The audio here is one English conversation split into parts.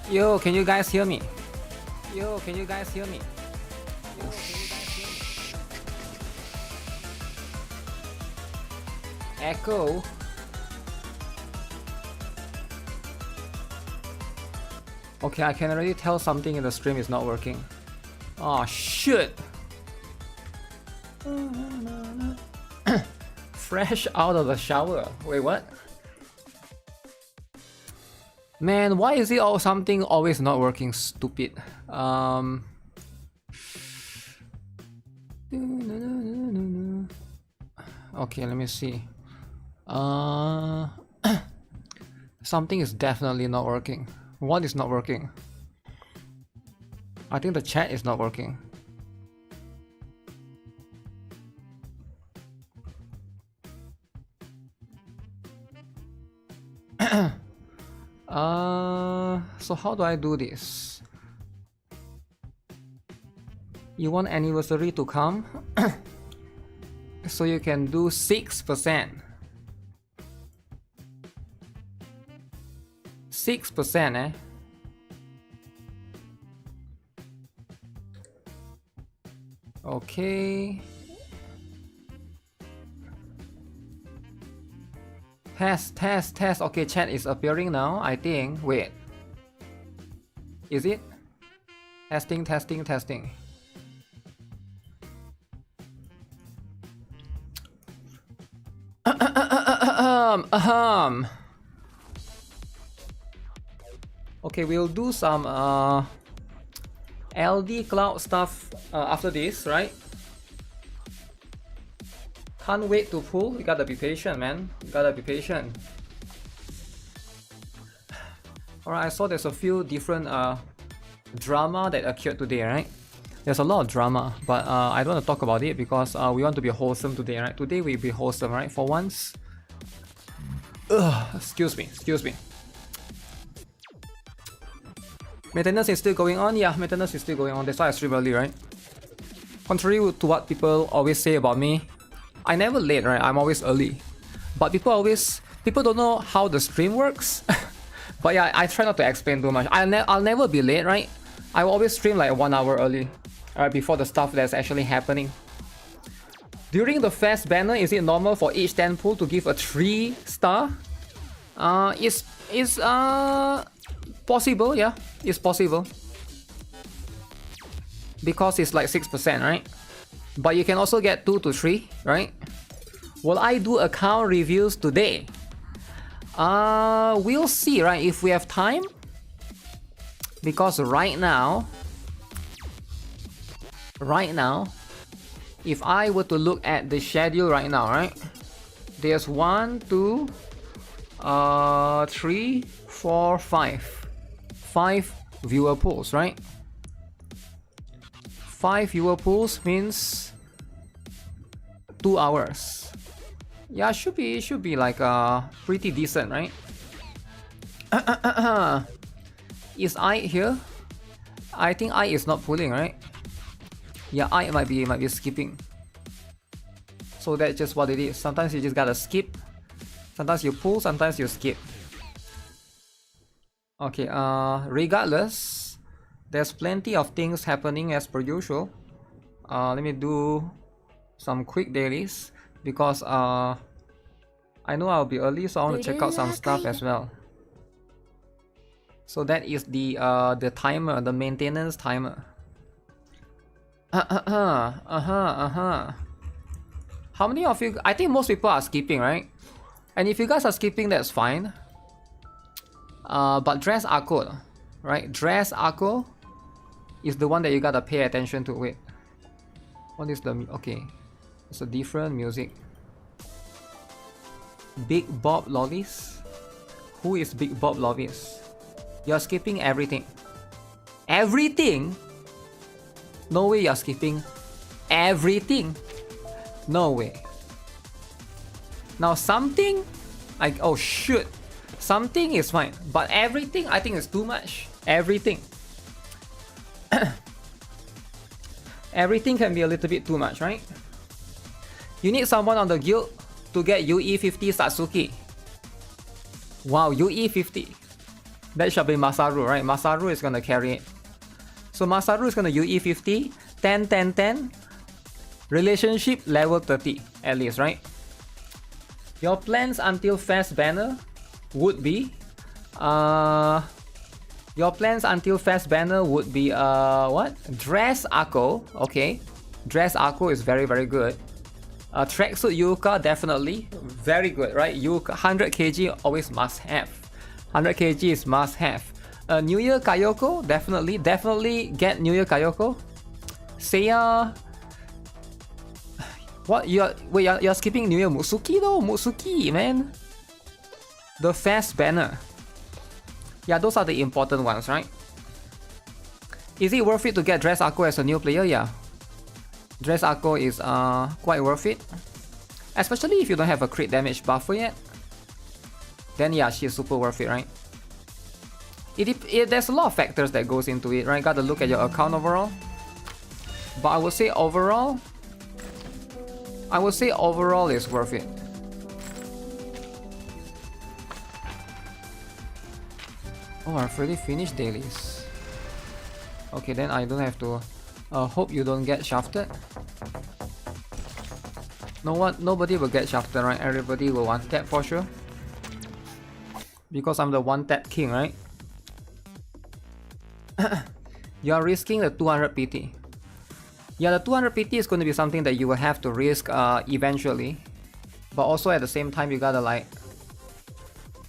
Yo, can you guys hear me? Yo, can you guys hear me? Echo. Okay, I can already tell something in the stream is not working. Oh shit! Fresh out of the shower. Wait, what? Man, why is it all something always not working? Stupid. Okay, let me see. Something is definitely not working. What is not working? I think the chat is not working. So how do I do this? You want anniversary to come? So you can do 6%. 6%, eh? Okay. Test. Okay, chat is appearing now, I think. Wait. Is it? Testing. Okay, we'll do some LD cloud stuff after this, right? Can't wait to pull. You gotta be patient, man. You gotta be patient. Alright, I saw there's a few different drama that occurred today, right? There's a lot of drama, but I don't want to talk about it because we want to be wholesome today, right? Today we'll be wholesome, right? For once. Excuse me. Maintenance is still going on? Yeah, maintenance is still going on. That's why I stream early, right? Contrary to what people always say about me, I never late, right? I'm always early. But people don't know how the stream works. But yeah, I try not to explain too much. I'll never be late, right? I will always stream like 1 hour early, before the stuff that's actually happening. During the fest banner, is it normal for each 10 pull to give a 3 star? It's possible, yeah. It's possible. Because it's like 6%, right? But you can also get 2 to 3, right? Will I do account reviews today? We'll see, right? If we have time. Because right now, if I were to look at the schedule right now, right? There's 1, 2, 3, 4, 5. 5 viewer pools, right? 5 viewer pools means 2 hours. Yeah, should be like pretty decent, right? Is I here? I think I is not pulling, right? Yeah, I might be skipping. So that's just what it is. Sometimes you just gotta skip. Sometimes you pull, sometimes you skip. Okay, regardless, there's plenty of things happening as per usual. Let me do some quick dailies because I know I'll be early, so I want to check out some stuff as well. So that is the timer, the maintenance timer. How many of you? I think most people are skipping, right? And if you guys are skipping, that's fine. But dress Arco, right? Dress Arco is the one that you gotta pay attention to. Wait, what is the okay? It's a different music. Big Bob Lovis. Who is Big Bob Lovis? You're skipping everything. Everything? No way you're skipping everything. No way. Now something, like, oh shoot, something is fine, but everything I think is too much. Everything. Everything can be a little bit too much, right? You need someone on the guild to get UE50 Satsuki. Wow, UE50. That should be Masaru, right? Masaru is gonna carry it. So Masaru is gonna UE 50, 10, 10, 10. Relationship level 30 at least, right? Your plans until fast banner would be what? Dress Akko, okay. Dress Akko is very good. Tracksuit Yuka, definitely very good, right? Yuka 100 kg always must have. 100 kg is must have. New Year Kayoko, definitely get New Year Kayoko. Seiya. What? You're skipping New Year Mutsuki though? Mutsuki, man. The fast banner. Yeah, those are the important ones, right? Is it worth it to get Dress Akko as a new player? Yeah. Dress Akko is quite worth it. Especially if you don't have a crit damage buffer yet. Then yeah, she's super worth it, right? There's a lot of factors that goes into it, right? Gotta look at your account overall. But I would say overall is worth it. Oh, I've already finished dailies. Okay, then I don't have to hope you don't get shafted. Nobody will get shafted, right? Everybody will one tap for sure. Because I'm the one tap king, right? You are risking the 200 PT. Yeah, the 200 PT is going to be something that you will have to risk eventually. But also at the same time, you gotta like...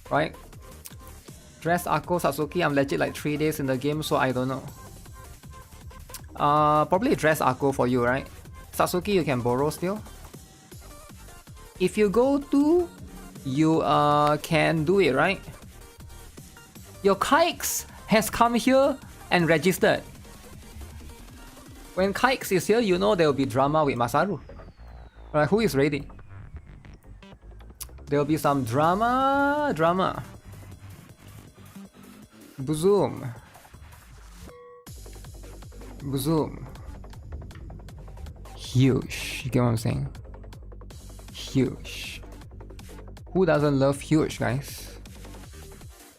Right? Dress Akko, Satsuki, I'm legit like 3 days in the game, so I don't know. Probably Dress Akko for you, right? Satsuki you can borrow still. If you go to... You can do it, right? Your Kikes has come here and registered. When Kikes is here, you know there will be drama with Masaru. Right, who is ready? There will be some drama. Boom. Huge. You get what I'm saying? Huge. Who doesn't love huge, guys?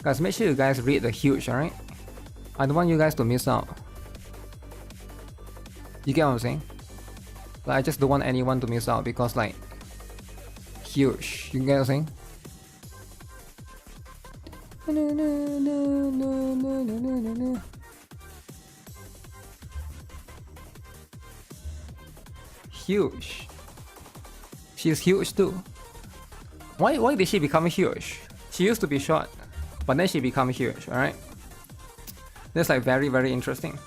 Guys, make sure you guys read the huge, alright? I don't want you guys to miss out. You get what I'm saying? Like, I just don't want anyone to miss out because, like, huge. You get what I'm saying? Huge. She's huge too. Why did she become huge? She used to be short, but then she become huge, alright? That's like very interesting.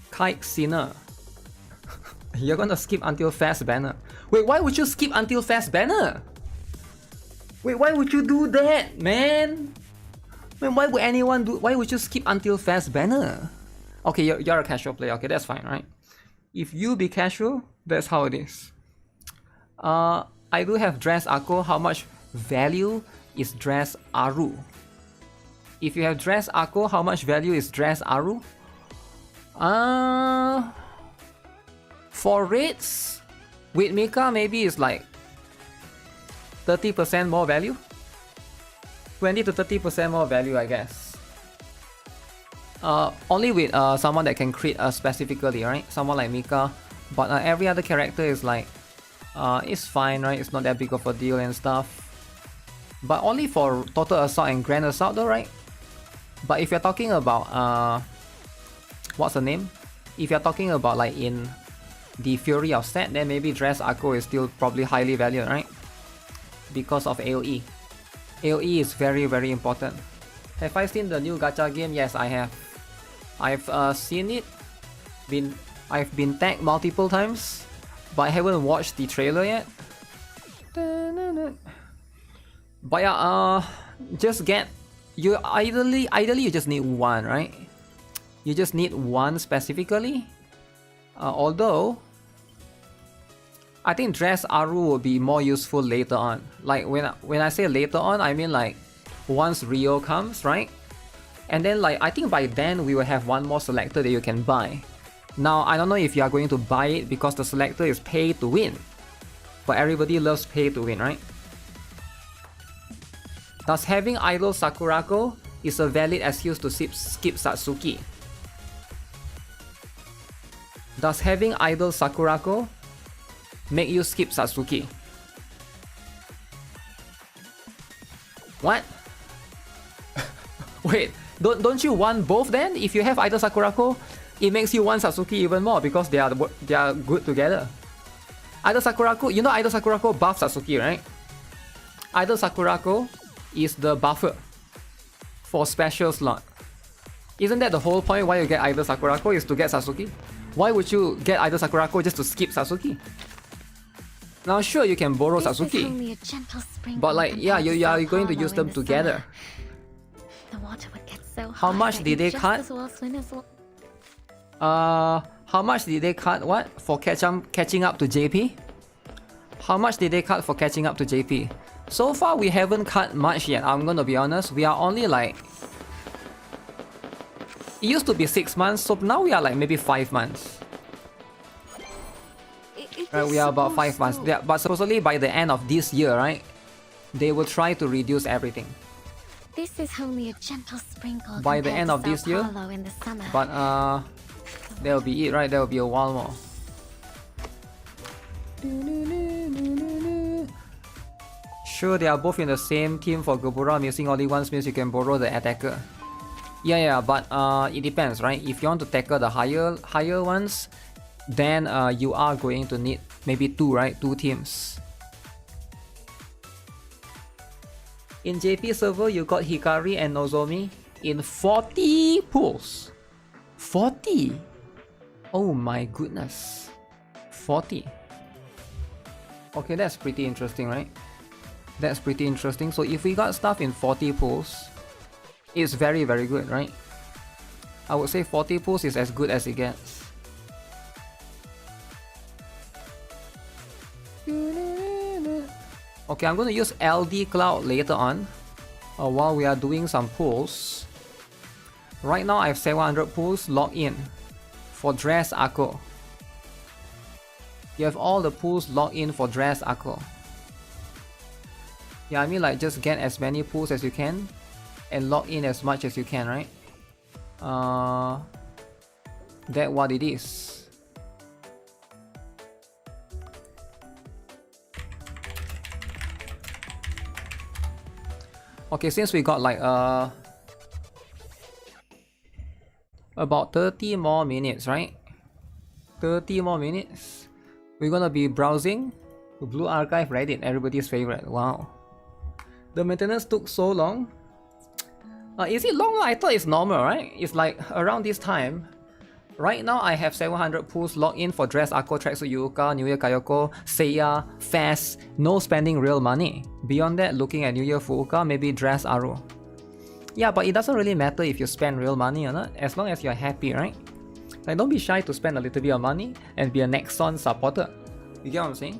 Kite Sinner. You're gonna skip until fast banner. Wait, why would you skip until fast banner? Wait, why would you do that, man? Man, why would you skip until fast banner? Okay, you're a casual player, okay, that's fine, right? If you be casual, that's how it is. I do have Dress Akko. How much value is Dress Aru? If you have Dress Akko, how much value is Dress Aru? For rates, with Mika maybe it's like 30% more value. 20 to 30% more value, I guess. Only with someone that can crit specifically, right? Someone like Mika. But every other character is like, it's fine, right? It's not that big of a deal and stuff. But only for Total Assault and Grand Assault though, right? But if you're talking about, what's the name? If you're talking about like in the Fury of Set, then maybe Dress Akko is still probably highly valued, right? Because of AoE. AoE is very important. Have I seen the new gacha game? Yes, I have. I've seen it. I've been tagged multiple times, but I haven't watched the trailer yet. But yeah, just get you ideally you just need one, right? You just need one specifically. Although I think Dress Aru will be more useful later on. Like when I say later on, I mean like once Rio comes, right? And then like I think by then we will have one more selector that you can buy. Now I don't know if you are going to buy it because the selector is pay to win. But everybody loves pay to win, right? Does having idle Sakurako is a valid excuse to skip Satsuki? Does having idle Sakurako make you skip Satsuki? What? Wait, don't you want both then? If you have idle Sakurako, it makes you want Satsuki even more because they are good together. Idle Sakurako, you know idle Sakurako buffs Satsuki, right? Idle Sakurako is the buffer for special slot. Isn't that the whole point why you get idle Sakurako is to get Satsuki? Why would you get idle Sakurako just to skip Satsuki? Now sure you can borrow Satsuki, but like yeah, you are going to use them together. How much did they cut? How much did they cut what? For catching up to JP? How much did they cut for catching up to JP? So far we haven't cut much yet, I'm gonna be honest. We are only like... It used to be 6 months, so now we are like maybe 5 months. Right, we are about 5 months. Yeah, but supposedly by the end of this year, right? They will try to reduce everything. This is only a gentle sprinkle by the end of this year. But that'll be it, right? That'll be a while more. Sure, they are both in the same team for Gobura. Missing only once means you can borrow the attacker. Yeah, but it depends, right? If you want to tackle the higher ones, then you are going to need maybe 2, right? 2 teams. In JP server, you got Hikari and Nozomi in 40 pools. 40? Oh my goodness. 40. Okay, that's pretty interesting, right? That's pretty interesting. So if we got stuff in 40 pools, it's very, very good, right? I would say 40 pools is as good as it gets. Okay, I'm going to use LD Cloud later on while we are doing some pulls. Right now I have 700 pulls logged in for Dress Akko. You have all the pulls logged in for Dress Akko. Yeah, I mean like just get as many pulls as you can and log in as much as you can, right? That's what it is. Okay, since we got like about 30 more minutes, right? 30 more minutes. We're gonna be browsing Blue Archive Reddit, everybody's favorite. Wow. The maintenance took so long. Is it long? I thought it's normal, right? It's like around this time. Right now I have 700 pools logged in for Dress Akko, Tracksuit Yuuka, New Year Kayoko, Seiya, Fast, no spending real money. Beyond that, looking at New Year Fuuka, maybe Dress Aro. Yeah, but it doesn't really matter if you spend real money or not, as long as you're happy, right? Like, don't be shy to spend a little bit of money and be a Nexon supporter. You get what I'm saying?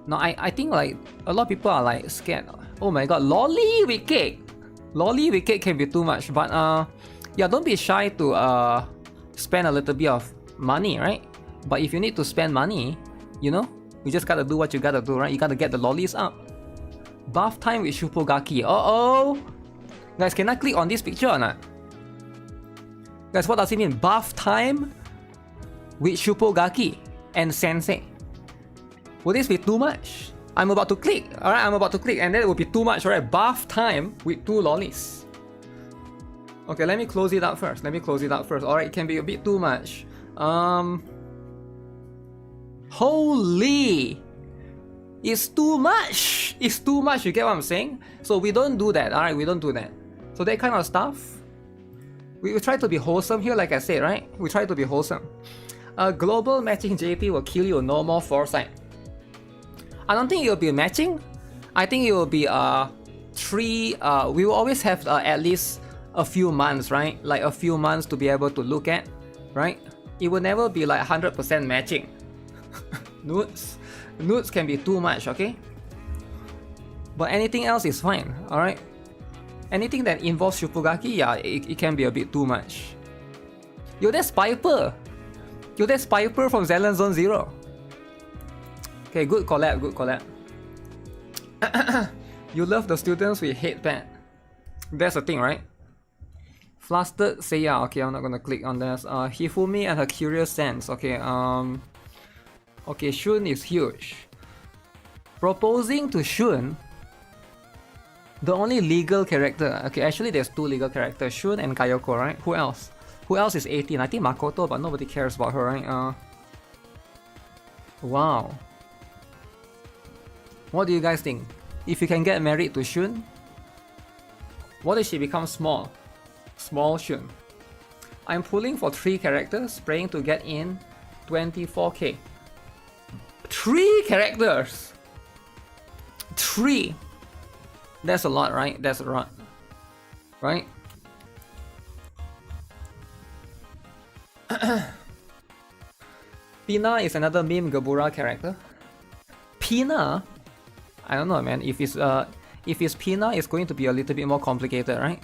Now, I think like a lot of people are like scared. Oh my god, lolly with cake! Lolly with cake can be too much, but yeah, don't be shy to spend a little bit of money, right? But if you need to spend money, you know, you just gotta do what you gotta do, right? You gotta get the lollies up. Bath time with Shupogaki. Uh-oh! Guys, can I click on this picture or not? Guys, what does it mean? Bath time with Shupogaki and Sensei. Will this be too much? I'm about to click. Alright, I'm about to click and then it will be too much, alright? Bath time with 2 lollies. Okay, let me close it out first. Alright, it can be a bit too much. Holy! It's too much! It's too much, you get what I'm saying? So we don't do that, alright? We don't do that. So that kind of stuff, we try to be wholesome here, like I said, right? We try to be wholesome. Global matching JP will kill you, no more foresight. I don't think it will be matching. I think it will be we will always have at least a few months, right? Like a few months to be able to look at, right? It will never be like 100% matching. Nudes can be too much, okay? But anything else is fine, alright? Anything that involves Shupogaki, yeah, it can be a bit too much. Yo, that's Piper! Yo, that's Piper from Zenless Zone Zero. Okay, good collab, good collab. You love the students, we hate Pat. That's the thing, right? Flustered Seiya. Okay, I'm not gonna click on this. Hifumi and her curious sense. Okay, okay, Shun is huge. Proposing to Shun, the only legal character. Okay, actually there's two legal characters, Shun and Kayoko, right? Who else? Who else is 18? I think Makoto, but nobody cares about her, right? Wow. What do you guys think? If you can get married to Shun, what if she becomes small? Small Shun. I'm pulling for 3 characters, praying to get in 24k. 3 characters! 3! That's a lot, right? That's a lot. Right? Pina is another meme Gebura character. Pina? I don't know, man. If it's Pina, it's going to be a little bit more complicated, right?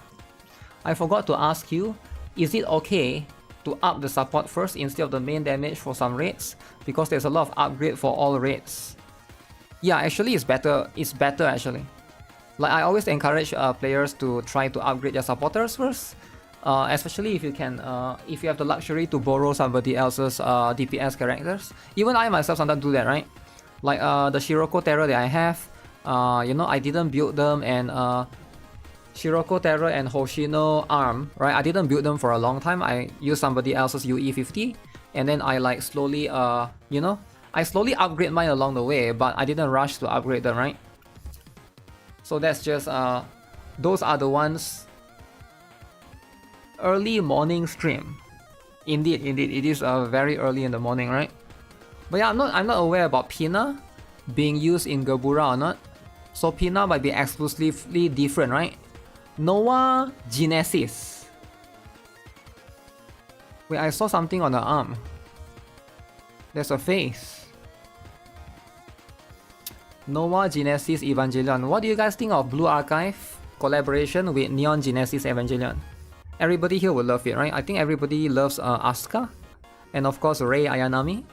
I forgot to ask you, is it okay to up the support first instead of the main damage for some raids? Because there's a lot of upgrade for all raids. Yeah, actually it's better. It's better actually. Like I always encourage players to try to upgrade their supporters first. Especially if you can, if you have the luxury to borrow somebody else's DPS characters. Even I myself sometimes do that, right? Like the Shiroko Terror that I have, you know, I didn't build them, and Shiroko Terror and Hoshino Arm, right? I didn't build them for a long time. I used somebody else's UE50, and then I like slowly, you know, I slowly upgrade mine along the way, but I didn't rush to upgrade them, right? So that's just, those are the ones. Early morning stream. Indeed, it is very early in the morning, right? But yeah, I'm not aware about Pina being used in Gebura or not. So Pina might be exclusively different, right? Noah Genesis. Wait, I saw something on the arm. There's a face. Noah Genesis Evangelion. What do you guys think of Blue Archive collaboration with Neon Genesis Evangelion? Everybody here will love it, right? I think everybody loves Asuka, and of course Rei Ayanami.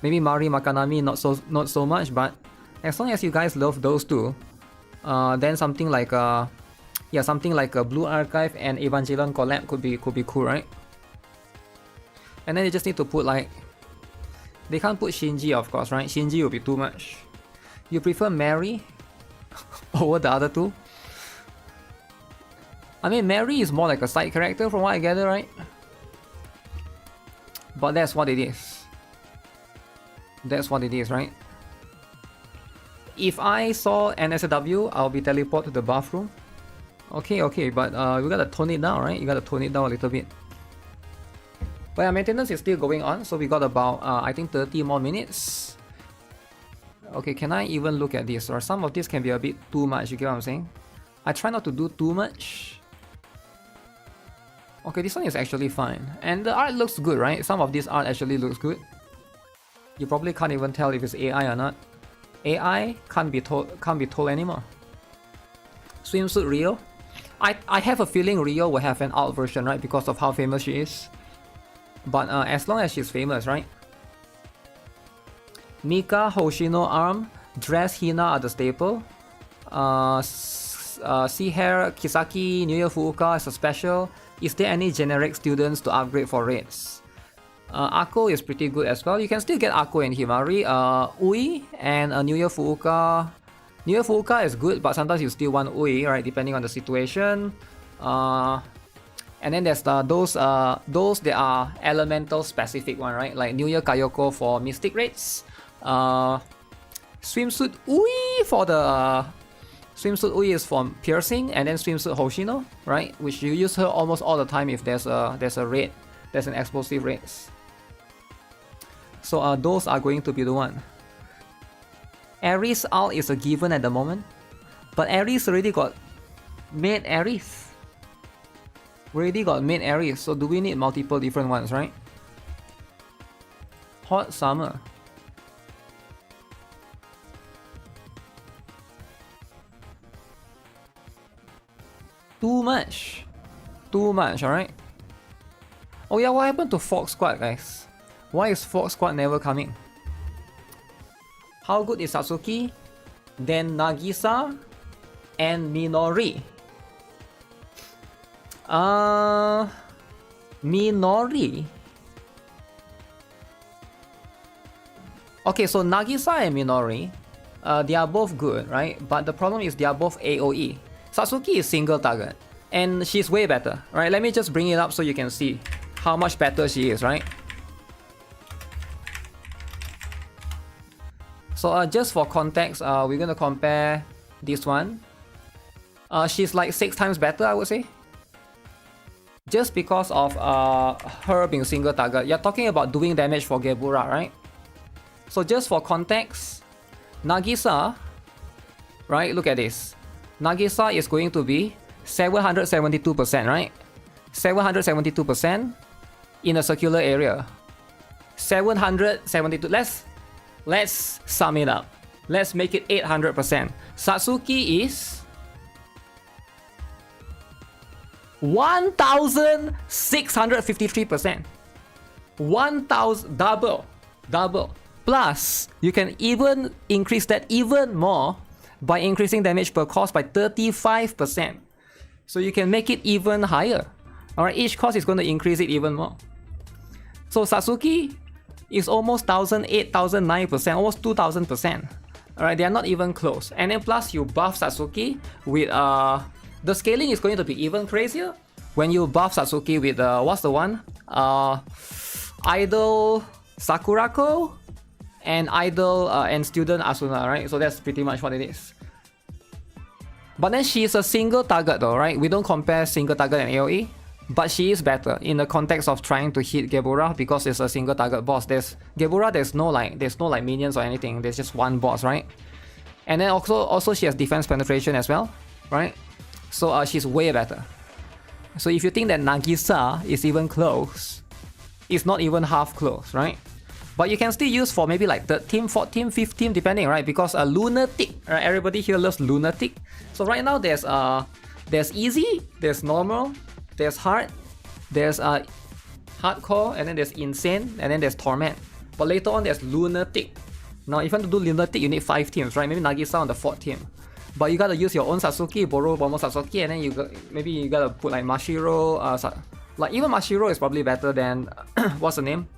Maybe Mari Makanami not so much, but as long as you guys love those two, then something like something like a Blue Archive and Evangelion collab could be cool, right? And then you just need to put like, they can't put Shinji, of course, right? Shinji will be too much. You prefer Mary over the other two? I mean, Mary is more like a side character from what I gather, right? But that's what it is. That's what it is, right? If I saw an SW, I'll be teleported to the bathroom. Okay, but we gotta tone it down, right? You gotta tone it down a little bit. But yeah, maintenance is still going on, so we got about, I think 30 more minutes. Okay, can I even look at this? Or some of this can be a bit too much, you get what I'm saying? I try not to do too much. Okay, this one is actually fine. And the art looks good, right? Some of this art actually looks good. You probably can't even tell if it's AI or not. AI can't be told anymore. Swimsuit Rio. I have a feeling Rio will have an alt version, right? Because of how famous she is. But as long as she's famous, right? Mika, Hoshino Arm, Dress Hina are the staple. Sea Hair, Kisaki, New Year Fuuka is a special. Is there any generic students to upgrade for raids? Akko is pretty good as well. You can still get Akko and Himari. Ui and New Year Fuuka. New Year Fuuka is good, but sometimes you still want Ui, right? Depending on the situation. And then there's those that are elemental specific one, right? Like New Year Kayoko for Mystic raids. Swimsuit Ui for the Swimsuit Ui is from piercing, and then Swimsuit Hoshino, right? Which you use her almost all the time if there's a raid, there's an explosive raid. So those are going to be the one. Ares alt is a given at the moment, but Ares already got main Ares. We already got main Ares, so do we need multiple different ones, right? Hot summer. Too much, alright? Oh yeah, what happened to Fox Squad, guys? Why is Fox Squad never coming? How good is Satsuki? Then Nagisa? and Minori. Minori. Okay, so Nagisa and Minori, they are both good, right? But the problem is they are both AoE. Satsuki is single target, and she's way better, right? Let me just bring it up so you can see how much better she is, right? So just for context, we're gonna compare this one. She's like 6 times better, I would say. Just because of her being single target. You're talking about doing damage for Gebura, right? So just for context, Nagisa, right? Look at this. Nagisa is going to be 772%, right? 772% in a circular area. 772. Let's sum it up. Let's make it 800%. Satsuki is 1,653%. 1,000, double. Plus, you can even increase that even more by increasing damage per cost by 35%. So you can make it even higher. Alright, each cost is going to increase it even more. So Satsuki is almost 1,008, 1,009%, almost 2,000%. Alright, they are not even close. And then plus you buff Satsuki with the scaling is going to be even crazier when you buff Satsuki with what's the one? Idol Sakurako and Idol and Student Asuna, right? So that's pretty much what it is. But then she is a single target though, right? We don't compare single target and AoE. But she is better in the context of trying to hit Gebura because it's a single target boss. There's no like minions or anything. There's just one boss, right? And then also she has defense penetration as well, right? So she's way better. So if you think that Nagisa is even close, it's not even half close, right? But you can still use for maybe like 3rd team, 4th team, 5th team, depending, right? Because a Lunatic, right? Everybody here loves Lunatic. So right now there's easy, there's normal, there's hard, there's hardcore, and then there's insane, and then there's torment. But later on there's Lunatic. Now if you want to do Lunatic, you need 5 teams, right? Maybe Nagisa on the 4th team. But you gotta use your own Satsuki, borrow Momo Satsuki, and then maybe you gotta put like Mashiro. Like even Mashiro is probably better than what's the name?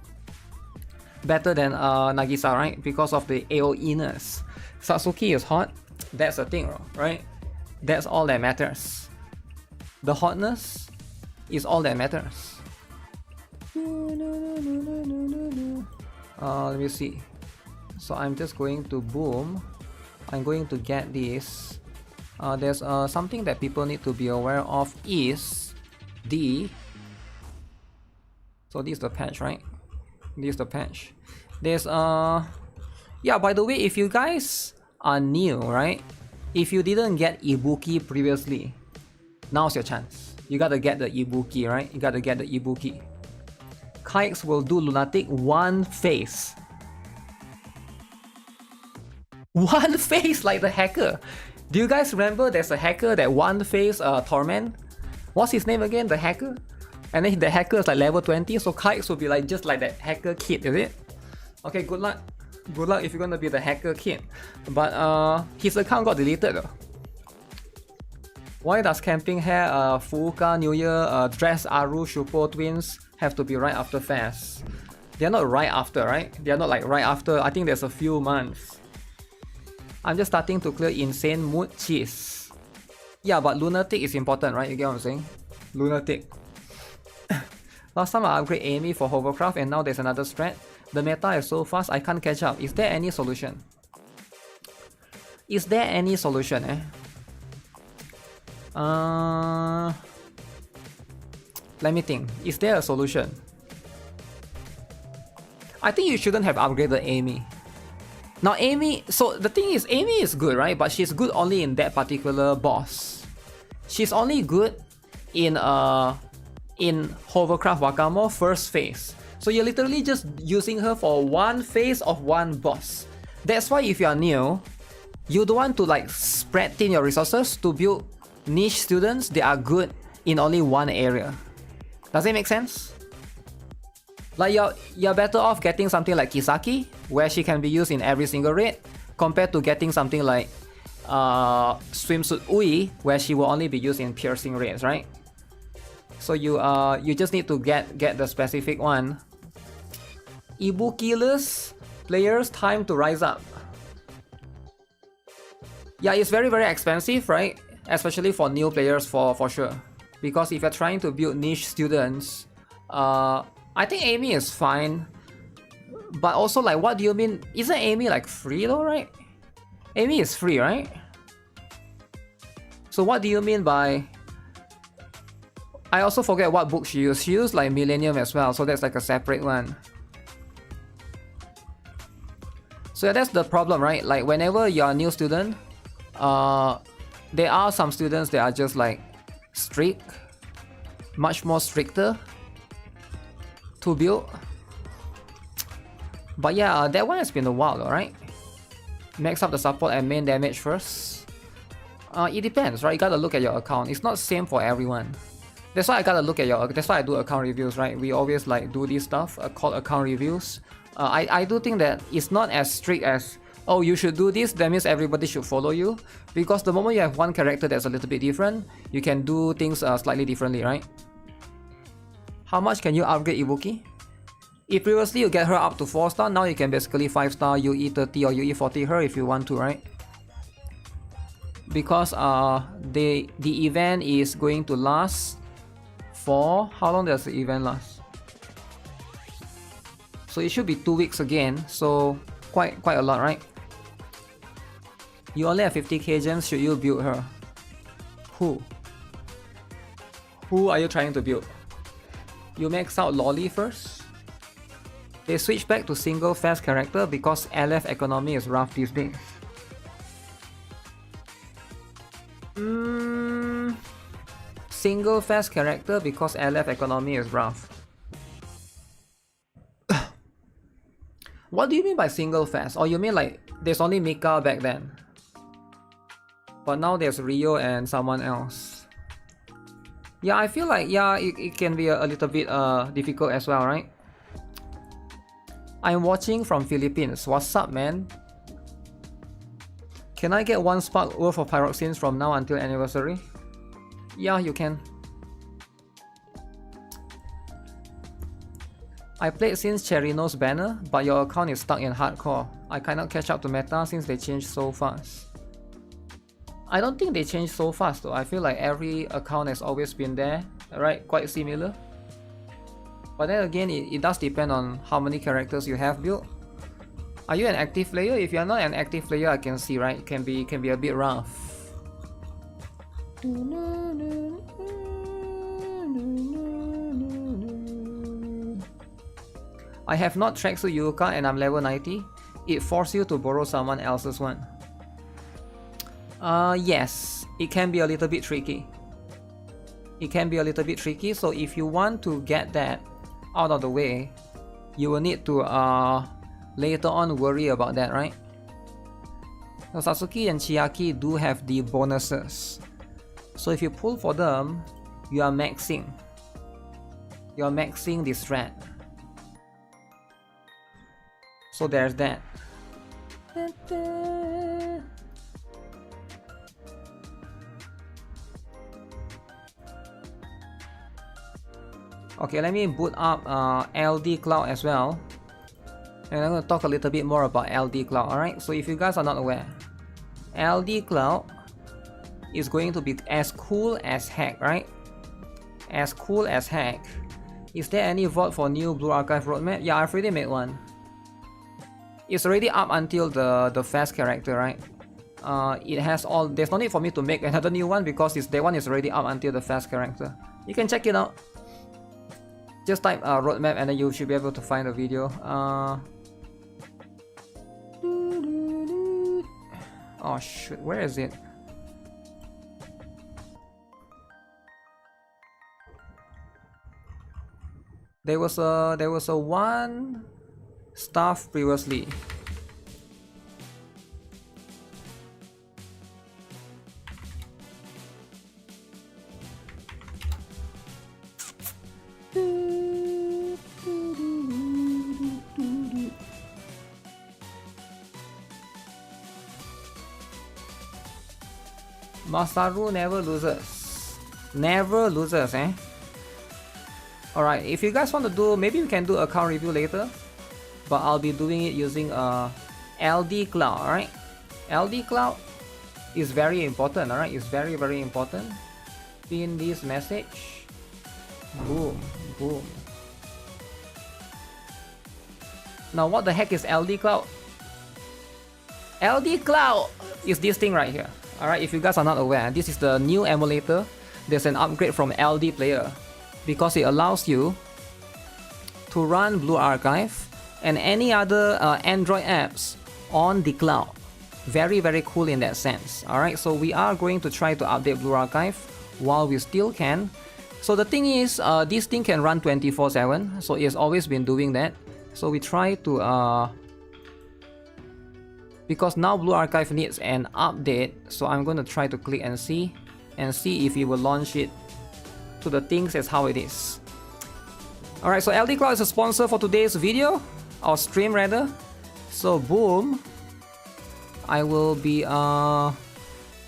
Better than Nagisa, right? Because of the AoE-ness. Satsuki is hot. That's the thing, right? That's all that matters. The hotness is all that matters. Let me see. So I'm just going to boom. I'm going to get this. There's something that people need to be aware of is the... So this is the patch, right? This is the patch. There's yeah, by the way, if you guys are new, right? If you didn't get Ibuki previously, now's your chance. You gotta get the Ibuki, right? You gotta get the Ibuki. Kikes will do Lunatic one phase. One phase like the hacker. Do you guys remember there's a hacker that one phase Torment? What's his name again? The hacker? And then the hacker is like level 20, so Kikes will be like just like that hacker kid, is it? Okay, good luck. Good luck if you're gonna be the hacker kid. But his account got deleted though. Why does camping hair, Fuuka, New Year, Dress Aru, Shupo twins have to be right after fast? They're not right after, right? They're not like right after. I think there's a few months. I'm just starting to clear insane mood cheese. Yeah, but Lunatic is important, right? You get what I'm saying? Lunatic. Last time I upgrade Amy for hovercraft and now there's another strat. The meta is so fast I can't catch up. Is there any solution? Is there any solution, eh? Let me think. Is there a solution? I think you shouldn't have upgraded Amy. Now Amy, so the thing is, Amy is good, right? But she's good only in that particular boss. She's only good in Hovercraft Wakamo first phase. So you're literally just using her for one phase of one boss. That's why if you are new, you don't want to like spread thin your resources to build niche students that are good in only one area. Does it make sense? Like you're better off getting something like Kisaki, where she can be used in every single raid, compared to getting something like swimsuit Ui, where she will only be used in piercing raids, right? So you just need to get the specific one. Ibuki's players time to rise up. Yeah, it's very expensive, right? Especially for new players, for sure. Because if you're trying to build niche students, I think Amy is fine. But also, like, what do you mean? Isn't Amy like free though, right? Amy is free, right? So what do you mean by... I also forget what book she used. She used like Millennium as well, so that's like a separate one. So yeah, that's the problem, right? Like whenever you're a new student, there are some students that are just like strict, much more stricter to build. But yeah, that one has been a while, alright? Max up the support and main damage first. It depends, right? You gotta look at your account. It's not same for everyone. That's why I gotta look at your. That's why I do account reviews, right? We always like do this stuff called account reviews. I do think that it's not as strict as, oh, you should do this, that means everybody should follow you. Because the moment you have one character that's a little bit different, you can do things slightly differently, right? How much can you upgrade Ibuki? If previously you get her up to 4-star, now you can basically 5-star UE 30 or UE 40 her if you want to, right? Because the event is going to last for... How long does the event last? So it should be 2 weeks again, so quite a lot, right? You only have 50k gems, should you build her? Who? Who are you trying to build? You max out Lolly first? They switch back to single fast character because LF economy is rough these days. Single fast character because LF economy is rough. What do you mean by single fast? Or you mean like there's only Mika back then? But now there's Rio and someone else. Yeah, I feel like, yeah, it can be a little bit difficult as well, right? I'm watching from Philippines. What's up, man? Can I get 1 spark worth of pyroxenes from now until anniversary? Yeah, you can. I played since Cherino's banner, but your account is stuck in hardcore. I cannot catch up to meta since they changed so fast. I don't think they changed so fast though. I feel like every account has always been there, right? Quite similar. But then again, it does depend on how many characters you have built. Are you an active player? If you're not an active player, I can see, right? It can be a bit rough. I have not tracksuit Yuka and I'm level 90. It forces you to borrow someone else's one. Yes, it can be a little bit tricky. It can be a little bit tricky, so if you want to get that out of the way, you will need to later on worry about that, right? So Satsuki and Chiaki do have the bonuses. So if you pull for them, you are maxing. You are maxing this strat. So there's that. Okay, let me boot up LD Cloud as well. And I'm going to talk a little bit more about LD Cloud, alright? So if you guys are not aware, LD Cloud is going to be as cool as heck, right? As cool as heck. Is there any vote for new Blue Archive roadmap? Yeah, I've already made one. It's already up until the fast character, right? It has all... There's no need for me to make another new one because that one is already up until the fast character. You can check it out. Just type roadmap and then you should be able to find the video. Oh shoot, where is it? There was a one staff previously. Masaru never loses. Never loses, eh? Alright, if you guys want to do, maybe we can do account review later. But I'll be doing it using LD Cloud, alright? LD Cloud is very important, alright? It's very, very important. Pin this message. Boom, boom. Now what the heck is LD Cloud? LD Cloud is this thing right here. Alright, if you guys are not aware, this is the new emulator. There's an upgrade from LD Player because it allows you to run Blue Archive and any other Android apps on the cloud. Very, very cool in that sense. Alright, so we are going to try to update Blue Archive while we still can. So the thing is, this thing can run 24/7, so it's always been doing that. So we try to, because now Blue Archive needs an update, so I'm going to try to click and see if it will launch it to the things as how it is. Alright, so LD Cloud is a sponsor for today's video, or stream rather. So boom, I will be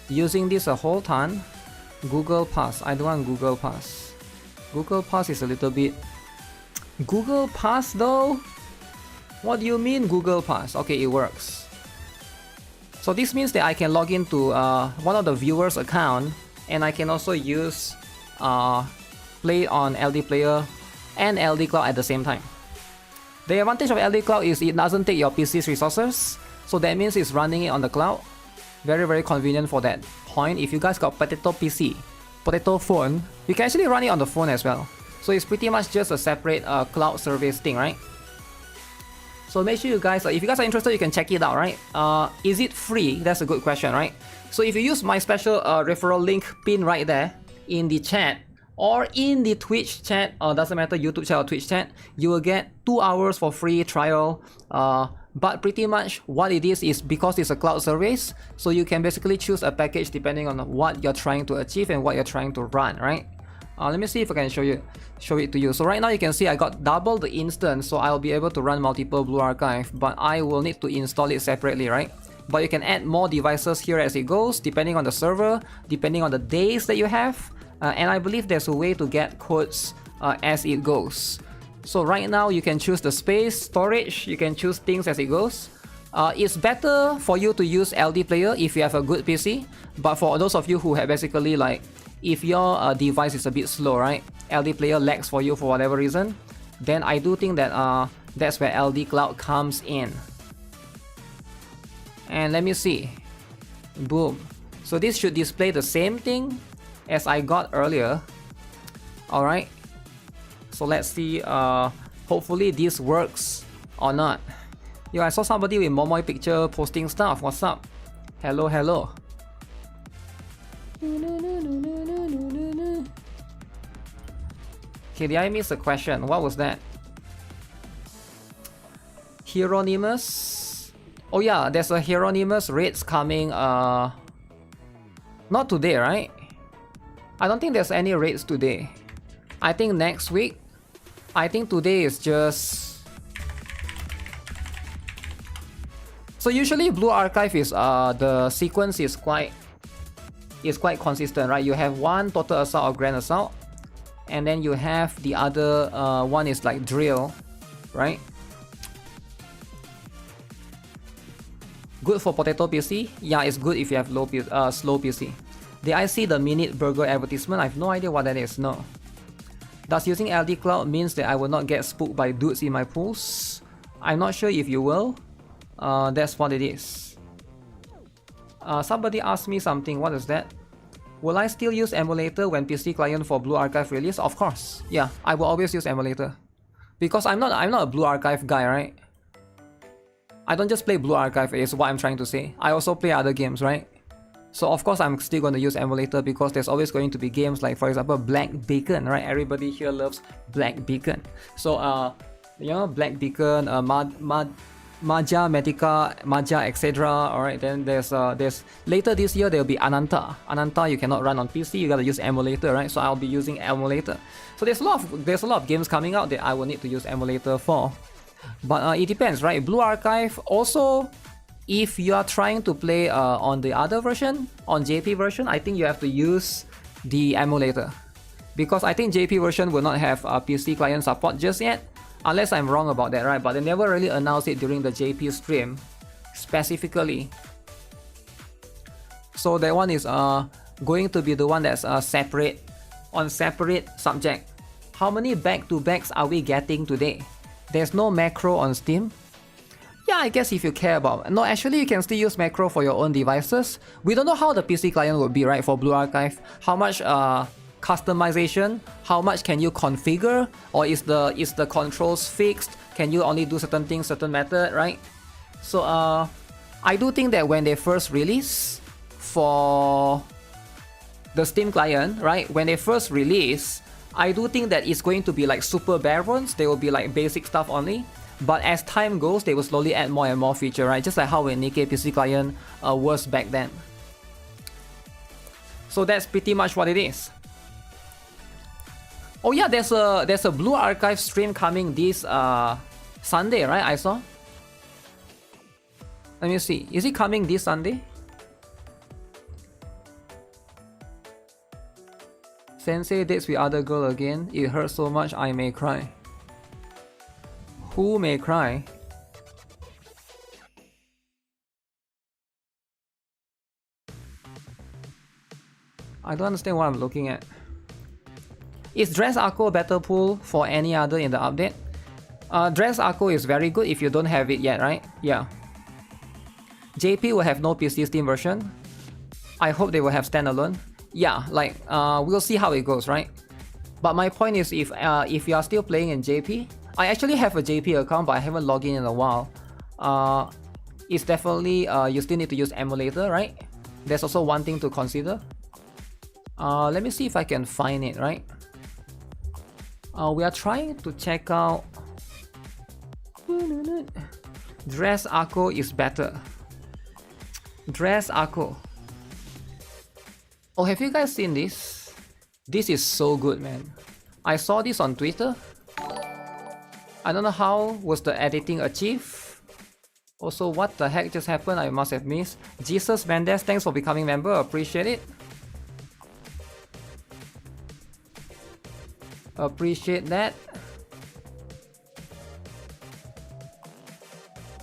using this a whole ton. Google Pass, I don't want Google Pass. Google Pass is a little bit... Google Pass though? What do you mean Google Pass? Okay, it works. So this means that I can log into one of the viewers' account, and I can also use play on LD Player and LD Cloud at the same time. The advantage of LD Cloud is it doesn't take your PC's resources, so that means it's running it on the cloud. Very, very convenient for that point. If you guys got potato PC, potato phone, you can actually run it on the phone as well. So it's pretty much just a separate cloud service thing, right? So make sure you guys, if you guys are interested, you can check it out, right? Is it free? That's a good question, right? So if you use my special referral link pin right there in the chat, or in the Twitch chat, doesn't matter, YouTube chat or Twitch chat, you will get 2 hours for free trial. But pretty much what it is because it's a cloud service, so you can basically choose a package depending on what you're trying to achieve and what you're trying to run, right? Let me see if I can show it to you. So right now you can see I got double the instance, so I'll be able to run multiple Blue Archive, but I will need to install it separately, right? But you can add more devices here as it goes, depending on the server, depending on the days that you have, and I believe there's a way to get codes as it goes. So right now you can choose the space, storage, you can choose things as it goes. It's better for you to use LD Player if you have a good PC, but for those of you who have basically like, if your device is a bit slow, right, LD Player lags for you for whatever reason, then I do think that that's where LD Cloud comes in. And let me see. Boom. So this should display the same thing as I got earlier. Alright. So let's see, hopefully this works or not. Yo, I saw somebody with Momoy picture posting stuff. What's up? Hello, hello. Okay, did I miss a question? What was that? Hieronymus? Oh yeah, there's a Hieronymus raids coming, not today, right? I don't think there's any raids today. I think next week. I think today is just... So usually Blue Archive is, the sequence is quite consistent, right? You have one Total Assault or Grand Assault, and then you have the other one is like Drill, right? Good for potato PC? Yeah, it's good if you have slow PC. Did I see the Minute Burger advertisement? I have no idea what that is, no. Does using LD Cloud means that I will not get spooked by dudes in my pools? I'm not sure if you will. That's what it is. Somebody asked me something, what is that? Will I still use emulator when PC client for Blue Archive release? Of course. Yeah, I will always use emulator. Because I'm not a Blue Archive guy, right? I don't just play Blue Archive, is what I'm trying to say. I also play other games, right? So of course I'm still going to use emulator because there's always going to be games like, for example, Black Beacon, right? Everybody here loves Black Beacon. So you know, Black Beacon, Maja, Medica, Maja, etc. Alright, then there's later this year there'll be Ananta. Ananta you cannot run on PC, you gotta use emulator, right? So I'll be using emulator. So there's a lot of games coming out that I will need to use emulator for. But it depends, right? Blue Archive also if you are trying to play on the other version, on JP version, I think you have to use the emulator. Because I think JP version will not have PC client support just yet. Unless I'm wrong about that, right? But they never really announced it during the JP stream specifically. So that one is going to be the one that's separate on separate subject. How many back-to-backs are we getting today? There's no macro on Steam. Yeah, I guess if you care about... No, actually you can still use macro for your own devices. We don't know how the PC client would be, right, for Blue Archive. How much customization? How much can you configure? Or is the controls fixed? Can you only do certain things, certain method, right? So I do think that when they first release for the Steam client, right? When they first release, I do think that it's going to be like super bare bones. They will be like basic stuff only. But as time goes, they will slowly add more and more feature, right? Just like how when NIKKE PC client was back then. So that's pretty much what it is. Oh yeah, there's a Blue Archive stream coming this Sunday, right? I saw. Let me see. Is it coming this Sunday? Sensei dates with other girl again. It hurts so much I may cry. Who may cry? I don't understand what I'm looking at. Is Dress Arco a better pull for any other in the update? Dress Arco is very good if you don't have it yet, right? Yeah. JP will have no PC Steam version. I hope they will have standalone. Yeah, like we'll see how it goes, right? But my point is, if you are still playing in JP, I actually have a JP account, but I haven't logged in a while. It's definitely you still need to use emulator, right? There's also one thing to consider. Let me see if I can find it, right? We are trying to check out. Dress Arco is better. Dress Arco. Oh, have you guys seen this? This is so good, man. I saw this on Twitter. I don't know how was the editing achieved. Also, what the heck just happened? I must have missed. Jesus Mendes, thanks for becoming member. Appreciate it. Appreciate that.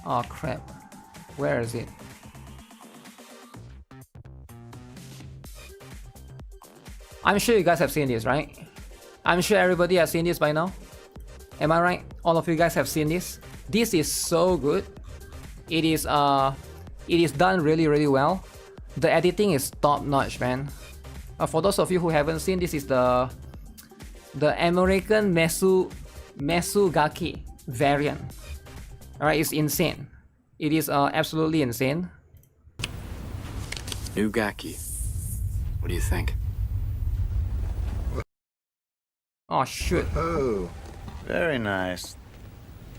Oh crap. Where is it? I'm sure you guys have seen this, right? I'm sure everybody has seen this by now. Am I right? All of you guys have seen this. This is so good. It is done really, really well. The editing is top notch, man. For those of you who haven't seen, this is the American Mesugaki variant. Alright, it's insane. It is absolutely insane. New Gaki. What do you think? Oh shoot. Oh, very nice.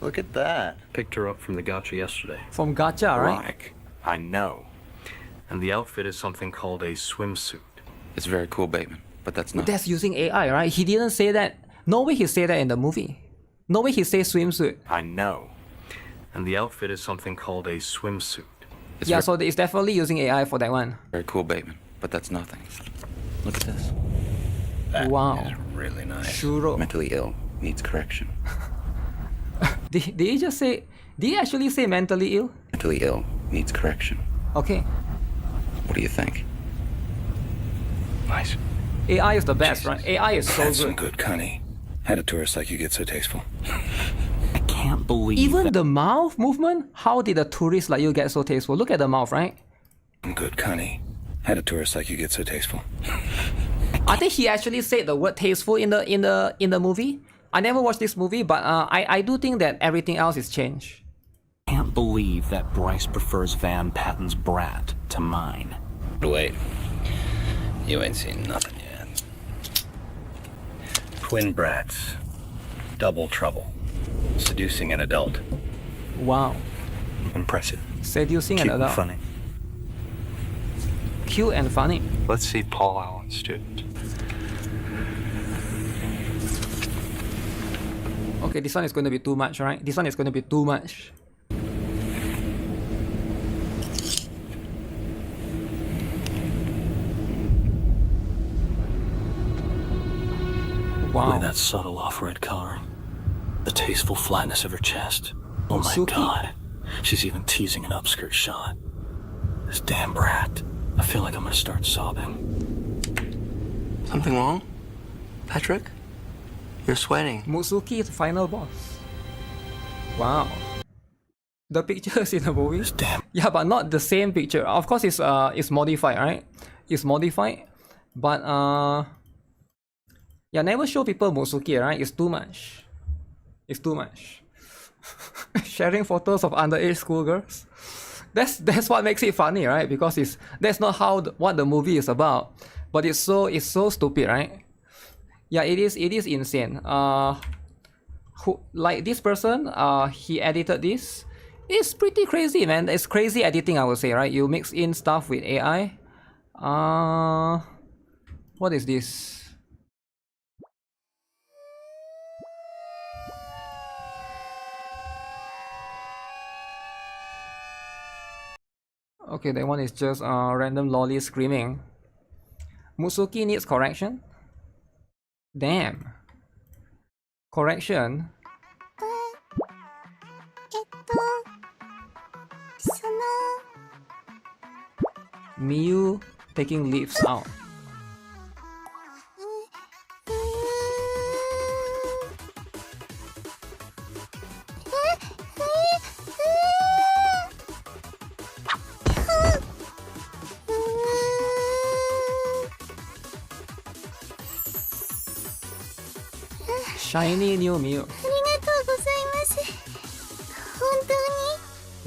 Look at that. Picked her up from the gacha yesterday. From gacha, right? Ironic. I know. And the outfit is something called a swimsuit. It's very cool, Bateman, but that's not. That's using AI, right? He didn't say that. No way he said that in the movie. No way he says swimsuit. I know. And the outfit is something called a swimsuit. It's Yeah, so it's definitely using AI for that one. very cool, Bateman, but that's nothing. Look at this. That Wow. is really nice. Shuro. Mentally ill, needs correction. Did he just say... Did he actually say mentally ill? Mentally ill, needs correction. Okay. What do you think? Nice. AI is the best, right? AI is so That's some good. good cunny. Had a tourist like you get so tasteful. I can't believe Even the mouth movement? How did a tourist like you get so tasteful? Look at the mouth, right? Some good cunny. Had a tourist like you get so tasteful. I think he actually said the word tasteful in the movie. I never watched this movie, but I do think that everything else is changed. Can't believe that Bryce prefers Van Patten's brat to mine. Wait. You ain't seen nothing yet. Twin brats. Double trouble. Seducing an adult. Wow. Impressive. Seducing an Cute and adult. funny. Cute and funny. Let's see Paul Allen's student. Okay, this one is going to be too much, right? This one is going to be too much. Look Wow. at that subtle off-red coloring. The tasteful flatness of her chest. Oh my Suki. god. She's even teasing an upskirt shot. This damn brat. I feel like I'm gonna start sobbing. Something wrong? Patrick? You're sweating. Mutsuki is the final boss. Wow. The pictures in the movie. This damn Yeah, but not the same picture. Of course, it's modified, right? It's modified, but yeah, never show people Mutsuki, right? It's too much. It's too much. Sharing photos of underage schoolgirls. That's what makes it funny, right? Because that's not what the movie is about. But it's so stupid, right? Yeah, it is insane. Like this person, he edited this. It's pretty crazy, man. It's crazy editing, I would say, right? You mix in stuff with AI. What is this? Okay, that one is just random lolly screaming. Mutsuki needs correction? Damn. Correction? その Miyu taking leaves out. Shiny new Miyu. ありがとうございます。本当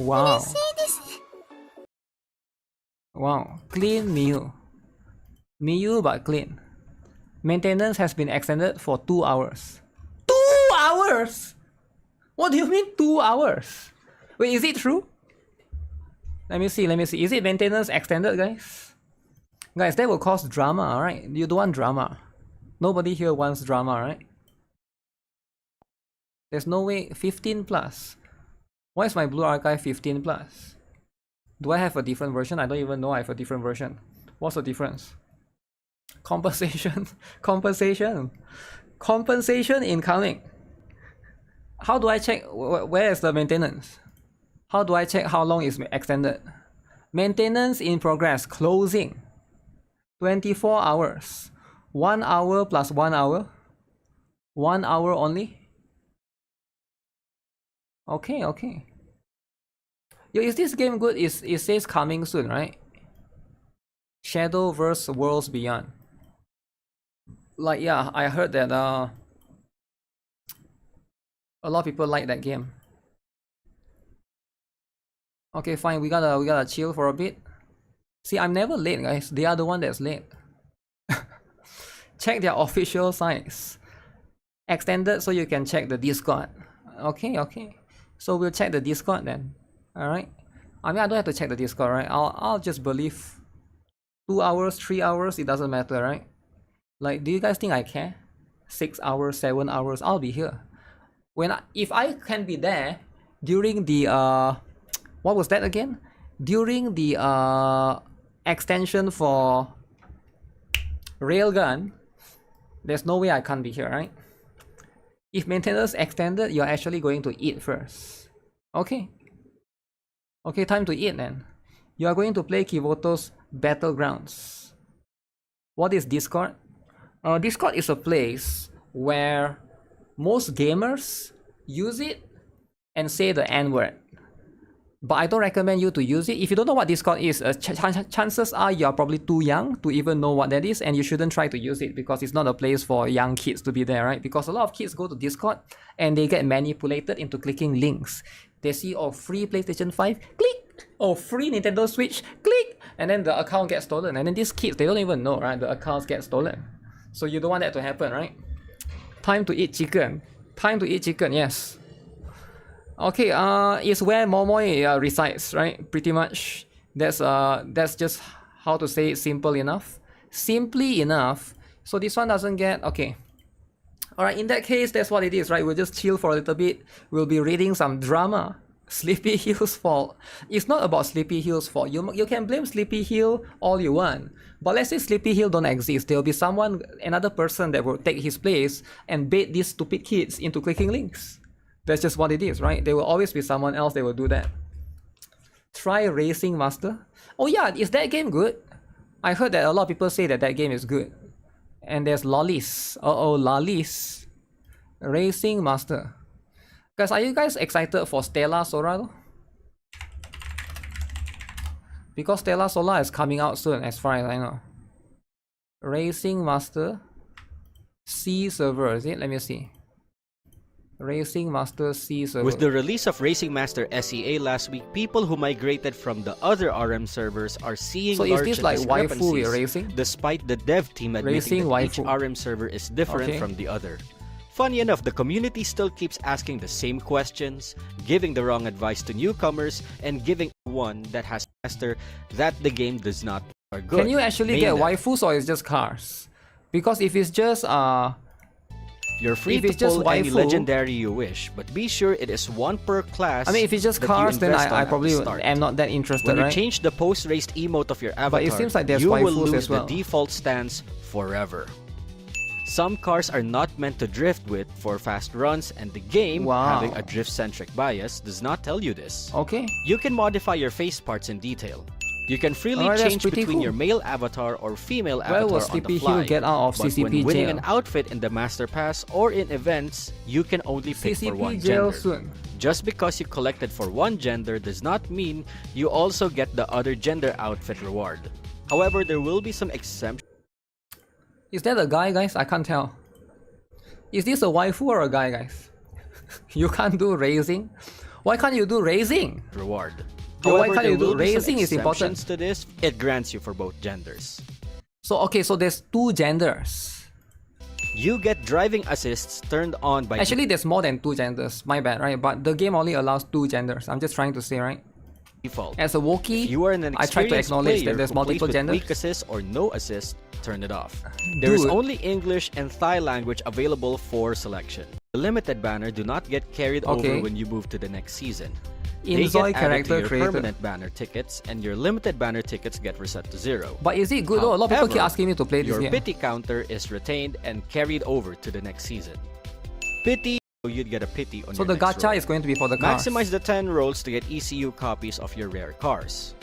に Wow. 嬉しいです。 Wow. Clean Miyu. Miyu but clean. Maintenance has been extended for 2 hours. 2 hours? What do you mean 2 hours? Wait, is it true? Let me see. Is it maintenance extended, guys? Guys, that will cause drama, alright? You don't want drama. Nobody here wants drama, right? There's no way. 15 plus. Why is my Blue Archive 15 plus? Do I have a different version? I don't even know I have a different version. What's the difference? Compensation. Compensation incoming. How do I check where is the maintenance? How do I check how long is extended? Maintenance in progress. Closing. 24 hours. 1 hour plus 1 hour. 1 hour only. Okay. Yo, is this game good? It says coming soon, right? Shadowverse Worlds Beyond. Like, yeah, I heard that a lot of people like that game. Okay, fine. We gotta chill for a bit. See, I'm never late, guys. They are the one that's late. Check their official sites. Extended so you can check the Discord. Okay. So we'll check the Discord then. Alright. I mean, I don't have to check the Discord, right? I'll just believe 2 hours, 3 hours, it doesn't matter, right? Like, do you guys think I care? 6 hours, 7 hours, I'll be here. If I can be there during the what was that again? During the extension for Railgun, there's no way I can't be here, right? If maintenance extended, you're actually going to eat first. Okay, time to eat then. You are going to play Kivoto's Battlegrounds. What is Discord? Discord is a place where most gamers use it and say the N-word. But I don't recommend you to use it. If you don't know what Discord is, chances are you're probably too young to even know what that is, and you shouldn't try to use it because it's not a place for young kids to be there, right? Because a lot of kids go to Discord and they get manipulated into clicking links. They see, oh, free PlayStation 5, click! Oh, free Nintendo Switch, click! And then the account gets stolen. And then these kids, they don't even know, right? The accounts get stolen. So you don't want that to happen, right? Time to eat chicken. Yes. Okay, it's where Momoi resides, right? Pretty much. That's just how to say it simple enough. Simply enough. So this one doesn't get... Okay. Alright, in that case, that's what it is, right? We'll just chill for a little bit. We'll be reading some drama. Sleepy Hill's fault. It's not about Sleepy Hill's fault. You can blame Sleepy Hill all you want. But let's say Sleepy Hill don't exist. There'll be another person that will take his place and bait these stupid kids into clicking links. That's just what it is, right? There will always be someone else that will do that. Try Racing Master. Oh yeah, is that game good? I heard that a lot of people say that game is good. And there's Lollies. Lollies. Racing Master. Guys, are you guys excited for Stella Sora though? Because Stella Solar is coming out soon, as far as I know. Racing Master C server, is it? Let me see. Racing Master C server. With the release of Racing Master SEA last week, people who migrated from the other RM servers are seeing large is this like waifu with racing? Despite the dev team admitting that each RM server is different from the other. Funny enough, the community still keeps asking the same questions, giving the wrong advice to newcomers, and giving one that has master that the game does not are good. Can you actually get waifus or it's just cars? Because if it's just you're free to pull any legendary you wish, but be sure it is one per class. I mean, if it's just cars, then I probably am not that interested, when right? you change the post-race emote of your avatar, but it seems like there's you will waifus lose as well. the default stance forever. Some cars are not meant to drift with for fast runs, and the game, having a drift-centric bias, does not tell you this. Okay. You can modify your face parts in detail. You can freely change between your male avatar or female avatar on the fly. Get out of but CCP when winning jail? An outfit in the Master Pass or in events, you can only pick CCP for one jail gender. soon. Just because you collected for one gender does not mean you also get the other gender outfit reward. However, there will be some exemptions. Is that a guy, guys? I can't tell. Is this a waifu or a guy, guys? You can't do racing? Why can't you do racing? Reward. Why However, can't you there do will be some racing is important. exceptions to this. It grants you for both genders. So okay, so there's two genders. You get driving assists turned on by Actually, there's more than two genders. My bad, right? But the game only allows two genders. I'm just trying to say, right? default. As a Wookiee, If you are an I try to experienced acknowledge player that there's who plays multiple with genders. weak assist or no assist, turn it off. There is only English and Thai language available for selection. The limited banner do not get carried over when you move to the next season. They Inzoi get added to character your creator. permanent banner tickets, and your limited banner tickets get reset to 0. But is it good though? A lot of people keep However, asking me to play this your game. pity counter is retained and carried over to the next season. Pity, so you'd get a pity on So your the next gacha roll. is going to be for the cars. Maximize the 10 rolls to get ECU copies of your rare cars.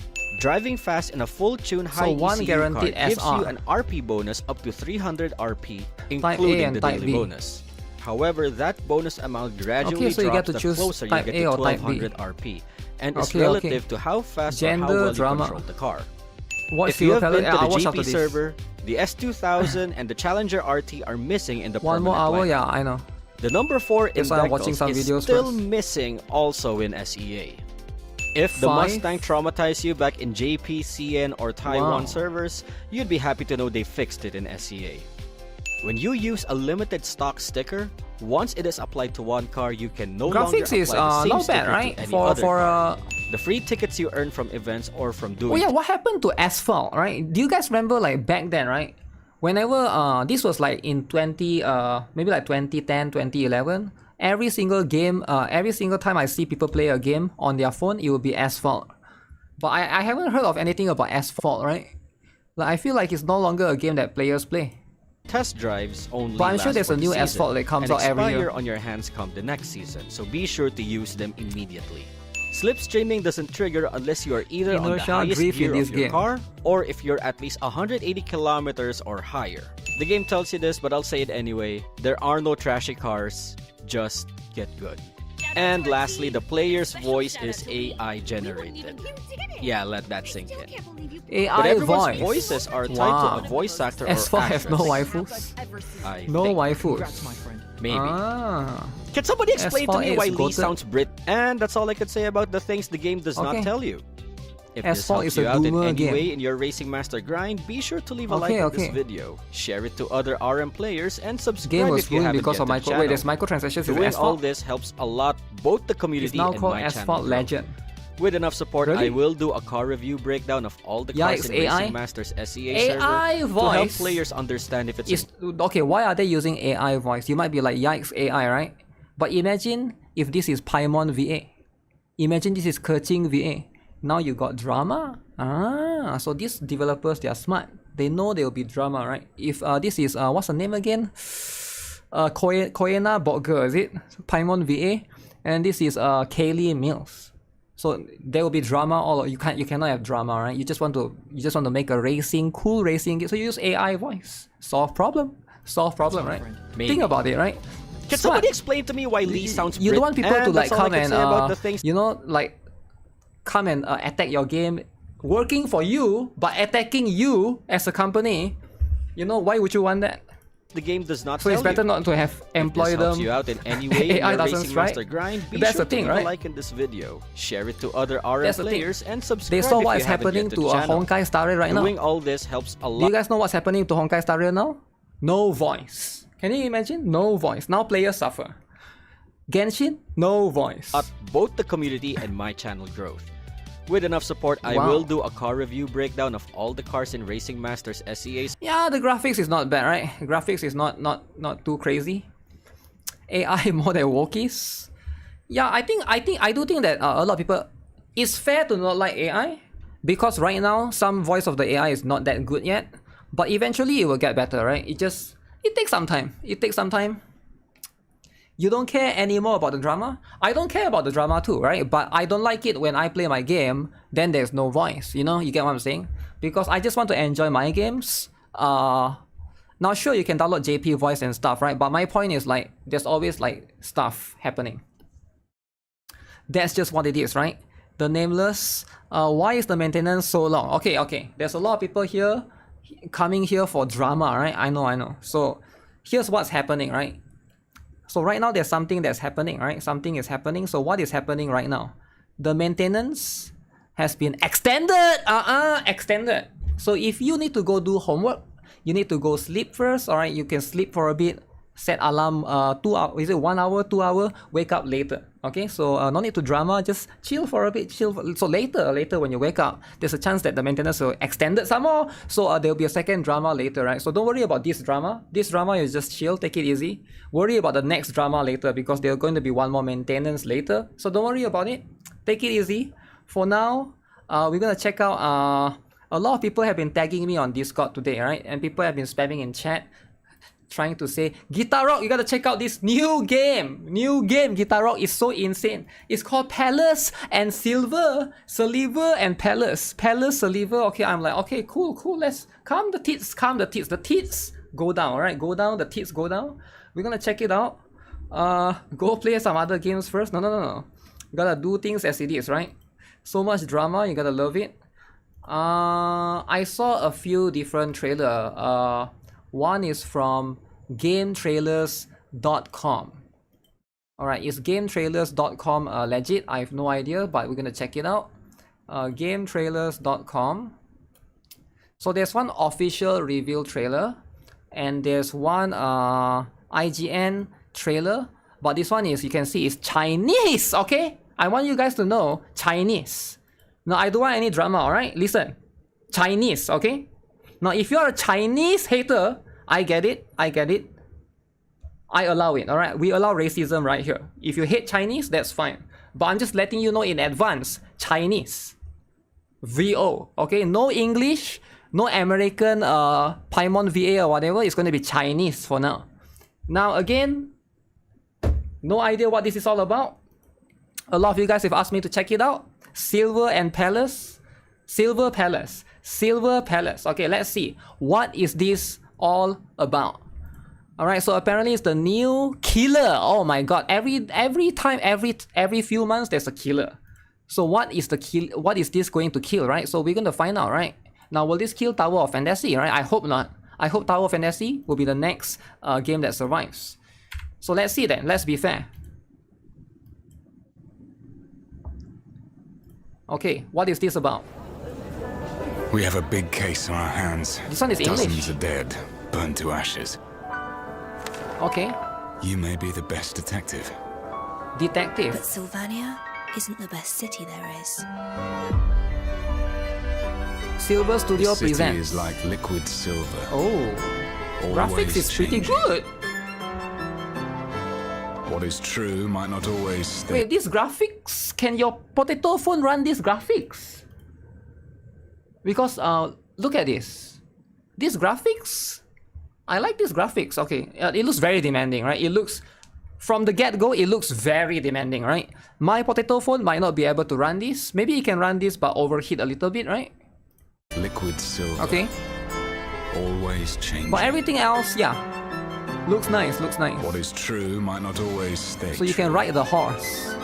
Driving fast in a full tune high one ECU guaranteed card gives SR. you an RP bonus up to 300 RP, A including and the Type daily B. bonus. However, that bonus amount gradually so you get drops to the choose closer you Type get A to or Type B. 1200 RP, and is Okay, relative to how fast or how Gender well drama. you control the car. Watch If you have been to I'll watch the after GP this. server, the S2000 and the Challenger RT are missing in the One more permanent hour, lineup. yeah, I know. The number 4 in That's why I'm watching some is videos still first. missing also in SEA. If the 5? Mustang traumatized you back in JP, CN, or Taiwan Wow. servers, you'd be happy to know they fixed it in SEA. When you use a limited stock sticker, once it is applied to one car, you can no longer Graphics is apply the same not bad, sticker right? to any For other car. uh. The free tickets you earn from events or from doing Oh yeah, what happened to Asphalt, right? Do you guys remember like back then, right? Whenever this was like in maybe like 2010, 2011, every single game, every single time I see people play a game on their phone, it will be Asphalt. But I haven't heard of anything about Asphalt, right? Like I feel like it's no longer a game that players play. Test drives only But I'm sure last there's for a the new season Asphalt that comes and out every expire year. on your hands come the next season, so be sure to use them immediately. Slipstreaming doesn't trigger unless you are either on the Inertia highest drift in gear this of your game. car or if you're at least 180 kilometers or higher. The game tells you this, but I'll say it anyway. There are no trashy cars, just get good. And lastly, the player's voice is AI generated. Yeah, let that sink in. But AI everyone's voice. voices are tied Wow. to a voice actor or Asphalt have no actress. waifus. I No think. waifus. Maybe. Ah. Can somebody explain to Asphalt me is why Lee goated. sounds Brit? And that's all I could say about the things the game does not Okay. tell you. If this Asphalt helps is a you out in boomer any game. way in your Racing Master grind, be sure to leave a Okay, like on this okay. video, share it to other RM players, and Game subscribe was if you ruined haven't because yet of to the micro. channel. Wait, there's microtransactions in Doing all Asphalt. this helps a lot, both the community It's now and called my channel. Asphalt grow. Legend. With enough support, Really? I will do a car review breakdown of all the cars Yikes, in AI? Racing Masters SEA AI server to help voice players understand if it's Is okay. Why are they using AI voice? You might be like, yikes, AI, right? But imagine if this is Paimon VA. Imagine this is Kerching VA. Now you got drama. So these developers, they are smart. They know there will be drama, right? If this is what's the name again? Koena Botger, is it? Paimon VA, and this is Kaylee Mills. So there will be drama. All you cannot have drama, right? You just want to make a cool racing game. So you use AI voice. Solve problem, right? Maybe. Think about it, right? Can somebody explain to me why Lee sounds You don't want people to like come and come and attack your game, working for you but attacking you as a company. You know, why would you want that? The game does not So it's better not to have employ If this helps them. you out in any way in AI your doesn't Racing strike. Master grind, be That's sure the thing, to leave right? a like in this video, share it to other RM That's the thing. players, and subscribe They saw if what you is haven't happening yet to the channel. Honkai Star Rail right now. Doing all this helps a Do you lot. guys know what's happening to Honkai Star Rail now? No voice. Can you imagine? No voice. Now players suffer. Genshin, no voice. At both the community and my channel growth. With enough support, I Wow. will do a car review breakdown of all the cars in Racing Masters SEAs. Yeah, the graphics is not bad, right? Graphics is not too crazy. AI more than Wokies. Yeah, I do think that a lot of people. It's fair to not like AI because right now some voice of the AI is not that good yet, but eventually it will get better, right? It takes some time. You don't care anymore about the drama. I don't care about the drama too, right? But I don't like it when I play my game, then there's no voice. You know, you get what I'm saying? Because I just want to enjoy my games. Now sure, you can download JP voice and stuff, right? But my point is like, there's always like stuff happening. That's just what it is, right? The Nameless, why is the maintenance so long? Okay. There's a lot of people here coming here for drama, right? I know. So here's what's happening, right? So right now there's something that's happening, right? Something is happening. So what is happening right now? The maintenance has been extended. Extended. So if you need to go do homework, you need to go sleep first. All right, you can sleep for a bit. Set alarm 2 hours. Is it 1 hour, 2 hour? Wake up later. Okay, so no need to drama. Just chill for a bit. So later when you wake up, there's a chance that the maintenance will extend it some more. So there'll be a second drama later, right? So don't worry about this drama. This drama is just chill. Take it easy. Worry about the next drama later because there's going to be one more maintenance later. So don't worry about it. Take it easy. For now, we're gonna check out. A lot of people have been tagging me on Discord today, right? And people have been spamming in chat, trying to say, GuitarRock, you gotta check out this new game. GuitarRock is so insane. It's called Palace and Silver and Palace. Okay, I'm like, okay, cool. Let's calm the tits. The tits go down, alright? Go down, the tits go down. We're gonna check it out. Go play some other games first. No. You gotta do things as it is, right? So much drama, you gotta love it. I saw a few different trailers. One is from GameTrailers.com. Alright, is GameTrailers.com legit? I have no idea, but we're gonna check it out. GameTrailers.com. So there's one official reveal trailer, and there's one IGN trailer, but this one is, you can see, is Chinese, okay? I want you guys to know Chinese. Now, I don't want any drama, alright? Listen, Chinese, okay? Now, if you're a Chinese hater, I get it. I allow it, alright? We allow racism right here. If you hate Chinese, that's fine. But I'm just letting you know in advance, Chinese. VO, okay? No English, no American Paimon VA or whatever. It's going to be Chinese for now. Now, again, no idea what this is all about. A lot of you guys have asked me to check it out. Silver Palace. Okay, let's see. What is this all about? Alright, so apparently it's the new killer. Oh my god, every time, every few months there's a killer. So what is this going to kill, right? So we're going to find out, right? Now, will this kill Tower of Fantasy, right? I hope not. I hope Tower of Fantasy will be the next game that survives. So let's see then. Let's be fair. Okay, what is this about? We have a big case on our hands. This one is English. Dozens are dead, burned to ashes. Okay. You may be the best detective. Detective. But Sylvania isn't the best city there is. Silver Studio The city presents. is like liquid silver. Oh, graphics Always is pretty changing. good. What is true might not always stay. Wait, these graphics? Can your potato phone run these graphics? Because look at this. These graphics, I like these graphics. Okay, it looks very demanding, right? It looks, from the get-go, it looks very demanding, right? My potato phone might not be able to run this. Maybe it can run this, but overheat a little bit, right? Liquid silver. Okay. Always changing. But everything else, yeah, looks nice, looks nice. What is true might not always stay. So you can ride the horse.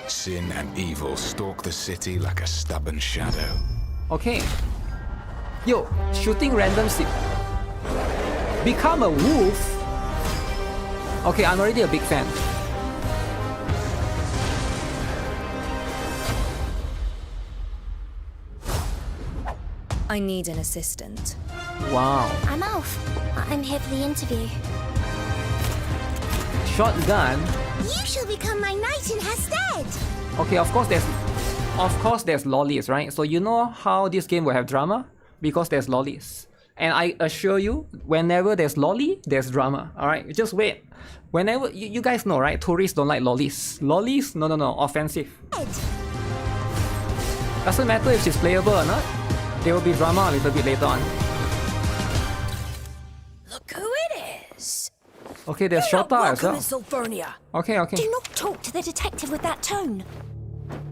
Sin and evil stalk the city like a stubborn shadow. Okay. Yo, shooting random become a wolf. Okay, I'm already a big fan. I need an assistant. Wow. I'm Alf. I'm here for the interview. Shotgun. You shall become my knight in her stead. Okay, of course there's lollies, right? So you know how this game will have drama? Because there's lollies. And I assure you, whenever there's lolly, there's drama. Alright, just wait. Whenever, you guys know, right? Tourists don't like lollies. Lollies? No, offensive. Doesn't matter if she's playable or not. There will be drama a little bit later on. Look who it is. Okay, there's Shota as well. Sulfurnia. Okay. Do not talk to the detective with that tone.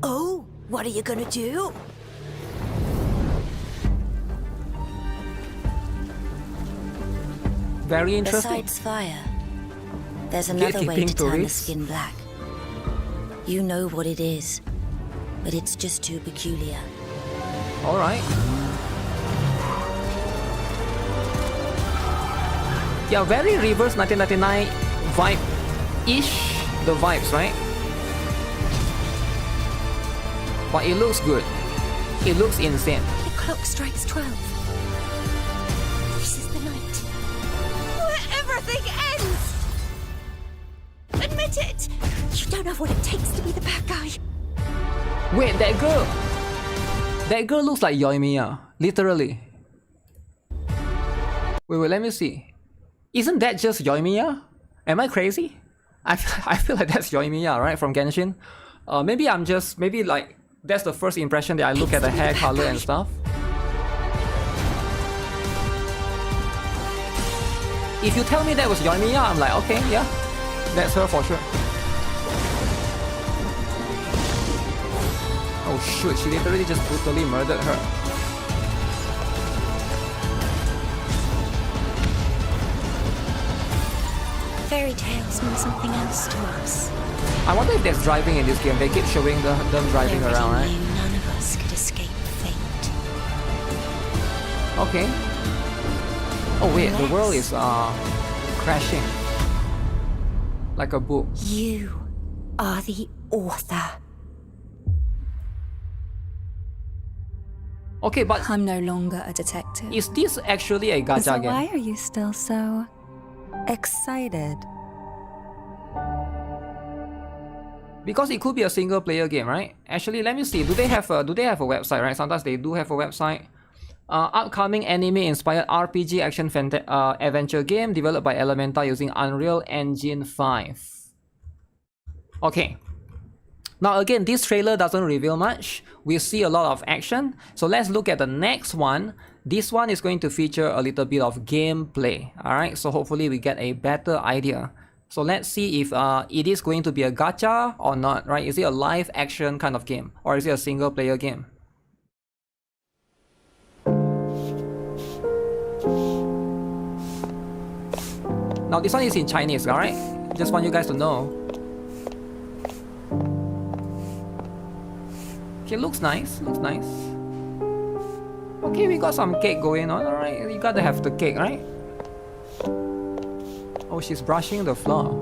Oh, what are you gonna do? Very interesting. Besides fire, there's another way to turn the skin black. You know what it is, but it's just too peculiar. Alright. Yeah, very reverse 1999 vibe-ish, the vibes, right? But it looks good. It looks insane. The clock strikes 12. This is the night where everything ends! Admit it! You don't know what it takes to be the bad guy. Wait, that girl! That girl looks like Yoimiya, literally. Wait, let me see. Isn't that just Yoimiya? Am I crazy? I feel like that's Yoimiya, right, from Genshin. Maybe like, that's the first impression that I look at the hair color and stuff. If you tell me that was Yoimiya, I'm like, okay, yeah, that's her for sure. Oh shoot, she literally just brutally murdered her. Fairy tales mean something else to us. I wonder if there's driving in this game. They keep showing them driving around, right? None of us could escape fate. Okay. Oh wait, the world is crashing. Like a book. You are the author. Okay, but I'm no longer a detective. is this actually a gacha So game? why are you still so excited? Because it could be a single player game, right? Actually, let me see. Do they have a website, right? Sometimes they do have a website. Upcoming anime-inspired RPG action adventure game developed by Elemental using Unreal Engine 5. Okay. Now again, this trailer doesn't reveal much. We see a lot of action. So let's look at the next one. This one is going to feature a little bit of gameplay. Alright, so hopefully we get a better idea. So let's see if it is going to be a gacha or not, right? Is it a live action kind of game? Or is it a single player game? Now this one is in Chinese, alright? Just want you guys to know. Okay, looks nice, looks nice. Okay, we got some cake going on, alright? You gotta have the cake, right? Oh, she's brushing the floor.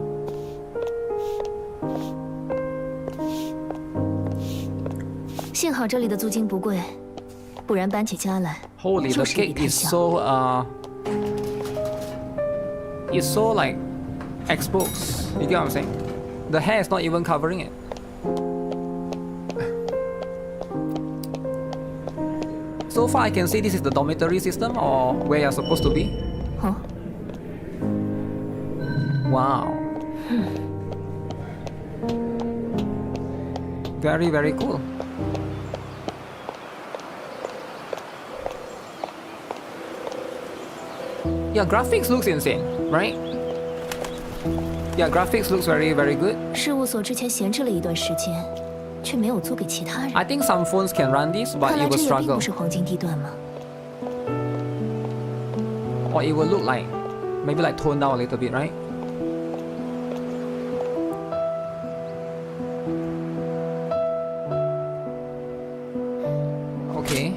Holy, the cake is so it's so like exposed. You get what I'm saying? The hair is not even covering it. So far I can see this is the dormitory system or where you're supposed to be. Huh? Wow. Very, very cool. Yeah, graphics looks insane, right? Yeah, graphics looks very, very good. 事务所之前闲置了一段时间，却没有租给其他人。 I think some phones can run this, but 看来 it will 这也并 struggle. 不是黄金地段吗？ Or it will look like, maybe like toned down a little bit, right? Okay.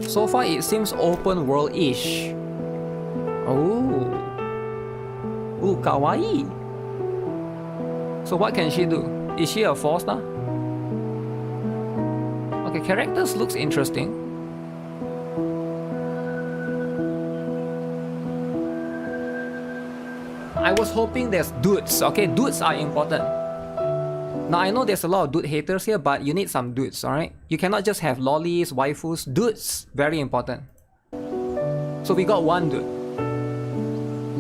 So far it seems open world-ish. Oh. Ooh, kawaii. So what can she do? Is she a 4-star? Okay, characters looks interesting. I was hoping there's dudes. Okay, dudes are important. Now I know there's a lot of dude haters here, but you need some dudes, alright? You cannot just have lollies, waifus, dudes. Very important. So we got one dude.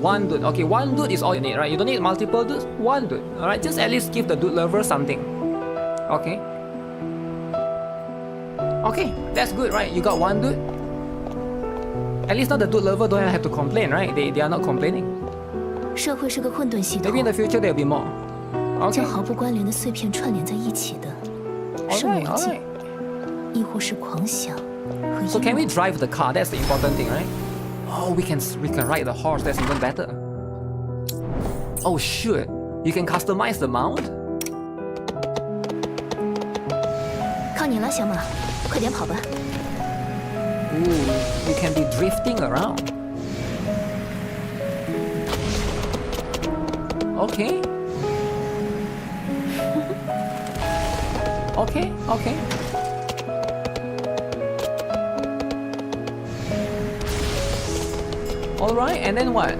One dude. Okay, one dude is all you need, right? You don't need multiple dudes. One dude. Alright, just at least give the dude lover something. Okay. Okay, that's good, right? You got one dude. At least now the dude lover don't have to complain, right? They are not complaining. 社会是个混沌系统， Maybe in the future there'll be more. 将 Okay. 毫不关联的碎片串联在一起的，是 Alright, 逻辑， alright. 亦或是狂想和 So 阴 can we 谋？ drive the car? That's the important thing, right? Oh, we can ride the horse. That's even better. Oh shoot! You can customize the mount. 靠你了，小马，快点跑吧！ Ooh, you can be drifting around. Okay. Okay, okay. Alright, and then what?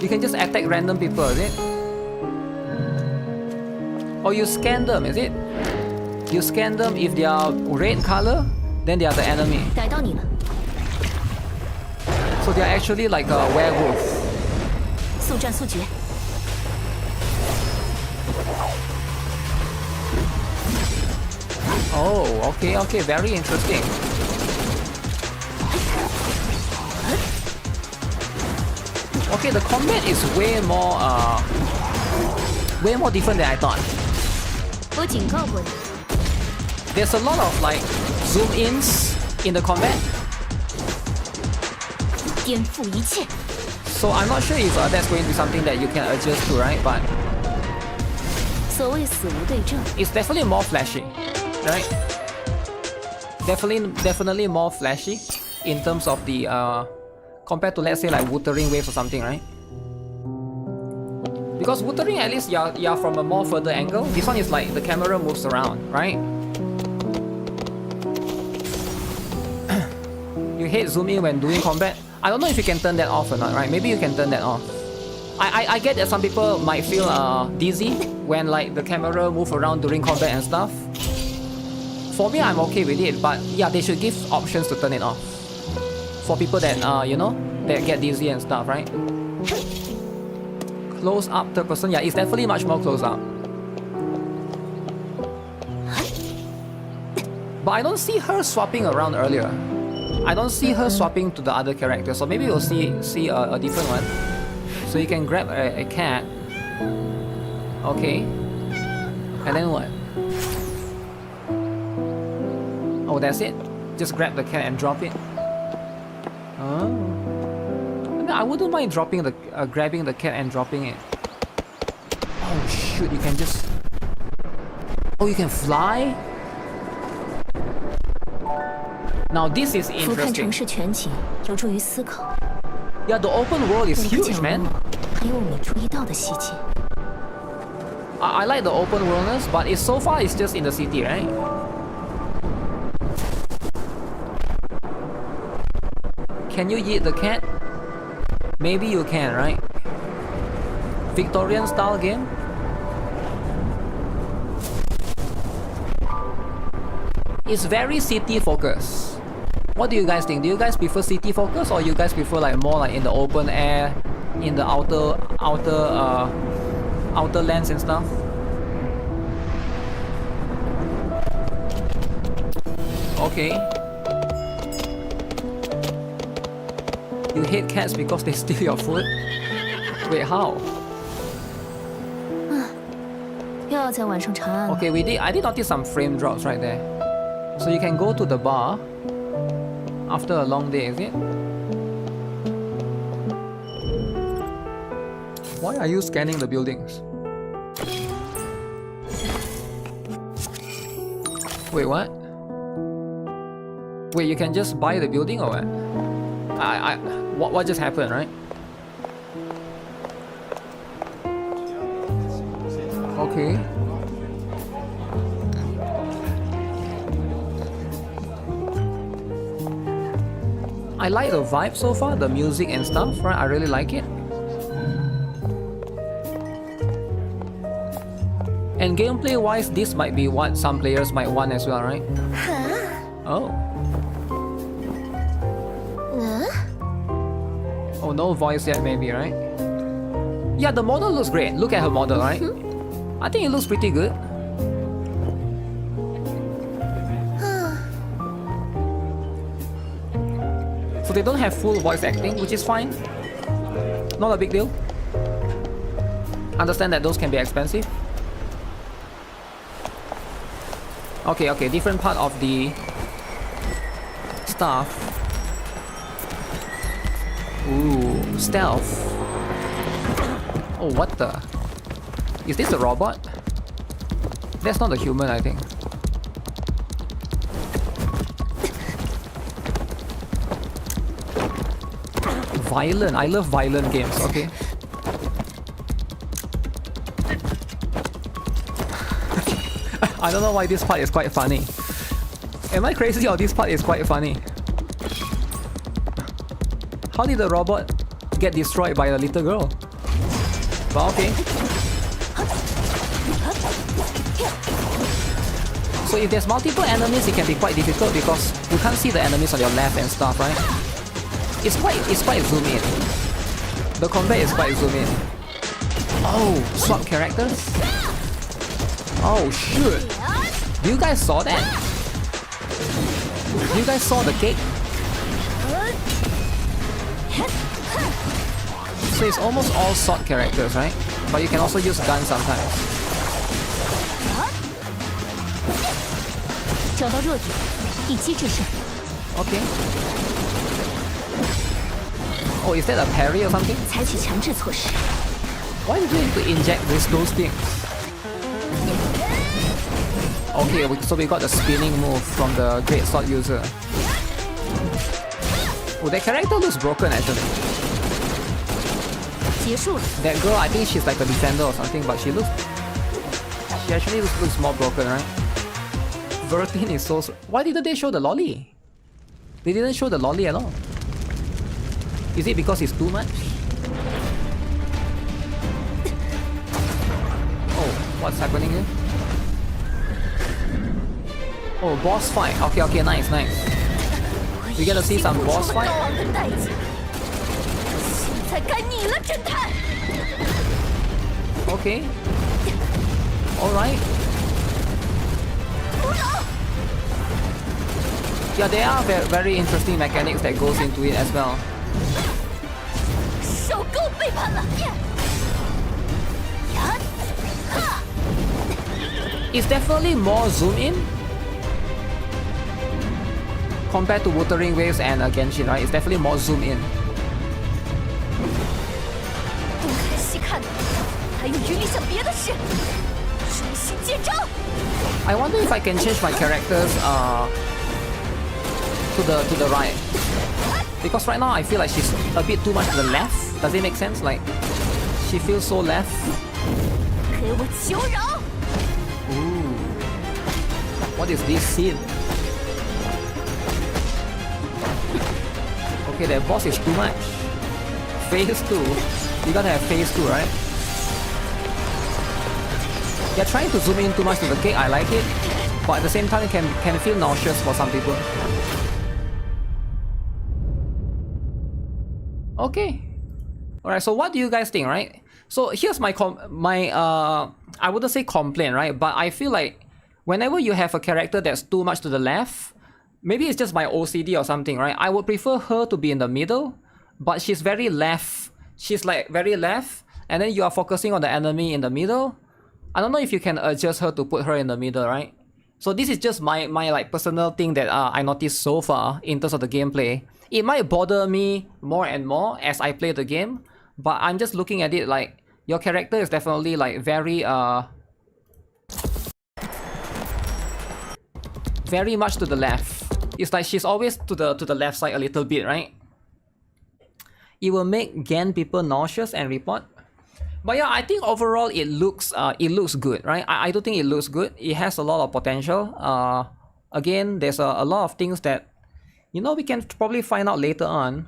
You can just attack random people, is it? Or you scan them, is it? You scan them, if they are red color, then they are the enemy. 逮到你了， So they are actually like a werewolf. 速战速决。 Oh, okay, okay, very interesting. Okay, the combat is way more different than I thought. 我警告过你， There's a lot of like zoom ins in the combat. 颠覆一切。 So I'm not sure if that's going to be something that you can adjust to, right? But 所谓死无对证， it's definitely more flashy, right? Definitely more flashy in terms of the compared to, let's say, like Wuthering waves or something, right? Because Wuthering, at least you're from a more further angle. This one is like the camera moves around, right? You hate zoom in when doing combat. I don't know if you can turn that off or not, right? Maybe you can turn that off. I get that some people might feel dizzy when like the camera move around during combat and stuff. For me, I'm okay with it, but yeah, they should give options to turn it off. For people that you know, that get dizzy and stuff, right? Close up third person, yeah, it's definitely much more close up. But I don't see her swapping around earlier. I don't see her swapping to the other character, so maybe we'll see a different one. So you can grab a cat. Okay. And then what? Oh, that's it? Just grab the cat and drop it? Oh. No, I wouldn't mind dropping the grabbing the cat and dropping it. Oh shoot, you can just... Oh, you can fly? Now this is 俯瞰 interesting. 城市全景，有助于思考。 Yeah, the open world is 每个 huge, 角 man. 落还有我没注意到的细节。 I like the open worldness, but so far it's just in the city, right? Can you eat the cat? Maybe you can, right? Victorian style game? It's very city focused. What do you guys think? Do you guys prefer city focus, or you guys prefer like more like in the open air, in the outer lands and stuff? Okay. You hate cats because they steal your food? Wait, how? 又要在晚上查案了。 Okay, I did notice some frame drops right there. So you can go to the bar after a long day, is it? Why are you scanning the buildings? Wait, what? Wait, you can just buy the building or what? What just happened, right? Okay. I like the vibe so far, the music and stuff, right? I really like it. And gameplay wise, this might be what some players might want as well, right? Oh. Oh, no voice yet maybe, right? Yeah, the model looks great. Look at her model, right? I think it looks pretty good. So they don't have full voice acting, which is fine. Not a big deal. Understand that those can be expensive. Okay, different part of the stuff. Ooh, stealth. Oh, what the? Is this a robot? That's not a human, I think. Violent. I love violent games, okay. I don't know why this part is quite funny. Am I crazy or this part is quite funny? How did the robot get destroyed by a little girl? But okay. So if there's multiple enemies, it can be quite difficult because you can't see the enemies on your left and stuff, right? It's quite zoom in. The combat is quite zoom in. Oh, swap characters? Oh shoot! You guys saw that? You guys saw the cake? So it's almost all sword characters, right? But you can also use guns sometimes. Okay. Oh, is that a parry or something? Why did you need to inject those things? Okay, so we got the spinning move from the great sword user. Oh, that character looks broken actually. That girl, I think she's like a defender or something, but she actually looks more broken, right? Vertin is so... Why didn't they show the lolly? They didn't show the lolly at all. Is it because it's too much? Oh, what's happening here? Oh, boss fight. Okay, nice. We get to see some boss fight. Okay. Alright. Yeah, there are very interesting mechanics that goes into it as well. It's definitely more zoom in compared to Wuthering Waves and Genshin, right? It's definitely more zoom in. I wonder if I can change my characters to the right. Because right now I feel like she's a bit too much to the left. Does it make sense? Like, she feels so left. Ooh. What is this scene? Okay, that boss is too much. Phase 2. You gotta have phase 2, right? You're trying to zoom in too much to the cake, I like it. But at the same time, it can feel nauseous for some people. Okay. Alright, so what do you guys think, right? So here's my I wouldn't say complaint, right? But I feel like whenever you have a character that's too much to the left, maybe it's just my OCD or something, right? I would prefer her to be in the middle, but she's very left. She's like very left, and then you are focusing on the enemy in the middle. I don't know if you can adjust her to put her in the middle, right? So this is just my like personal thing that I noticed so far in terms of the gameplay. It might bother me more and more as I play the game, but I'm just looking at it like your character is definitely like very much to the left. It's like she's always to the left side a little bit, right? It will make GAN people nauseous and report. But yeah, I think overall it looks good, right? I do think it looks good. It has a lot of potential. Again, there's a lot of things that, you know, we can probably find out later on.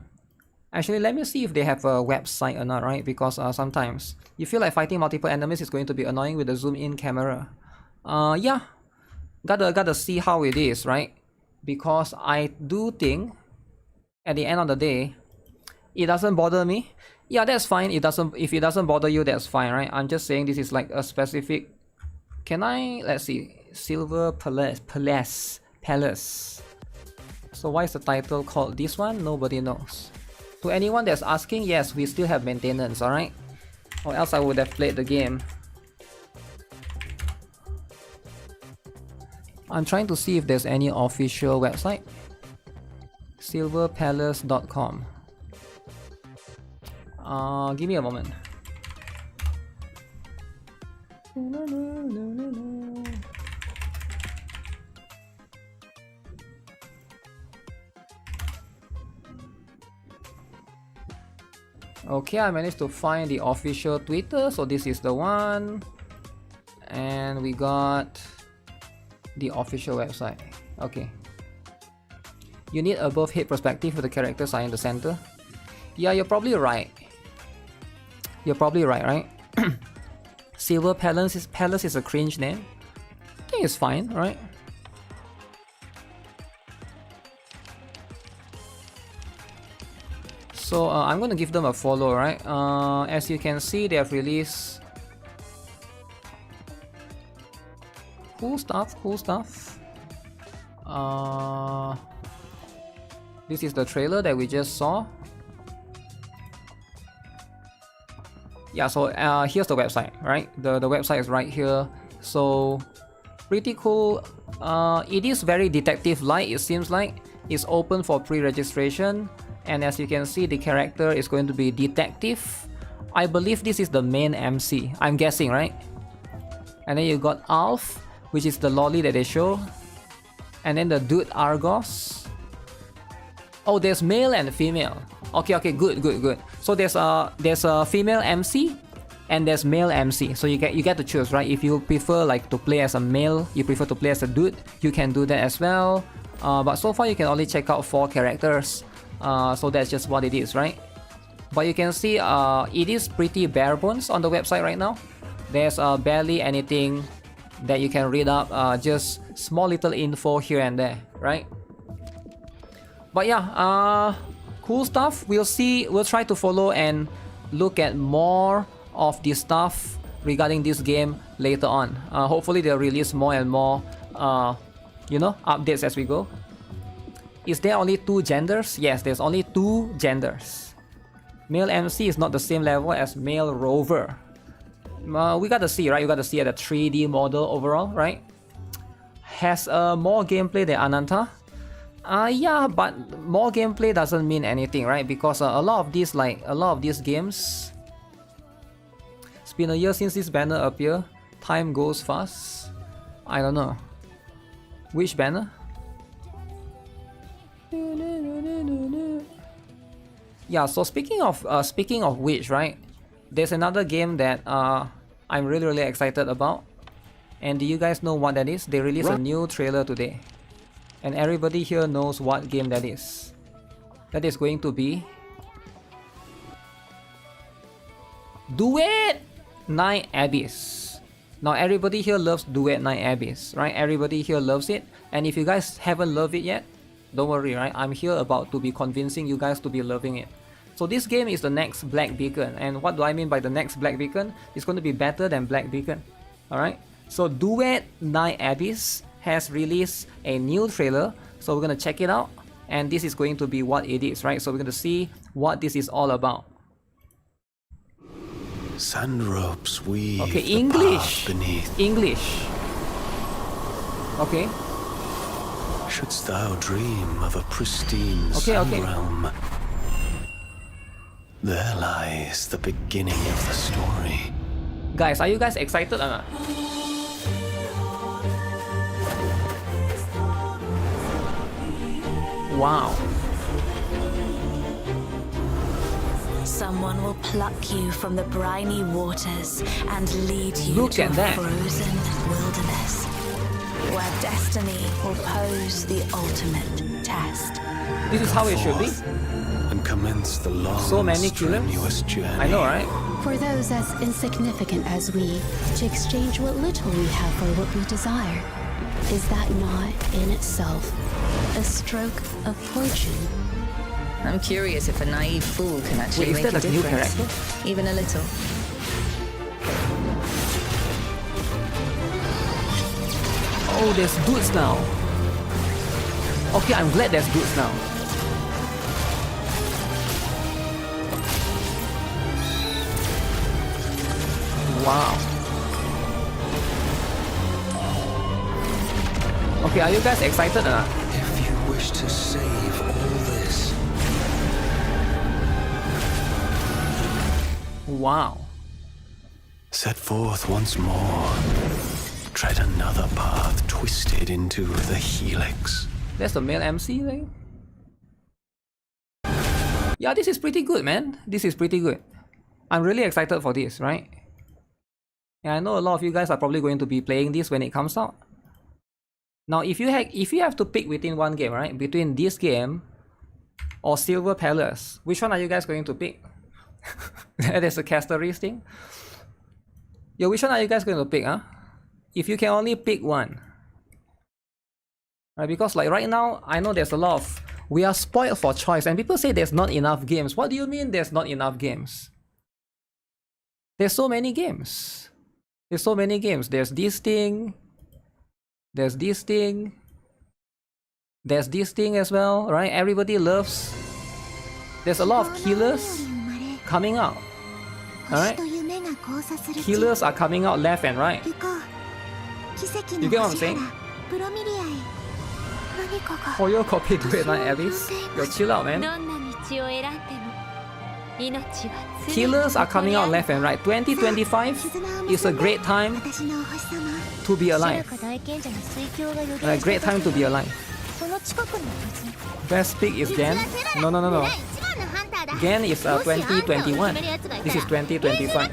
Actually, let me see if they have a website or not, right? Because sometimes you feel like fighting multiple enemies is going to be annoying with the zoom in camera. Yeah, gotta see how it is, right? Because I do think at the end of the day, it doesn't bother me. Yeah, that's fine. If it doesn't bother you, that's fine, right? I'm just saying this is like a specific. Can I, let's see, Silver Palace. So why is the title called this one? Nobody knows. To anyone that's asking, yes, we still have maintenance, alright? Or else I would have played the game. I'm trying to see if there's any official website. silverpalace.com. Give me a moment. Okay, I managed to find the official Twitter, so this is the one. And we got the official website. Okay. You need above head perspective with the characters are in the center. Yeah, you're probably right. You're probably right, right? Silver Palace is a cringe name. I think it's fine, right? So I'm gonna give them a follow, right? As you can see, they have released cool stuff. This is the trailer that we just saw. Yeah, so here's the website, right? The website is right here. So pretty cool. It is very detective-like, it seems like. It's open for pre-registration. And as you can see, the character is going to be detective. I believe this is the main MC. I'm guessing, right? And then you got Alf, which is the lolly that they show. And then the dude Argos. Oh, there's male and female. Okay, good. So there's a female MC and there's male MC. So you get to choose, right? If you prefer like to play as a male, you prefer to play as a dude, you can do that as well. But so far you can only check out 4 characters. So that's just what it is, right? But you can see it is pretty bare bones on the website right now. There's barely anything that you can read up, just small little info here and there, right? But yeah, cool stuff. We'll try to follow and look at more of this stuff regarding this game later on. Hopefully they'll release more and more you know, updates as we go. Is there only 2 genders? Yes, there's only 2 genders. Male MC is not the same level as male rover. We gotta see, right? You gotta see at the 3D model overall, right? Has more gameplay than Ananta. Yeah, but more gameplay doesn't mean anything, right? Because a lot of these games, it's been a year since this banner appeared. Time goes fast. I don't know. Which banner? Yeah, so speaking of which, right? There's another game that I'm really excited about. And do you guys know what that is? They released a new trailer today. And everybody here knows what game that is. That is going to be Duet Night Abyss. Now everybody here loves Duet Night Abyss, right? Everybody here loves it. And if you guys haven't loved it yet, don't worry, right? I'm here about to be convincing you guys to be loving it. So So this game is the next Black Beacon, and what do I mean by the next Black Beacon? It's going to be better than Black Beacon. Alright, so Duet Night Abyss has released a new trailer, so we're going to check it out, and this is going to be what it is, right? So we're going to see what this is all about. Sand ropes weave okay, the English. path beneath. English. Okay. Shouldst thou dream of a pristine Okay, sun okay. realm, there lies the beginning of the story. Guys, are you guys excited or not? Wow. Someone will pluck you from the briny waters and lead you Look to at a that. frozen wilderness, where destiny will pose the ultimate test. This is how it should be. And commence the long, So many killers. strenuous journey. I know, right? For those as insignificant as we, to exchange what little we have for what we desire. Is that not, in itself, a stroke of fortune? I'm curious if a naive fool can actually Wait, is make that a a new difference. character? Even a little. Oh, there's dudes now. Okay, I'm glad there's dudes now. Wow. Okay, are you guys excited or not? If you wish to save all this, Wow. set forth once more. Tread another path twisted into the helix. That's the male MC thing. Yeah, this is pretty good, man. This is pretty good. I'm really excited for this, right? And I know a lot of you guys are probably going to be playing this when it comes out. Now, if you have to pick within one game, right, between this game or Silver Palace, which one are you guys going to pick? There's a Casteries thing. Yo, which one are you guys going to pick, huh? If you can only pick one. Right, because like right now, I know there's a lot of... We are spoiled for choice, and people say there's not enough games. What do you mean there's not enough games? There's so many games. There's so many games. There's this thing. There's this thing. There's this thing as well, right? Everybody loves. There's a lot of killers coming out. Alright? Killers are coming out left and right. You get what I'm saying? Hoyo copy to it, like Abyss. Yo, chill out, man. Killers are coming out left and right. 2025 is a great time to be alive. A great time to be alive. Best pick is Gen. No. Gen is 2021. This is 2025.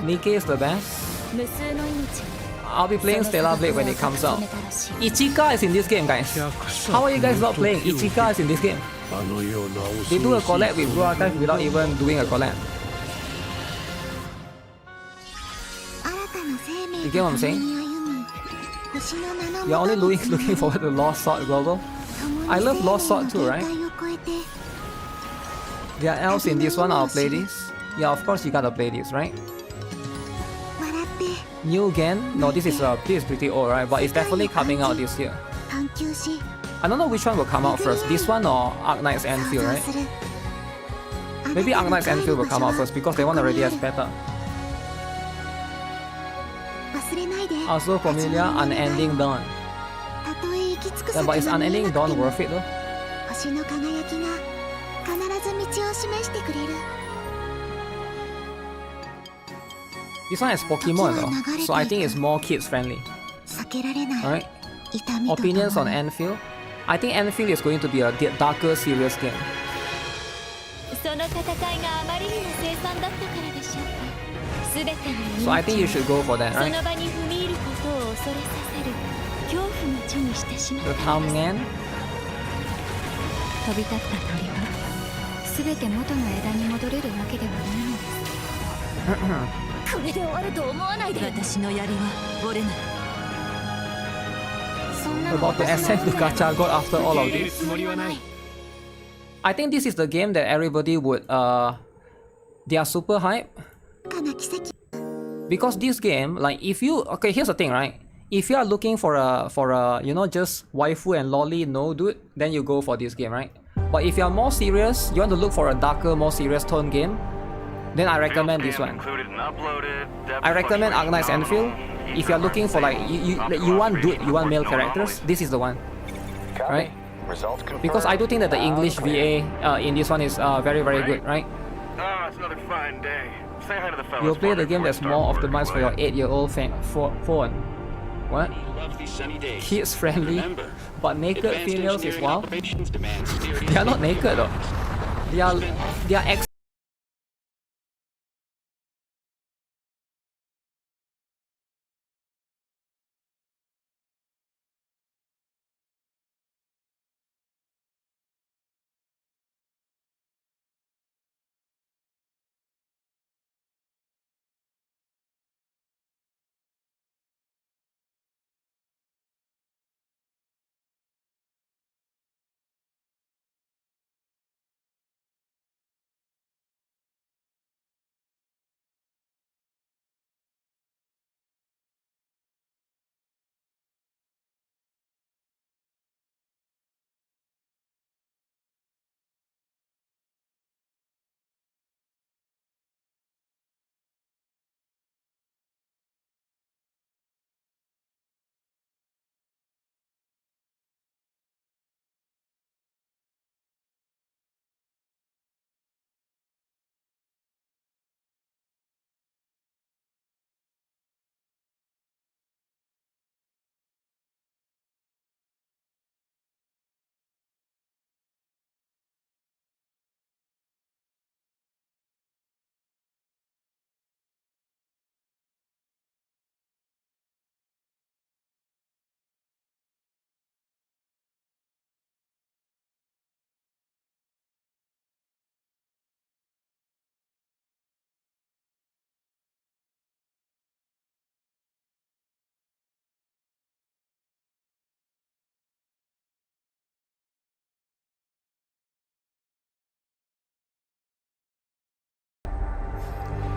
NIKKE is the best. I'll be playing Stellar Blade when it comes out. Ichika is in this game, guys. How are you guys not playing? Ichika is in this game. They do a collab with Blue Archive without even doing a collab. You get what I'm saying? You're only looking forward to Lost Sword Global. I love Lost Sword too, right? There are elves in this one, I'll play this. Yeah, of course you gotta play this, right? New Gen? No, this is pretty old, right? But it's definitely coming out this year. I don't know which one will come out first, this one or Arknight's Anfield, right? Maybe Arknight's Anfield will come out first because they one already has beta. Also familiar, Unending Dawn. Yeah, but is Unending Dawn worth it though? This one has Pokemon though, so I think it's more kids friendly. Alright? Opinions on Anfield? I think Anfield is going to be a darker, serious game. So I think you should go for that, right? The Tamngan? 飛び立った鳥は全て元の枝に戻れるわけではないのです。これで終わると思わないで。私の槍は折れない。そんな about to ascend to Gacha God after all of this. I think this is the game that everybody would they are super hype. Because this game, like if you okay, here's the thing, right? If you are looking for a you know, just waifu and lolly no dude, then you go for this game, right? But if you are more serious, you want to look for a darker, more serious tone game, then I recommend this one. I recommend Arknight's Enfield. If you are looking for like you want dude, you want male characters, this is the one, right? Because I do think that the English VA in this one is very good, right? It's another fine day. Say hi to the fellas. You'll play the game that's more optimized for your 8-year-old phone. What? Kids friendly, but naked females is wild. They are not naked though. They are ex.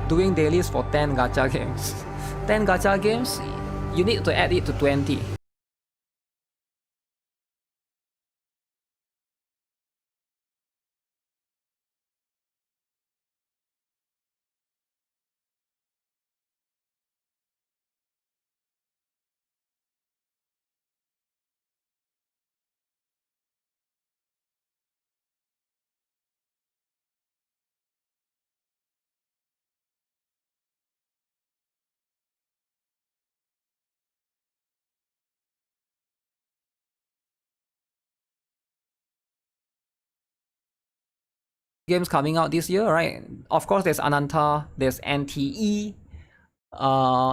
Doing dailies for 10 gacha games. 10 gacha games, you need to add it to 20. Games coming out this year, right? Of course, there's Ananta, there's NTE,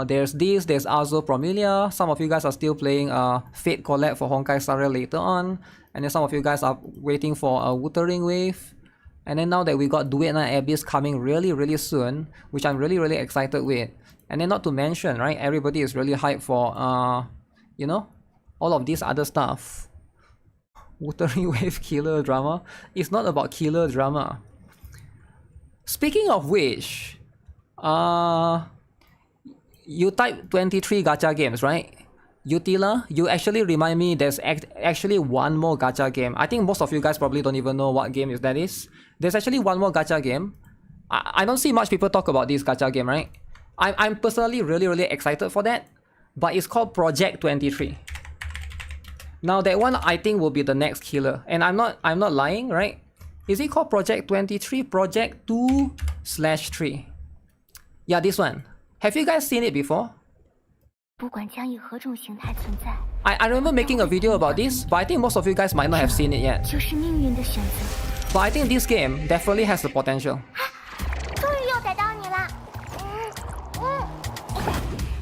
there's this, there's Azo Promilia. Some of you guys are still playing Fate Collab for Honkai Star Rail later on, and then some of you guys are waiting for a Wuthering Wave. And then now that we got Duet Night Abyss coming really soon, which I'm really excited with. And then not to mention, right, everybody is really hyped for you know, all of this other stuff. Wuthering Wave killer drama. It's not about killer drama. Speaking of which, you type 23 gacha games, right? Utila, you actually remind me there's actually one more gacha game. I think most of you guys probably don't even know what game that is. There's actually one more gacha game. I don't see much people talk about this gacha game, right? I'm personally really excited for that. But it's called Project 23. Now that one I think will be the next killer, and I'm not lying, right? Is it called Project 23? Project 2/3. Yeah, this one. Have you guys seen it before? I remember making a video about this, but I think most of you guys might not have seen it yet. But I think this game definitely has the potential.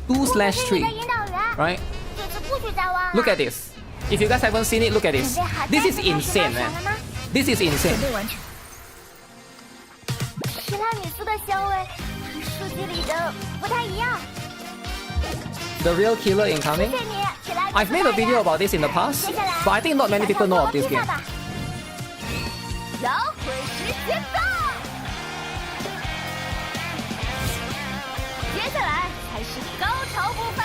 2/3, right? Look at this. If you guys haven't seen it, look at this. This is insane, man. This is insane. The real killer incoming. I've made a video about this in the past, but I think not many people know of this game. 摇滚时间到！接下来才是高潮部分。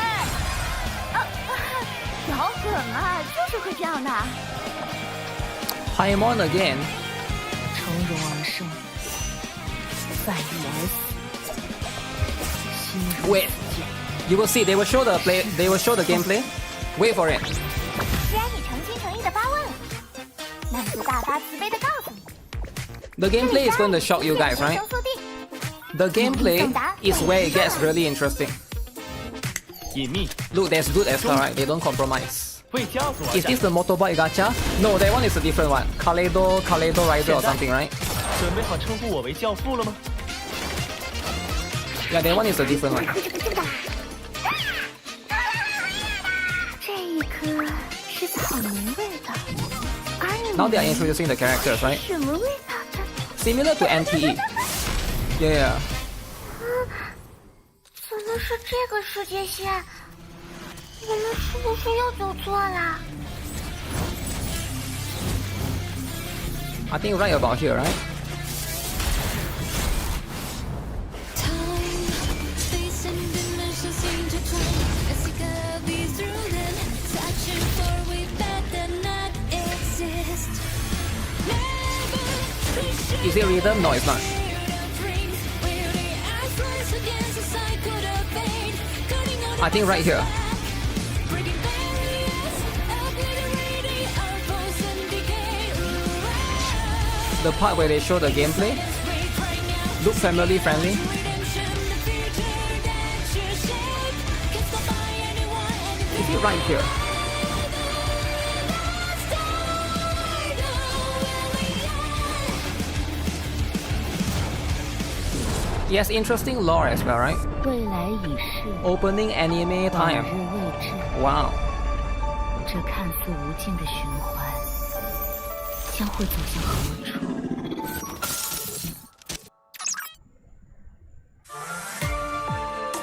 摇滚嘛，就是会这样的。I'm on again. 从容而生，反义而死。 Wait, you will see. They will show the play. They will show the gameplay. Wait for it. 既然你诚心诚意的发问了，那就大发慈悲的告诉你。 The gameplay is going to shock you guys, right? The gameplay is where it gets really interesting. Look, there's good as well, right? They don't compromise. Is this the motorbike gacha? No, that one is a different one. Kaleido Rider or something, right? 准备好称呼我为教父了吗？ Yeah, that one is a different one. 这一颗是草莓味的，而你 Now they are introducing the characters, right? 什么味道的？ Similar to NTE. Yeah. 怎么是这个世界线？我们是不是又走错了？ I think right about here, right? Is it rhythm? No, it's not. I think right here. The part where they show the gameplay look family friendly. Is it right here? Yes, interesting lore as well, right? 未来已逝， Opening anime 往 time. 日未至。 Wow. 这看似无尽的循环，将会走向何处？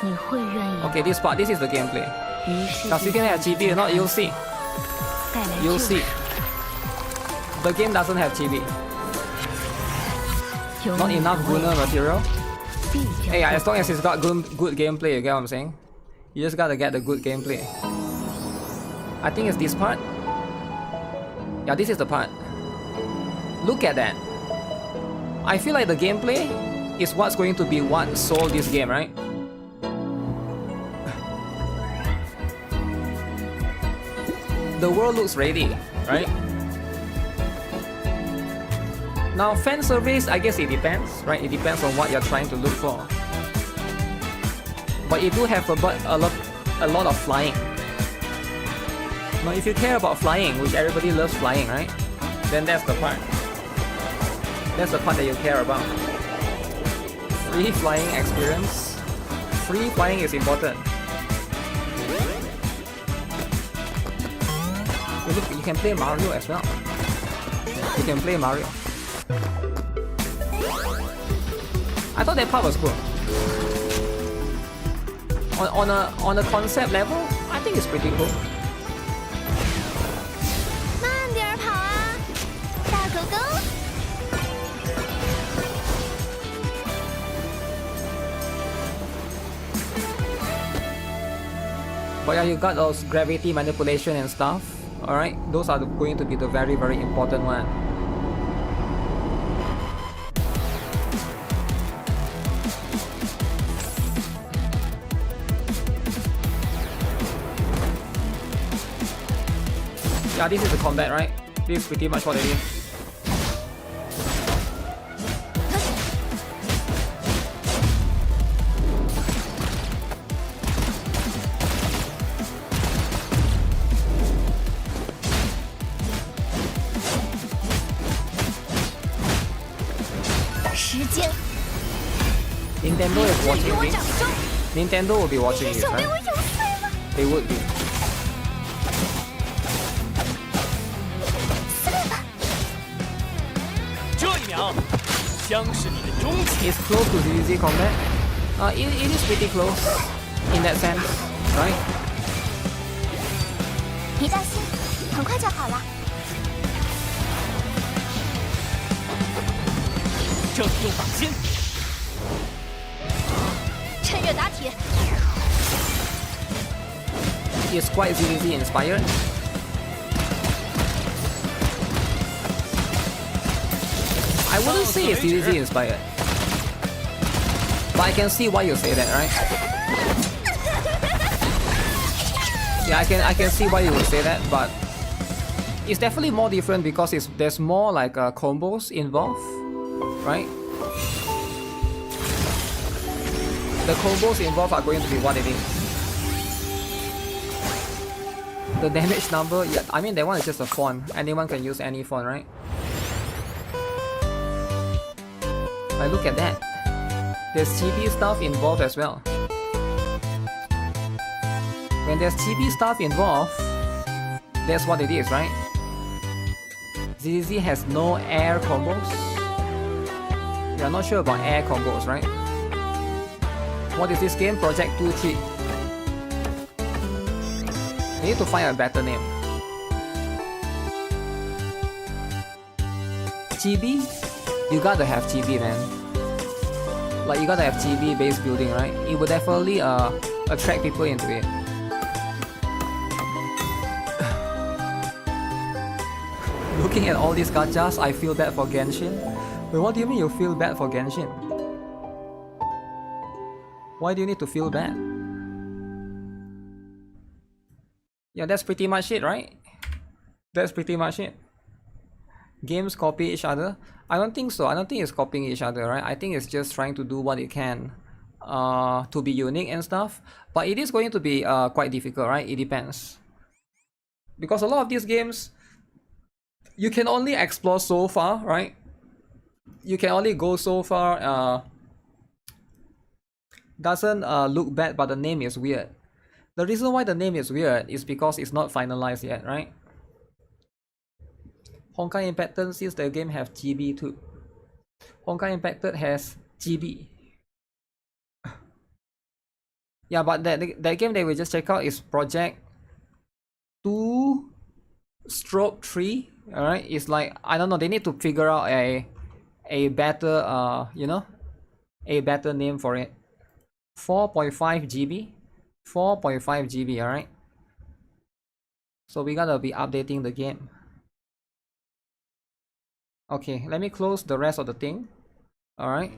你会愿意？ Okay, this part, this is the gameplay. 于是 Now, you can have GB or not, you'll see. 带来 You'll 救 see. 赎。 The game doesn't have GB. Not enough Gunner material. Hey, as long as it's got good gameplay, you get what I'm saying? You just gotta get the good gameplay. I think it's this part. Yeah, this is the part. Look at that. I feel like the gameplay is what's going to be what sold this game, right? The world looks ready, right? Now, fan service, I guess it depends, right? It depends on what you're trying to look for. But it do have a lot of flying. Now, if you care about flying, which everybody loves flying, right? Then that's the part. That's the part that you care about. Free flying experience. Free flying is important. Look, you can play Mario as well. You can play Mario. I thought that part was cool. On a concept level, I think it's pretty cool. 慢点跑啊，大狗狗！ But yeah, you got those gravity manipulation and stuff. Alright, those are going to be the very, very important one. Yeah, this is the combat, right? This is pretty much what it is. Nintendo is watching me. Nintendo will be watching this, right? They would be. It's close to ZZ combat. It is pretty close in that sense, right? 快就好了。这是用掌心。趁热打铁。 It's quite ZZZ inspired. I wouldn't say it's ZZZ inspired, but I can see why you say that, right? Yeah, I can see why you would say that, but it's definitely more different because there's more like combos involved, right? The combos involved are going to be what it is. The damage number, yeah, I mean that one is just a font. Anyone can use any font, right? But look at that. There's chibi stuff involved as well. When there's chibi stuff involved, that's what it is, right? ZZ has no air combos. You're not sure about air combos, right? What is this game? Project 23. We need to find a better name. Chibi? You gotta have chibi, man. Like, you gotta have chibi base building, right? It would definitely attract people into it. Looking at all these gachas, I feel bad for Genshin. Wait, what do you mean you feel bad for Genshin? Why do you need to feel bad? Yeah, that's pretty much it, right? That's pretty much it. Games copy each other? I don't think so. I don't think it's copying each other, right? I think it's just trying to do what it can to be unique and stuff. But it is going to be quite difficult, right? It depends. Because a lot of these games, you can only explore so far, right? You can only go so far. Doesn't look bad, but the name is weird. The reason why the name is weird is because it's not finalized yet, right? Honkai Impacted, since the game have GB too. Honkai Impacted has GB. Yeah, but that game that we just check out is Project 2/3. Alright, it's like, I don't know, they need to figure out a better you know, a better name for it. 4.5 GB. 4.5 GB, alright? So we gotta be updating the game. Okay, let me close the rest of the thing. Alright.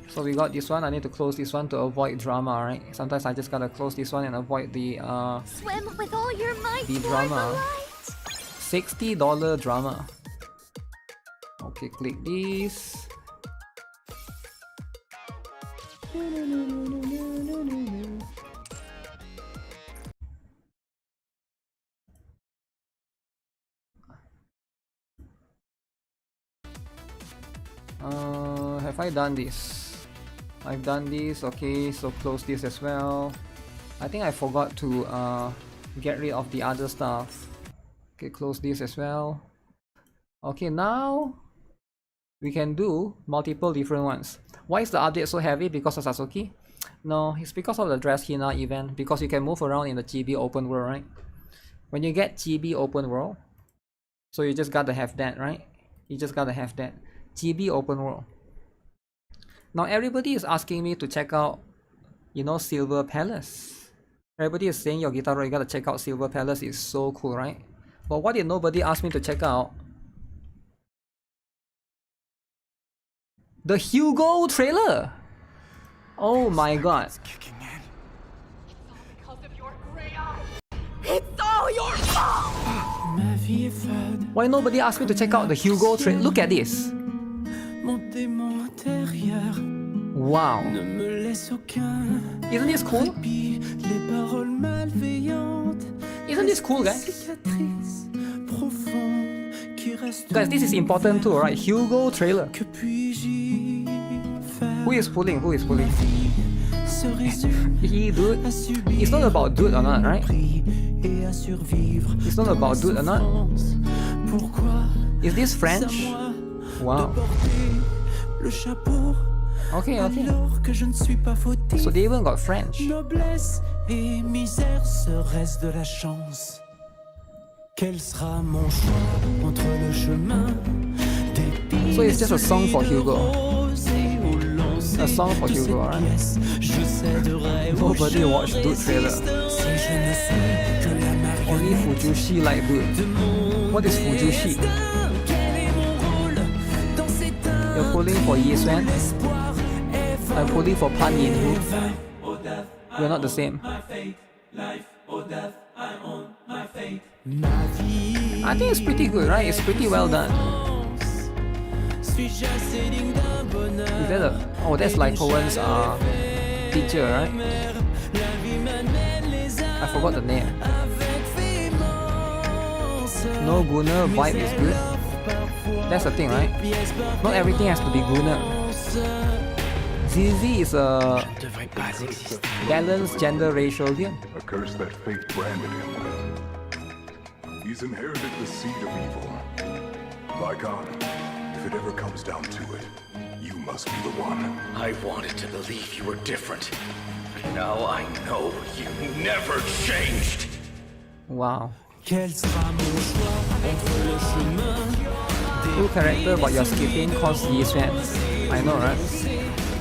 So we got this one. I need to close this one to avoid drama, alright? Sometimes I just gotta close this one and avoid the Swim with all your might the drama. $60 drama. Okay, click this. Have I done this? I've done this. Okay, so close this as well. I think I forgot to get rid of the other stuff. Okay, close this as well. Okay, now we can do multiple different ones. Why is the update so heavy? Because of SATSUKI? No, it's because of the Dress Hina event. Because you can move around in the GB open world, right? When you get GB open world, so you just gotta have that, right? You just gotta have that. GB open world. Now everybody is asking me to check out, you know, Silver Palace. Everybody is saying, yo, GuitarRock, you gotta check out Silver Palace, it's so cool, right? But what did nobody ask me to check out? The Hugo trailer! Oh my god. It's all your fault! Why nobody asked me to check out the Hugo trailer? Look at this. Wow. Isn't this cool? Isn't this cool, guys? Guys, this is important too, right? Hugo trailer. Who is pulling? Who is pulling? He dude? It's not about dude or not, right? It's not about dude or not. Is this French? Wow. Okay, okay. So they even got French. So it's just a song for Hugo. A song for Hugo, alright? Nobody watched Dude trailer. Only Fujushi like Dude. What is Fujushi? You're pulling for Yi Xuan. I'm pulling for Pan Yinhu. We're not the same. I think it's pretty good, right? It's pretty well done. Is that a... Oh, that's like Cohen's teacher, right? I forgot the name. No Gunner vibe is good. That's the thing, right? Not everything has to be Gunner. ZZ is a balanced gender ratio game. A curse that fate branded him with. He's inherited the seed of evil. By God, if it ever comes down to it, you must be the one. I wanted to believe you were different. But now I know you never changed. Wow. Cool character, but you're skipping cause Yi Xuan. I know, right?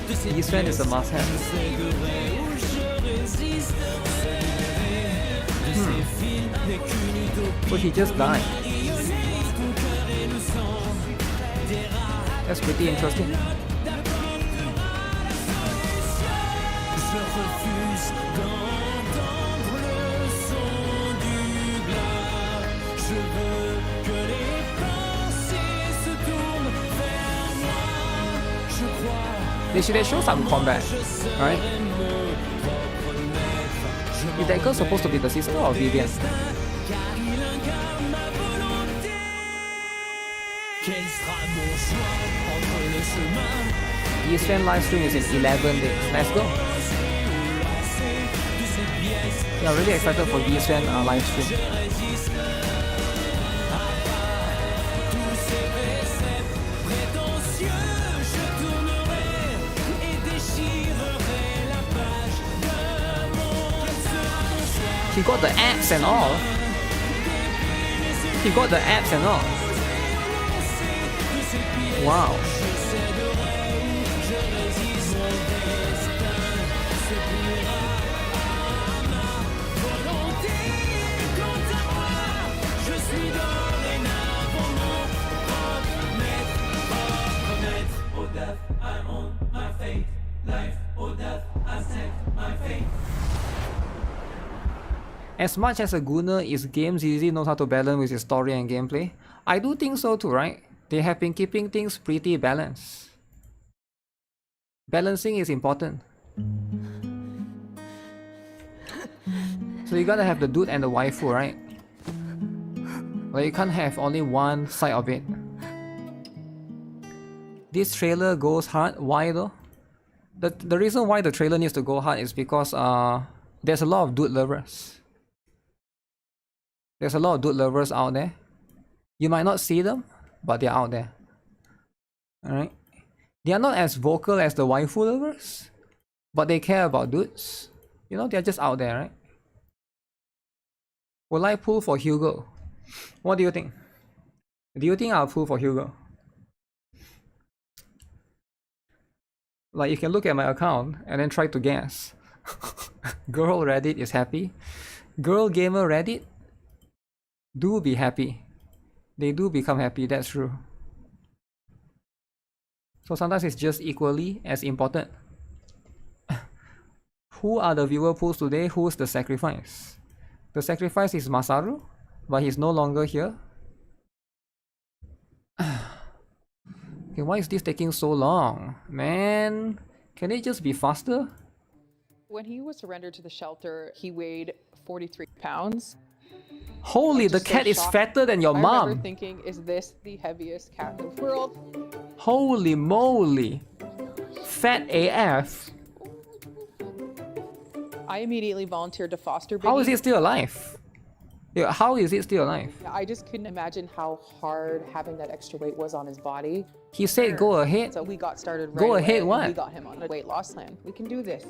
Yi Xuan is a must-have. So he just died. That's pretty interesting. They should show some combat, right? Is that girl supposed to be the sister or Vivian? Yi Xuan livestream is in 11 days. Let's go. Yeah, I'm really excited for Yi Xuan livestream. He got the abs and all. He got the abs and all. Wow. As much as a Gunner is game, ZZ knows how to balance with his story and gameplay. I do think so too, right? They have been keeping things pretty balanced. Balancing is important. So you gotta have the dude and the waifu, right? Like you can't have only one side of it. This trailer goes hard. Why though? The reason why the trailer needs to go hard is because there's a lot of dude lovers. There's a lot of dude lovers out there. You might not see them, but they're out there. Alright? They are not as vocal as the waifu lovers, but they care about dudes. You know, they're just out there, right? Will I pull for Hugo? What do you think? Do you think I'll pull for Hugo? Like, you can look at my account and then try to guess. Girl Reddit is happy. Girl Gamer Reddit do be happy. They do become happy, that's true. So sometimes it's just equally as important. Who are the viewer pools today? Who's the sacrifice? The sacrifice is Masaru, but he's no longer here. Okay, why is this taking so long? Man, can it just be faster? When he was surrendered to the shelter, he weighed 43 pounds. Holy, the cat is fatter than your mom. I remember thinking, is this the heaviest cat in the world? Holy moly. Fat AF. I immediately volunteered to foster Biggie. How is it still alive? Yeah, how is it still alive? I just couldn't imagine how hard having that extra weight was on his body. He said go ahead. So we got started right Go away, ahead and what? We got him on a weight loss plan. We can do this.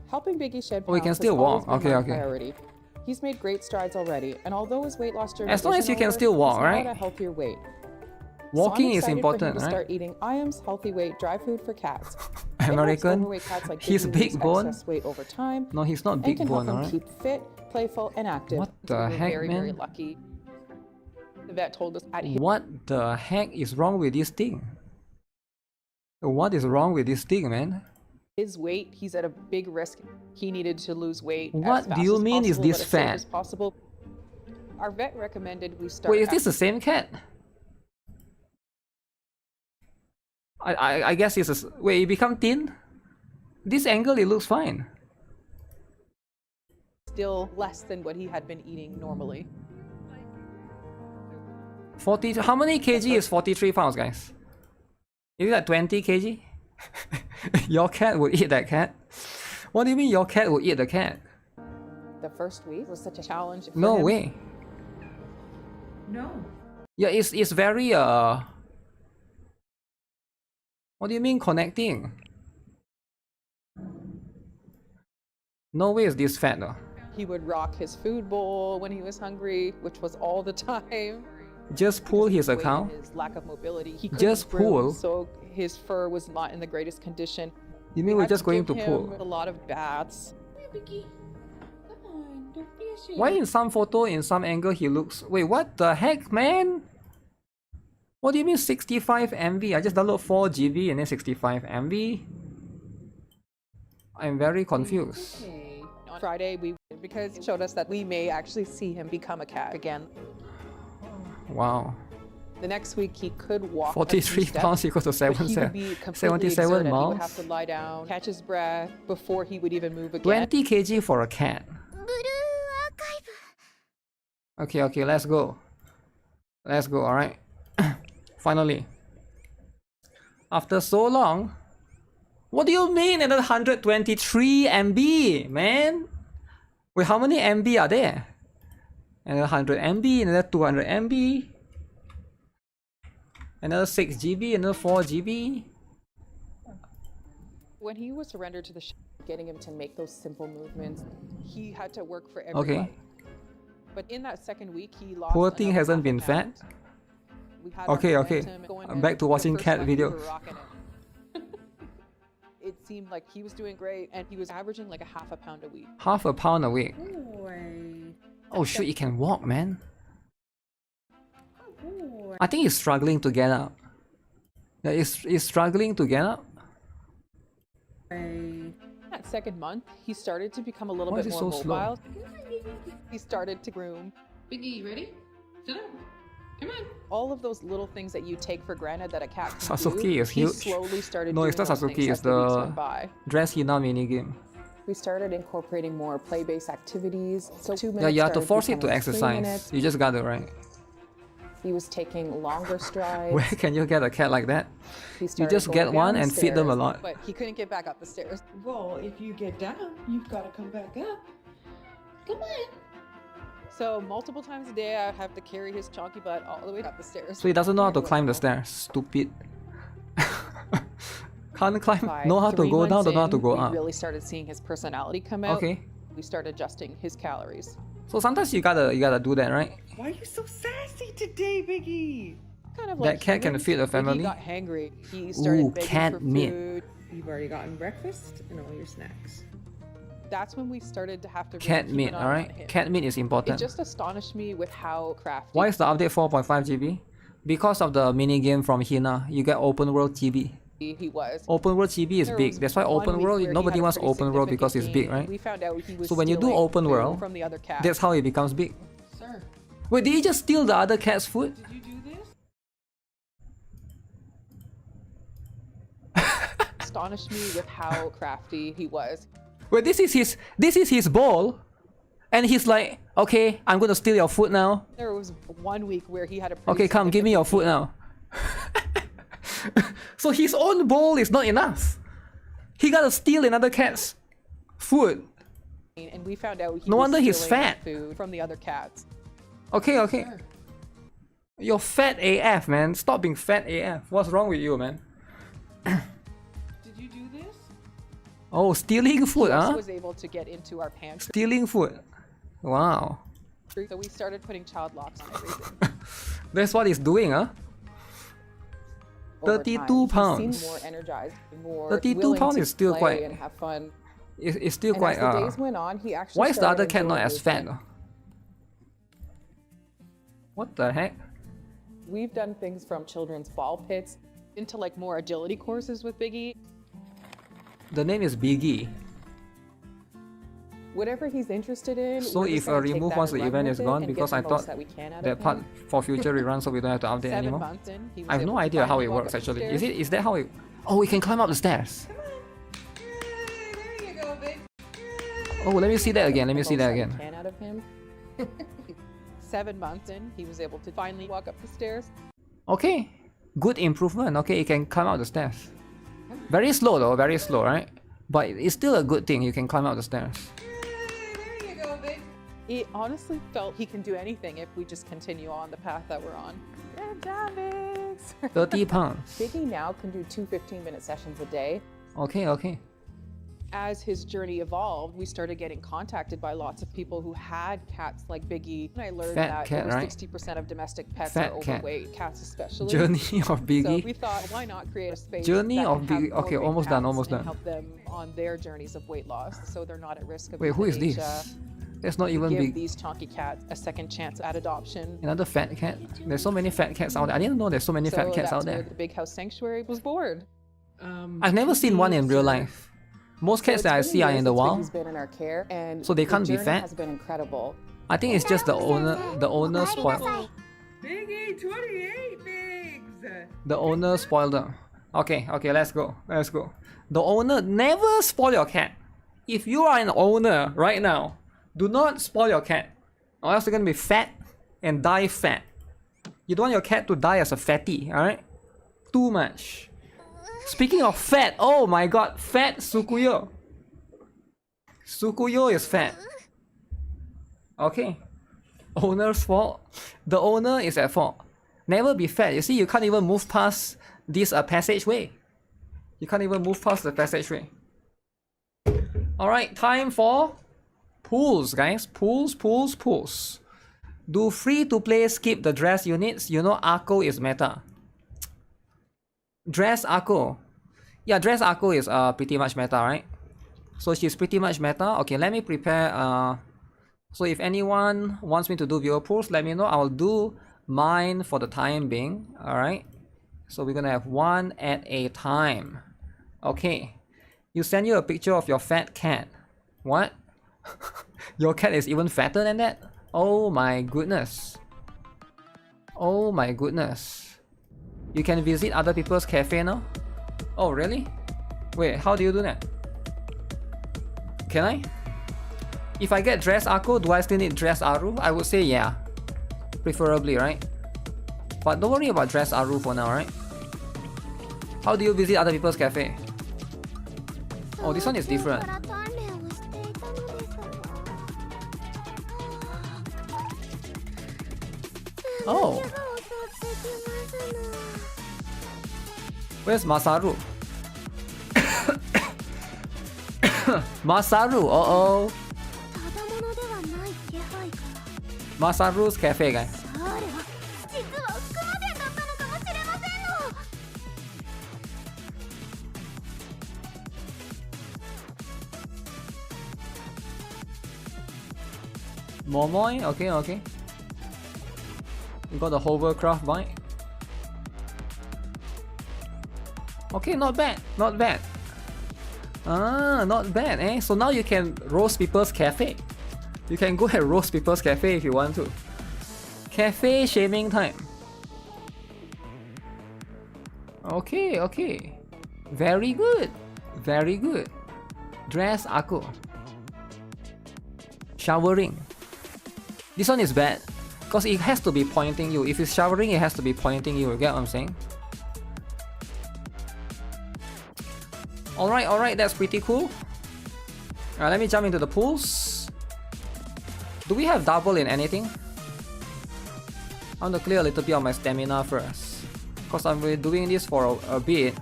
Helping Biggie shed pounds we can still has always walk. been Okay, my okay. priority. He's made great strides already, and although his weight loss journey As long as isn't you can over, still walk, he's now right? at a healthier weight. Walking so is I'm excited important, for him to right? start eating IAM's healthy weight dry food for cats. American. Overweight cats like He's Biggie lose big bone. excess weight over time. No, he's not and big can help bone, him alright? keep fit, playful, and active. What So the we're heck, very, man? very lucky. The vet told us at here. What the heck is wrong with this thing? What is wrong with this thing, man? His weight, he's at a big risk. He needed to lose weight. What as fast do you as mean is possible, this but as safe fat? as possible. Our vet recommended we start. Wait, is this the same cat? I guess it's a... Wait, it become thin? This angle, it looks fine. Still less than what he had been eating normally. 40... How many kg is 43 pounds, guys? Is it like 20 kg? Your cat would eat that cat? What do you mean your cat would eat the cat? The first week was such a challenge. For No him. way. No. Yeah, it's very What do you mean connecting? No way is this fat though. He would rock his food bowl when he was hungry, which was all the time. Just pull his Weight and account. His lack of mobility. He Just couldn't groom, pull. so his fur was not in the greatest condition. You mean We we're had just going give to him pull? a lot of baths. Why in some photo, in some angle he looks... Wait, what the heck, man? What do you mean 65 MB? I just download 4 GB and then 65 MB? I'm very confused. Okay. On Friday, because it showed us that we may actually see him become a cat again. Wow. The next week he could walk. 43 pounds equals to 77 He would miles. have to lie down, catch his breath before he would even move again. 20 kg for a cat. Okay, let's go. Let's go, alright. Finally. After so long. What do you mean another 123 MB, man? Wait, how many MB are there? Another 100 MB, another 200 MB. Another 6 GB, another 4 GB. When he was surrendered to the getting him to make those simple movements, he had to work for everyone. Okay. But in that second week, he lost. Poor thing another hasn't half a been pound. fat. We had our Okay. momentum going I'm in. back to The watching first cat month we were videos. rocking it. It seemed like he was doing great, and he was averaging like a half a pound a week. Half a pound a week. Oh shoot, he can walk, man. I think he's struggling to get up. Yeah, he's struggling to get up. That second month, he started to become a little Why bit is more he so slow? mobile. He started to groom. Biggie, you ready? Sit up. Come on. All of those little things that you take for granted that a cat can Sasuke do, is he huge. slowly started No, doing it's not those things Sasuke, as it's the weeks the went by. Dress Hina minigame. We started incorporating more play-based activities. So 2 minutes Yeah, you have to started force it to becoming 3 exercise. minutes. You just got it right. He was taking longer strides. Where can you get a cat like that? He You started just going get one down and the feed them a stairs, lot. But he couldn't get back up the stairs. Well, if you get down, you've got to come back up. Come on. So multiple times a day, I have to carry his chunky butt all the way up the stairs. So he doesn't know how to climb the stairs. Stupid. Can't climb. By Know how to 3 go down, months don't know how to in, go we up. really started seeing his personality come out. Okay. We started adjusting his calories. So sometimes you gotta do that, right? Why are you so sassy today, Biggie? Kind of That like cat can humans. feed a Biggie family. got hangry. He started Ooh, begging cat for meat. food. You've already gotten breakfast and all your snacks. That's when we started to have to really Cat keep meat, an eye on alright? him. Cat meat is It important. just astonished me with how crafty. Why is the update 4.5 GB? Because of the minigame from Hina, you get open world GB. he was. Open world GB is There big. was That's why one open week world, where he nobody had a wants pretty open world because it's big, significant right? gain. We found out he was So when you do stealing open food world, from the other cat. that's how it becomes big. Sir, Wait, did he just steal the other cat's food? did you do this? Astonished me with how crafty he was. Wait, this is his bowl, and he's like, okay, I'm gonna steal your food now. There was 1 week where he had a pretty Okay, come, give me your food now. So his own bowl is not enough. He gotta steal another cat's food. significant- and we found out he No was wonder he's stealing fat. food from the other cats. Okay. You're fat AF, man. Stop being fat AF. What's wrong with you, man? Did you do this? Oh, stealing food, He also huh? was able to get into our pantry. Stealing food. Wow. So we started putting child locks on everything. That's what he's doing, huh? Over 32 time, he pounds. seemed more energized, more 32 willing pounds to is still play quite. and have fun. It's still And quite. as the days went on, he actually Why is the started other cat not enjoying as fat? movement. What the heck? We've done things from children's ball pits into like more agility courses with Biggie. The name is Biggie. Whatever he's interested in. So we're just if a gonna take remove that once and the run event with is it gone, and get because the I most thought that we can out of that part him. for future reruns, so we don't have to update 7 anymore. months in, he was I have able no to idea how finally it walk works up the actually. stairs. Is that how it? Oh, we can climb up the stairs. There you go, big. Oh, let me see that again. Let me The see most that we again. can out of him. 7 months in, he was able to finally walk up the stairs. Okay, good improvement. Okay, you can climb up the stairs. Very slow though, very slow, right? But it's still a good thing. You can climb up the stairs. There you go, big. He honestly felt he can do anything if we just continue on the path that we're on. Good job, Biggs. 30 pounds. Biggie now can do 2 15-minute sessions a day. Okay, okay. As his journey evolved, we started getting contacted by lots of people who had cats like Biggie. And I learned Fat that cat, over right? 60% of domestic pets Fat are cat. overweight, cats especially. Journey of Biggie. So we thought, why not create a space Journey that of can have Biggie. more Okay, big almost done, cats almost and done. help them on their journeys of weight loss, so they're not at risk of Wait, who is this? euthanasia. That's not We even give big. these chunky cats a second chance at adoption. Another fat cat. There's so many fat cats out there. I didn't know there's so many fat cats that's out where there. the Big House Sanctuary was born. I've never seen one in real life. Most cats that I see are in the wild. He's been in our care, and So they can't the be journey fat? has been incredible. I think it's just the owner. The owner spoiled. Biggie, 28 Biggs. The owner spoiled them. Okay, okay, let's go. Let's go. The owner never spoil your cat. If you are an owner right now, do not spoil your cat, or else you're gonna be fat and die fat. You don't want your cat to die as a fatty, alright? Too much. Speaking of fat, oh my god, fat Sukuyo. Sukuyo is fat. Okay. Owner's fault. The owner is at fault. Never be fat. You see, you can't even move past this passageway. You can't even move past the passageway. Alright, time for pools, guys. Pools, pools, pools. Do free-to-play skip the dress units? You know Akko is meta. Dress Akko. Yeah, Dress Akko is pretty much meta, right? So she's pretty much meta. Okay, let me prepare. So if anyone wants me to do viewer pools, let me know. I'll do mine for the time being. Alright. So we're gonna have one at a time. Okay. You send you a picture of your fat cat. What? Your cat is even fatter than that? Oh my goodness. Oh my goodness. You can visit other people's cafe now? Oh really? Wait, how do you do that? Can I? If I get Dress Akko, do I still need Dress Aru? I would say yeah. Preferably, right? But don't worry about Dress Aru for now, right? How do you visit other people's cafe? Oh, this one is different. Oh. Where's Masaru? Masaru, uh-oh. Masaru's cafe, guys. Momoy? Okay, okay. You got the hovercraft bike. Okay, not bad, not bad. Ah, not bad, eh? So now you can roast people's cafe. You can go and roast people's cafe if you want to. Cafe shaming time. Okay, okay. Very good. Very good. Dress Akko. Showering. This one is bad. Because it has to be pointing you. If it's showering, it has to be pointing you. You get what I'm saying? Alright, that's pretty cool. Alright, let me jump into the pools. Do we have double in anything? I want to clear a little bit of my stamina first. Because I've been doing this for a bit.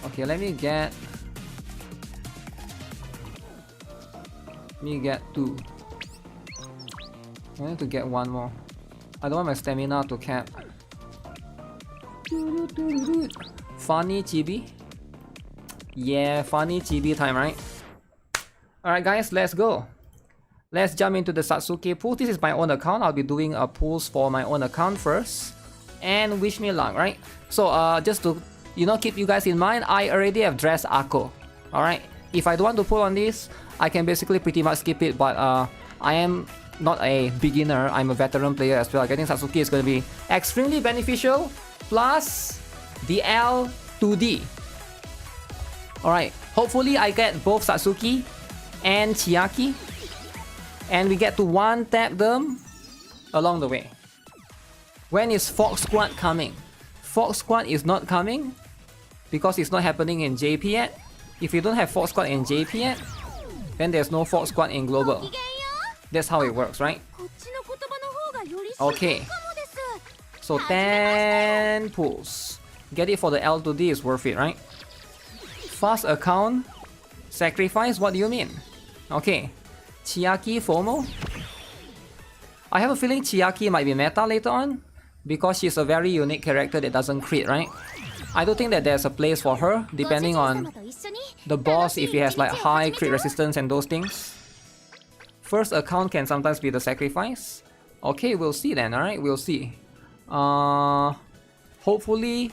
Okay, let me get... Me get 2. I need to get 1 more. I don't want my stamina to cap. Funny chibi. Yeah, funny chibi time, right? Alright guys, let's go. Let's jump into the Satsuki pool. This is my own account. I'll be doing a pools for my own account first. And wish me luck, right? So just to keep you guys in mind, I already have dressed Akko. Alright? If I don't want to pull on this, I can basically pretty much skip it, but I am not a beginner, I'm a veteran player as well. Getting Satsuki is going to be extremely beneficial. Plus the L2D. Alright, hopefully I get both Satsuki and Chiaki, and we get to one tap them along the way. When is Fox Squad coming? Fox Squad is not coming because it's not happening in JP yet. If you don't have Fox Squad in JP yet, then there's no Fox Squad in Global. That's how it works, right? Okay. So 10 pulls. Get it for the L2D is worth it, right? Fast account sacrifice, what do you mean? Okay. Chiaki FOMO. I have a feeling Chiaki might be meta later on because she's a very unique character that doesn't crit, right? I do think that there's a place for her depending on the boss, if he has like high crit resistance and those things. First account can sometimes be the sacrifice. Okay, we'll see then, alright? We'll see. Hopefully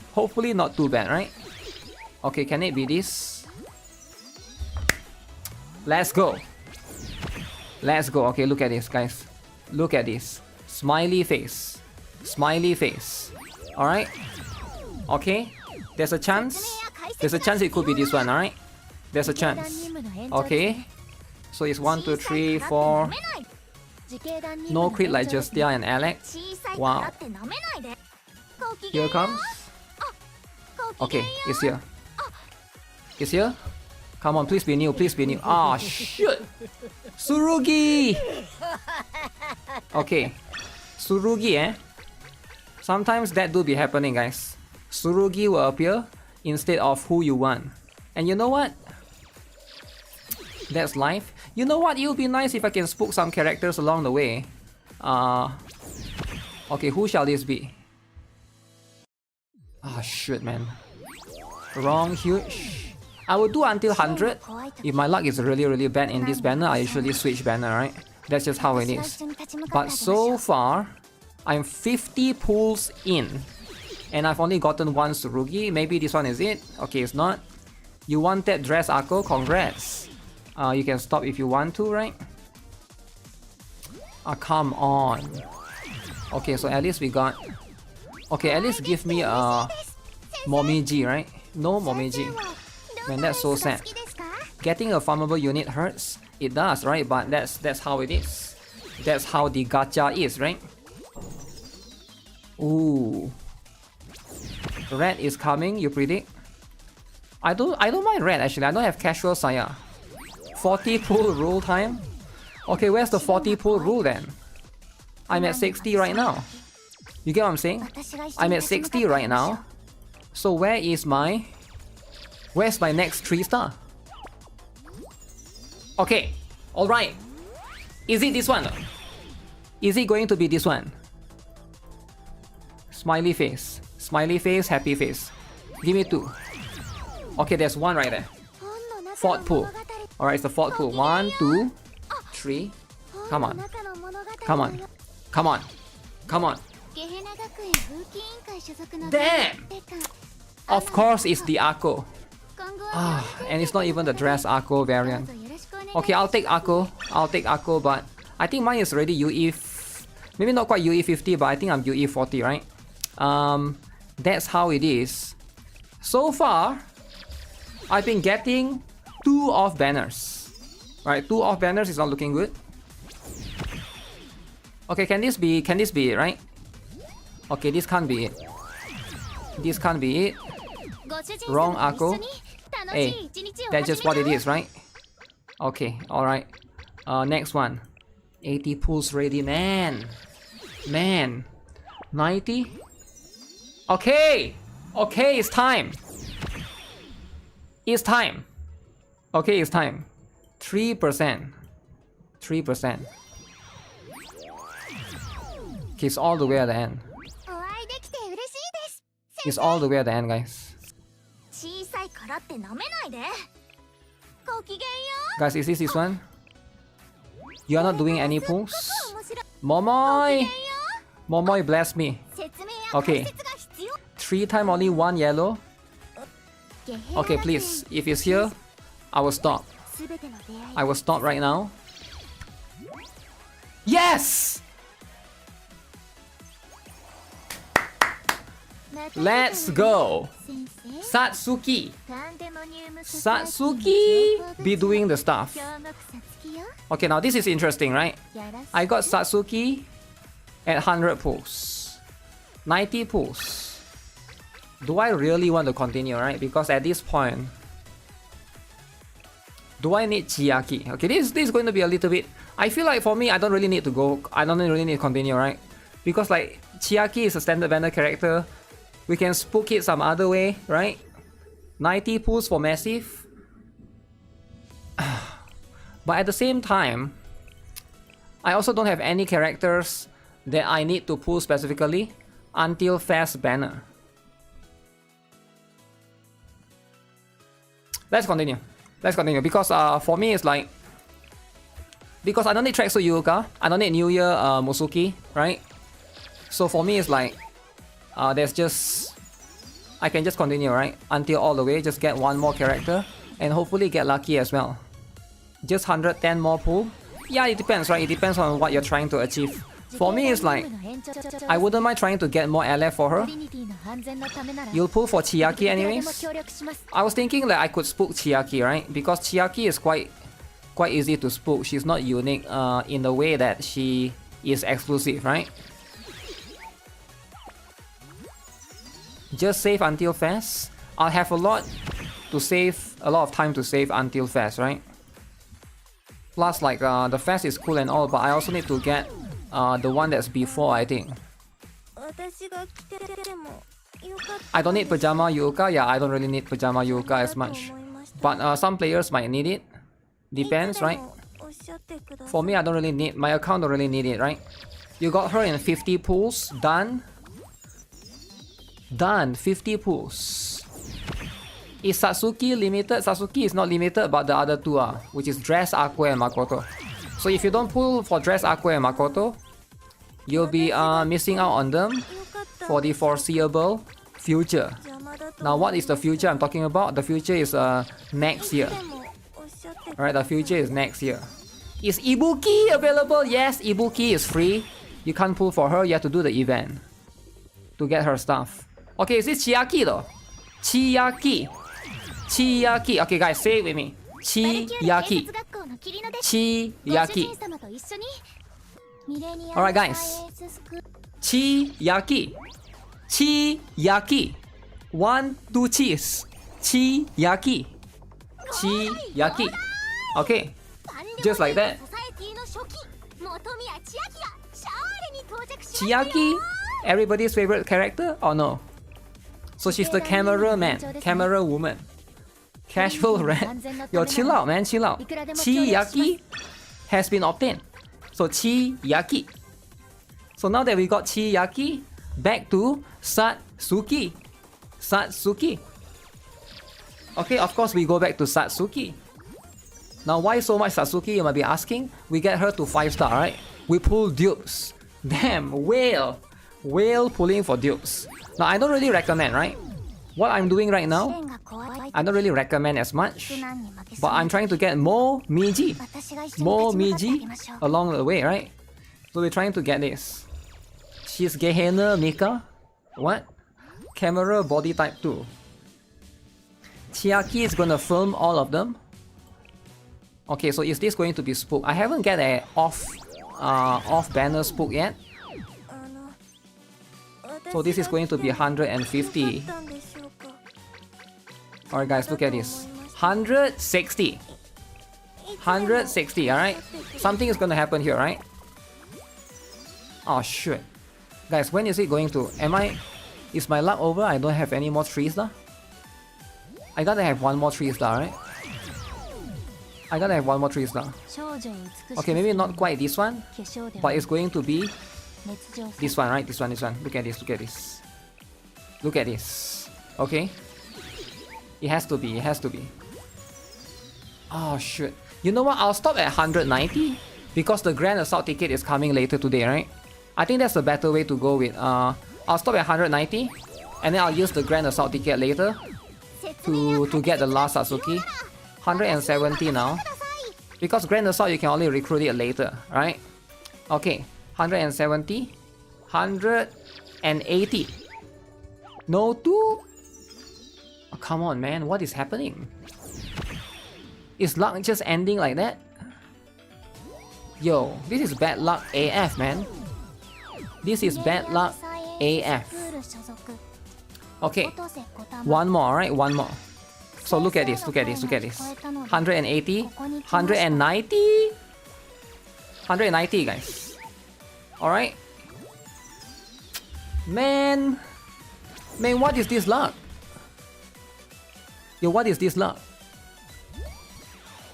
not too bad, right? Okay, can it be this? Let's go. Let's go. Okay, look at this, guys. Look at this. Smiley face. Smiley face. Alright? Okay. There's a chance. There's a chance it could be this one, alright? There's a chance. Okay. So it's 1, 2, 3, 4. No crit like Justia and Alex. Wow. Here comes. Okay, it's here. It's here. Come on, please be new, please be new. Ah, shit! Tsurugi! Okay. Tsurugi, eh? Sometimes that do be happening, guys. Tsurugi will appear instead of who you want. And you know what? That's life. You know what? It would be nice if I can spook some characters along the way. Okay, who shall this be? Ah, shit, man. Wrong huge. I will do until 100. If my luck is really bad in this banner, I usually switch banner, right? That's just how it is. But so far, I'm 50 pulls in. And I've only gotten one Tsurugi. Maybe this one is it? Okay, it's not. You want that dress Akko? Congrats. You can stop if you want to, right? Come on. Okay, so at least we got... Okay, at least give me a Momiji, right? No Momiji. Man, that's so sad. Getting a farmable unit hurts. It does, right? But that's how it is. That's how the gacha is, right? Ooh. Red is coming, you predict? I don't mind red actually. I don't have casual Saya. 40 pull rule time? Okay, where's the 40 pull rule then? I'm at 60 right now. You get what I'm saying? I'm at 60 right now. So where's my next 3-star? Okay, alright. Is it this one? Is it going to be this one? Smiley face. Smiley face, happy face. Give me 2. Okay, there's one right there. Fourth pull. Alright, it's the fourth pull. 1, 2, 3. Come on. Come on. Come on. Come on. Damn! Of course it's the Akko. And it's not even the dress Akko variant. Okay, I'll take Akko. I'll take Akko, but I think mine is already UE... Maybe not quite UE 50, but I think I'm UE 40, right? That's how it is. So far, I've been getting 2 off banners. Right, 2 off banners is not looking good. Okay, can this be it, right? Okay, this can't be it. This can't be it. Wrong Akko. Hey, that's just what it is, right? Okay, alright. Next one. 80 pulls ready, man. Man. 90? Okay! Okay, it's time. It's time. Okay, it's time. 3%. 3%. He's all the way at the end. He's all the way at the end, guys. Guys, is this one? You are not doing any pulls? Momoy! Momoy, bless me. Okay. 3 times only 1 yellow. Okay, please. If it's here, I will stop. I will stop right now. Yes! Let's go! Satsuki! Satsuki be doing the stuff. Okay, now this is interesting, right? I got Satsuki at 100 pulls. 90 pulls. Do I really want to continue, right? Because at this point, do I need Chiaki? Okay, this is going to be a little bit... I feel like for me, I don't really need to go... I don't really need to continue, right? Because like, Chiaki is a standard banner character. We can spook it some other way, right? 90 pulls for massive. But at the same time, I also don't have any characters that I need to pull specifically until fast banner. Let's continue. Let's continue because for me it's like, because I don't need Tracksuit Yuuka, I don't need New Year Musuki, right? So for me it's like there's just, I can just continue, right? Until all the way, just get one more character and hopefully get lucky as well. Just 110 more pull. Yeah, it depends, right? It depends on what you're trying to achieve. For me it's like, I wouldn't mind trying to get more LF for her. You'll pull for Chiaki anyways. I was thinking that I could spook Chiaki, right? Because Chiaki is quite easy to spook. She's not unique in the way that she is exclusive, right? Just save until fast. I'll have a lot of time to save until fast, right? Plus like the fast is cool and all, but I also need to get the one that's before, I think. I don't need Pajama Yuuka. Yeah, I don't really need Pajama Yuuka as much. But some players might need it. Depends, right? For me, I don't really need... My account don't really need it, right? You got her in 50 pulls. Done. Done. 50 pulls. Is Satsuki limited? Satsuki is not limited, but the other two are, which is Dress, Aqua, and Makoto. So if you don't pull for Dress, Aqua, and Makoto, you'll be missing out on them for the foreseeable future. Now, what is the future I'm talking about? The future is next year. Alright, the future is next year. Is Ibuki available? Yes, Ibuki is free. You can't pull for her, you have to do the event to get her stuff. Okay, is this Chiaki though? Chiaki. Chiaki. Okay guys, say it with me. Chiaki. Chiaki. Alright guys. Chiaki. Chiaki. 1, 2 cheese. Chiaki. Chiaki. Okay. Just like that. Chiaki? Everybody's favorite character or no? So she's the cameraman, camera woman. Casual red. Yo, chill out, man, chill out. Chiaki has been obtained. So Chiaki. So now that we got Chiaki, back to Satsuki. Satsuki. Okay, of course we go back to Satsuki. Now why so much Satsuki, you might be asking? We get her to 5-star, right? We pull dupes. Damn, whale. Whale pulling for dupes. Now I don't really recommend, right? What I'm doing right now, I don't really recommend as much. But I'm trying to get more Miji. More Miji along the way, right? So we're trying to get this. She's Gehenna Mika. What? Camera body type 2. Chiaki is gonna film all of them. Okay, so is this going to be spook? I haven't get a off banner spook yet. So this is going to be 150. Alright guys, look at this. 160. 160, alright? Something is gonna happen here, right? Oh shit. Guys, when is it going to... Is my luck over? I don't have any more 3-star? I gotta have one more 3-star, right? I gotta have one more 3-star. Okay, maybe not quite this one, but it's going to be this one, right? This one. Look at this. Look at this. Okay. It has to be. Oh shit. You know what? I'll stop at 190 because the Grand Assault ticket is coming later today, right? I think that's a better way to go with. I'll stop at 190 and then I'll use the Grand Assault ticket later to get the last Satsuki. 170 now. Because Grand Assault you can only recruit it later, right? Okay. 170. 180. No 2? Oh, come on, man. What is happening? Is luck just ending like that? Yo, this is bad luck AF, man. This is bad luck AF. Okay. One more, right? One more. So look at this. 180. 190. 190, guys. Alright. Man, what is this luck? Yo, what is this luck?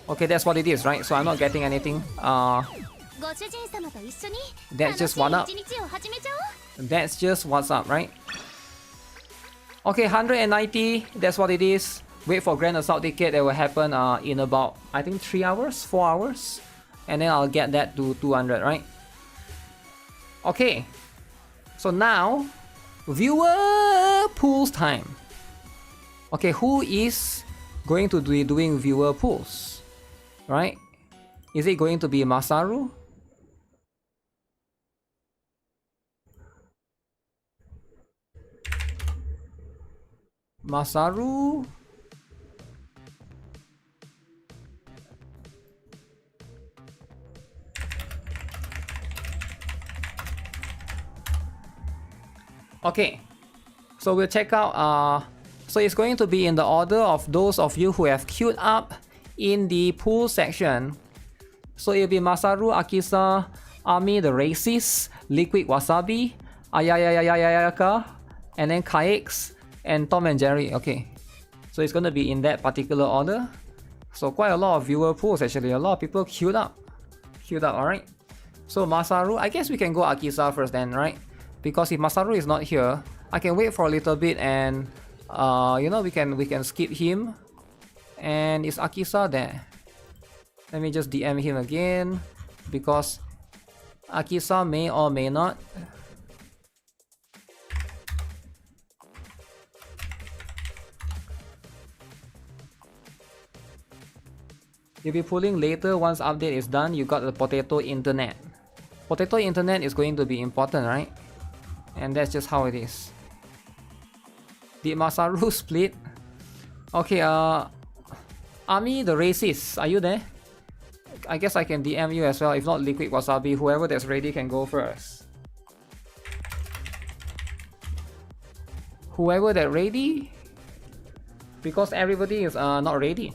Okay, that's what it is, right? So I'm not getting anything. That's just one up. That's just what's up, right? Okay, 190. That's what it is. Wait for Grand Assault ticket. That will happen in about, I think, 3 hours, 4 hours, and then I'll get that to 200, right? Okay. So now, viewer pools time. Okay, who is going to be doing viewer pools? Right? Is it going to be Masaru? Masaru? Okay, so we'll check out, so it's going to be in the order of those of you who have queued up in the pool section. So it'll be Masaru, Akisa, Ami the Racist, Liquid Wasabi, Ayayayayayaka, and then Kayaks, and Tom and Jerry. Okay, so it's gonna be in that particular order. So quite a lot of viewer pools actually, a lot of people queued up, alright. So Masaru, I guess we can go Akisa first then, right? Because if Masaru is not here, I can wait for a little bit and you know, we can skip him. And is Akisa there? Let me just DM him again, because Akisa may or may not. You'll be pulling later once update is done. You got the potato internet. Potato internet is going to be important, right? And that's just how it is. Did Masaru split? Okay, Ami the Racist, are you there? I guess I can DM you as well. If not, Liquid Wasabi, whoever that's ready can go first. Whoever that's ready? Because everybody is not ready.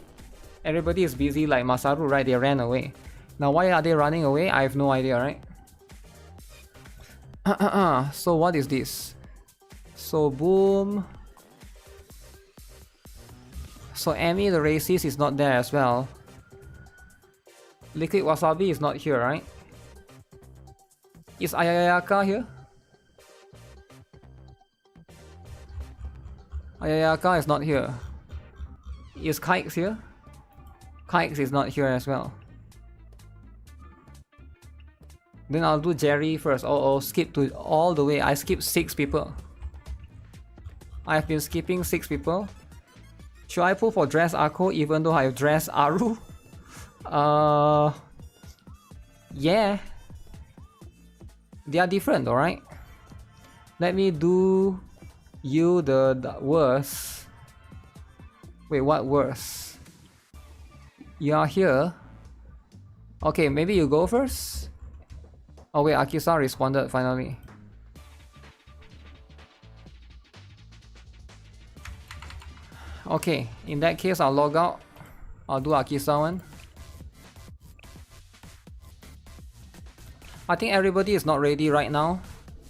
Everybody is busy like Masaru, right? They ran away. Now why are they running away? I have no idea, right? So what is this? So boom. So Amy the Racist is not there as well. Liquid Wasabi is not here, right? Is Ayayaka here? Ayayaka is not here. Is Kikes here? Kikes is not here as well. Then I'll do Jerry first. Oh, skip to all the way. I skipped 6 people. I've been skipping 6 people. Should I pull for Dress Ako even though I've dressed Aru? Yeah. They are different, alright? Let me do you the worst. Wait, what worst? You are here. Okay, maybe you go first. Oh wait, Akisa responded finally. Okay, in that case I'll log out. I'll do Akisa one. I think everybody is not ready right now,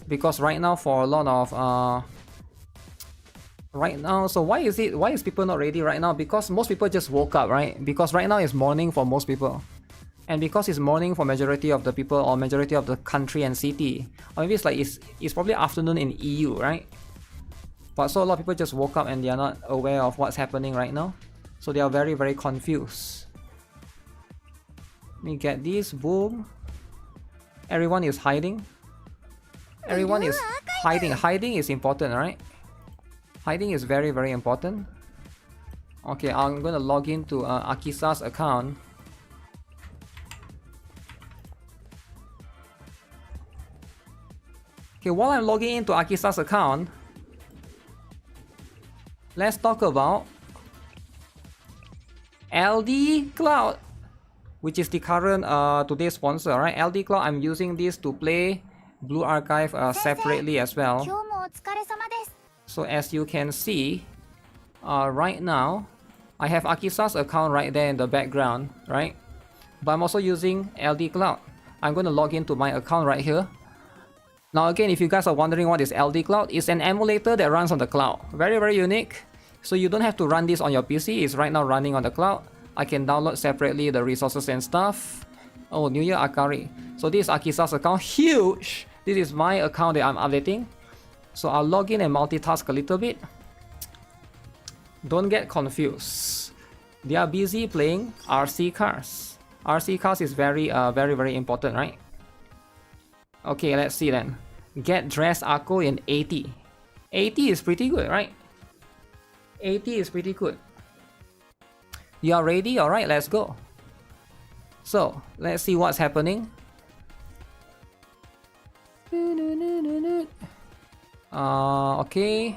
because right now for a lot of right now. So why is people not ready right now? Because most people just woke up, right? Because right now it's morning for most people. And because it's morning for majority of the people or majority of the country and city. Or maybe it's like it's probably afternoon in EU, right? But so a lot of people just woke up and they are not aware of what's happening right now. So they are very, very confused. Let me get this, boom. Everyone is hiding. Everyone is hiding. Hiding is important, right? Hiding is very, very important. Okay, I'm gonna log into Akisa's account. Okay, while I'm logging into Akisa's account, let's talk about LD Cloud, which is the current today's sponsor, right? LD Cloud, I'm using this to play Blue Archive separately as well. So as you can see, right now, I have Akisa's account right there in the background, right? But I'm also using LD Cloud. I'm going to log into my account right here. Now again, if you guys are wondering what is LD Cloud, it's an emulator that runs on the cloud. Very, very unique. So you don't have to run this on your PC, it's right now running on the cloud. I can download separately the resources and stuff. Oh, New Year Akari. So this is Akisa's account, huge! This is my account that I'm updating. So I'll log in and multitask a little bit. Don't get confused. They are busy playing RC cars. RC cars is very, very important, right? Okay, let's see then. Get dressed Akko in 80. 80 is pretty good, right? 80 is pretty good. You are ready? Alright, let's go. So, let's see what's happening. Okay.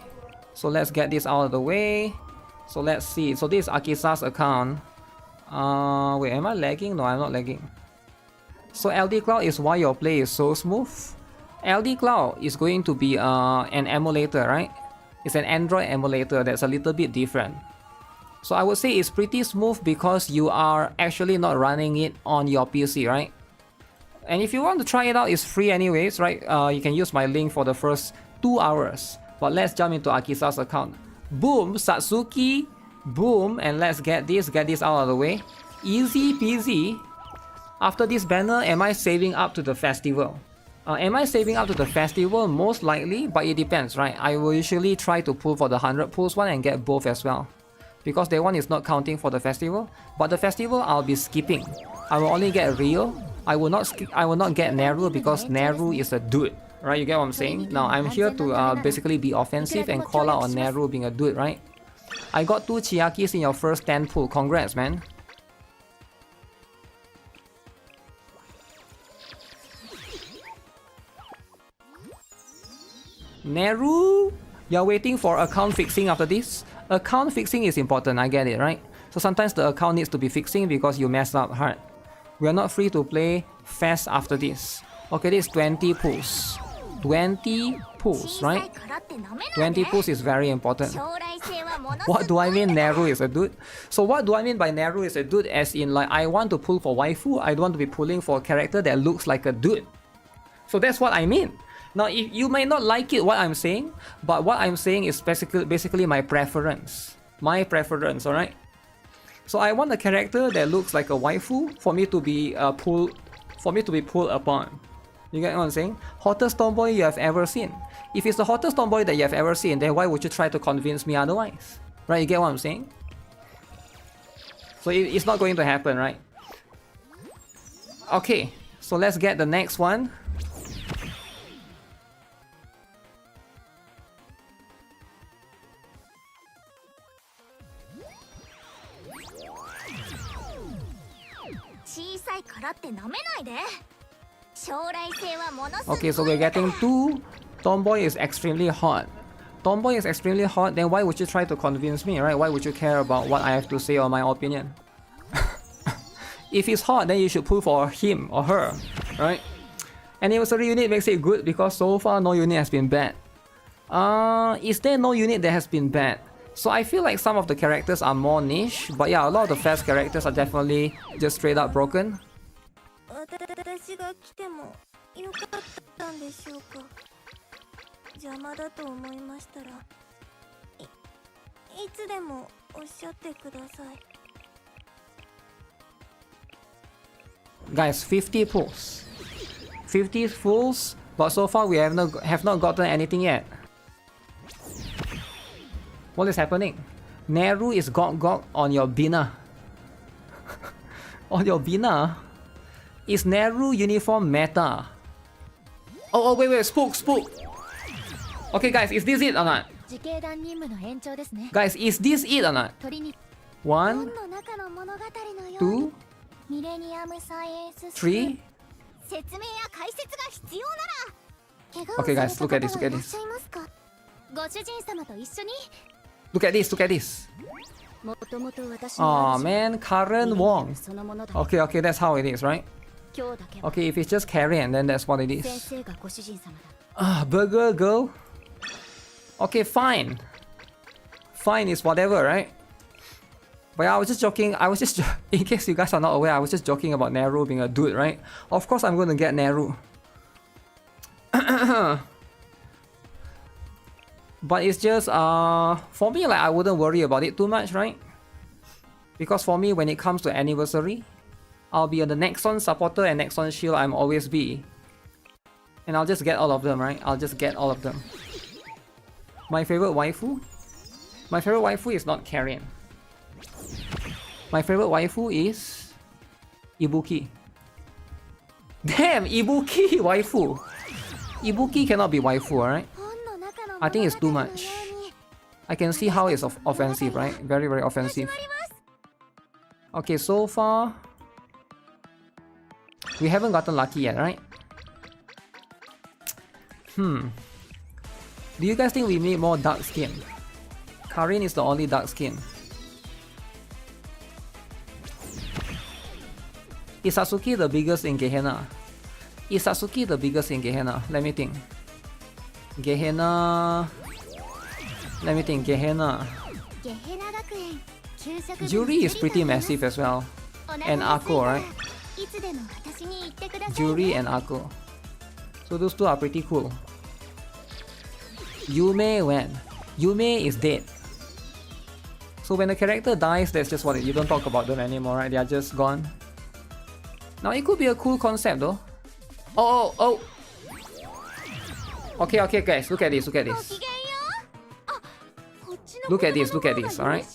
So let's get this out of the way. So let's see. So this is Akisa's account. Wait, am I lagging? No, I'm not lagging. So LD Cloud is why your play is so smooth. LD Cloud is going to be an emulator, right? It's an Android emulator that's a little bit different. So I would say it's pretty smooth because you are actually not running it on your PC, right? And if you want to try it out, it's free anyways, right? You can use my link for the first 2 hours. But let's jump into Akisa's account. Boom, Satsuki, boom, and let's get this out of the way. Easy peasy. After this banner, am I saving up to the festival? Am I saving up to the festival? Most likely, but it depends, right? I will usually try to pull for the 100 pulls one and get both as well. Because that one is not counting for the festival. But the festival, I'll be skipping. I will only get Rio. I will not get Neru because Neru is a dude. Right, you get what I'm saying? Now, I'm here to basically be offensive and call out on Neru being a dude, right? I got 2 Chiakis in your first 10 pull. Congrats, man. Neru, you're waiting for account fixing after this? Account fixing is important, I get it, right? So sometimes the account needs to be fixing because you messed up hard. We are not free to play fast after this. Okay, this is 20 pulls. 20 pulls, right? 20 pulls is very important. What do I mean Neru is a dude? So what do I mean by Neru is a dude? As in, like, I want to pull for waifu, I don't want to be pulling for a character that looks like a dude. So that's what I mean. Now, if you may not like it, what I'm saying, but what I'm saying is basically my preference. My preference, alright? So I want a character that looks like a waifu for me to be pulled upon. You get what I'm saying? Hottest tomboy you have ever seen. If it's the hottest tomboy that you have ever seen, then why would you try to convince me otherwise? Right, you get what I'm saying? So it's not going to happen, right? Okay, so let's get the next one. Okay, so we're getting 2. Tomboy is extremely hot. Tomboy is extremely hot, then why would you try to convince me, right? Why would you care about what I have to say or my opinion? If it's hot, then you should pull for him or her, right? Anniversary unit makes it good because so far no unit has been bad. Is there no unit that has been bad? So I feel like some of the characters are more niche, but yeah, a lot of the fast characters are definitely just straight up broken. Guys, 50 pulls. 50 pulls, but so far we have not gotten anything yet. What is happening? Neru is Gok on your Bina. On your Bina? Is Neru uniform meta? Oh, wait, spook. Okay guys, is this it or not? Guys, is this it or not? 1, 2, 3. Okay guys, look at this. Look at this. Oh man, Karen Wong. Okay, that's how it is, right? Okay, if it's just Karen, then that's what it is. Burger girl? Okay, fine. Fine is whatever, right? But yeah, I was just joking. In case you guys are not aware, I was just joking about Neru being a dude, right? Of course I'm going to get Neru. But it's just, for me, like, I wouldn't worry about it too much, right? Because for me, when it comes to anniversary, I'll be the Nexon supporter and Nexon shield I'm always be. And I'll just get all of them, right? I'll just get all of them. My favorite waifu? My favorite waifu is not Karen. My favorite waifu is Ibuki. Damn, Ibuki waifu. Ibuki cannot be waifu, alright? I think it's too much. I can see how it's offensive, right? Very, very offensive. Okay, so far we haven't gotten lucky yet, right? Do you guys think we need more dark skin? Karin is the only dark skin. Is Satsuki the biggest in Gehenna? Let me think. Gehenna. Juri is pretty massive as well. And Ako, right? Juri and Ako. So those two are pretty cool. Yume when? Yume is dead. So when the character dies, that's just what it is. You don't talk about them anymore, right? They are just gone. Now it could be a cool concept though. Oh! Okay guys, look at this. Look at this, alright?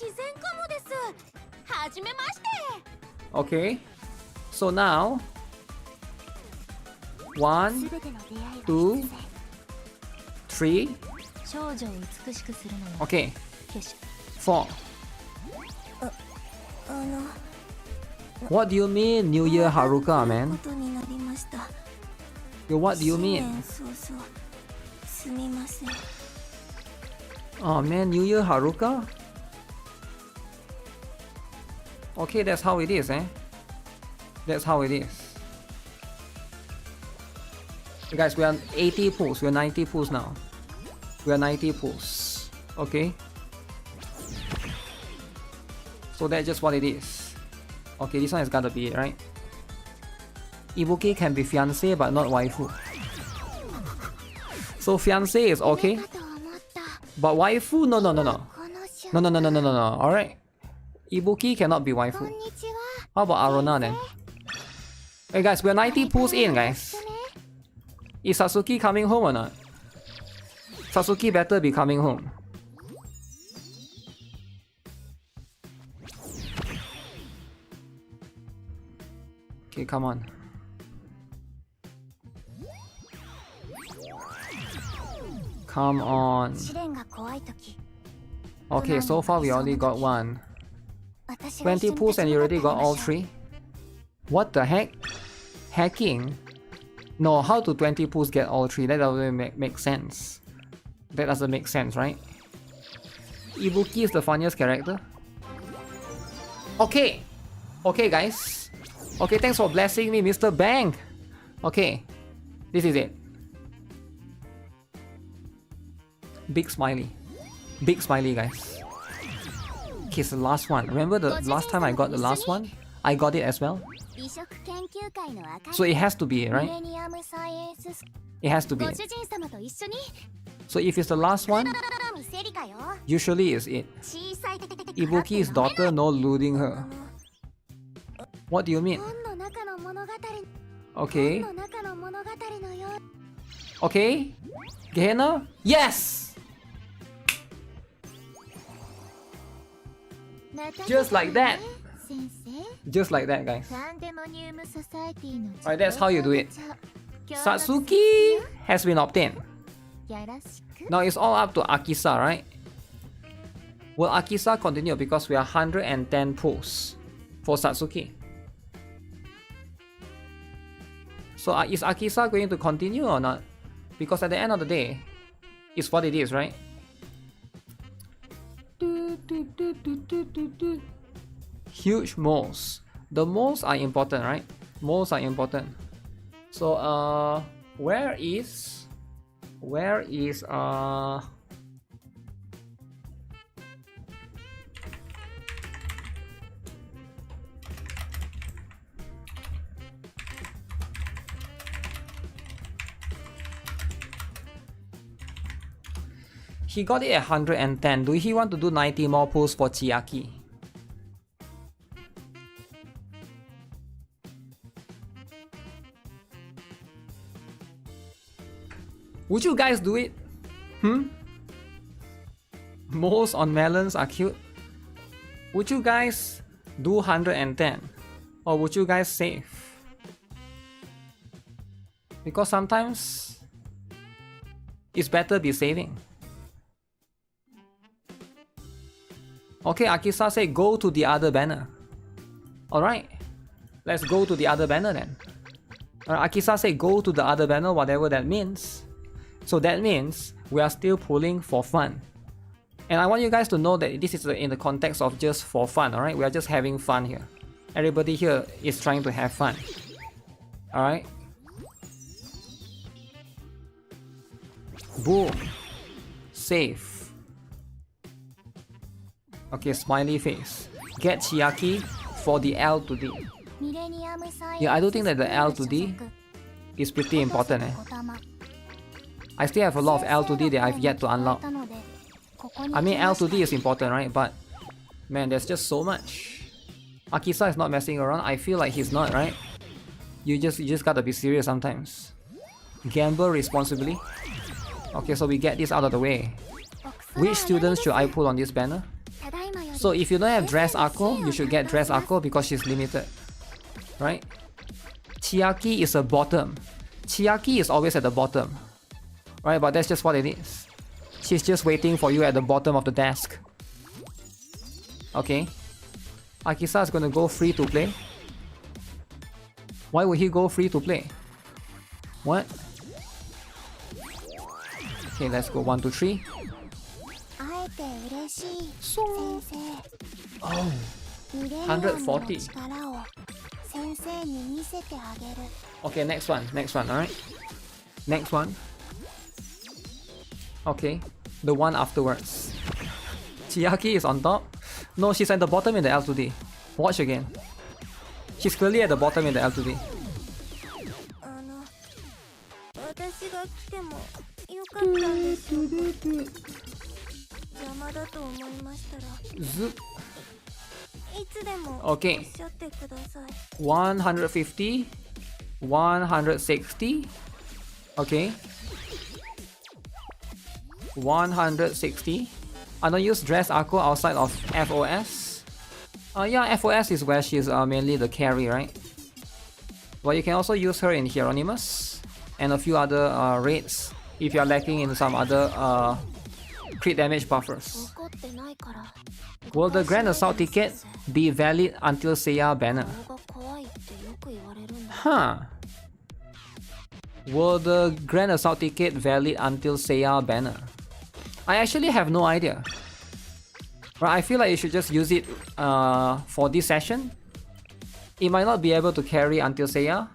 Okay. So now 1, 2, 3. Okay. 4. What do you mean New Year Haruka, man? Yo, what do you mean? Oh man, New Year Haruka? Okay, that's how it is, eh? That's how it is. Guys, we are 80 pulls. We are 90 pulls now. We are 90 pulls. Okay? So that's just what it is. Okay, this one has gotta be it, right? Ibuki can be fiancé but not waifu. So fiancé is okay. But waifu? No. No. Alright. Ibuki cannot be waifu. How about Arona then? Hey guys, we're 90 pulls in, guys. Is Satsuki coming home or not? Satsuki better be coming home. Okay, come on. Come on. Okay, so far we only got 1. 20 pulls and you already got all 3? What the heck? Hacking? No, how do 20 pulls get all 3? That doesn't make sense. That doesn't make sense, right? Ibuki is the funniest character. Okay. Okay, guys. Okay, thanks for blessing me, Mr. Bang. Okay. This is it. Big smiley. Big smiley, guys. Okay, it's the last one. Remember the last time I got the last one? I got it as well. So it has to be it, right? It has to be it. So if it's the last one, usually it's it. Ibuki's daughter, no looting her. What do you mean? Okay. Okay. Gehenna? Yes! Just like that. Just like that, guys. Alright, that's how you do it. Satsuki has been obtained. Now it's all up to Akisa, right? Will Akisa continue because we are 110 pulls for Satsuki? So is Akisa going to continue or not? Because at the end of the day, it's what it is, right? Huge moles. The moles are important, right? Moles are important. So where is he got it at 110. Do he want to do 90 more pulls for Chiaki? Would you guys do it? Moles on melons are cute. Would you guys do 110? Or would you guys save? Because sometimes it's better be saving. Okay, Akisa say go to the other banner. Alright, let's go to the other banner then. Alright, Akisa say go to the other banner, whatever that means. So that means we are still pulling for fun. And I want you guys to know that this is in the context of just for fun, alright? We are just having fun here. Everybody here is trying to have fun. Alright? Boom. Save. Okay, smiley face. Get Chiaki for the L to D. Yeah, I do think that the L to D is pretty important. I still have a lot of L to D that I've yet to unlock. I mean, L to D is important, right? But man, there's just so much. Akisa is not messing around. I feel like he's not, right? You just gotta be serious sometimes. Gamble responsibly. Okay, so we get this out of the way. Which students should I pull on this banner? So if you don't have Dress Akko, you should get Dress Akko because she's limited. Right? Chiaki is a bottom. Chiaki is always at the bottom. Right, but that's just what it is. She's just waiting for you at the bottom of the desk. Okay. Akisa is gonna go free to play. Why would he go free to play? What? Okay, let's go 1, 2, 3. Oh, 140. Okay, next one, alright? Next one. Okay, the one afterwards. Chiaki is on top. No, she's at the bottom in the L2D. Watch again. She's clearly at the bottom in the L2D. Zoop. Okay. 150. 160. Okay. 160. I don't use Dress Akko outside of FOS. Yeah, FOS is where she's mainly the carry, right? But you can also use her in Hieronymus and a few other raids if you're lacking in some other crit damage buffers. Will the Grand Assault ticket be valid until Seiya banner? Huh. Will the Grand Assault ticket valid until Seiya banner? I actually have no idea. Right, I feel like you should just use it for this session. It might not be able to carry until Seiya.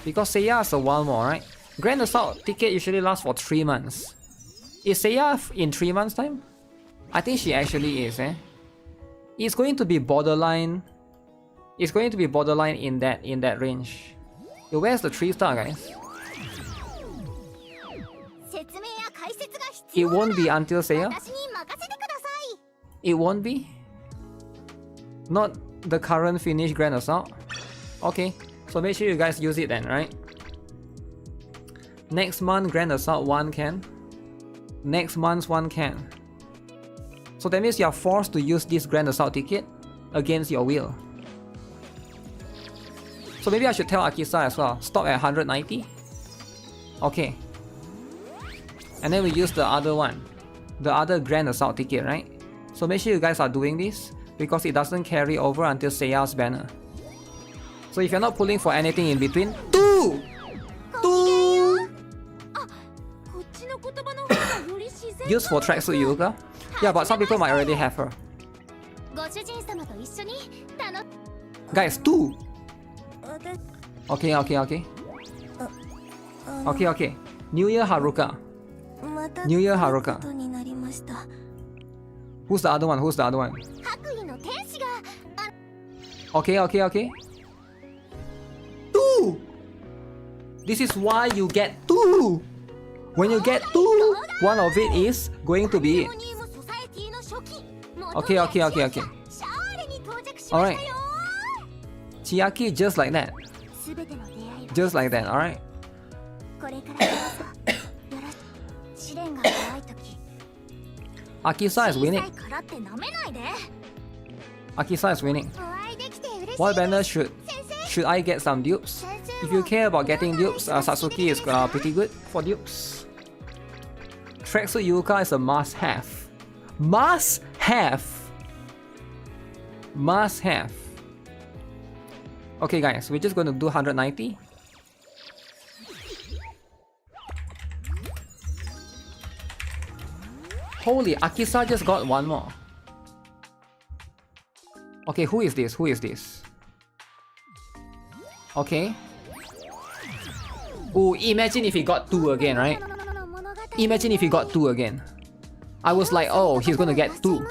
Because Seiya is a while more, right? Grand Assault ticket usually lasts for 3 months. Is Seiya in 3 months time? I think she actually is, eh? It's going to be borderline. It's going to be borderline in that range. Yo, where's the 3-star, guys? It won't be until Seiya? It won't be? Not the current finished Grand Assault? Okay, so make sure you guys use it then, right? Next month Grand Assault 1 can. Next month's 1 can. So that means you are forced to use this Grand Assault ticket against your will. So maybe I should tell Akisa as well, stop at 190. Okay. And then we use the other one, the other Grand Assault ticket, right? So make sure you guys are doing this, because it doesn't carry over until Seiya's banner. So if you're not pulling for anything in between, two! Use for tracksuit Yuka? Yeah, but some people might already have her. Guys, 2! Okay. Okay. New Year Haruka. New Year Haruka. Who's the other one? Okay. 2! This is why you get 2! When you get 2, one of it is going to be it. Okay. Alright. Chiaki, just like that. Alright? Akisa is winning. What banner should I get some dupes? If you care about getting dupes, Satsuki is pretty good for dupes. Tracksuit Yuka is a must-have. Must-have. Okay guys, we're just going to do 190. Holy, Akisa just got one more. Okay, who is this? Okay. Oh, imagine if he got 2 again, right? Imagine if he got 2 again. I was like, oh, he's gonna get 2.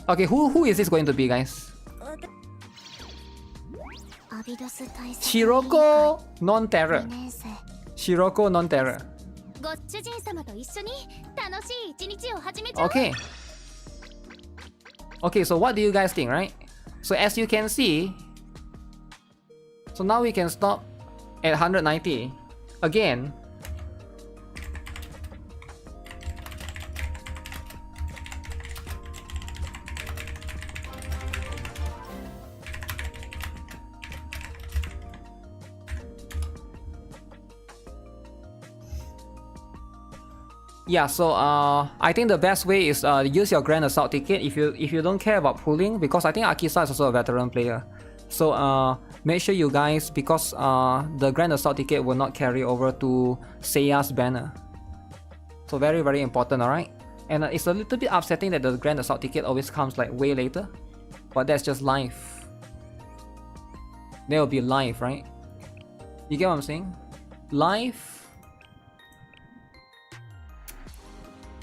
Okay, who is this going to be, guys? Shiroko non-terror. Okay, so what do you guys think, right? So as you can see, so now we can stop at 190 again. Yeah, so I think the best way is use your Grand Assault ticket if you don't care about pulling, because I think Akisa is also a veteran player. So make sure you guys, because the Grand Assault ticket will not carry over to Seiya's banner. So very, very important, alright? And it's a little bit upsetting that the Grand Assault ticket always comes like way later. But that's just life. There will be life, right? You get what I'm saying? Life.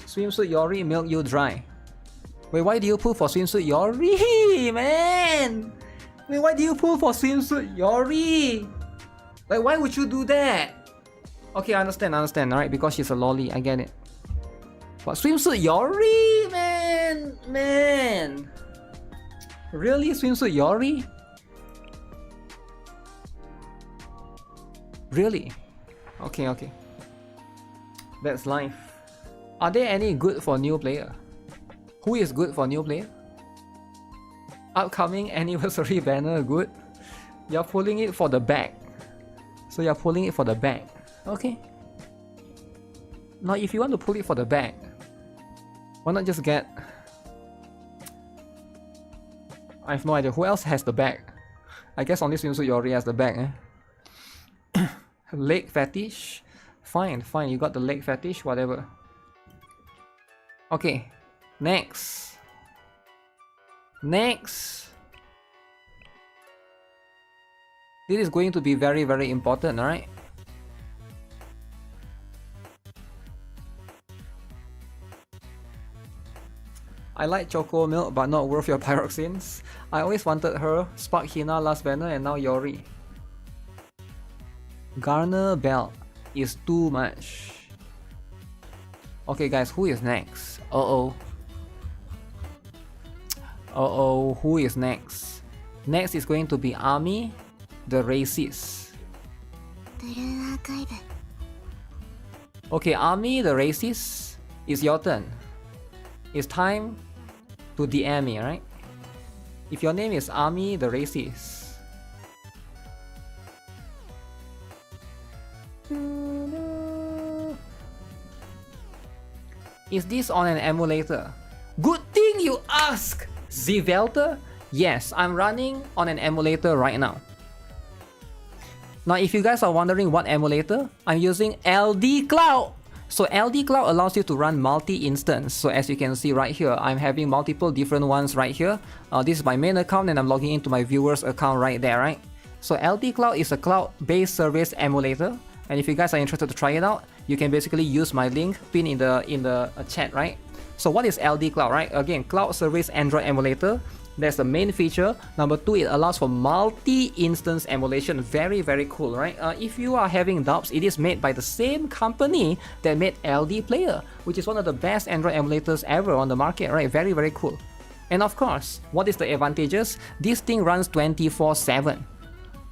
Swimsuit Yori milk you dry. Wait, why do you pull for swimsuit Yori, man? Wait, why do you pull for swimsuit Yori? Like, why would you do that? Okay, I understand, alright, because she's a lolly, I get it. But swimsuit Yori, man. Really, swimsuit Yori? Really? Okay. That's life. Are there any good for new player? Who is good for new player? Upcoming anniversary banner good? You're pulling it for the back. So you're pulling it for the back. Okay. Now if you want to pull it for the back, why not just get... I have no idea. Who else has the back? I guess only Swimsuit Yori has the back, eh? Leg fetish? Fine. You got the leg fetish, whatever. Okay, next. This is going to be very, very important, alright? I like Choco Milk, but not worth your pyroxenes. I always wanted her. Spark Hina last banner and now Yori. Garner belt is too much. Okay guys, who is next? Uh-oh. Uh-oh, who is next? Next is going to be Army, the racist. Okay, Army, the racist, it's your turn. It's time to DM me, right? If your name is Army, the racist. Is this on an emulator? Good thing you ask, Zvelter. Yes, I'm running on an emulator right now. Now, if you guys are wondering what emulator, I'm using LD Cloud. So LD Cloud allows you to run multi-instance. So as you can see right here, I'm having multiple different ones right here. This is my main account and I'm logging into my viewer's account right there, right? So LD Cloud is a cloud-based service emulator. And if you guys are interested to try it out, you can basically use my link pinned in the chat, right? So what is LD Cloud, right? Again, cloud service Android emulator. That's the main feature. Number 2, it allows for multi-instance emulation. Very, very cool, right? If you are having doubts, it is made by the same company that made LD Player, which is one of the best Android emulators ever on the market, right? Very, very cool. And of course, what is the advantages? This thing runs 24/7.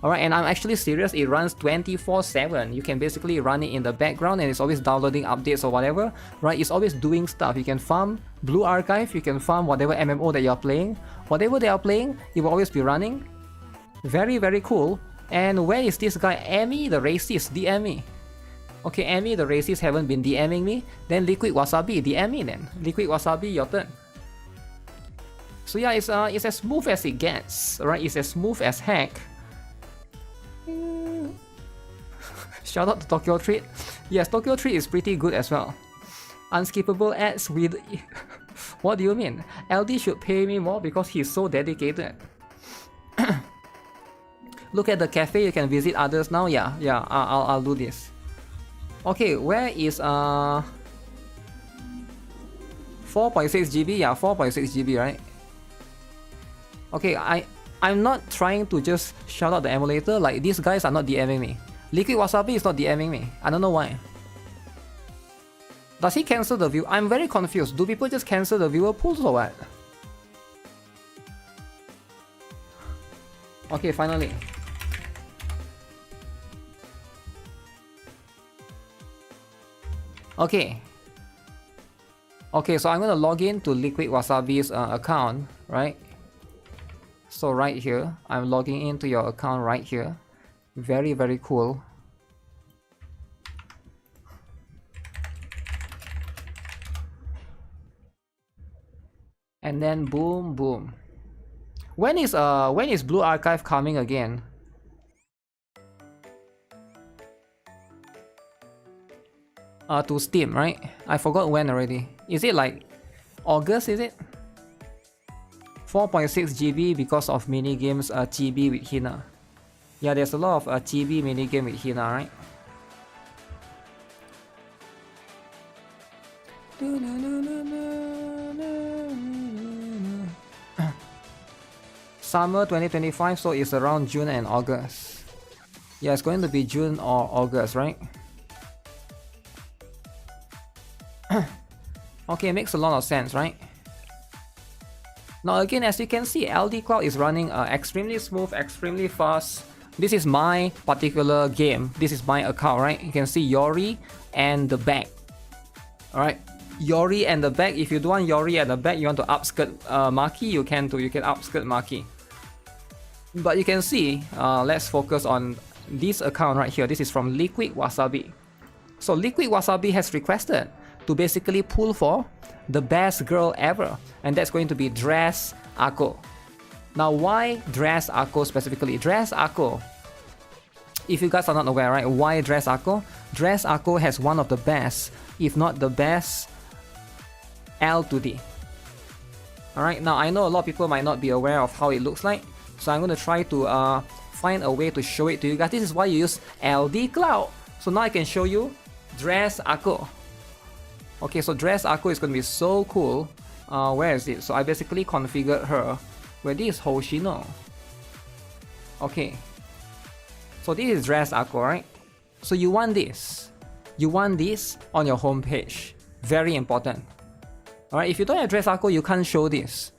Alright, and I'm actually serious, it runs 24/7. You can basically run it in the background and it's always downloading updates or whatever, right? It's always doing stuff. You can farm Blue Archive, you can farm whatever MMO that you're playing. Whatever they are playing, it will always be running. Very, very cool. And where is this guy, Amy the racist? DM me. Okay, Amy the racist haven't been DMing me. Then Liquid Wasabi, DM me then. Liquid Wasabi, your turn. So yeah, it's as smooth as it gets, right? It's as smooth as heck. Shout out to Tokyo Treat. Yes, Tokyo Treat is pretty good as well. Unskippable ads with... What do you mean? LD should pay me more because he's so dedicated. Look at the cafe, you can visit others now. Yeah, I'll do this. Okay, where is 4.6 GB? Yeah, 4.6 GB, right? Okay, I'm not trying to just shout out the emulator. Like, these guys are not DMing me. Liquid Wasabi is not DMing me. I don't know why. Does he cancel the view? I'm very confused. Do people just cancel the viewer pools or what? Okay, finally. Okay. Okay, so I'm gonna log in to Liquid Wasabi's account, right? So right here, I'm logging into your account right here. Very, very cool. And then boom, boom. When is Blue Archive coming again? To Steam, right? I forgot when already. Is it like August, is it? 4.6 GB because of minigames GB with Hina. Yeah, there's a lot of GB minigame with Hina, right? Summer 2025, so it's around June and August. Yeah, it's going to be June or August, right? Okay, makes a lot of sense, right? Now again, as you can see, LD Cloud is running extremely smooth, extremely fast. This is my particular game. This is my account, right? You can see Yori and the bag. Alright, Yori and the bag. If you don't want Yori and the bag, you want to upskirt Maki, you can too. You can upskirt Maki. But you can see, let's focus on this account right here. This is from Liquid Wasabi. So Liquid Wasabi has requested to basically pull for the best girl ever, and that's going to be Dress Ako. Now, why Dress Ako specifically? Dress Ako, if you guys are not aware, right, why Dress Ako? Dress Ako has one of the best, if not the best, L to D. Alright, now I know a lot of people might not be aware of how it looks like, so I'm going to try to find a way to show it to you guys. This is why you use LD Cloud. So now I can show you Dress Ako. Okay, so Dress Ako is going to be so cool. Where is it? So I basically configured her. Where this is Hoshino. Okay. So this is Dress Ako, right? So you want this. You want this on your homepage. Very important. Alright, if you don't have Dress Akko, you can't show this.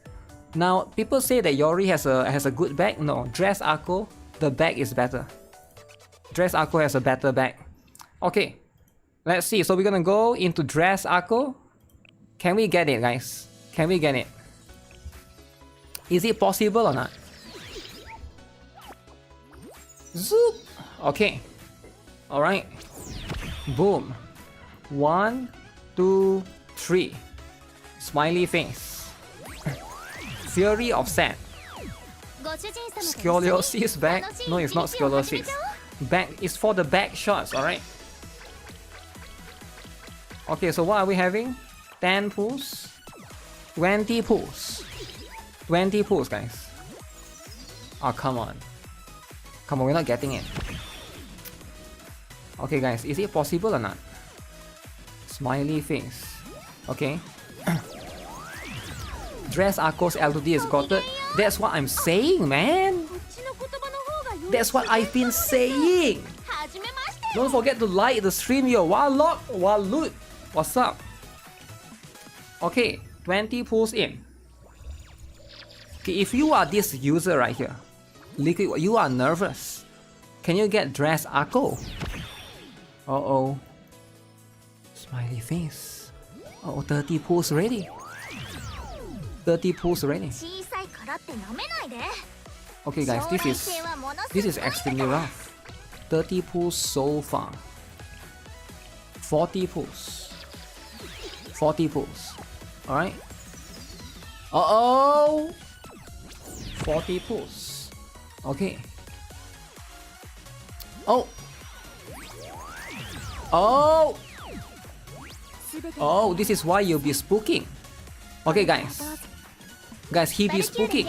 Now, people say that Yori has a good back. No, Dress Akko, the back is better. Dress Akko has a better back. Okay, let's see. So we're gonna go into Dress Akko. Can we get it, guys? Can we get it? Is it possible or not? Zoop! Okay. Alright. Boom. 1, 2, 3. Smiley face. Theory of Sat. Scoliosis back? No, it's not scoliosis. Back is for the back shots, alright? Okay, so what are we having? 10 pulls? 20 pulls. 20 pulls, guys. Oh, come on. Come on, we're not getting it. Okay, guys, is it possible or not? Smiley face. Okay. Dress Akko's LTD is goated. That's what I'm saying, man. That's what I've been saying. Don't forget to like the stream, yo. Walok, Walut. What's up? Okay, 20 pulls in. Okay, if you are this user right here, Liquid, you are nervous. Can you get Dress Akko? Uh-oh. Smiley face. Oh, 30 pulls ready. 30 pulls ready. Okay guys, this is extremely rough. 30 pulls so far. 40 pulls. 40 pulls. Alright. Uh-oh! 40 pulls. Okay. Oh! Oh! Oh, this is why you'll be spooking. Okay guys. Guys, he be spooking.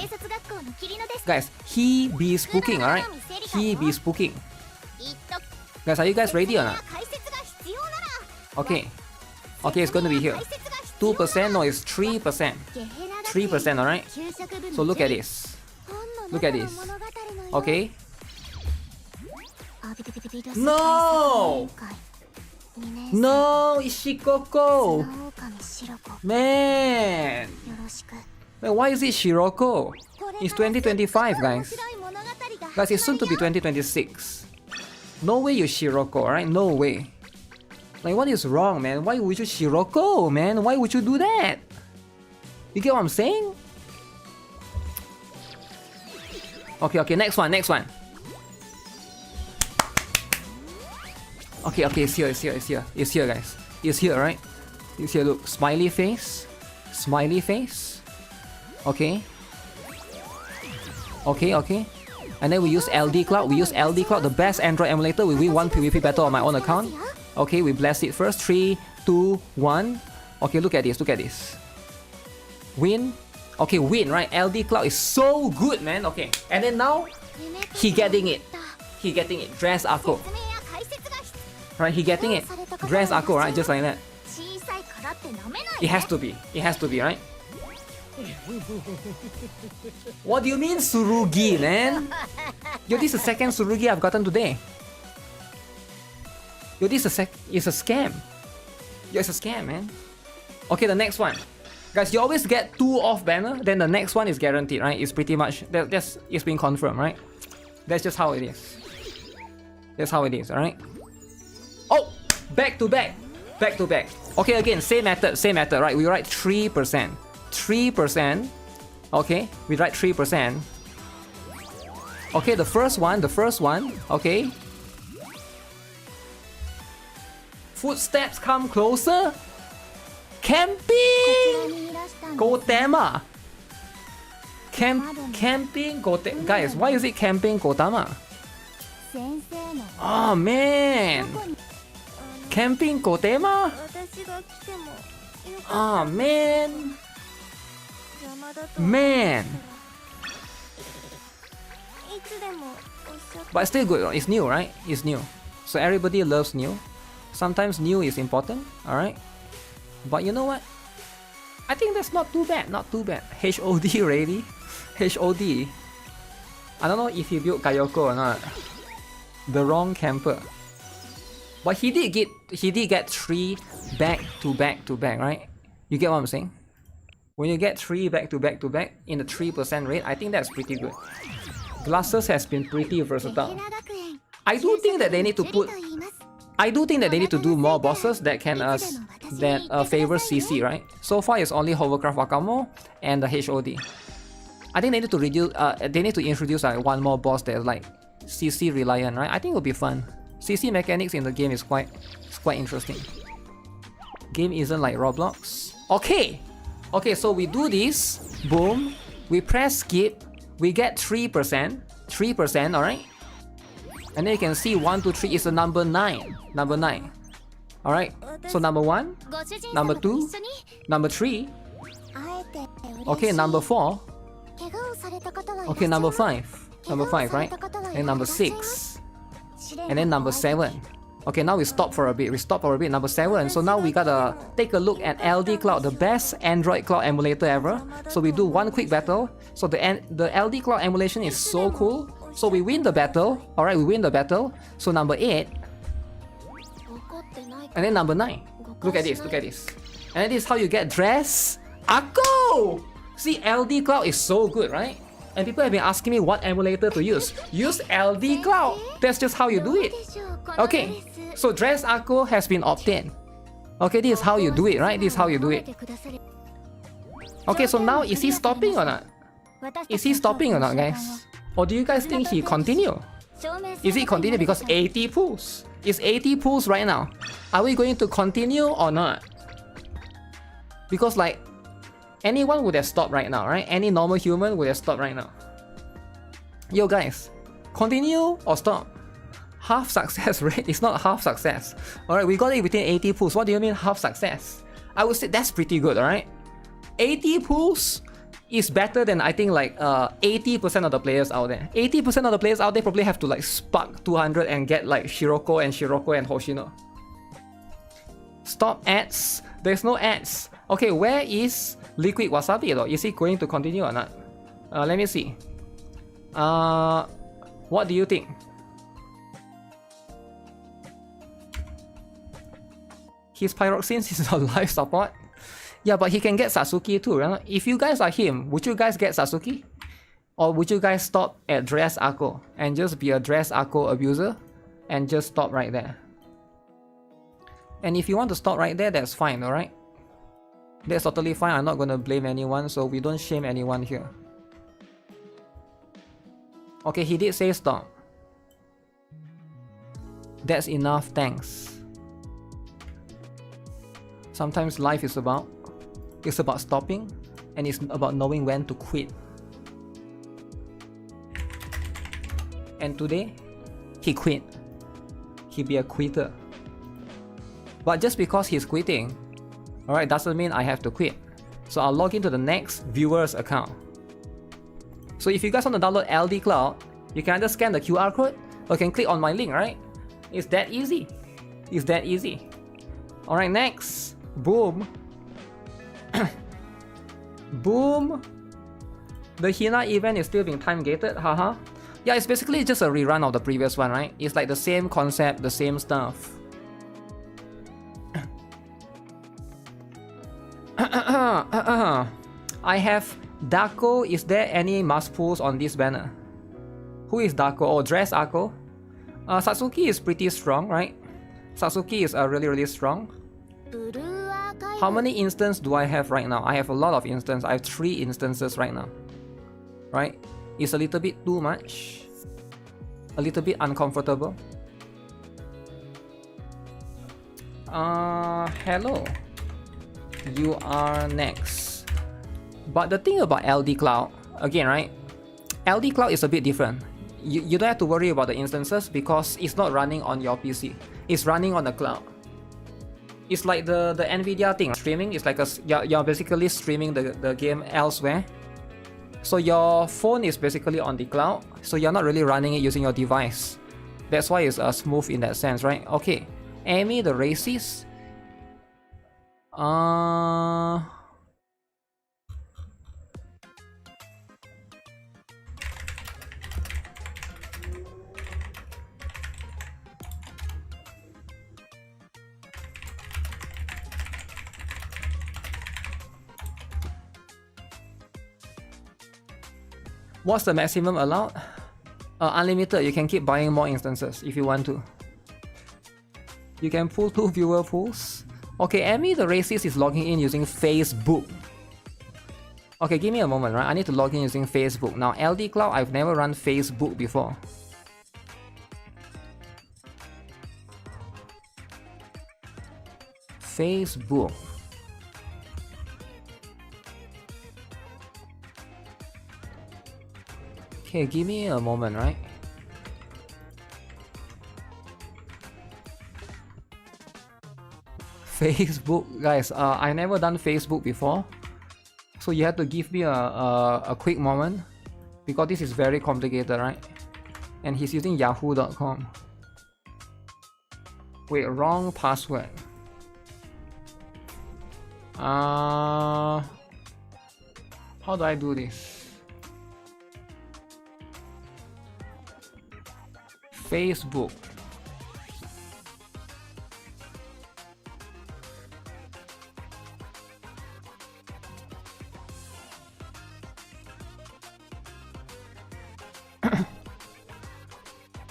Guys, he be spooking, alright? He be spooking. Guys, are you guys ready or not? Okay. Okay, it's gonna be here. 2%? No, it's 3%. 3%, alright? So look at this. Look at this. Okay. No! No, Ishikoko! Man! Man, why is it Shiroko? It's 2025, guys. Guys, it's soon to be 2026. No way you Shiroko, right? No way. Like, what is wrong, man? Why would you Shiroko, man? Why would you do that? You get what I'm saying? Okay, next one. Okay, it's here, guys. It's here, right? It's here, look. Smiley face. Okay. And then we use LD Cloud. The best Android emulator. We win one PvP battle on my own account. Okay, we blast it first. 3, 2, 1. Okay, look at this. Win. Okay, win, right? LD Cloud is so good, man. Okay, and then now he getting it. Dress Akko. Right, he getting it. Dress Akko, right? Just like that. It has to be, right? What do you mean Tsurugi, man? Yo, this is the second Tsurugi I've gotten today. Yo, this is it's a scam. Yo, it's a scam, man. Okay, the next one. Guys, you always get 2 off banner, then the next one is guaranteed, right? It's pretty much, it's been confirmed, right? That's just how it is. That's how it is, alright? Oh! Back to back. Okay, again, same method, right? We write 3%. 3%. Okay, we write 3%. Okay, the first one. Okay. Footsteps come closer. Camping! Gotama! Camping Gotama. Guys, why is it Camping Gotama? Oh man! Camping Gotama? Oh man! But it's still good, it's new, right? It's new. So everybody loves new. Sometimes new is important, alright? But you know what? I think that's not too bad, HOD ready? HOD. I don't know if he built Kayoko or not. The wrong camper. But he did get 3 back to back, right? You get what I'm saying? When you get 3 back to back in the 3% rate, I think that's pretty good. Glasses has been pretty versatile. I do think that they need to do more bosses that can favor CC, right? So far it's only Hovercraft Wakamo and the HOD. I think they need to reduce. They need to introduce like one more boss that's like CC reliant, right? I think it'll be fun. CC mechanics in the game is quite interesting. Game isn't like Roblox. Okay, so we do this. Boom. We press skip. We get 3%. 3%, all right. And then you can see 1, 2, 3 is the number 9. Number 9. All right. So number 1, number 2, number 3. Okay, number 4. Okay, number 5. Number 5, right? And number 6. And then number 7. Okay, now we stop for a bit. Number 7. So now we gotta take a look at LD Cloud, the best Android cloud emulator ever. So we do one quick battle. So the LD Cloud emulation is so cool. So we win the battle. Alright, we win the battle. So number 8. And then number 9. Look at this. And then this is how you get dress Akko! See, LD Cloud is so good, right? And people have been asking me what emulator to use. Use LD Cloud. That's just how you do it. Okay, so Dress Akko has been obtained. Okay, this is how you do it, right? This is how you do it. Okay, so now is he stopping or not? Is he stopping or not, guys? Or do you guys think he continue? Is he continue because 80 pulls? It's 80 pulls right now. Are we going to continue or not? Because like, anyone would have stopped right now, right? Any normal human would have stopped right now. Yo guys, continue or stop? Half success rate is not half success. Alright, we got it within 80 pulls. What do you mean half success? I would say that's pretty good, alright? 80 pulls is better than I think like 80% of the players out there. 80% of the players out there probably have to like spark 200 and get like Shiroko and Hoshino. Stop ads. There's no ads. Okay, where is Liquid Wasabi though? Is he going to continue or not? Let me see. What do you think? His Pyroxene is on life support. Yeah, but he can get Satsuki too, right? If you guys are him, would you guys get Satsuki? Or would you guys stop at Dress Akko and just be a Dress Akko abuser and just stop right there? And if you want to stop right there, that's fine, alright? That's totally fine. I'm not gonna blame anyone, so we don't shame anyone here. Okay, he did say stop. That's enough, thanks. Sometimes life is about stopping, and it's about knowing when to quit. And today, he quit. He be a quitter. But just because he's quitting, alright, doesn't mean I have to quit. So I'll log into the next viewer's account. So if you guys want to download LD Cloud, you can either scan the QR code or you can click on my link, right? It's that easy. It's that easy. Alright, next. Boom. Boom. The Hina event is still being time gated, haha. Yeah, it's basically just a rerun of the previous one, right? It's like the same concept, the same stuff. I have Dako. Is there any must pulls on this banner? Who is Dako? Oh, Dress Akko. Satsuki is pretty strong, right? Satsuki is really strong. How many instances do I have right now? I have a lot of instances. I have 3 instances right now. Right? It's a little bit too much. A little bit uncomfortable. Hello. You are next. But the thing about LD Cloud, again, right? LD Cloud is a bit different. You don't have to worry about the instances because it's not running on your PC. It's running on the cloud. It's like the Nvidia thing. Streaming is like you're basically streaming the game elsewhere. So your phone is basically on the cloud. So you're not really running it using your device. That's why it's smooth in that sense, right? Okay. Amy the racist. What's the maximum allowed? Unlimited. You can keep buying more instances if you want to. You can pull 2 viewer pools. Okay, Emmy the racist is logging in using Facebook. Okay, give me a moment, right? I need to log in using Facebook. Now, LD Cloud, I've never run Facebook before. Facebook. Okay, give me a moment, right? Facebook, guys, I never done Facebook before, so you have to give me a quick moment because this is very complicated, right? And he's using yahoo.com. Wait, wrong password. How do I do this? Facebook.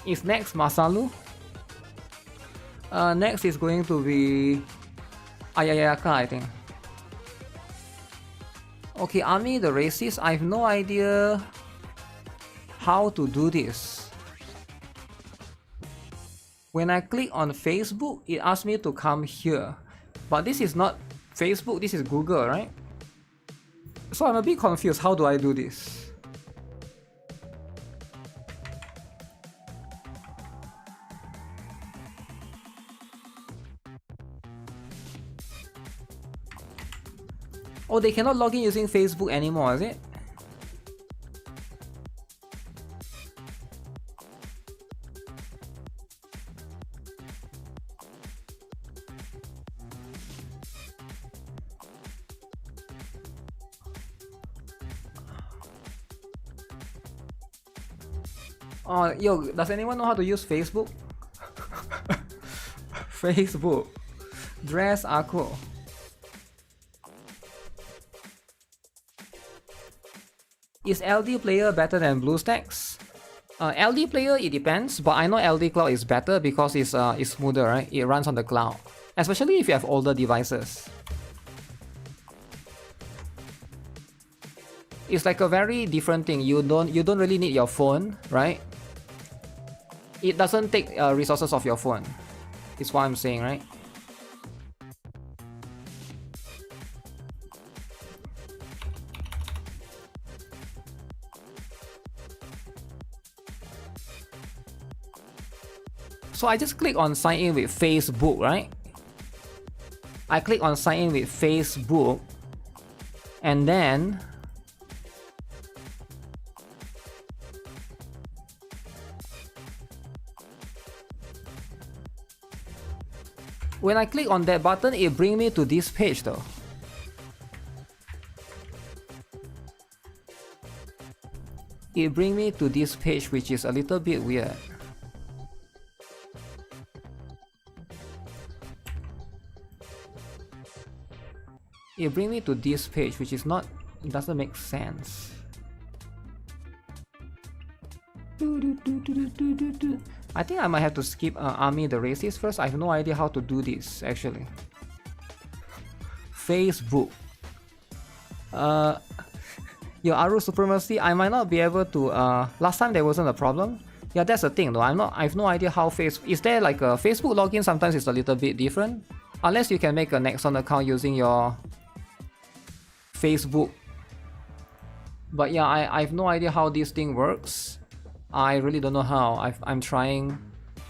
Is next Masalu? Next is going to be Ayayaka, I think. Okay, Ami the racist, I have no idea how to do this. When I click on Facebook, it asks me to come here. But this is not Facebook, this is Google, right? So I'm a bit confused, how do I do this? Oh, they cannot log in using Facebook anymore, is it? Oh, yo, does anyone know how to use Facebook? Facebook. Dress Ako. Is LD player better than BlueStacks? LD player, it depends, but I know LD Cloud is better because it's smoother, right? It runs on the cloud, especially if you have older devices. It's like a very different thing. You don't really need your phone, right? It doesn't take resources of your phone. Is what I'm saying, right? So I just click on sign in with Facebook, right? I click on sign in with Facebook, and then when I click on that button, it brings me to this page though. It brings me to this page, which is a little bit weird. It brings me to this page, which is not, it doesn't make sense. I think I might have to skip Army the Racist first. I have no idea how to do this actually. Facebook. Your Aru Supremacy, I might not be able to, last time there wasn't a problem. Yeah, that's the thing though, I have no idea how is there like a Facebook login? Sometimes it's a little bit different. Unless you can make a Nexon account using your Facebook. But yeah, I have no idea how this thing works. I really don't know how. I'm trying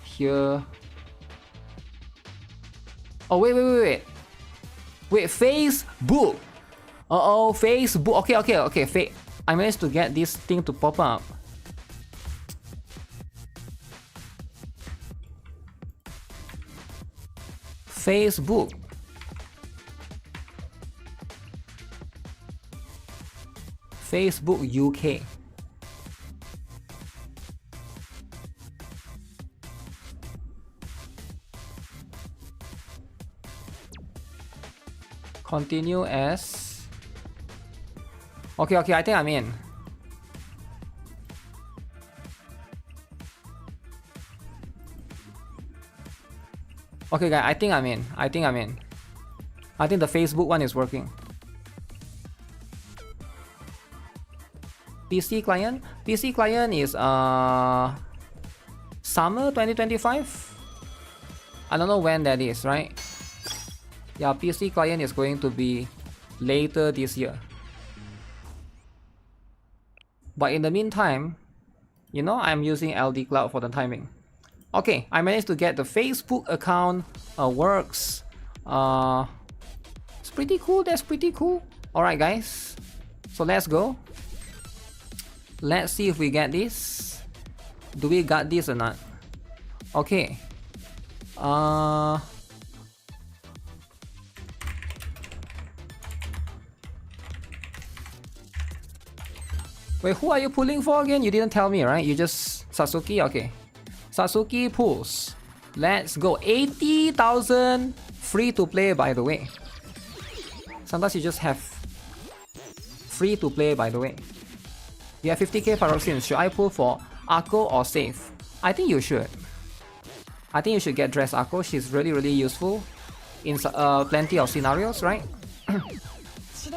here. Oh, wait. Wait, Facebook! Uh-oh, Facebook. Okay. I managed to get this thing to pop up. Facebook. Facebook UK. Continue as... Okay, I think I'm in. Okay, guys, I think I'm in. I think the Facebook one is working. PC client? PC client is summer 2025? I don't know when that is, right? Yeah, PC client is going to be later this year. But in the meantime, you know, I'm using LD Cloud for the timing. Okay, I managed to get the Facebook account works. It's pretty cool. That's pretty cool. Alright, guys. So let's go. Let's see if we get this. Do we got this or not? Okay. Wait, who are you pulling for again? You didn't tell me, right? You just... Satsuki? Okay. Satsuki pulls. Let's go. 80,000 free to play, by the way. Sometimes you just have free to play, by the way. You have 50k Paroxysm. Should I pull for Akko or Safe? I think you should. I think you should get Dress Akko. She's really, really useful in plenty of scenarios, right?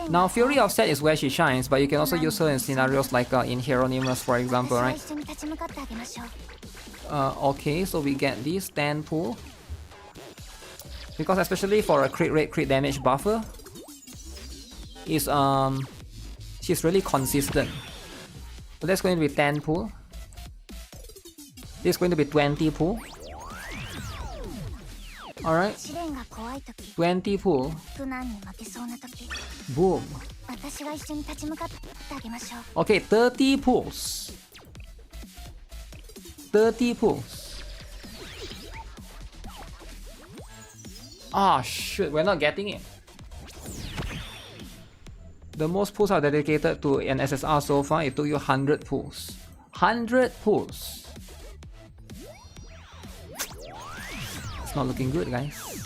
Now, Fury of Set is where she shines, but you can also use her in scenarios like in Hieronymus, for example, right? Okay, so we get this 10 pull. Because especially for a crit rate, crit damage buffer, is she's really consistent. So that's going to be 10 pull. This is going to be 20 pull. Alright. 20 pull. Boom. Okay, 30 pulls. 30 pulls. Ah, shit, we're not getting it. The most pulls are dedicated to an SSR so far. It took you 100 pulls. 100 pulls. It's not looking good, guys.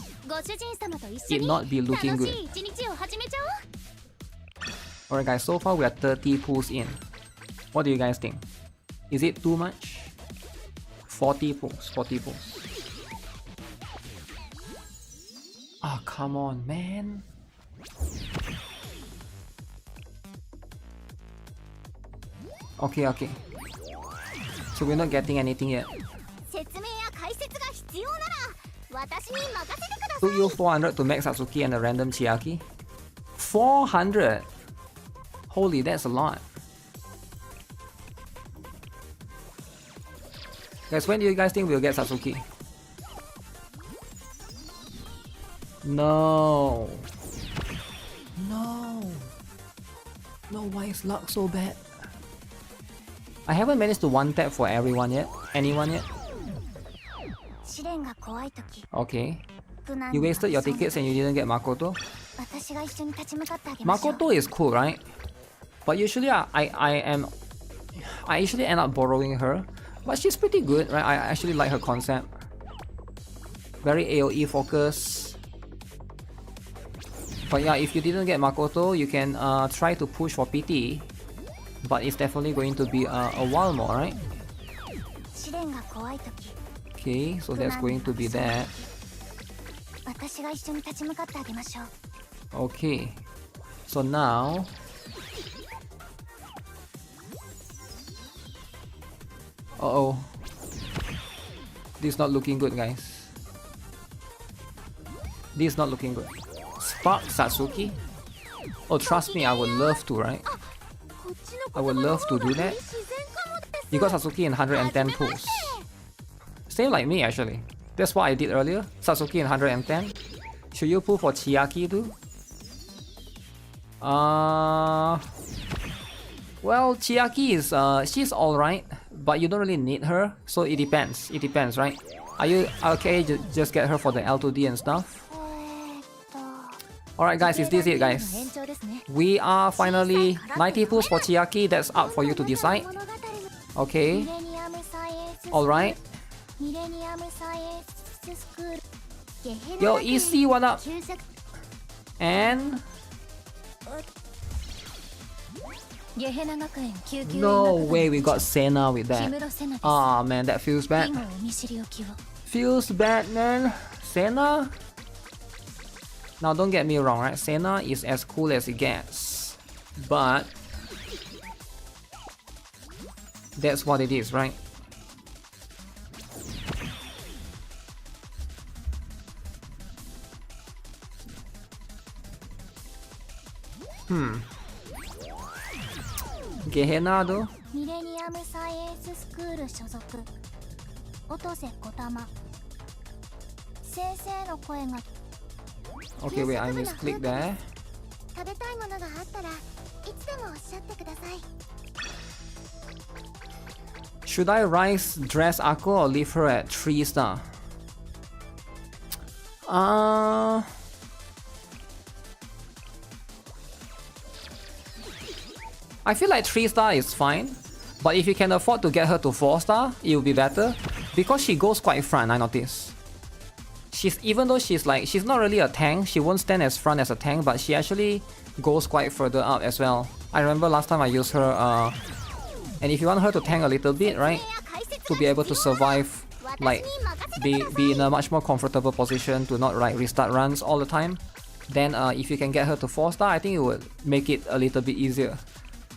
It not be looking good. Alright, guys, so far we are 30 pulls in. What do you guys think? Is it too much? 40 pulls, 40 pulls. Ah, oh, come on, man. Okay, okay. So we're not getting anything yet. Took you 400 to max Satsuki and a random Chiaki. 400! Holy, that's a lot. Guys, when do you guys think we'll get Satsuki? No. No. No, why is luck so bad? I haven't managed to one tap for everyone yet. Anyone yet? Okay. You wasted your tickets and you didn't get Makoto? Makoto is cool, right? But usually I usually end up borrowing her. But she's pretty good, right? I actually like her concept. Very AoE focus. But yeah, if you didn't get Makoto, you can try to push for PT. But it's definitely going to be a while more, right? Okay, so that's going to be that. Okay, so now... Uh-oh. This is not looking good, guys. This is not looking good. Spark Satsuki? Oh, trust me, I would love to, right? I would love to do that. You got Satsuki in 110 pulls. Same like me, actually. That's what I did earlier. Satsuki in 110. Should you pull for Chiaki too? Well, Chiaki is she's alright, but you don't really need her, so it depends. It depends, right? Are you okay? Just get her for the L2D and stuff. Alright, guys, is this it, guys? We are finally 90 pulls for Chiaki. That's up for you to decide. Okay. Alright. Yo, EC, what up? And... no way we got Senna with that. Aw, man, that feels bad. Feels bad, man. Senna. Now don't get me wrong, right? Senna is as cool as it gets. But that's what it is, right? Gehenna though? Okay, wait, I misclicked there. Should I rise dress Akko or leave her at 3 star? I feel like 3 star is fine, but if you can afford to get her to 4 star, it will be better, because she goes quite front, I notice. Even though she's not really a tank, she won't stand as front as a tank, but she actually goes quite further up as well. I remember last time I used her, and if you want her to tank a little bit, right, to be able to survive, like, be in a much more comfortable position to not like restart runs all the time, then if you can get her to 4 star, I think it would make it a little bit easier.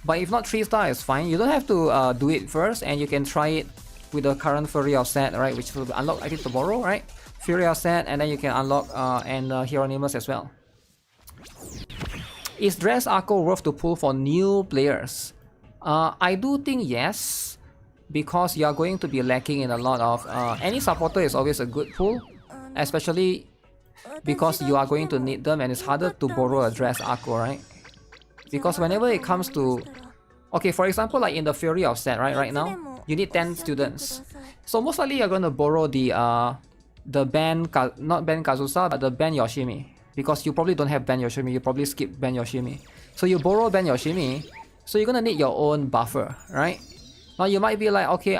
But if not, 3 star is fine. You don't have to do it first, and you can try it with the current Fury of Set, right, which will unlock, I think, tomorrow, right? Fury of Set, and then you can unlock Hieronymus as well. Is Dress Akko worth to pull for new players? I do think yes, because you are going to be lacking in a lot of... any supporter is always a good pull, especially because you are going to need them, and it's harder to borrow a Dress Akko, right? Because whenever it comes to... Okay, for example, like in the Fury of Set, right now, you need 10 students. So most likely you're going to borrow the Ben... not Ben Kazusa, but the Ben Yoshimi. Because you probably don't have Ben Yoshimi, you probably skip Ben Yoshimi. So you borrow Ben Yoshimi, so you're gonna need your own buffer, right? Now you might be like, okay,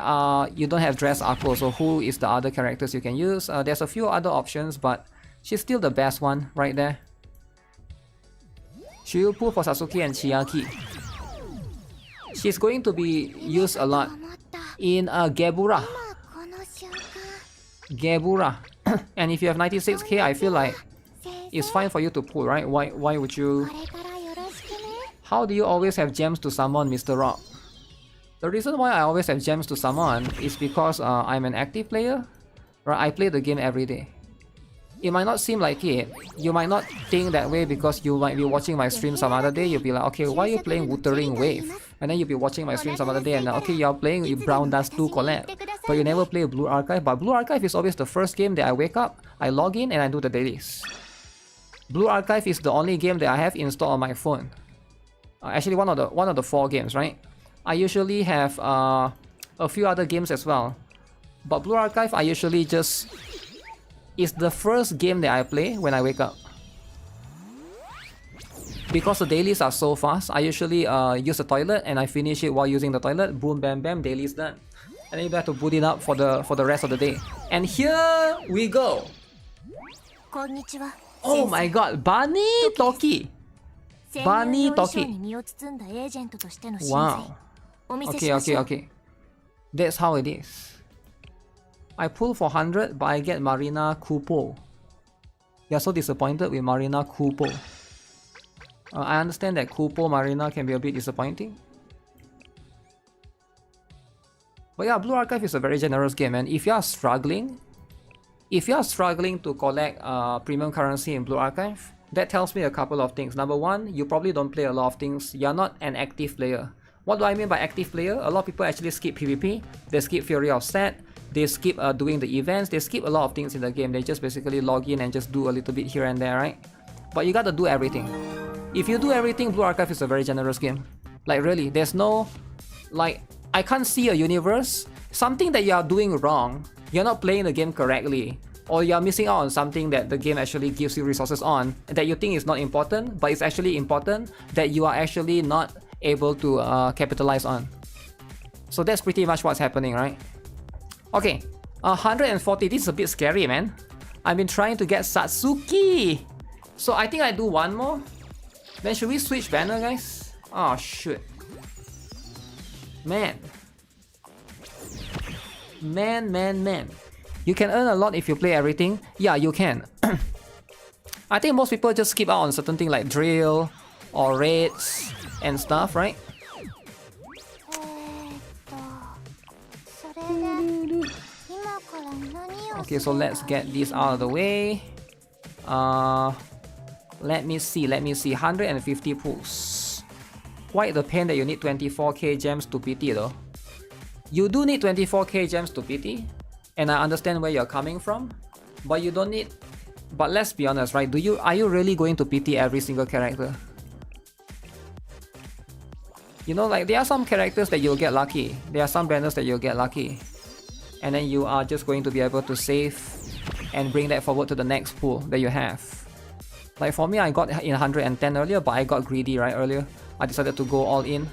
you don't have Dress Akko, so who is the other characters you can use? There's a few other options, but she's still the best one right there. Should you pull for Satsuki and Chiaki? She's going to be used a lot in Gebura. Gebura. And if you have 96k, I feel like it's fine for you to pull, right? Why would you... How do you always have gems to summon, Mr. Rock? The reason why I always have gems to summon is because I'm an active player, right? I play the game every day. It might not seem like it. You might not think that way because you might be watching my stream some other day. You'll be like, okay, why are you playing Wuthering Wave? And then you'll be watching my stream some other day and okay, you're playing Brown Dust 2 collab, but you never play Blue Archive. But Blue Archive is always the first game that I wake up, I log in and I do the dailies. Blue Archive is the only game that I have installed on my phone. Actually, one of the 4 games, right? I usually have a few other games as well, but Blue Archive I usually just... It's the first game that I play when I wake up. Because the dailies are so fast, I usually use the toilet and I finish it while using the toilet. Boom, bam, bam, daily's done. And then you have to boot it up for the rest of the day. And here we go. Oh my god, Bunny Toki. Bunny Toki. Wow. Okay. That's how it is. I pull for 100, but I get Marina Kupo. You're so disappointed with Marina Kupo. I understand that Kupo Marina can be a bit disappointing. But yeah, Blue Archive is a very generous game, and if you are struggling to collect premium currency in Blue Archive, that tells me a couple of things. Number one, you probably don't play a lot of things. You're not an active player. What do I mean by active player? A lot of people actually skip PvP, they skip Fury of Set, they skip doing the events, they skip a lot of things in the game. They just basically log in and just do a little bit here and there, right? But you gotta do everything. If you do everything, Blue Archive is a very generous game. Like really, there's no... Like, I can't see a universe. Something that you are doing wrong, you're not playing the game correctly, or you're missing out on something that the game actually gives you resources on, that you think is not important, but it's actually important, that you are actually not able to capitalize on. So that's pretty much what's happening, right? Okay, 140, this is a bit scary, man. I've been trying to get Satsuki. So I think I do one more. Then should we switch banner, guys? Oh, shoot. Man. You can earn a lot if you play everything. Yeah, you can. I think most people just skip out on certain things like drill or raids and stuff, right? Okay, so let's get this out of the way. Let me see. 150 pulls. Quite the pain that you need 24k gems to PT though. You do need 24k gems to PT, and I understand where you're coming from, but you don't need. But let's be honest, right? Are you really going to PT every single character? You know, like there are some characters that you'll get lucky. There are some banners that you'll get lucky, and then you are just going to be able to save and bring that forward to the next pool that you have. Like for me, I got in 110 earlier, but I got greedy right earlier. I decided to go all in.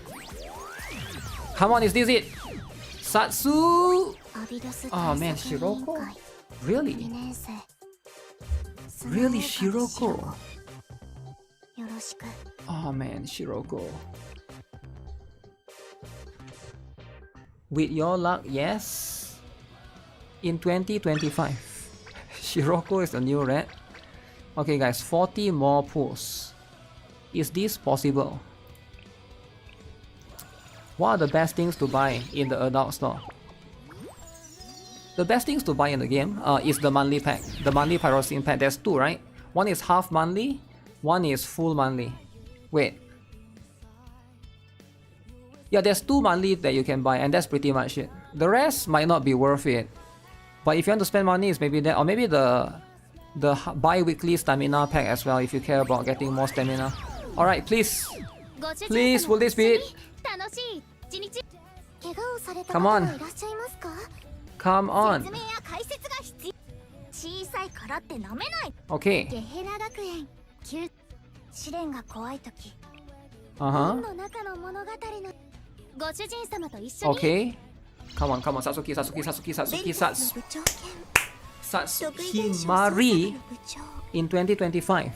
Come on, is this it? Satsu! Oh man, Shiroko? Really? Really, Shiroko? Oh man, Shiroko. With your luck, yes. In 2025. Shiroko is the new red. Okay guys, 40 more pulls. Is this possible? What are the best things to buy in the adult store? The best things to buy in the game is the monthly pack. The monthly Pyrocene pack. There's two, right? One is half monthly, one is full monthly. Wait. Yeah, there's two monthly that you can buy, and that's pretty much it. The rest might not be worth it. But if you want to spend money, it's maybe that, or maybe the bi-weekly stamina pack as well, if you care about getting more stamina. Alright, please. Please, will this be it? Come on. Come on. Okay. Okay. Come on, Satsuki. Himari in 2025.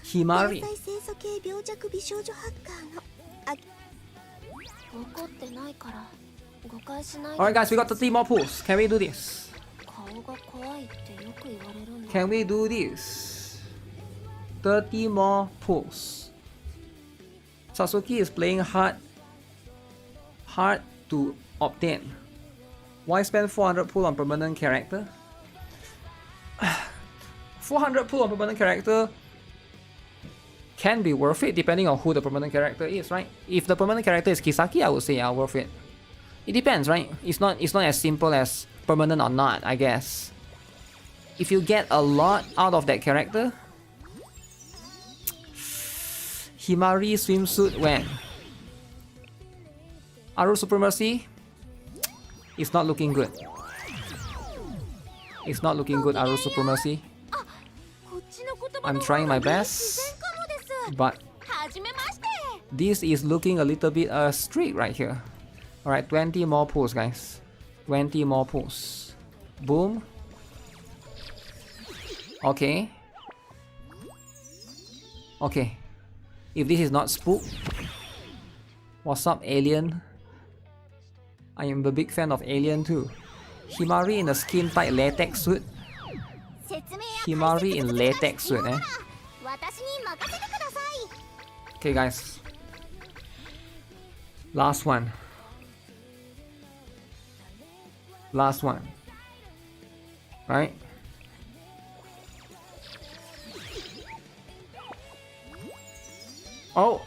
Himari. Alright guys, we got 30 more pulls. Can we do this? Can we do this? 30 more pulls. Satsuki is playing hard to obtain. Why spend 400 pull on permanent character? 400 pull on permanent character can be worth it depending on who the permanent character is, right? If the permanent character is Kisaki, I would say yeah, worth it. It depends, right? It's not as simple as permanent or not, I guess. If you get a lot out of that character, Himari swimsuit when? Aru Supremacy? It's not looking good. It's not looking good, Aru Supremacy. I'm trying my best, but this is looking a little bit strict right here. Alright, 20 more pulls, guys. 20 more pulls. Boom. Okay. Okay. If this is not spook, what's up, Alien? I am a big fan of Alien too. Himari in a skin tight latex suit. Himari in latex suit, eh? Okay, guys. Last one. Last one. Right? Oh!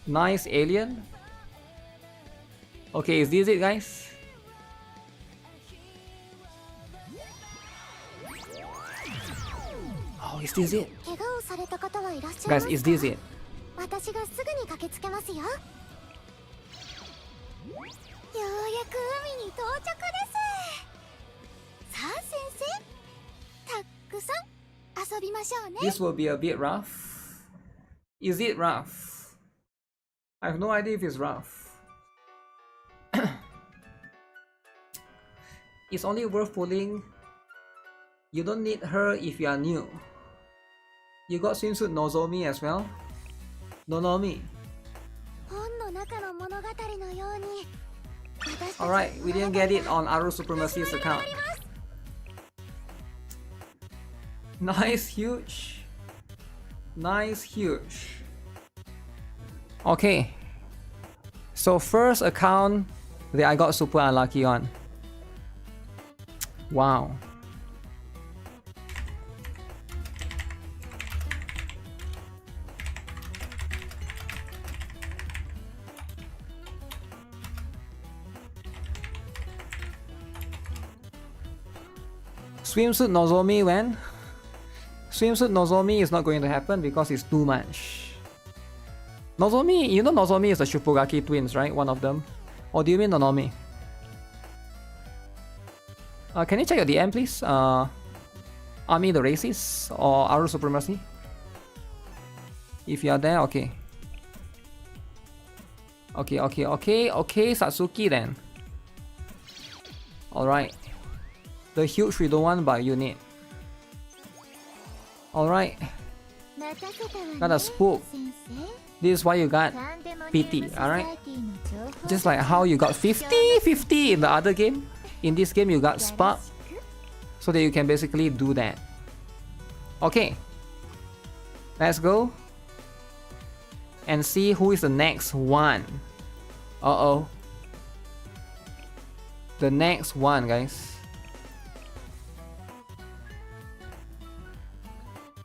Nice alien. Okay, is this it, guys? Oh, is this it? Guys, is this it? This will be a bit rough. Is it rough? I have no idea if it's rough. It's only worth pulling. You don't need her if you are new. You got swimsuit Nozomi as well. Nonomi. Alright, we didn't get it on Aru Supremacy's account. Nice, huge. Nice, huge. Okay. So first account that I got super unlucky on. Wow. Swimsuit Nozomi when? Swimsuit Nozomi is not going to happen because it's too much. Nozomi, you know Nozomi is the Shupugaki twins, right? One of them. Or do you mean Nonomi? Can you check your DM, please? Army the Racist or Aru Supremacy? If you are there, okay. Okay, Satsuki then. Alright. The huge we don't want, but you need. Alright. Got a spook. This is why you got PT, alright? Just like how you got 50-50 in the other game. In this game you got Spark. So that you can basically do that. Okay. Let's go. And see who is the next one. Uh-oh. The next one, guys.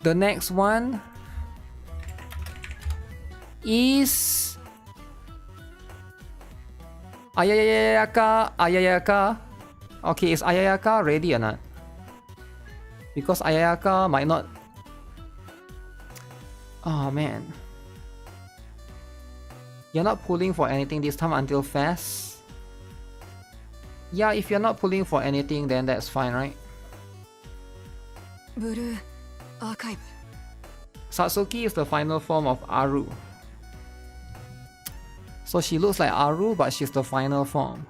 The next one is Ayayaka. Okay, is Ayayaka ready or not? Because Ayayaka might not. Oh man. You're not pulling for anything this time until fast? Yeah, if you're not pulling for anything, then that's fine, right? Blue Archive. Satsuki is the final form of Aru. So she looks like Aru, but she's the final form.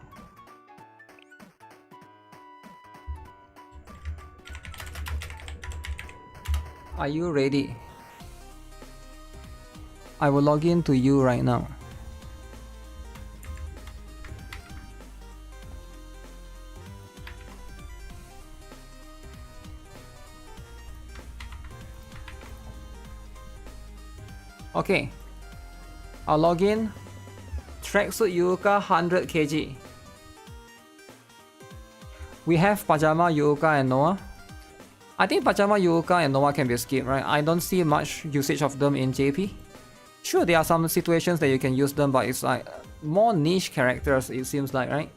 Are you ready? I will log in to you right now. Okay, I'll log in. Tracksuit Yuuka 100 kg. We have Pajama Yuuka and Noah. I think Pajama Yuuka and Noah can be skipped, right? I don't see much usage of them in JP. Sure, there are some situations that you can use them, but it's like more niche characters, it seems like, right?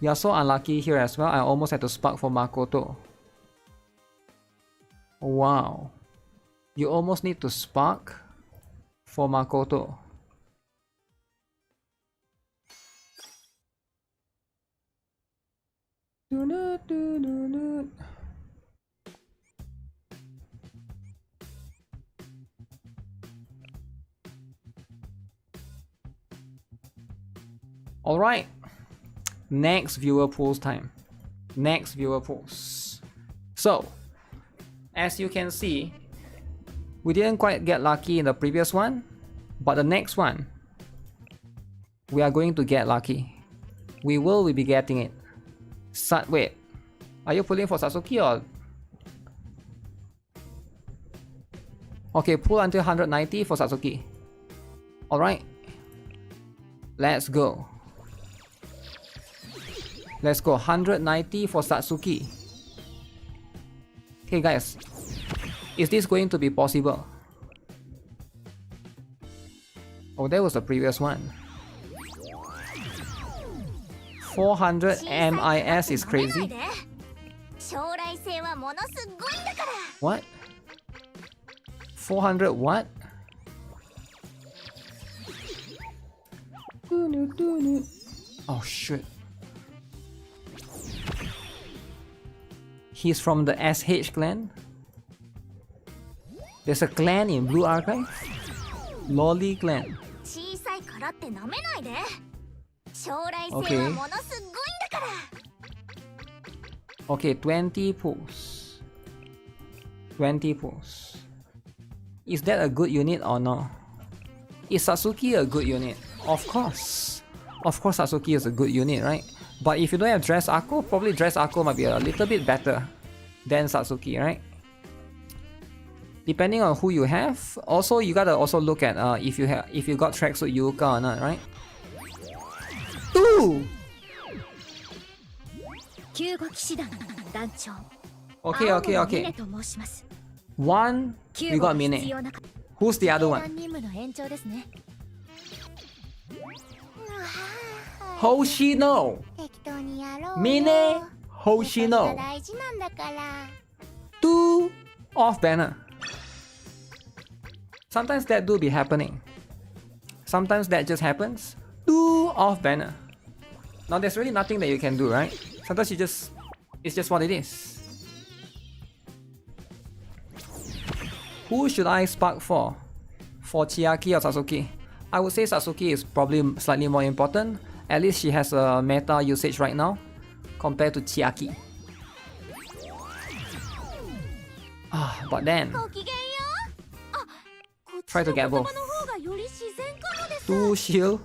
You are so unlucky here as well. I almost had to spark for Makoto. Wow. You almost need to spark for Makoto. Alright. Next viewer pools time. Next viewer pools. So, as you can see, we didn't quite get lucky in the previous one, but the next one, we are going to get lucky. We will be getting it. Wait, are you pulling for Satsuki or? Okay, pull until 190 for Satsuki. Alright. Let's go. Let's go, 190 for Satsuki. Okay guys, is this going to be possible? Oh, that was the previous one. 400 MIS is crazy. What? 400 what? Oh shit. He's from the SH clan. There's a clan in Blue Archive? Lolly clan. Okay. Okay, 20 pulls. 20 pulls. Is that a good unit or no? Is Satsuki a good unit? Of course. Of course Satsuki is a good unit, right? But if you don't have Dress Akko, probably Dress Akko might be a little bit better than Satsuki, right? Depending on who you have. Also, you gotta also look at if you got Tracksuit Yuka or not, right? Ooh! Okay. One, you got Mine. Who's the other one? Hoshino! Mine! Hoshino! 2 off banner. Sometimes that do be happening. Sometimes that just happens. 2 off banner. Now there's really nothing that you can do, right? Sometimes it's just what it is. Who should I spark for? For Chiaki or Satsuki? I would say Satsuki is probably slightly more important. At least she has a meta usage right now compared to Chiaki. But then try to get both. 2 shield,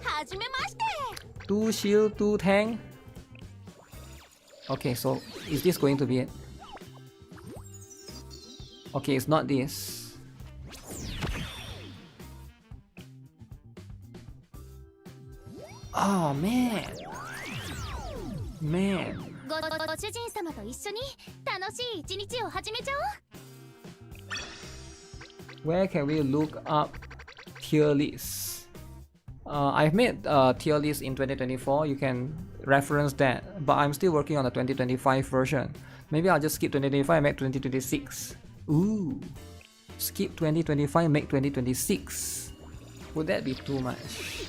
2 shield, 2 tank. Okay, so is this going to be it? Okay, it's not this. Oh man. Where can we look up tier lists? I've made tier lists in 2024. You can reference that, but I'm still working on the 2025 version. Maybe I'll just skip 2025 and make 2026. Ooh, skip 2025, make 2026. Would that be too much?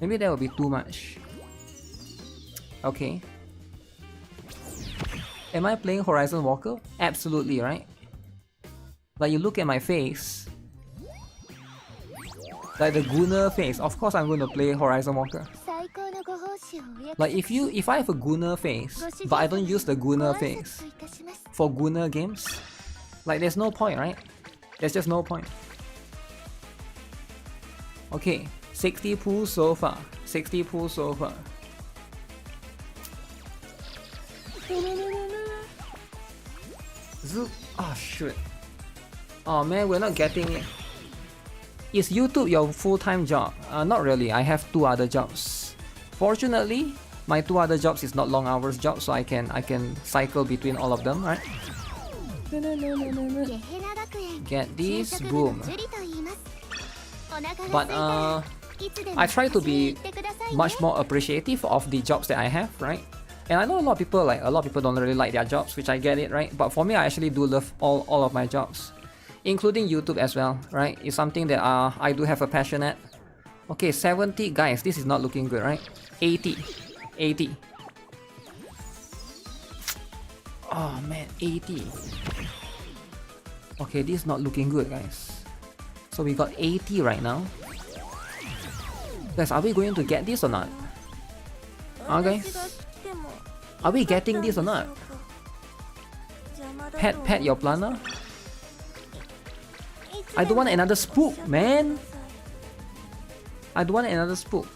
Maybe that would be too much. Okay. Am I playing Horizon Walker? Absolutely, right? Like, you look at my face, like the Gunner face. Of course I'm going to play Horizon Walker. Like, if I have a Gunner face, but I don't use the Gunner face for Gunner games, like, there's no point, right? There's just no point. Okay, 60 pulls so far. 60 pulls so far. Zoop. Oh shoot. Oh man, we're not getting it. Is YouTube your full-time job? Not really. I have 2 other jobs. Fortunately, my 2 other jobs is not long hours jobs, so I can cycle between all of them, right? Get this, boom. But I try to be much more appreciative of the jobs that I have, right? And I know a lot of people don't really like their jobs, which I get it, right? But for me, I actually do love all of my jobs, including YouTube as well, right? It's something that I do have a passion at. Okay, 70 guys, this is not looking good, right? 80. Oh man, 80. Okay, this is not looking good, guys. So we got 80 right now. Guys, are we going to get this or not? Guys? Are we getting this or not? Pet your planner? I don't want another spook, man! I don't want another spook.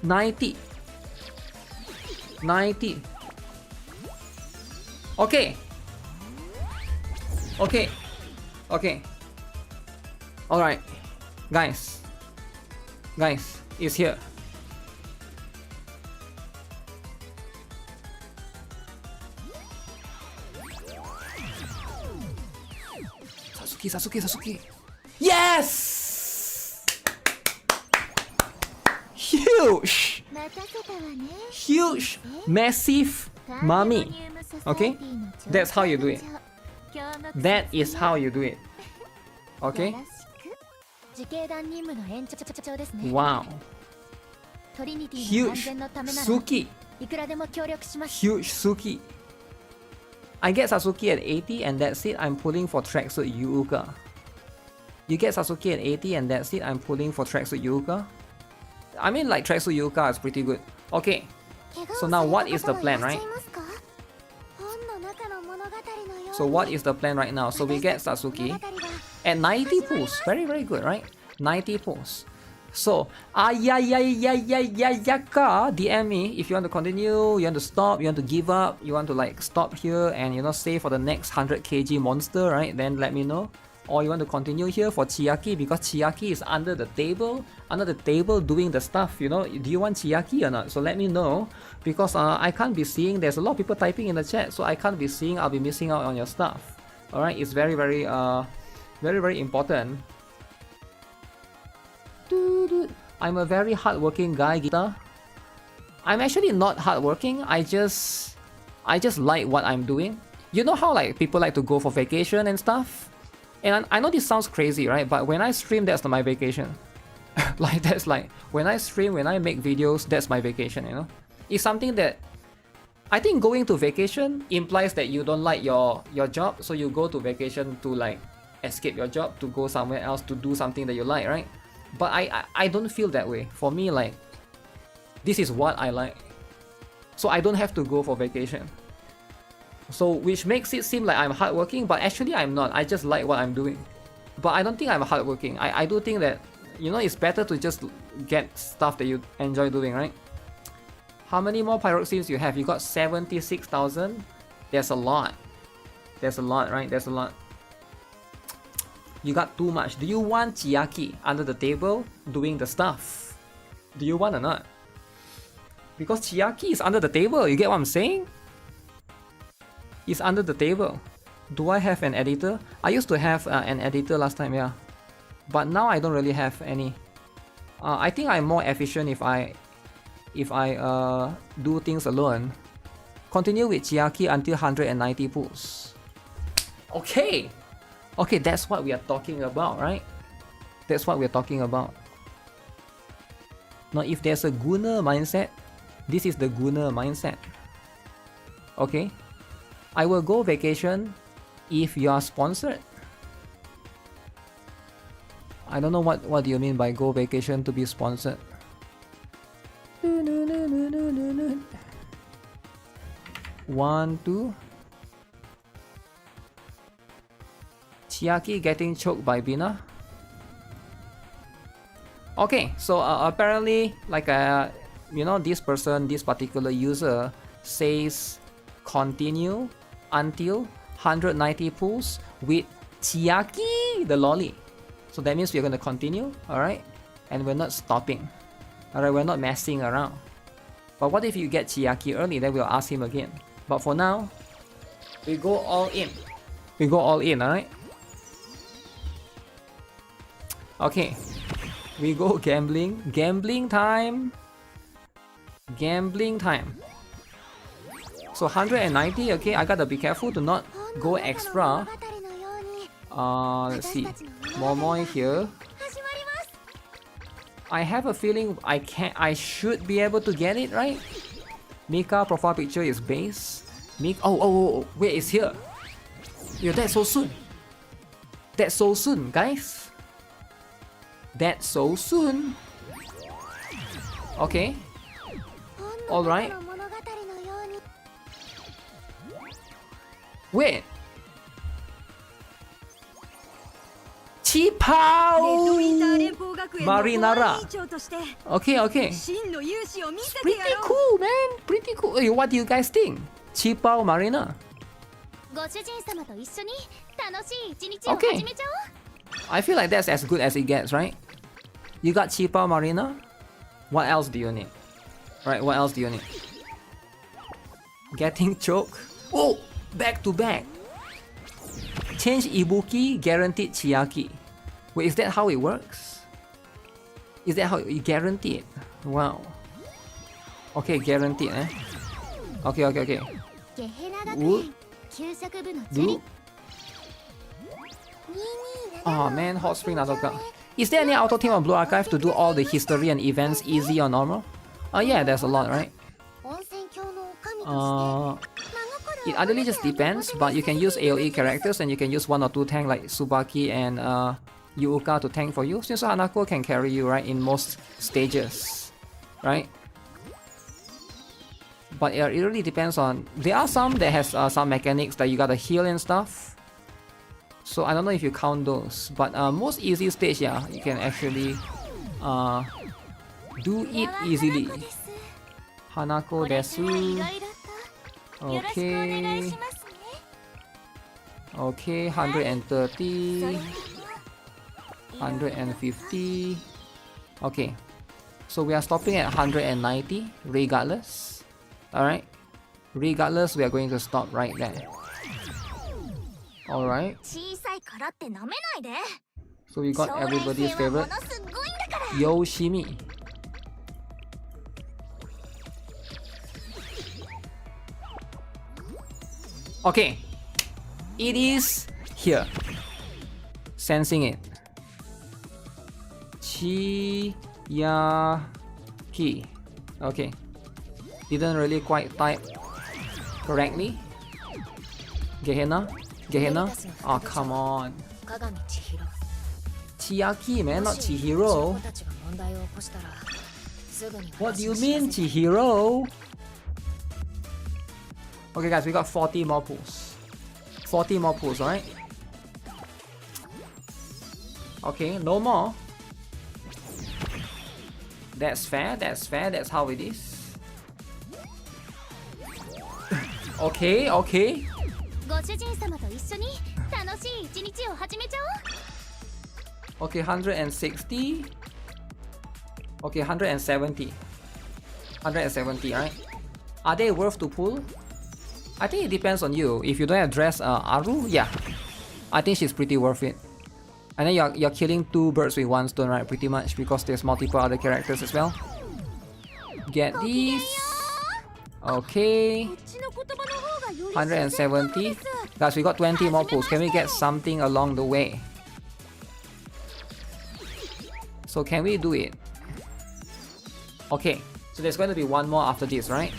90. Okay. Alright. Guys, it's here. Satsuki. Yes! Huge! Massive mommy. Okay? That's how you do it. That is how you do it. Okay? Wow. Huge Suki. Huge Suki. I get Satsuki at 80 and that's it. I'm pulling for Tracksuit Yuuka. You get Satsuki at 80 and that's it. I'm pulling for Tracksuit Yuuka. I mean, like, Tracksuit Yuuka is pretty good. Okay. So now what is the plan, right? So what is the plan right now? So we get Satsuki at 90 pulls. Very, very good, right? 90 pulls. So, yaka, DM me if you want to continue, you want to stop, you want to give up, you want to like stop here and you know save for the next 100 kg monster, right? Then let me know. Or you want to continue here for Chiaki because Chiaki is under the table doing the stuff, you know. Do you want Chiaki or not? So let me know because I can't be seeing, there's a lot of people typing in the chat, so I can't be seeing, I'll be missing out on your stuff. Alright, it's very important. I'm a very hardworking guy, Guitar. I'm actually not hardworking. I just like what I'm doing. You know how like people like to go for vacation and stuff? And I know this sounds crazy, right? But when I stream, that's my vacation. Like that's like when I stream, when I make videos, that's my vacation, you know? It's something that I think going to vacation implies that you don't like your job, so you go to vacation to like escape your job, to go somewhere else to do something that you like, right? But I don't feel that way. For me, like, this is what I like. So I don't have to go for vacation. So which makes it seem like I'm hardworking, but actually I'm not. I just like what I'm doing. But I don't think I'm hardworking. I do think that, you know, it's better to just get stuff that you enjoy doing, right? How many more pyroxenes you have? You got 76,000? There's a lot. There's a lot, right? There's a lot. You got too much. Do you want Chiaki under the table doing the stuff? Do you want or not? Because Chiaki is under the table, you get what I'm saying? It's under the table. Do I have an editor? I used to have an editor last time, yeah. But now I don't really have any. I think I'm more efficient if I do things alone. Continue with Chiaki until 190 pulls. Okay! Okay, that's what we are talking about, right? That's what we're talking about. Now, if there's a Gunner mindset, this is the Gunner mindset. Okay? I will go vacation if you are sponsored. I don't know what do you mean by go vacation to be sponsored. 1, 2. Chiaki getting choked by Bina. Okay, so apparently, like you know, this particular user says continue until 190 pulls with Chiaki the lolly. So that means we're gonna continue, alright? And we're not stopping. Alright, we're not messing around. But what if you get Chiaki early? Then we'll ask him again. But for now, we go all in. We go all in, alright? Okay. We go gambling. Gambling time. Gambling time. So 190, okay, I gotta be careful to not go extra. Let's see. Momoy here. I have a feeling I should be able to get it, right? Mika profile picture is base. Oh, wait, it's here. Yo, that's so soon. That's so soon, guys. That's so soon. Okay. Alright. Wait. Chipao Marinara. Okay. Pretty cool, man. Pretty cool. Hey, what do you guys think? Chipao Marina. Okay. I feel like that's as good as it gets, right? You got Chipao Marina. What else do you need? Right, what else do you need? Getting choke. Oh, back to back. Change Ibuki, guaranteed Chiaki. Wait, is that how it works? Is that how you guarantee it? Wow. Okay, guaranteed, eh? Okay. Wood. Do. Oh man, Hot Spring Nazoka. Is there any auto team on Blue Archive to do all the history and events easy or normal? Oh yeah, there's a lot, right? It utterly just depends, but you can use AoE characters and you can use 1 or 2 tank like Tsubaki and Yuuka to tank for you, since Hanako can carry you, right, in most stages, right? But it really depends on... There are some that has some mechanics that you gotta heal and stuff. So I don't know if you count those, but most easy stage, yeah, you can actually do it easily. Hanako desu. Okay. Okay, 130. 150. Okay. So we are stopping at 190 regardless. Alright. Regardless, we are going to stop right there. Alright. So we got everybody's favorite, Yoshimi. Okay. It is here. Sensing it. Chiyaki. Okay. Didn't really quite type correctly. Gehenna? Gehenna? Oh, come on. Chiyaki, man, not Chihiro. What do you mean, Chihiro? Okay, guys, we got 40 more pulls. 40 more pulls, alright? Okay, no more. That's fair, that's fair, that's how it is. Okay, okay. Okay, 160. Okay, 170. 170, right? Are they worth to pull? I think it depends on you. If you don't have dress Aru, yeah. I think she's pretty worth it. And then you're killing two birds with one stone, right? Pretty much, because there's multiple other characters as well. Get these. Okay. 170. Guys, we got 20 more pulls. Can we get something along the way? So can we do it? Okay. So there's going to be one more after this, right?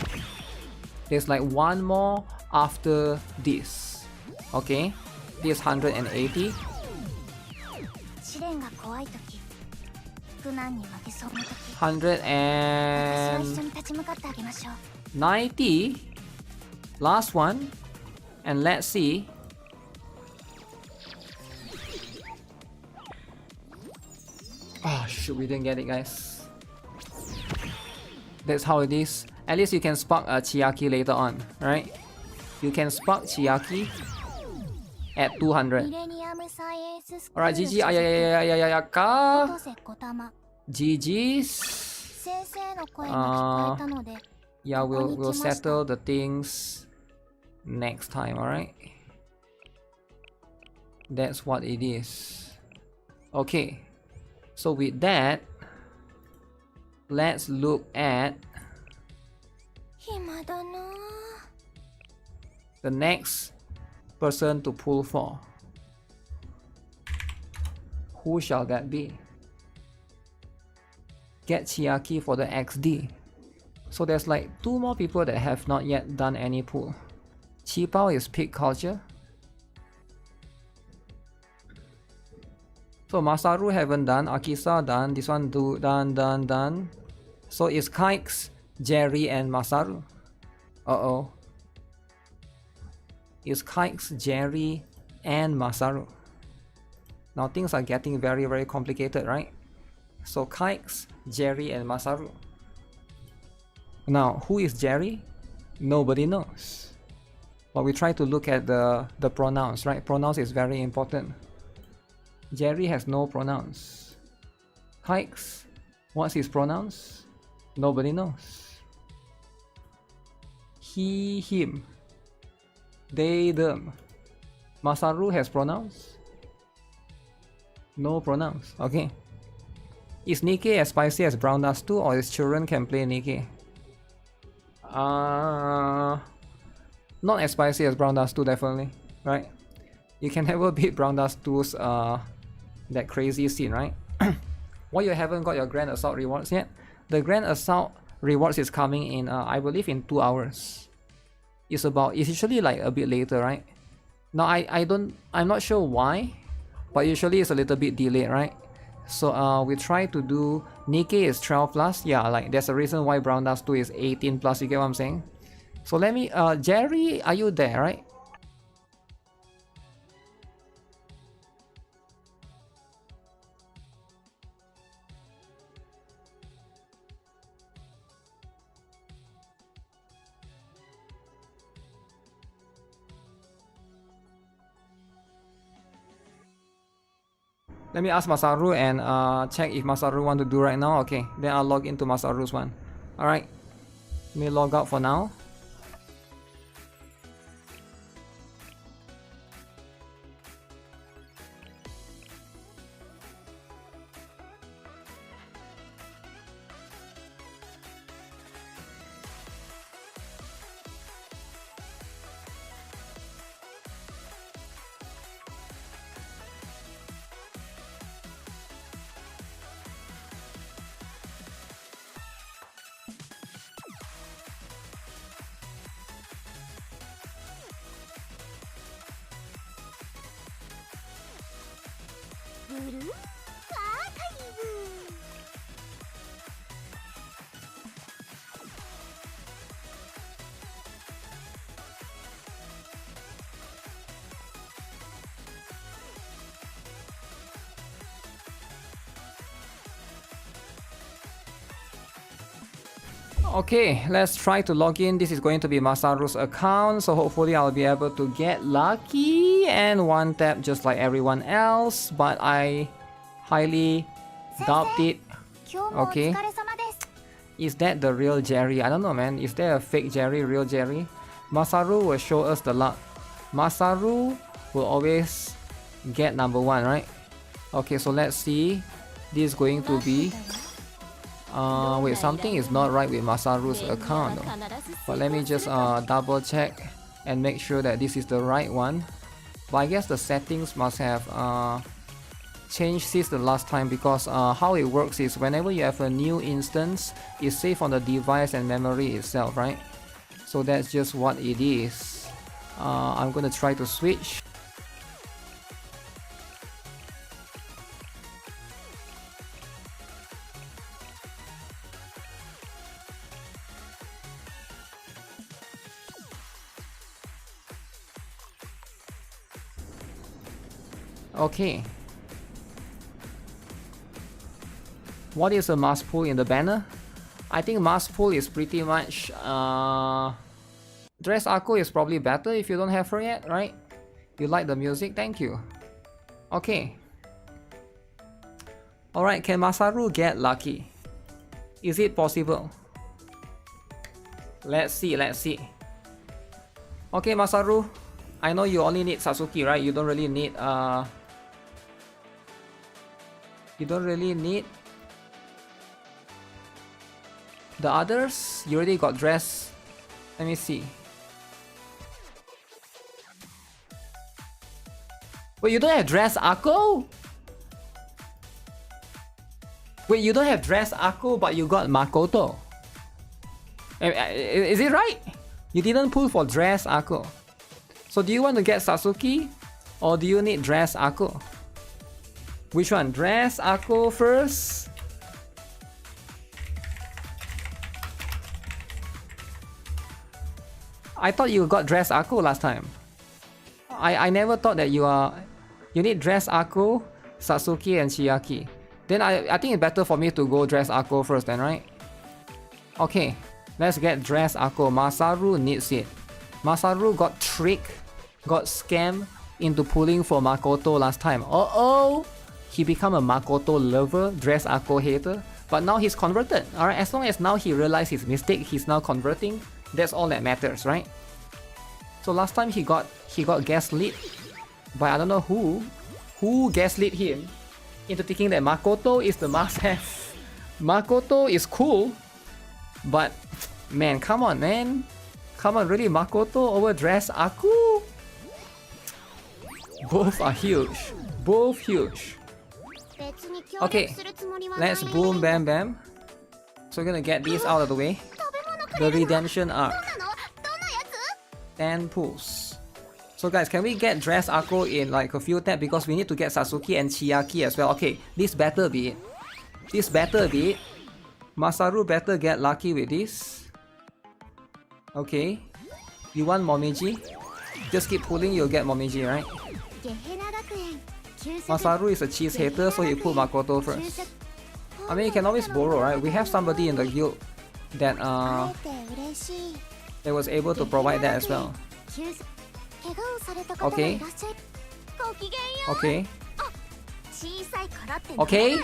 There's like one more after this. Okay. This 180. 190. Last one. And let's see. Oh shoot, we didn't get it, guys. That's how it is. At least you can spark Chiyaki later on, right? You can spark Chiyaki at 200. Alright, GG. Ayayayayayaka. GG's. Yeah, we'll settle the things next time, alright? That's what it is. Okay. So with that, let's look at the next person to pull for. Who shall that be? Get Chiyaki for the XD. So there's like two more people that have not yet done any pull. Qipao is pig culture. So Masaru haven't done, Akisa done, this one done. So it's Kikes, Jerry and Masaru. Uh-oh. It's Kikes, Jerry and Masaru. Now things are getting very, very complicated, right? So Kikes, Jerry and Masaru. Now, who is Jerry? Nobody knows. But we try to look at the pronouns, right? Pronouns is very important. Jerry has no pronouns. Kikes, what's his pronouns? Nobody knows. He, him. They, them. Masaru has pronouns? No pronouns. Okay. Is NIKKE as spicy as Brown Dust 2, or his children can play NIKKE? Not as spicy as Brown Dust 2, definitely. Right? You can never beat Brown Dust 2's that crazy scene, right? Why you haven't got your Grand Assault rewards yet? The Grand Assault rewards is coming in, I believe, in 2 hours. It's usually like a bit later, right? Now I'm not sure why, but usually it's a little bit delayed, right? So we try to do NIKKE is 12 plus. Yeah, like there's a reason why Brown Dust 2 is 18 plus. You get what I'm saying? So let me Jerry, are you there, right? Let me ask Masaru and check if Masaru want to do right now. Okay, then I'll log into Masaru's one. Alright, let me log out for now. Okay, let's try to log in. This is going to be Masaru's account, so hopefully I'll be able to get lucky and one tap just like everyone else, but I highly doubt it. Okay, is that the real Jerry? I don't know, man. Is there a fake Jerry, real Jerry? Masaru will show us the luck. Masaru will always get number 1, right? Okay, so let's see. This is going to be wait, something is not right with Masaru's account though. But let me just double check and make sure that this is the right one. But I guess the settings must have changed since the last time, because how it works is whenever you have a new instance, it's saved on the device and memory itself, right? So that's just what it is. I'm gonna try to switch. Okay. What is a mask pull in the banner? I think mask pull is pretty much Dress Akko is probably better if you don't have her yet, right? You like the music? Thank you. Okay. Alright, can Masaru get lucky? Is it possible? Let's see, let's see. Okay, Masaru. I know you only need Satsuki, right? You don't really need the others. You already got dress. Let me see. Wait, you don't have dress Akko? Wait, you don't have dress Akko, but you got Makoto. Is it right? You didn't pull for dress Akko. So do you want to get Satsuki, or do you need dress Akko? Which one? Dress Akko first? I thought you got dress Akko last time. I never thought that you need dress Akko, Satsuki and Chiaki. Then I think it's better for me to go dress Akko first then, right? Okay, let's get dress Akko. Masaru needs it. Masaru got tricked, got scammed into pulling for Makoto last time. Uh-oh! He become a Makoto lover, dress Akko hater. But now he's converted. Alright, as long as now he realized his mistake, he's now converting. That's all that matters, right? So last time he got gaslit by I don't know who gaslit him into thinking that Makoto is the must-have. Makoto is cool, but man, come on, man. Come on, really, Makoto over dress Akko? Both are huge. Both huge. Okay, let's boom bam bam. So we're gonna get these out of the way. The redemption arc. 10 pulls. So guys, can we get dress Akko in like a few taps, because we need to get Satsuki and Chiaki as well. Okay, this better be it. This better be it. Masaru better get lucky with this. Okay. You want Momiji? Just keep pulling, you'll get Momiji, right? Masaru is a cheese hater, so he pulled Makoto first. I mean, you can always borrow, right? We have somebody in the guild that was able to provide that as well. Okay. Okay. Okay?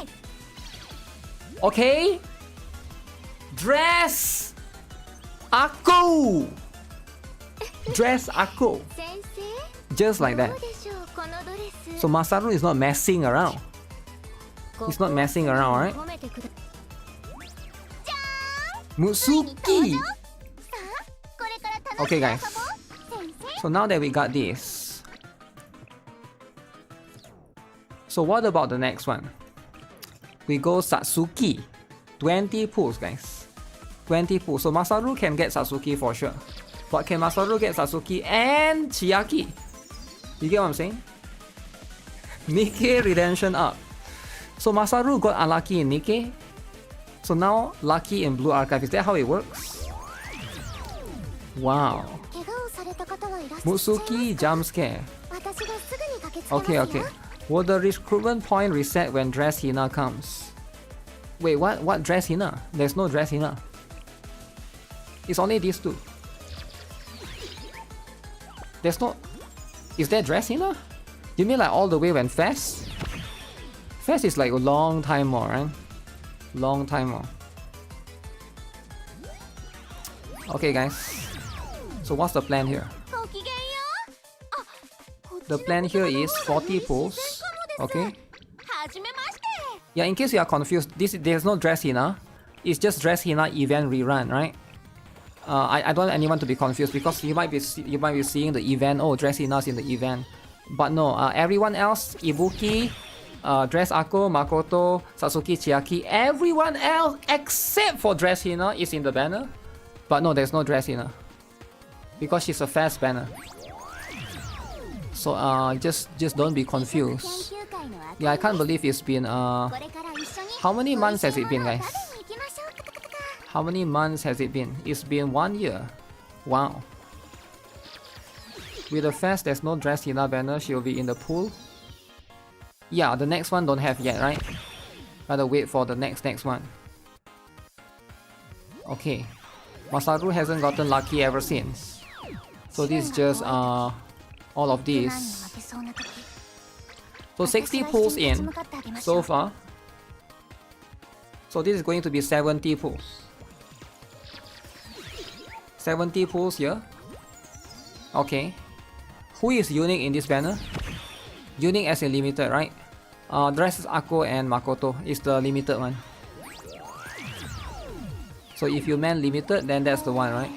Okay? Dress Aku! Dress Aku! Just like that. So Masaru is not messing around. He's not messing around, right? Mutsuki! Okay guys. So now that we got this. So what about the next one? We go Satsuki. 20 pulls guys. 20 pulls. So Masaru can get Satsuki for sure. But can Masaru get Satsuki and Chiaki? You get what I'm saying? NIKKE redemption up. So Masaru got unlucky in NIKKE. So now lucky in Blue Archive. Is that how it works? Wow. Mutsuki jump scare. Okay, okay. Will the recruitment point reset when Dress Hina comes? Wait, what? What Dress Hina? There's no Dress Hina. It's only these two. There's no... Is there Dress Hina? You mean like all the way when Fest? Fest is like a long time more, right? Long time more. Okay guys. So what's the plan here? The plan here is 40 pulls. Okay. Yeah, in case you are confused, there's no Dress Hina. It's just Dress Hina event rerun, right? I don't want anyone to be confused because you might be seeing the event. Oh, Dress Hina's in the event, but no. Everyone else, Ibuki, Dress Ako, Makoto, Satsuki, Chiaki, everyone else except for Dress Hina is in the banner. But no, there's no Dress Hina because she's a fast banner. So just don't be confused. Yeah, I can't believe it's been how many months has it been, guys? How many months has it been? It's been 1 year. Wow. With the fest, there's no Dress Hina banner. She'll be in the pool. Yeah, the next one don't have yet, right? Gotta wait for the next one. Okay. Masaru hasn't gotten lucky ever since. So this is just all of these. So 60 pulls in so far. So this is going to be 70 pulls. 70 pulls here. Okay. Who is unique in this banner? Unique as in limited, right? Dress Ako and Makoto is the limited one. So if you meant limited, then that's the one, right?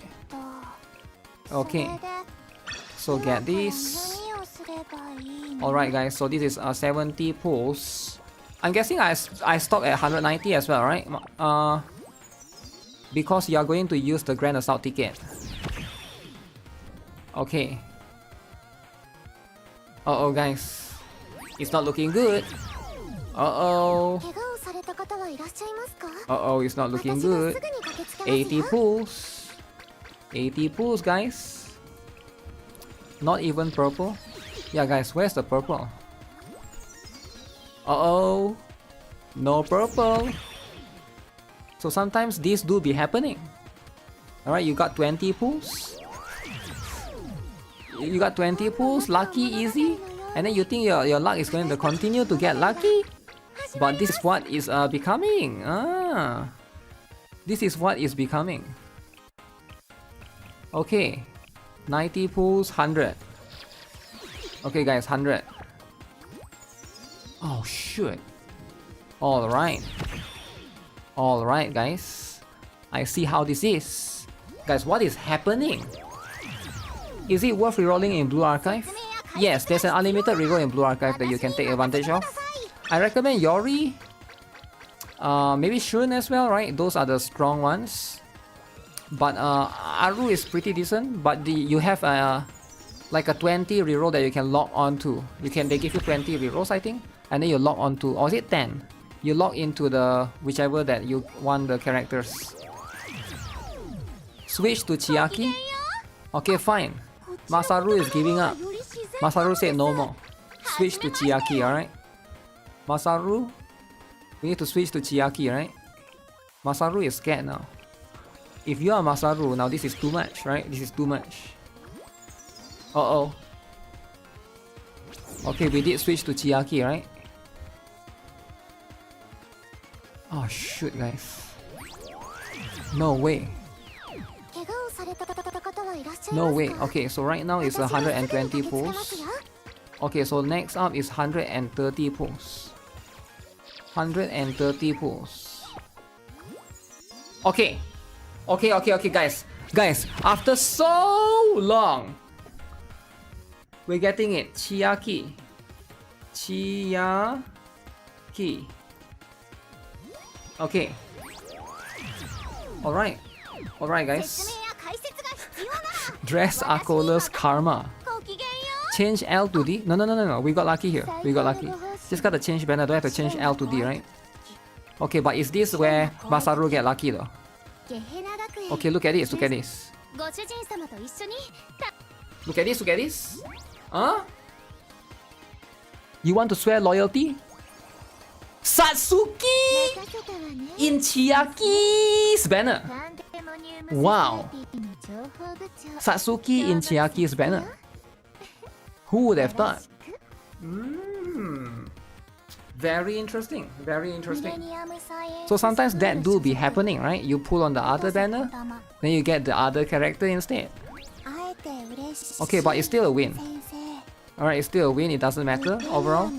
Okay. So get this. Alright guys, so this is 70 pulls. I'm guessing I stopped at 190 as well, right? Because you are going to use the Grand Assault ticket. Okay. Uh-oh guys. It's not looking good. Uh-oh. Uh-oh, it's not looking good. 80 pulls. 80 pulls, guys. Not even purple. Yeah, guys, where's the purple? Uh-oh. No purple. So sometimes these do be happening. Alright, you got 20 pulls. You got 20 pulls, lucky, easy. And then you think your luck is going to continue to get lucky. But this is what is becoming. This is what is becoming. Okay. 90 pulls, 100. Okay guys, 100. Oh shoot. Alright. Alright guys. I see how this is. Guys, what is happening? Is it worth rerolling in Blue Archive? Yes, there's an unlimited reroll in Blue Archive that you can take advantage of. I recommend Yori. Maybe Shun as well, right? Those are the strong ones. But Aru is pretty decent. But you have like a 20 reroll that you can lock onto. They give you 20 rerolls, I think. And then you lock onto, or is it 10? You lock into the whichever that you want the characters. Switch to Chiaki. Okay, fine. Masaru is giving up. Masaru said no more. Switch to Chiaki, alright? Masaru, we need to switch to Chiaki, right? Masaru is scared now. If you are Masaru, now this is too much, right? This is too much. Uh-oh. Okay, we did switch to Chiaki, right? Oh shoot, guys. No way. No way. Okay, so right now it's 120 pulls. Okay, so next up is 130 pulls. 130 pulls. Okay. Okay, guys. Guys, after so long, we're getting it. Chiaki. Chiaki. Okay. Alright. Alright, guys. Dress Akola's Karma. Change L to D. No. We got lucky here. We got lucky. Just gotta change banner. Don't have to change L to D, right? Okay, but is this where Masaru get lucky though? Okay, look at this. Look at this. Look at this. Look at this. Huh? You want to swear loyalty? Satsuki in Chiaki's banner. Wow. Satsuki in Chiaki's banner. Who would have thought? Very interesting. Very interesting. So sometimes that do be happening, right? You pull on the other banner, then you get the other character instead. Okay, but it's still a win. Alright, it's still a win. It doesn't matter overall.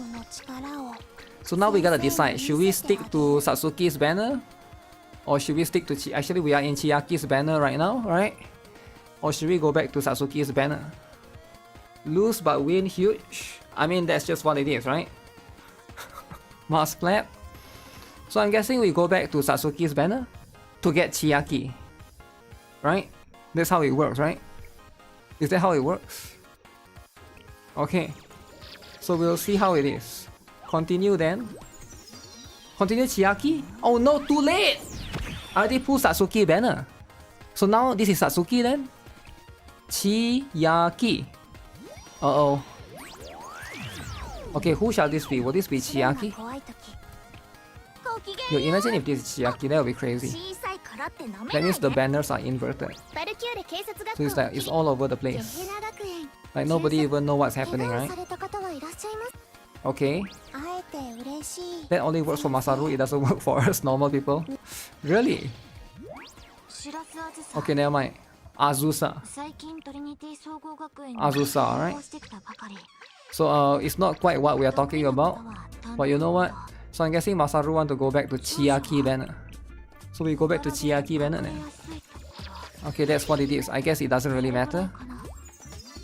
So now we gotta decide, should we stick to Satsuki's banner? Or should we stick to actually we are in Chiaki's banner right now, right? Or should we go back to Satsuki's banner? Lose but win huge. I mean, that's just what it is, right? Mask clap. So I'm guessing we go back to Satsuki's banner to get Chiaki. Right? That's how it works, right? Is that how it works? Okay. So we'll see how it is. Continue then. Continue Chiaki? Oh no, too late! I already pulled Satsuki banner. So now this is Satsuki then? Chiaki. Uh-oh. Okay, who shall this be? Will this be Chiaki? Yo, imagine if this is Chiaki, that would be crazy. That means the banners are inverted. So it's like, it's all over the place. Like nobody even know what's happening, right? Okay. That only works for Masaru, it doesn't work for us normal people. Really? Okay, never mind. Azusa. Azusa, alright? So it's not quite what we are talking about. But you know what? So I'm guessing Masaru want to go back to Chiaki banner. So we go back to Chiaki banner then. Okay, that's what it is. I guess it doesn't really matter.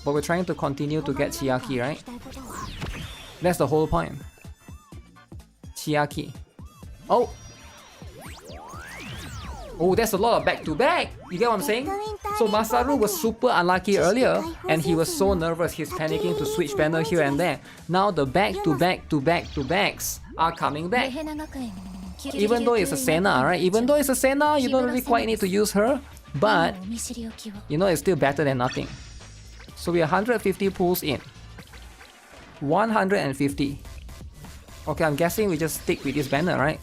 But we're trying to continue to get Chiaki, right? That's the whole point. Chiaki. Oh! Oh, that's a lot of back-to-back! You get what I'm saying? So Masaru was super unlucky earlier, and he was so nervous, he's panicking to switch banner here and there. Now the back-to-back-to-back-to-backs are coming back. Even though it's a Senna, right? Even though it's a Senna, you don't really quite need to use her. But, you know, it's still better than nothing. So we are 150 pulls in. 150. Okay, I'm guessing we just stick with this banner, right?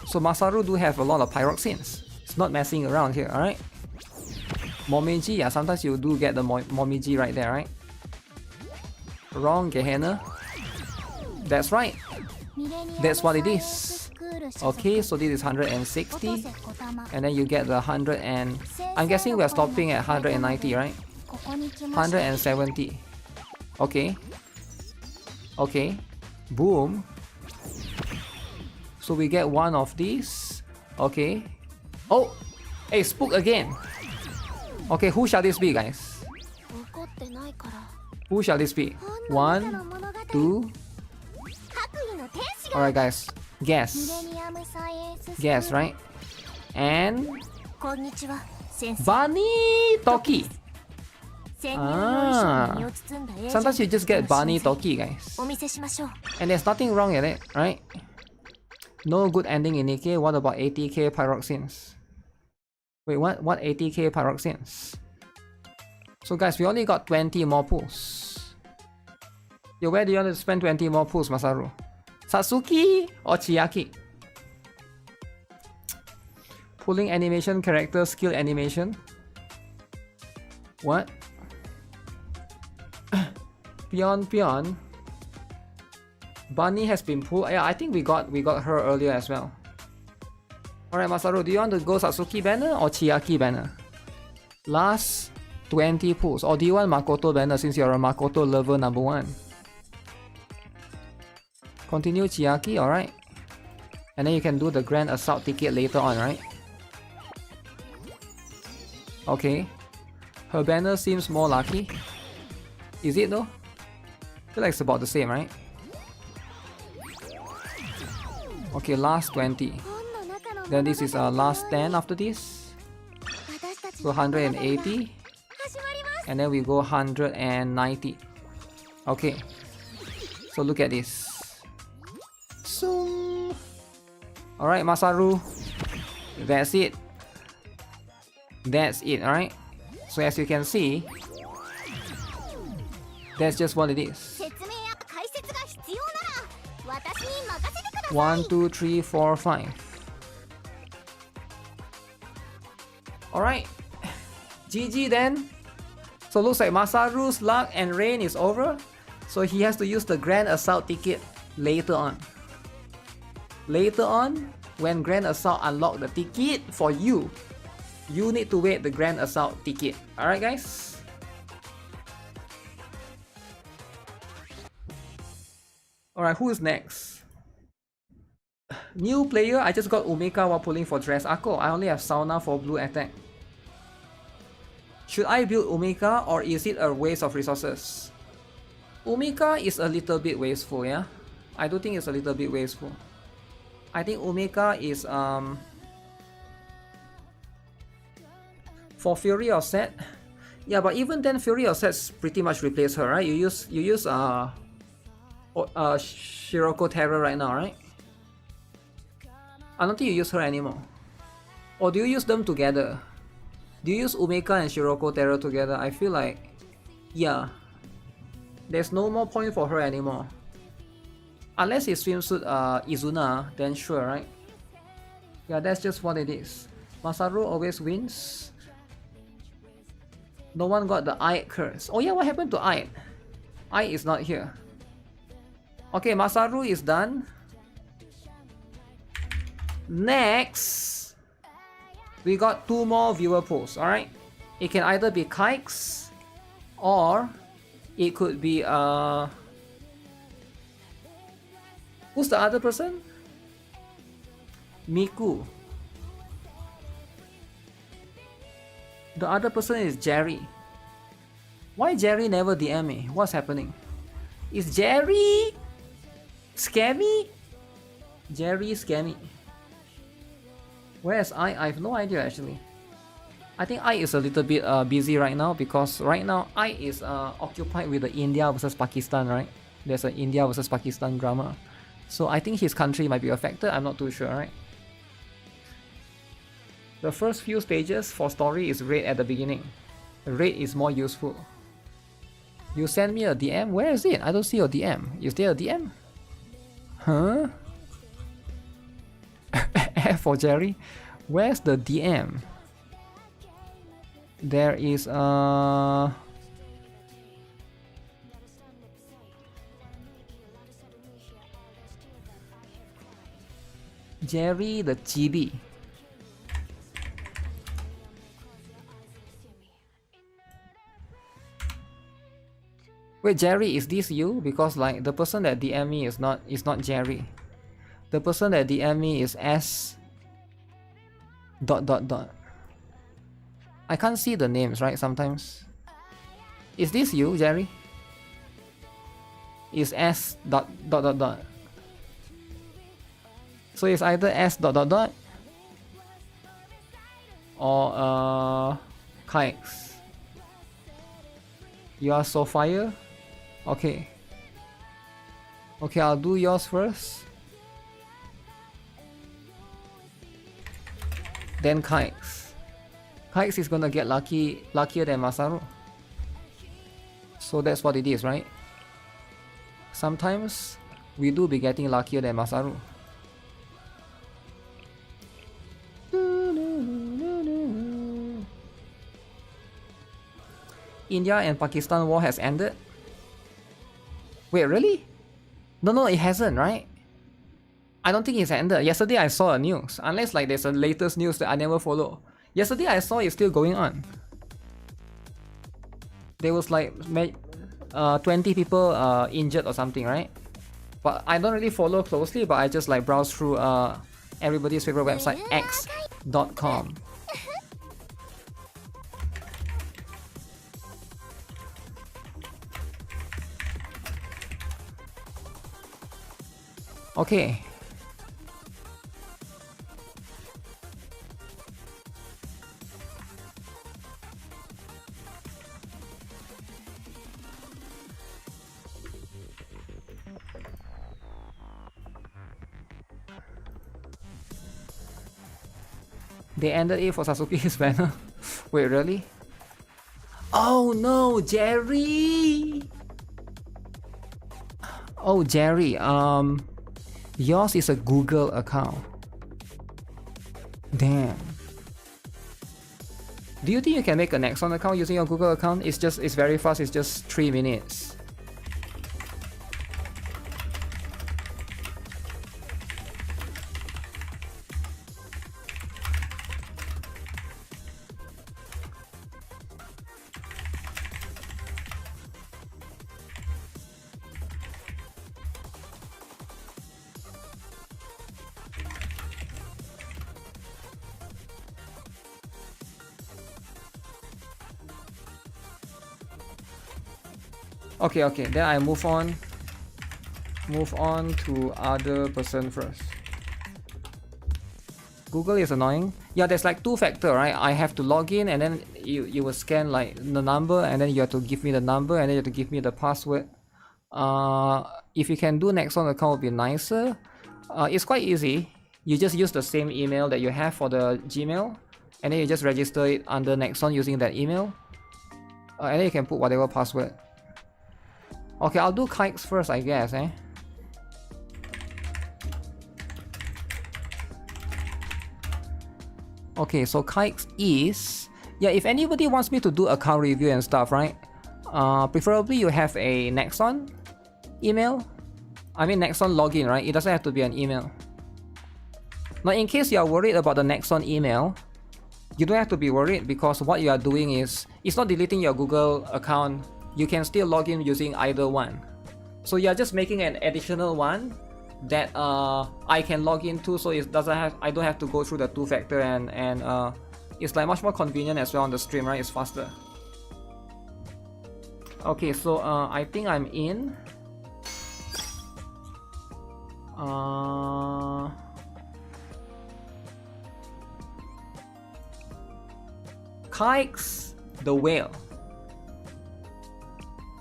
So Masaru do have a lot of pyroxenes. It's not messing around here, alright? Momiji, yeah, sometimes you do get the Momiji right there, right? Wrong, Gehenna. That's right. That's what it is. Okay, so this is 160. And then you get the 100 and... I'm guessing we are stopping at 190, right? 170. Okay. Okay. Boom. So we get one of these. Okay. Oh! Hey, spook again! Okay, who shall this be, guys? Who shall this be? 1, 2... Alright, guys. Guess. Guess, right? And... Bunny Toki! Ah, sometimes you just get Bunny Toki, guys. And there's nothing wrong with it, right? No good ending in NIKKE. What about 80k pyroxenes? Wait, what? What 80k pyroxenes? So guys, we only got 20 more pulls. Yo, where do you want to spend 20 more pulls, Masaru? Satsuki or Chiaki? Pulling animation, character, skill animation. What? Pion. Bunny has been pulled. Yeah, I think we got her earlier as well. Alright, Masaru, do you want to go Satsuki banner or Chiaki banner? Last 20 pulls. Or do you want Makoto banner since you're a Makoto lover number 1? Continue Chiaki, alright. And then you can do the Grand Assault ticket later on, right? Okay. Her banner seems more lucky. Is it though? I feel like it's about the same, right? Okay, last 20. Then this is last 10 after this. So 180. And then we go 190. Okay. So look at this. So, alright, Masaru. That's it. That's it, alright? So as you can see, that's just what it is. 1, 2, 3, 4, 5. Alright. GG then. So looks like Masaru's luck and reign is over. So he has to use the Grand Assault ticket later on. Later on, when Grand Assault unlock the ticket for you, you need to wait the Grand Assault ticket. Alright guys? Alright, who is next? New player, I just got Umeka while pulling for Dress Akko. I only have Sauna for blue attack. Should I build Umeka or is it a waste of resources? Umeka is a little bit wasteful, yeah? I do think it's a little bit wasteful. I think Umeka is for Fury of Set. Yeah, but even then Fury of Set's pretty much replaced her, right? You use Shiroko Terror right now, right? I don't think you use her anymore. Or do you use them together? Do you use Umeka and Shiroko Terror together? I feel like, yeah. There's no more point for her anymore. Unless it's swimsuit Izuna, then sure, right? Yeah, that's just what it is. Masaru always wins. No one got the Eye curse. Oh yeah, what happened to Eye? Eye is not here. Okay, Masaru is done. Next, we got 2 more viewer polls, alright? It can either be Kikes or it could be who's the other person? Miku. The other person is Jerry. Why Jerry never DM me? What's happening? Is Jerry scammy? Jerry scammy. Where's I? I have no idea actually. I think I is a little bit busy right now because right now I is occupied with the India versus Pakistan, right? There's an India versus Pakistan drama. So I think his country might be affected, I'm not too sure, right? The first few stages for story is raid at the beginning. Raid is more useful. You send me a DM? Where is it? I don't see your DM. Is there a DM? Huh? F for Jerry? Where's the DM? There is Jerry the Chibi. Wait, Jerry, is this you? Because like the person that DM me is not Jerry. The person that DM me is S ... I can't see the names, right? Sometimes. Is this you, Jerry? Is S ... So it's either S ... or Kikes. You are so fire? Okay. Okay, I'll do yours first. Then Kikes. Kikes is gonna get luckier than Masaru. So that's what it is, right? Sometimes we do be getting luckier than Masaru. India and Pakistan war has ended. Wait, really? No, it hasn't, right? I don't think it's ended. Yesterday I saw a news. Unless like there's a latest news that I never follow. Yesterday I saw it's still going on. There was like 20 people injured or something, right? But I don't really follow closely, but I just like browse through everybody's favorite website, x.com. Okay. They ended it for Satsuki's banner. Wait, really? Oh no, Jerry! Oh, Jerry, yours is a Google account. Damn. Do you think you can make a Nexon account using your Google account? It's very fast, it's just 3 minutes. Okay, then I move on to other person first. Google is annoying. Yeah, there's like 2-factor, right? I have to log in and then you will scan like the number and then you have to give me the number and then you have to give me the password. If you can do Nexon account would be nicer. It's quite easy. You just use the same email that you have for the Gmail and then you just register it under Nexon using that email. And then you can put whatever password. Okay, I'll do kikes first, I guess, eh? Okay, so kikes is... Yeah, if anybody wants me to do account review and stuff, right? Preferably you have a Nexon email. I mean Nexon login, right? It doesn't have to be an email. Now, in case you are worried about the Nexon email, you don't have to be worried because what you are doing is... It's not deleting your Google account. You can still log in using either one. So you're just making an additional one that I can log into, so it doesn't have, I don't have to go through the 2-factor and it's like much more convenient as well on the stream, right? It's faster. Okay, so I think I'm in. Kikes the Whale.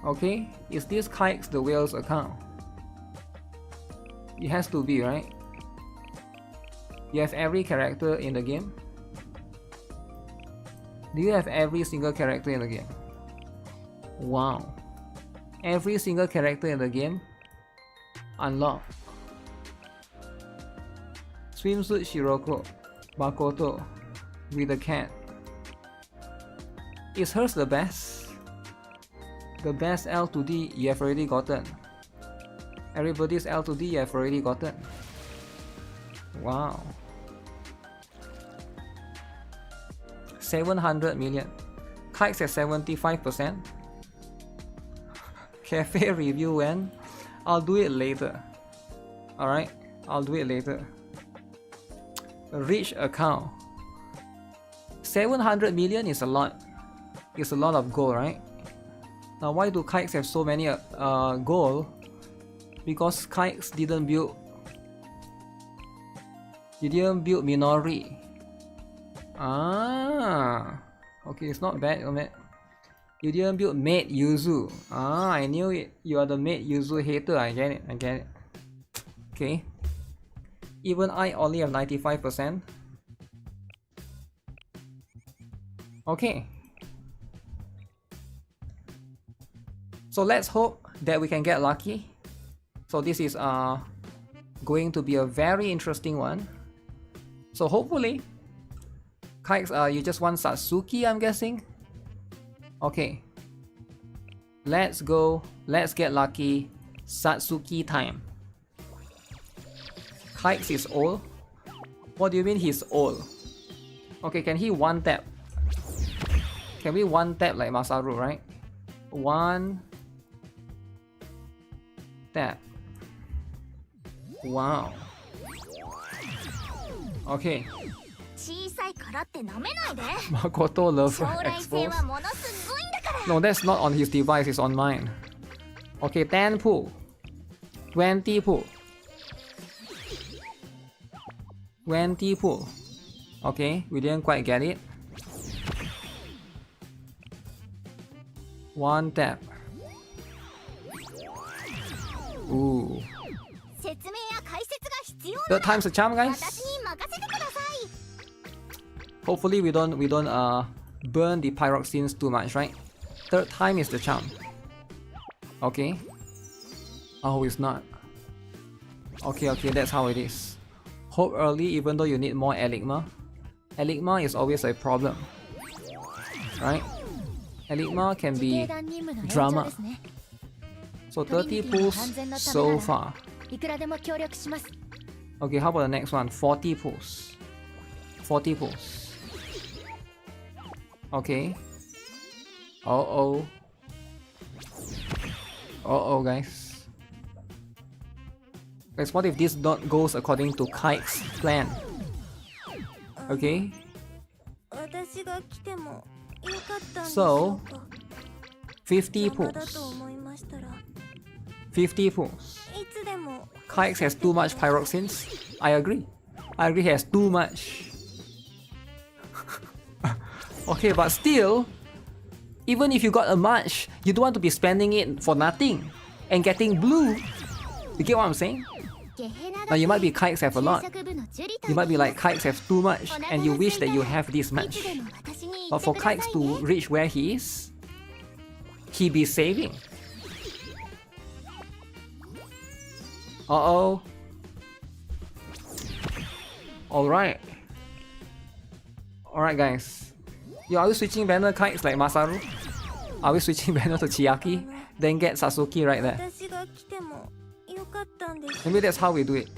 Okay, is this Kikes the Whale's account? It has to be, right? You have every character in the game? Do you have every single character in the game? Wow. Every single character in the game? Unlocked. Swimsuit Shiroko, Makoto, with a cat. Is hers the best? The best L to D you have already gotten. Everybody's L to D you have already gotten. Wow. 700 million. Kikes at 75%. Cafe review when? I'll do it later. Alright, I'll do it later. Rich account. 700 million is a lot. It's a lot of gold, right? Now why do Kikes have so many gold? Because Kikes didn't build... You didn't build Minori. Ah, okay, it's not bad, man. You didn't build Maid Yuzu. Ah, I knew it. You are the Maid Yuzu hater. I get it. I get it. Okay. Even I only have 95%. Okay. So let's hope that we can get lucky. So this is going to be a very interesting one. So hopefully, Kikes, you just want Satsuki, I'm guessing. Okay. Let's go. Let's get lucky. Satsuki time. Kikes is old? What do you mean he's old? Okay, can he one tap? Can we one tap like Masaru, right? One tap. Wow. Okay. Makoto love expose. No, that's not on his device, it's on mine. Okay, 10 pull. 20 pull. 20 pull. Okay, we didn't quite get it. One tap. Ooh. Third time's the charm, guys. Hopefully we don't burn the pyroxenes too much, right? Third time is the charm. Okay. Oh, it's not. Okay, that's how it is. Hope early even though you need more Eligma. Eligma is always a problem, right? Eligma can be drama. So 30 pulls so far. Okay, how about the next one? 40 pulls. 40 pulls. Okay. Uh-oh. Uh-oh, guys. Guys, what if this not goes according to Kike's plan? Okay. So 50 pulls. 50 pulls. Kikes has too much pyroxenes. I agree. He has too much. Okay, but still, even if you got a much, you don't want to be spending it for nothing and getting blue. You get what I'm saying? Now you might be Kikes have a lot. You might be like Kikes have too much and you wish that you have this much. But for Kikes to reach where he is, he be saving. Uh-oh. Alright. Alright, guys. Yo, are we switching banner Kikes like Masaru? Are we switching banner to Chiaki? Then get Satsuki right there. Maybe that's how we do it.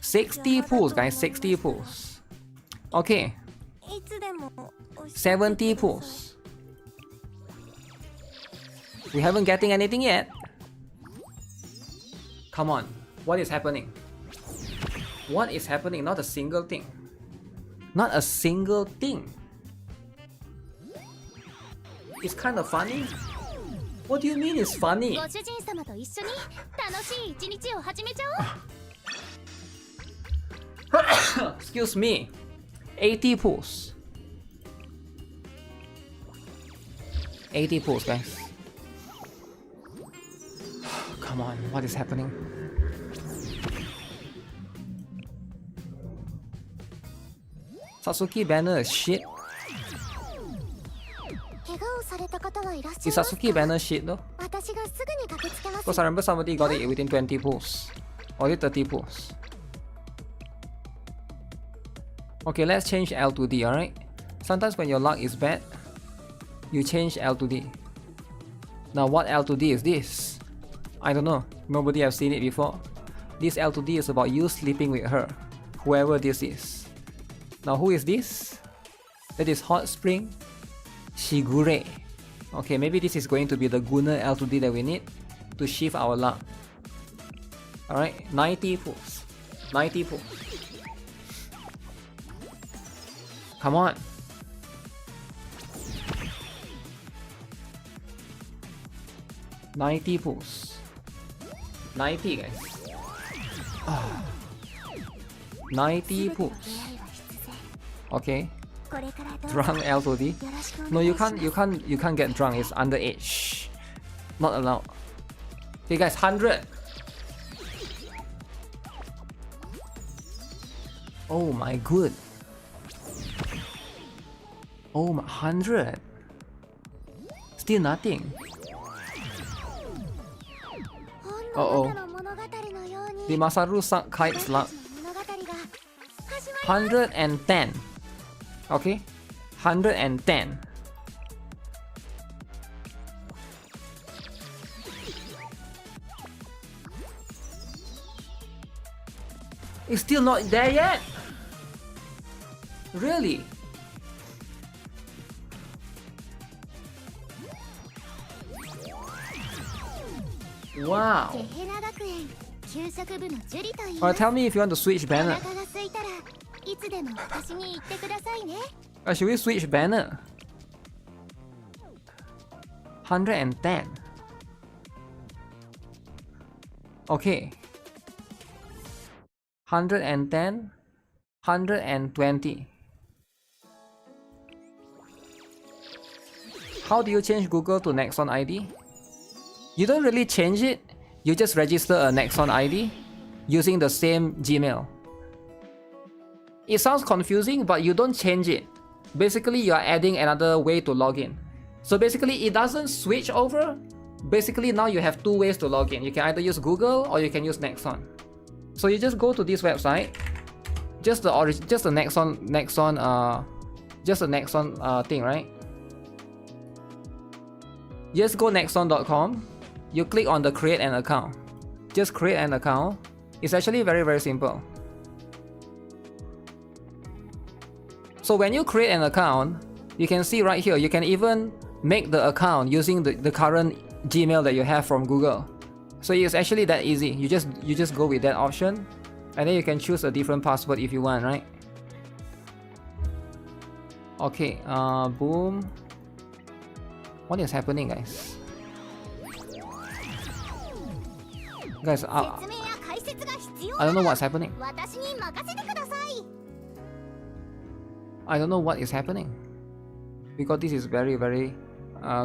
60 pulls, guys. 60 pulls. Okay. 70 pulls. We haven't getting anything yet. Come on. What is happening? What is happening? Not a single thing. Not a single thing. It's kind of funny. What do you mean it's funny? Excuse me. 80 pulls. 80 pulls, guys. Come on, what is happening? Satsuki banner is shit. Is Satsuki banner shit though? Because I remember somebody got it within 20 pulls. Or 30 pulls. Okay, let's change L to D, alright? Sometimes when your luck is bad, you change L to D. Now what L to D is this? I don't know. Nobody has seen it before. This L to D is about you sleeping with her. Whoever this is. Now who is this? That is Hot Spring Shigure. Okay, maybe this is going to be the Gunner L to D that we need to shift our luck. Alright, 90 pulls. 90 pulls. Come on. $90 pulls. 90, guys. 90 pulls. Okay. Drunk L to D. No, you can't get drunk. It's underage. Not allowed. Okay, guys, 100. Oh my good. Oh my, 100. Still nothing. Uh-oh. The Masaru sunk Kite's luck. 110. Okay? 110. It's still not there yet? Really? Wow. Alright, tell me if you want to switch banner. Should we switch banner? 110. Okay. 110, 120. How do you change Google to Nexon ID? You don't really change it, you just register a Nexon ID using the same Gmail. It sounds confusing, but you don't change it. Basically, you are adding another way to log in. So basically, it doesn't switch over. Basically, now you have two ways to log in. You can either use Google or you can use Nexon. So you just go to this website, just the Nexon thing, right? Just go nexon.com. You click on the create an account. Just create an account. It's actually very simple. So when you create an account, you can see right here, you can even make the account using the current Gmail that you have from Google. So it's actually that easy. You just go with that option, and then you can choose a different password if you want, right? Okay, boom. What is happening, guys? Guys, I don't know what's happening. I don't know what is happening. Because this is very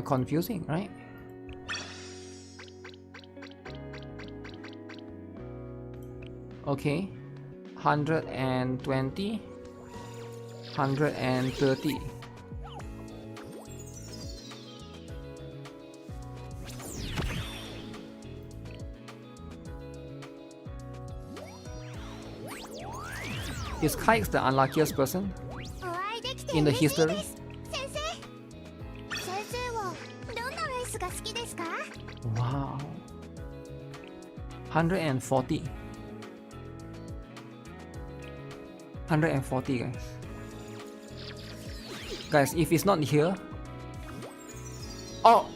confusing, right? Okay, 120, 130. Is Kikes the unluckiest person in the history? Wow. 140. 140, guys. Guys, if it's not here... Oh!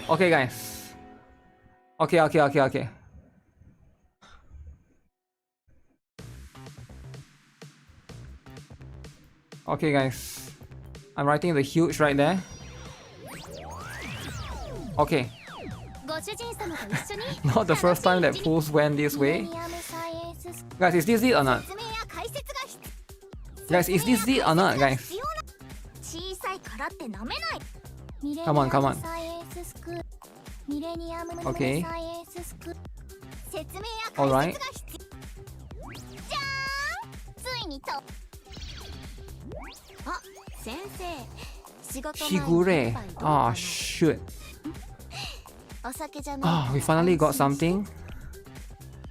Okay, guys. Okay. Okay, guys. I'm writing the huge right there. Okay. Not the first time that pulls went this way. Guys, is this it or not? Guys, is this it or not, guys? Come on. Okay. Alright. Shigure. Oh, shoot. Oh, we finally got something.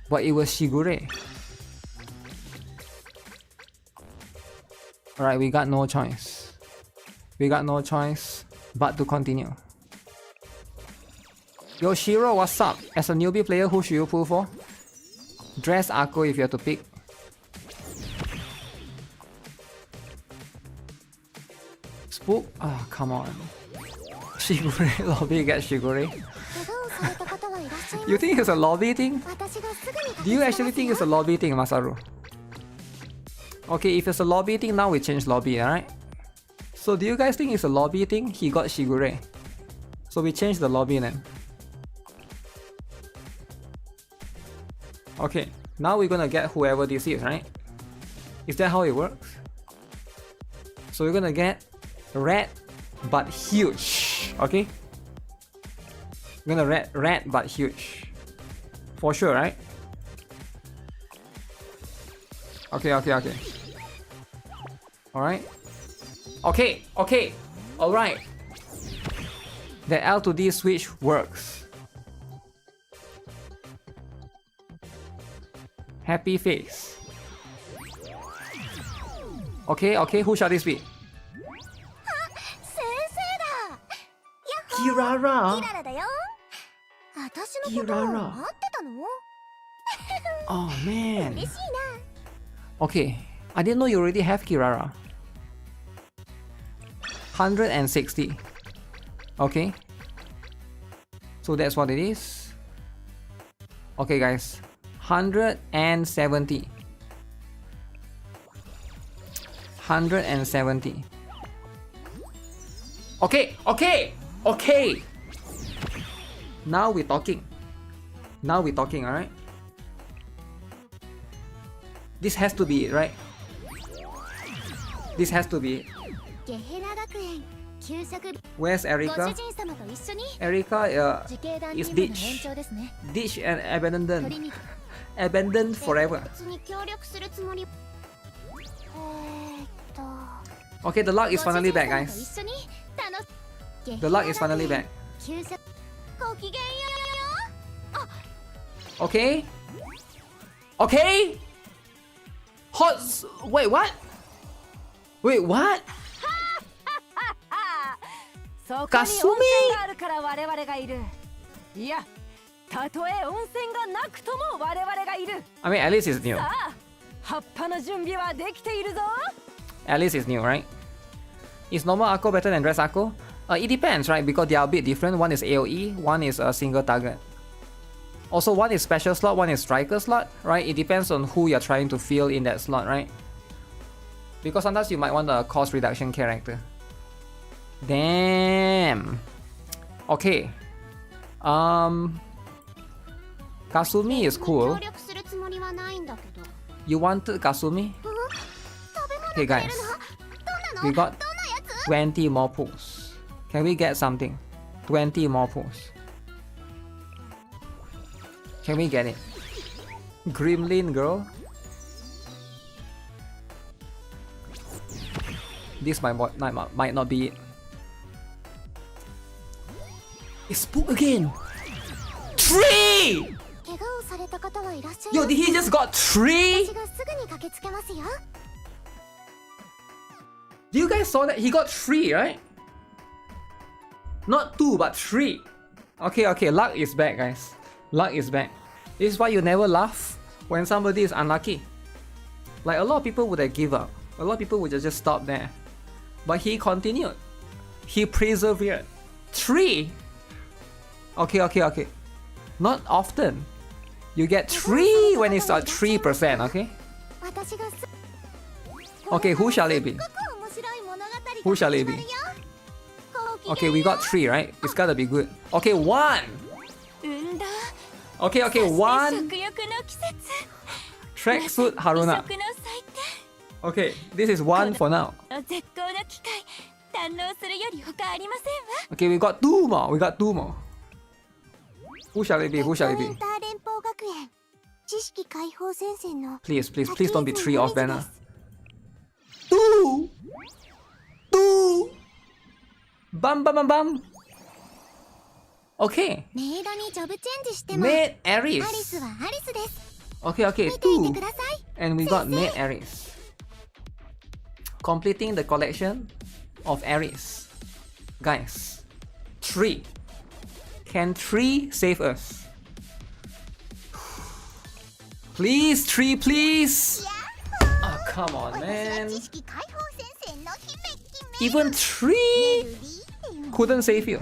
But it was Shigure. Alright, we got no choice. We got no choice but to continue. Yo, Shiro, what's up? As a newbie player, who should you pull for? Dress Akko if you have to pick. Spook? Oh, come on. Shigure, lobby get Shigure. You think it's a lobby thing? Do you actually think it's a lobby thing, Masaru? Okay, if it's a lobby thing, now we change lobby, alright? So do you guys think it's a lobby thing? He got Shigure. So we change the lobby then. Okay, now we're gonna get whoever this is, right? Is that how it works? So we're gonna get red but huge, okay? We're gonna red but huge. For sure, right? Okay. Alright. Okay. Alright. The L to D switch works. Happy face. Okay, who shall this be? Kirara. Oh man. Okay, I didn't know you already have Kirara. 160. Okay. So that's what it is. Okay guys. 170. 170. Okay, okay, okay. Now we're talking. Now we're talking, alright? This has to be it, right? This has to be it. Where's Erika? Erika is ditched. Ditched and abandoned. Abandoned forever. Okay, the luck is finally back, guys. The luck is finally back. Okay. Okay. Hot. Wait, what? Wait, what? Kasumi? I mean, at least it's new. At least it's new, right? Is normal Akko better than dress Akko? It depends, right? Because they are a bit different. One is AoE, one is a single target. Also, one is special slot, one is striker slot, right? It depends on who you're trying to fill in that slot, right? Because sometimes you might want a cost reduction character. Damn. Okay. Kasumi is cool. You wanted Kasumi? Okay guys, we got 20 more pulls. Can we get something? 20 more pulls. Can we get it? Gremlin girl? This might not be it. It's spook again! 3! Yo, did he just got 3? You guys saw that? He got 3, right? Not 2, but 3. Okay, okay, luck is back, guys. Luck is back. This is why you never laugh when somebody is unlucky. Like, a lot of people would have give up. A lot of people would just stop there. But he continued. He persevered. 3! Okay, okay, okay. Not often. You get 3 when it's at 3%, okay? Okay, who shall it be? Who shall it be? Okay, we got 3, right? It's gotta be good. Okay, 1! Okay, okay, 1! Tracksuit Haruna. Okay, this is 1 for now. Okay, we got 2 more. We got 2 more. Who shall it be? Who shall it be? Please, please, please don't be 3 off banner. 2! 2! Bam bam bam bam! Okay. Maid Aries. Okay, okay, 2. And we got Maid Aries. Completing the collection of Aries. Guys, 3. Can 3 save us? Please, 3, please! Oh, come on, man. Even 3 couldn't save you.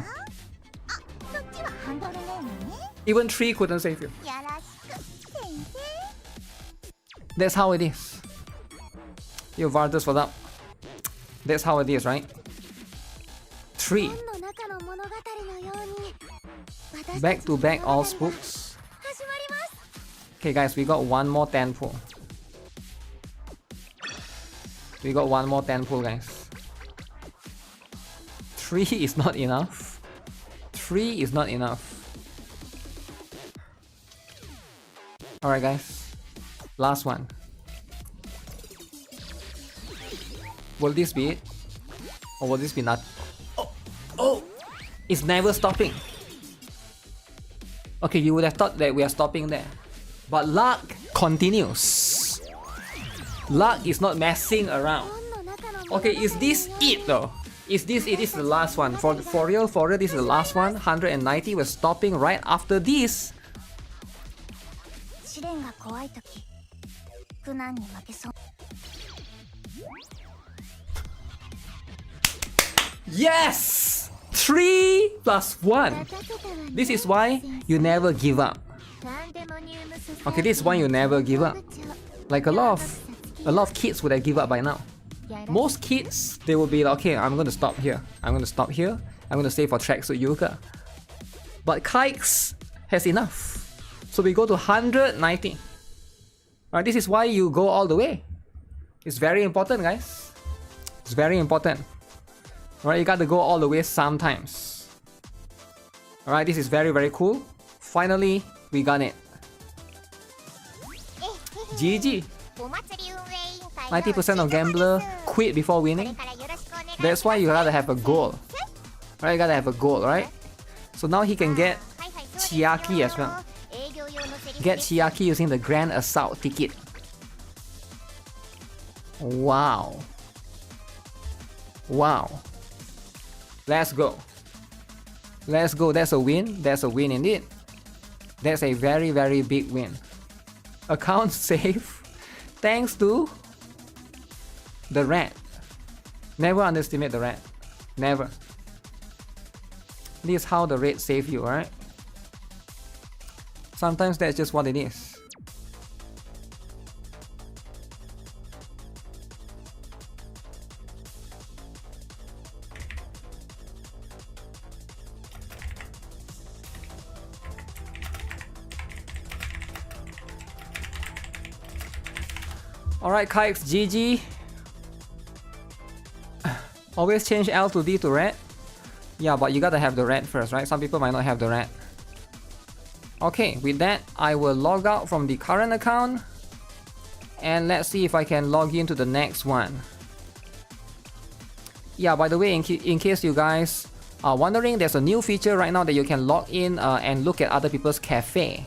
Even 3 couldn't save you. That's how it is. Yo, Vardas, what up? That's how it is, right? 3. Back to back all spooks. Okay guys, we got 1 more 10 pull. We got 1 more 10 pull, guys. 3 is not enough. 3 is not enough. Alright guys, last one. Will this be it? Or will this be not? Oh! Oh! It's never stopping. Okay, you would have thought that we are stopping there. But luck continues. Luck is not messing around. Okay, is this it though? Is this it? Is the last one. For real, this is the last one. 190. We're stopping right after this. Yes! 3 plus 1. This is why you never give up. Okay, this is why you never give up. Like a lot of kids would have given up by now. Most kids, they will be like, okay, I'm gonna stop here. I'm gonna stop here. I'm gonna stay for Tracksuit Yuka. But Kikes has enough. So we go to 190. Alright, this is why you go all the way. It's very important, guys. It's very important. Alright, you gotta go all the way sometimes. Alright, this is very, very cool. Finally, we got it. GG. 90% of gambler quit before winning. That's why you gotta have a goal. Right, you gotta have a goal, right? So now he can get Chiaki as well. Get Chiaki using the Grand Assault ticket. Wow. Wow. Let's go. Let's go. That's a win. That's a win indeed. That's a very, very big win. Account safe thanks to the rat. Never underestimate the rat. Never. This is how the rat save you, alright? Sometimes that's just what it is. Alright, Kikes, GG. Always change L to D to red. Yeah, but you gotta have the red first, right? Some people might not have the red. Okay, with that, I will log out from the current account. And let's see if I can log into the next one. Yeah, by the way, in case you guys are wondering, there's a new feature right now that you can log in and look at other people's cafe.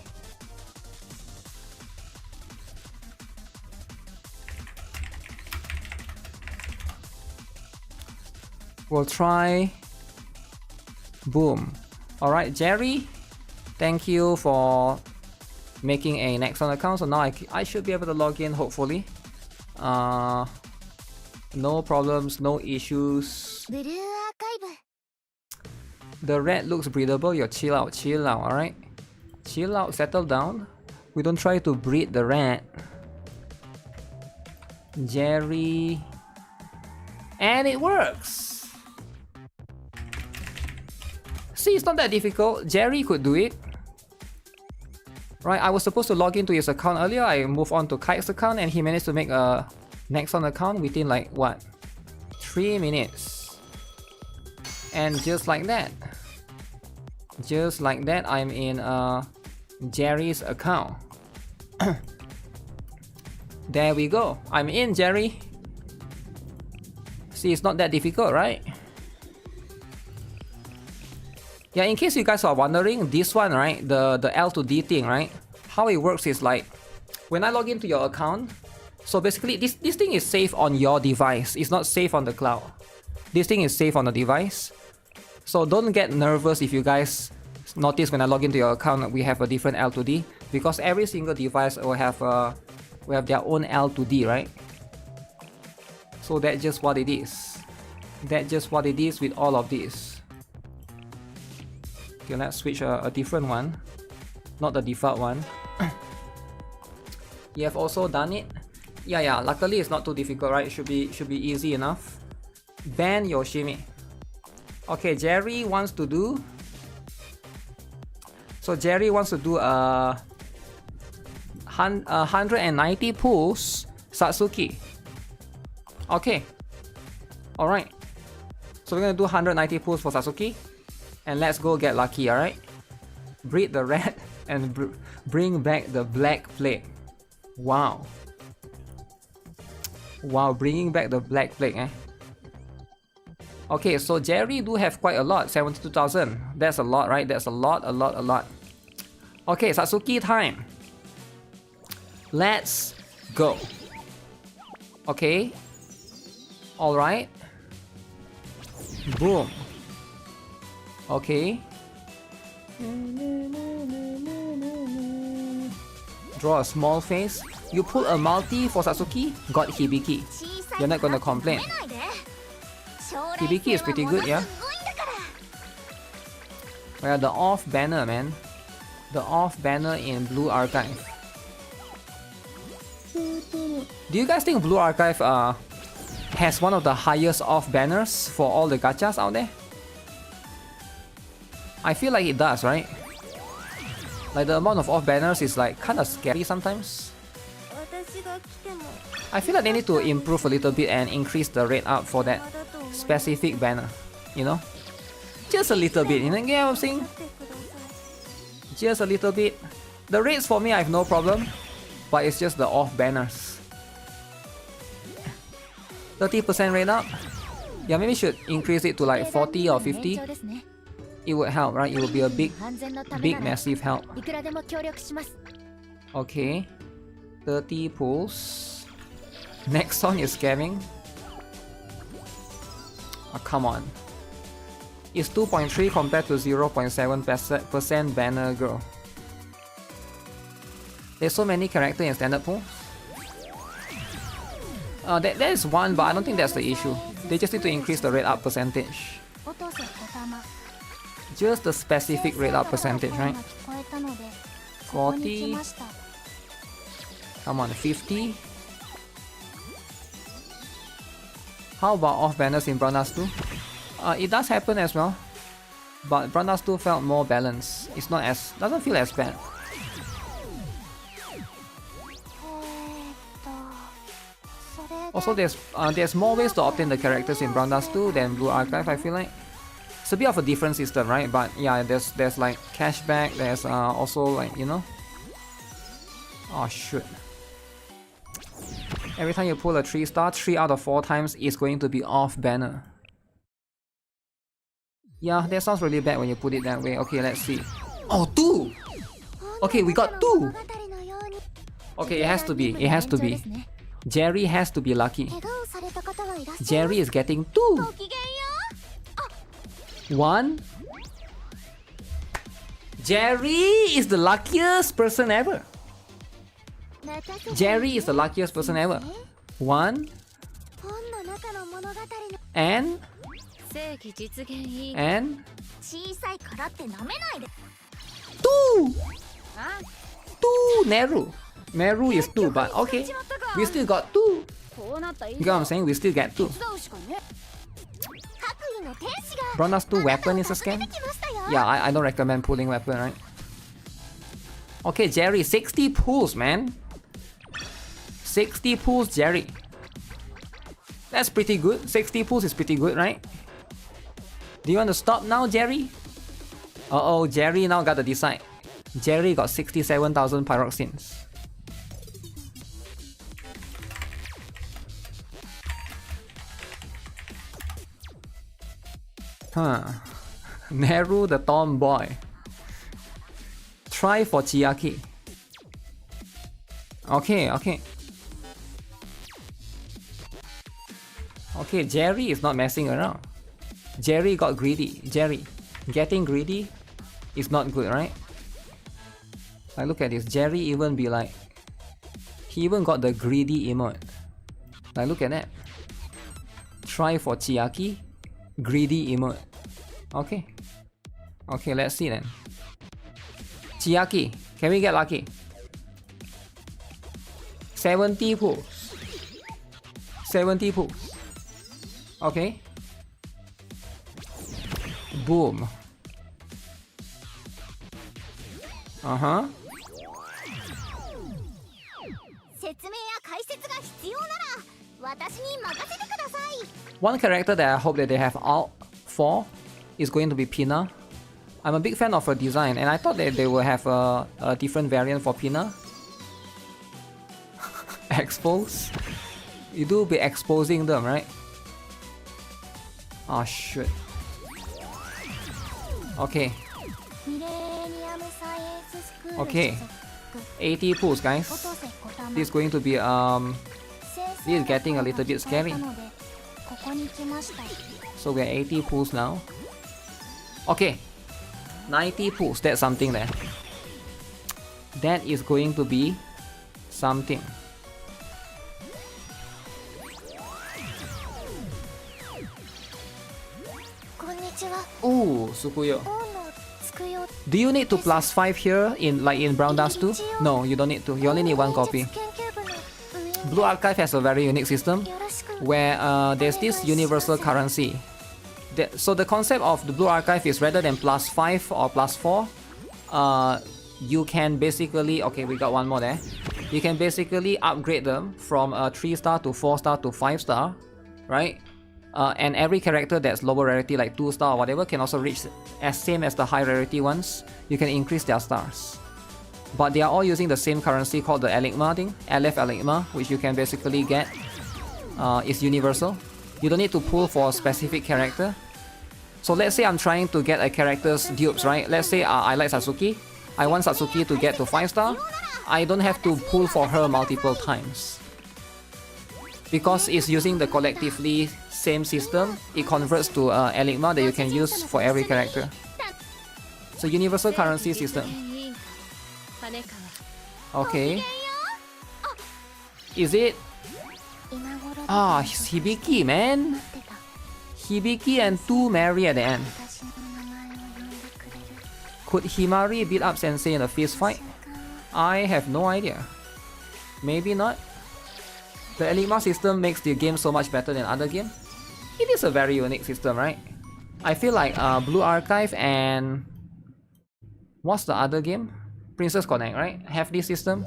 We'll try. Boom. Alright, Jerry. Thank you for making a Nexon account. So now I should be able to log in, hopefully. No problems, no issues. The red looks breedable. You're chill out, alright? Chill out, settle down. We don't try to breed the red. Jerry. And it works! See, it's not that difficult. Jerry could do it. Right, I was supposed to log into his account earlier. I moved on to Kite's account and he managed to make a Nexon account within like, what? 3 minutes. And just like that. Just like that, I'm in Jerry's account. There we go. I'm in, Jerry. See, it's not that difficult, right? Yeah, in case you guys are wondering, this one, right, the L to D thing, right, how it works is like, when I log into your account, so basically this thing is safe on your device, it's not safe on the cloud. This thing is safe on the device. So don't get nervous if you guys notice when I log into your account we have a different L to D, because every single device will have their own L to D, right? So that's just what it is. That's just what it is with all of these. Okay, let's switch a different one, not the default one. You have also done it. Yeah. Luckily, it's not too difficult, right? It should be easy enough. Ban Yoshimi. Okay, Jerry wants to do. So Jerry wants to do 190 pulls Satsuki. Okay. All right. So we're gonna do 190 pulls for Satsuki. And let's go get lucky, alright? Breed the red and bring back the black plague. Wow. Wow, bringing back the black plague, eh? Okay, so Jerry do have quite a lot, 72,000. That's a lot, right? That's a lot. Okay, Satsuki time. Let's go. Okay. Alright. Boom. Okay. Draw a small face. You pull a multi for Satsuki, got Hibiki. You're not gonna complain. Hibiki is pretty good, yeah? Well, the off banner, man. The off banner in Blue Archive. Do you guys think Blue Archive has one of the highest off banners for all the gachas out there? I feel like it does, right? Like the amount of off banners is like kinda scary sometimes. I feel like they need to improve a little bit and increase the rate up for that specific banner, you know? Just a little bit, you know what I'm saying? Just a little bit. The rates for me I have no problem, but it's just the off banners. 30% rate up? Yeah, maybe should increase it to like 40 or 50. It would help, right? It would be a big massive help. Okay. 30 pulls. Next song is scamming. Oh, come on. It's 2.3 compared to 0.7% banner girl. There's so many characters in standard pool. That is one, but I don't think that's the issue. They just need to increase the rate up percentage. Just the specific rate up percentage, right? 40. Come on, 50. How about off banners in Brandas 2? It does happen as well, but Brandas 2 felt more balanced. It's not as, doesn't feel as bad. Also, there's more ways to obtain the characters in Brandas 2 than Blue Archive. I feel like it's a bit of a different system, right? But yeah, there's like cashback. There's also like, you know. Oh shoot! Every time you pull a 3-star, 3 out of 4 times is going to be off banner. Yeah, that sounds really bad when you put it that way. Okay, let's see. Oh, 2! Okay, we got 2! Okay, it has to be. It has to be. Jerry has to be lucky. Jerry is getting 2! 1. Jerry is the luckiest person ever. Jerry is the luckiest person ever. 1. And 2! 2! Neru is 2, but okay. We still got 2. You get what I'm saying? We still get 2. Brandas 2 weapon is a scam? Yeah, I don't recommend pulling weapon, right? Okay, Jerry, 60 pulls, man. 60 pulls, Jerry. That's pretty good. 60 pulls is pretty good, right? Do you want to stop now, Jerry? Uh-oh, Jerry now got to decide. Jerry got 67,000 pyroxenes. Huh. Neru the tomboy. Try for Chiaki. Okay. Okay, Jerry is not messing around. Jerry got greedy. Jerry, getting greedy is not good, right? Like, look at this. Jerry even be like, he even got the greedy emote. Like, look at that. Try for Chiaki. Greedy emote. Okay. Okay, let's see then. Chiaki, can we get lucky? 70 pulls. 70 pulls. Okay. Boom. Uh-huh. One character that I hope that they have out for is going to be Pina. I'm a big fan of her design, and I thought that they will have a different variant for Pina. Expose? You do be exposing them, right? Oh shit. Okay. Okay. 80 pulls, guys. This is going to be this is getting a little bit scary. So we're 80 pulls now. Okay. 90 pulls, that's something there. That is going to be something. Ooh, Sukuyo. Do you need to +5 here in Brown Dust too? No, you don't need to. You only need 1 copy. Blue Archive has a very unique system where there's this universal currency. So the concept of the Blue Archive is rather than +5 or +4, you can basically, okay, we got one more there. You can basically upgrade them from 3-star to 4-star to 5-star, right? And every character that's lower rarity, like 2-star or whatever, can also reach as same as the high rarity ones. You can increase their stars. But they are all using the same currency called the Enigma thing, LF Enigma, which you can basically get. It's universal. You don't need to pull for a specific character. So let's say I'm trying to get a character's dupes, right? Let's say I like Satsuki. I want Satsuki to get to 5-star. I don't have to pull for her multiple times. Because it's using the collectively same system, it converts to Enigma that you can use for every character. So universal currency system. Okay. Is it? Ah, it's Hibiki, man. Hibiki and 2 marry at the end. Could Himari beat up Sensei in a fist fight? I have no idea. Maybe not. The Enigma system makes the game so much better than other games. It is a very unique system, right? I feel like Blue Archive and... what's the other game? Princess Connect, right? Have this system.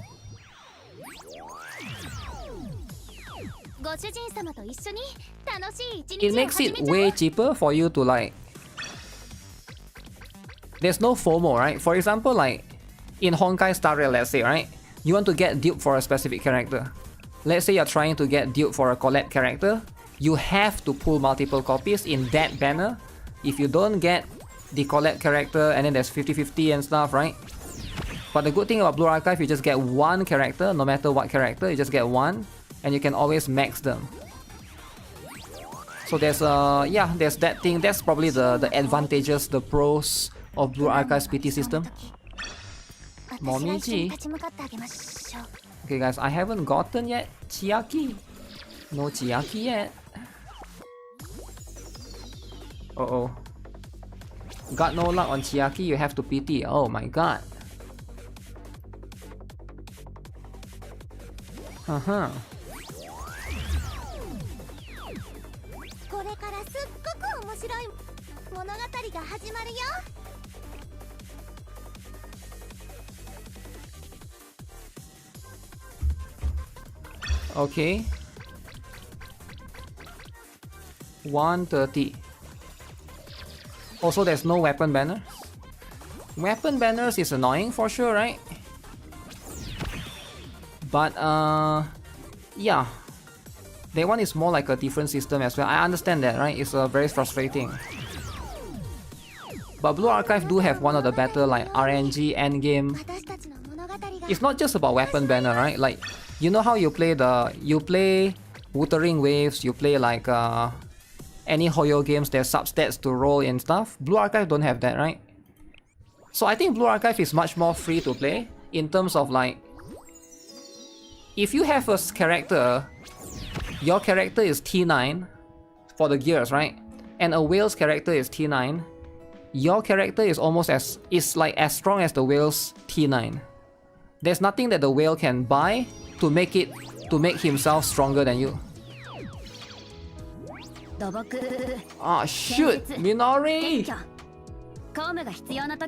It makes it way cheaper for you to like... There's no FOMO, right? For example, like in Honkai Star Rail, let's say, right? You want to get dupe for a specific character. Let's say you're trying to get dupe for a collab character. You have to pull multiple copies in that banner. If you don't get the collab character and then there's 50-50 and stuff, right? But the good thing about Blue Archive, you just get one character, no matter what character, you just get one. And you can always max them. So there's yeah, there's that thing. That's probably the advantages, the pros of Blue Archive's PT system. Momiji. Okay guys, I haven't gotten yet Chiaki. No Chiaki yet. Uh-oh. Got no luck on Chiaki, you have to PT. Oh my god. Uh-huh. Okay. 130. Also, there's no weapon banners. Weapon banners is annoying for sure, right? But yeah, that one is more like a different system as well. I understand that, right? It's very frustrating. But Blue Archive do have one of the better like RNG endgame. It's not just about weapon banner, right? Like, you know how you play Wuthering waves, you play like any Hoyo games, there's substats to roll and stuff. Blue Archive don't have that, right? So I think Blue Archive is much more free to play in terms of like, if you have a character, your character is T9 for the gears, right? And a whale's character is T9. Your character is almost as as strong as the whale's T9. There's nothing that the whale can buy to make himself stronger than you. Ah, shoot, Minori!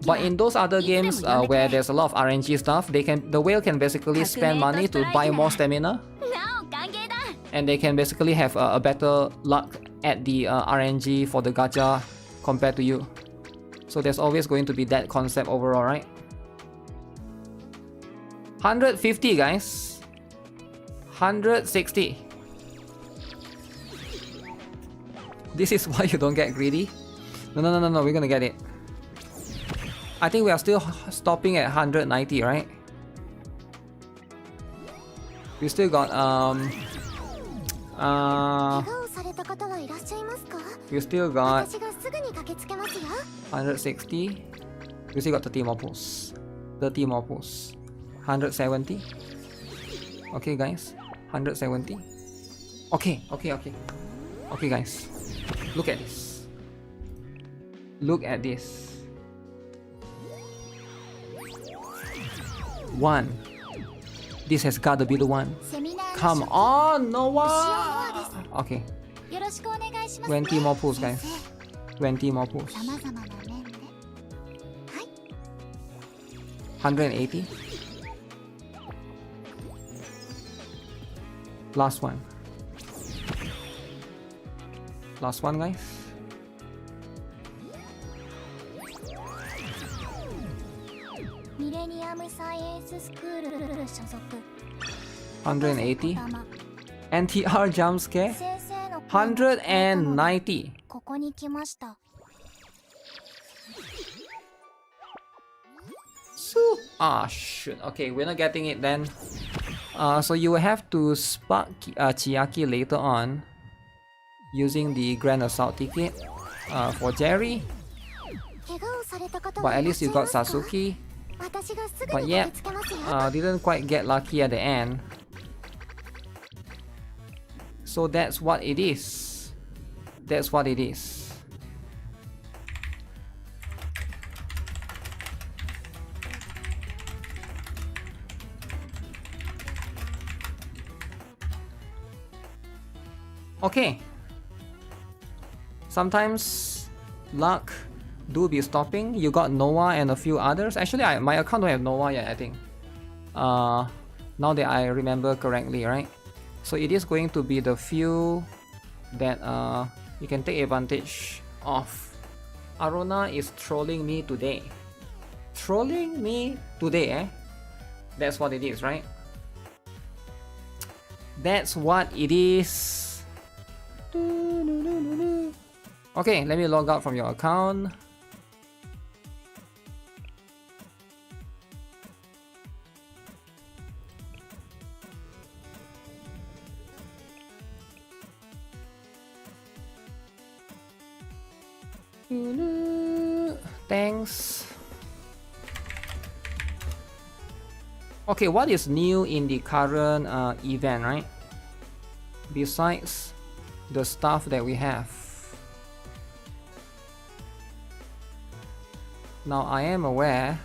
But in those other games where there's a lot of RNG stuff, the whale can basically spend money to buy more stamina. And they can basically have a better luck at the RNG for the gacha compared to you. So there's always going to be that concept overall, right? 150 guys. 160. This is why you don't get greedy. No, we're gonna get it. I think we are still stopping at 190, right? We still got we still got 160. We still got 30 more pulls. 30 more pulls. 170. Okay, guys. 170. Okay, guys. Look at this. Look at this. 1. This has got to be the one. Come on, Noah! Okay. 20 more pulls, guys. 20 more pulls. 180. Last one. Last one, guys. $180. NTR jump scare. 190. Ah, shoot. Okay, we're not getting it then. So you will have to spark Chiaki later on using the Grand Assault ticket for Jerry. But at least you got Satsuki. But yeah, didn't quite get lucky at the end. So that's what it is. That's what it is. Okay. Sometimes luck do be stopping. You got Noah and a few others. Actually, my account don't have Noah yet, I think. Now that I remember correctly, right? So it is going to be the few that you can take advantage of. Arona is trolling me today. Trolling me today, eh? That's what it is, right? That's what it is. Okay, let me log out from your account. Thanks. Okay, what is new in the current event, right? Besides the stuff that we have. Now I am aware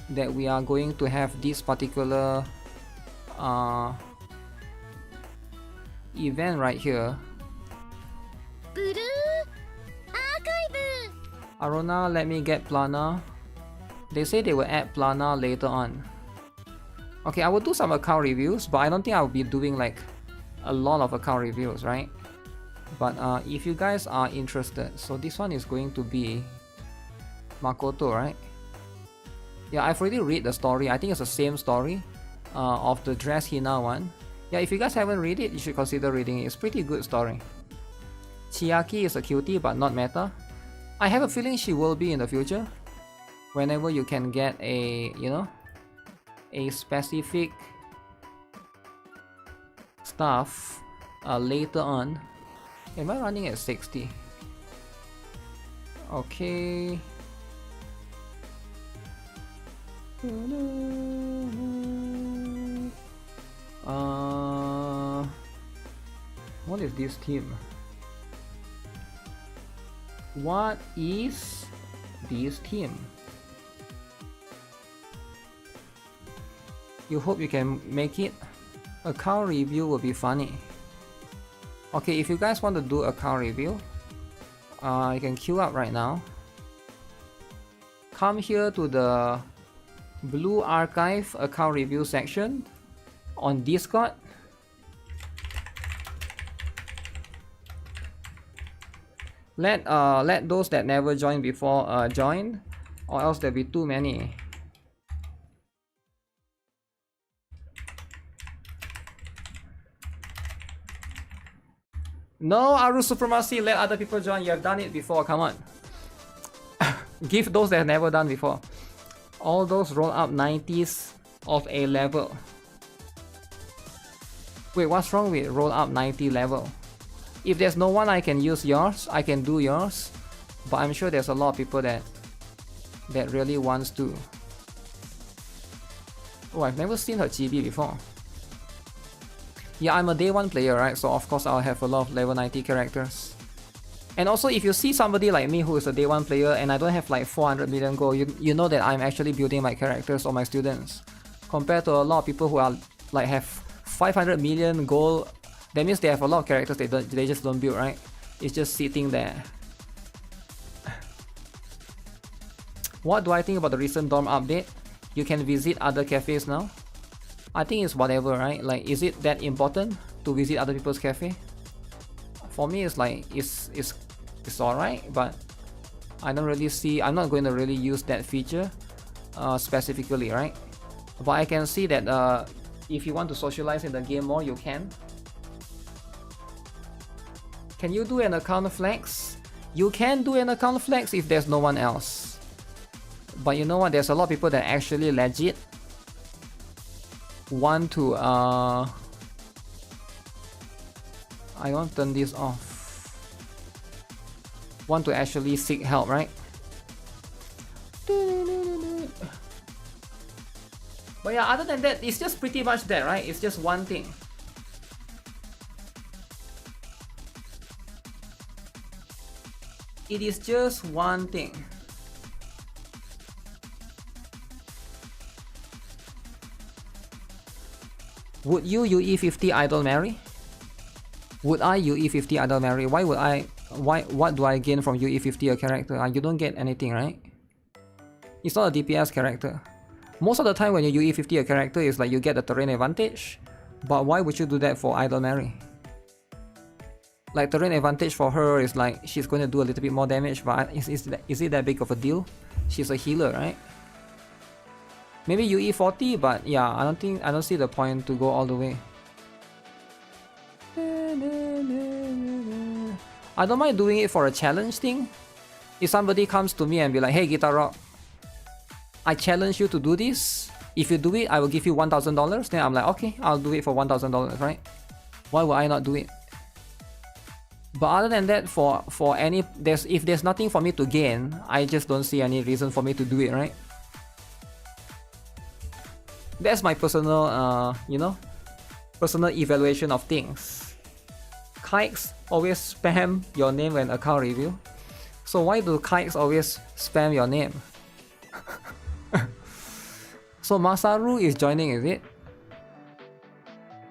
that we are going to have this particular event right here. Arona, let me get Plana. They say they will add Plana later on. Okay, I will do some account reviews, but I don't think I will be doing like a lot of account reviews, right? But if you guys are interested, so this one is going to be Makoto, right? Yeah, I've already read the story. I think it's the same story of the Dress Hina one. Yeah, if you guys haven't read it, you should consider reading it. It's a pretty good story. Chiaki is a cutie, but not meta. I have a feeling she will be in the future. Whenever you can get a, you know, a specific stuff later on. Am I running at 60? Okay. What is this team? What is this team? You hope you can make it. Account review will be funny. Okay, if you guys want to do account review, you can queue up right now. Come here to the Blue Archive account review section on Discord. Let those that never joined before join, or else there'll be too many. No, Aru Supremacy, let other people join. You have done it before, come on. Give those that have never done before. All those roll up 90s of a level. Wait, what's wrong with roll up 90 level? If there's no one I can use yours, I can do yours. But I'm sure there's a lot of people that really wants to. Oh, I've never seen her chibi before. Yeah, I'm a day 1 player, right? So of course I'll have a lot of level 90 characters. And also, if you see somebody like me who is a day 1 player and I don't have like 400 million gold, you know that I'm actually building my characters or my students. Compared to a lot of people who are like have 500 million gold, that means they have a lot of characters they just don't build, right? It's just sitting there. What do I think about the recent dorm update? You can visit other cafes now. I think it's whatever, right? Like, is it that important to visit other people's cafe? For me, it's like it's alright, but I don't really see. I'm not going to really use that feature specifically, right? But I can see that if you want to socialize in the game more, you can. Can you do an account flex? You can do an account flex if there's no one else. But you know what? There's a lot of people that actually legit want to I want to turn this off. Want to actually seek help, right? But yeah, other than that, it's just pretty much that, right? It's just one thing. It is just one thing. Would you UE50 idol marry? Would I UE50 idol marry? Why would I? What do I gain from UE50 a character? You don't get anything, right? It's not a DPS character. Most of the time when you UE50 a character, it's like you get the terrain advantage. But why would you do that for idol marry? Like, terrain advantage for her is like she's going to do a little bit more damage, but is it that big of a deal? She's a healer, right? Maybe UE40, but yeah, I don't see the point to go all the way. I don't mind doing it for a challenge thing. If somebody comes to me and be like, hey GuitarRock, I challenge you to do this. If you do it, I will give you $1,000. Then I'm like, okay, I'll do it for $1,000, right? Why would I not do it? But other than that, if there's nothing for me to gain, I just don't see any reason for me to do it, right? That's my personal, personal evaluation of things. Kikes always spam your name when account review. So why do kikes always spam your name? So Masaru is joining, is it?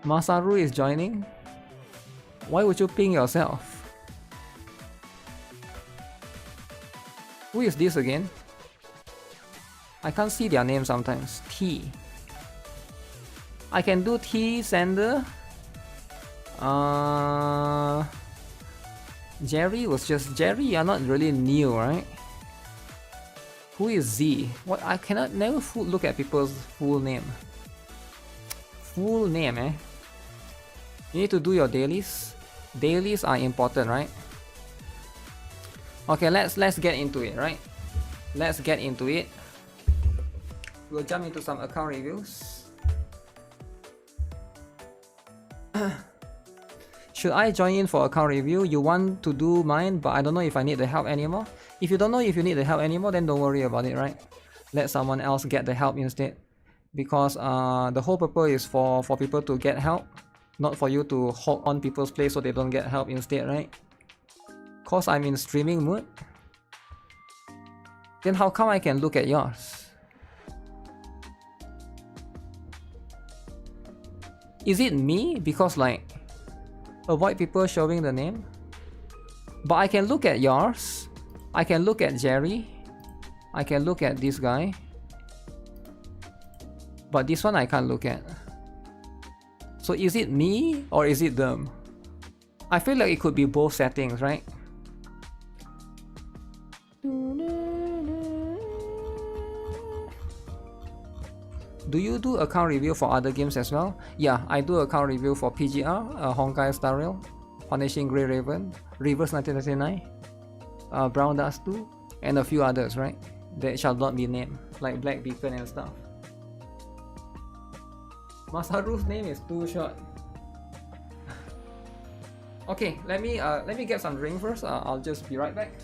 Masaru is joining? Why would you ping yourself? Who is this again? I can't see their name sometimes. T. I can do T, Sander. Jerry was just Jerry. You're not really new, right? Who is Z? What? I cannot never look at people's full name. Full name, eh? You need to do your dailies. Dailies are important, right? Okay, let's get into it, right? Let's get into it. We'll jump into some account reviews. Should I join in for account review? You want to do mine, but I don't know if I need the help anymore. If you don't know if you need the help anymore, then don't worry about it, right? Let someone else get the help instead. Because the whole purpose is for people to get help, not for you to hog on people's place so they don't get help instead, right? Cause I'm in streaming mood. Then how come I can look at yours? Is it me? Because like, avoid people showing the name? But I can look at yours. I can look at Jerry. I can look at this guy. But this one I can't look at. So is it me or is it them? I feel like it could be both settings, right? Do you do account review for other games as well? Yeah, I do account review for PGR, Honkai Star Rail, Punishing Grey Raven, Reverse 1999, Brown Dust 2, and a few others, right? That shall not be named, like Black Beacon and stuff. Masaru's name is too short. Okay, let me get some drink first. I'll just be right back.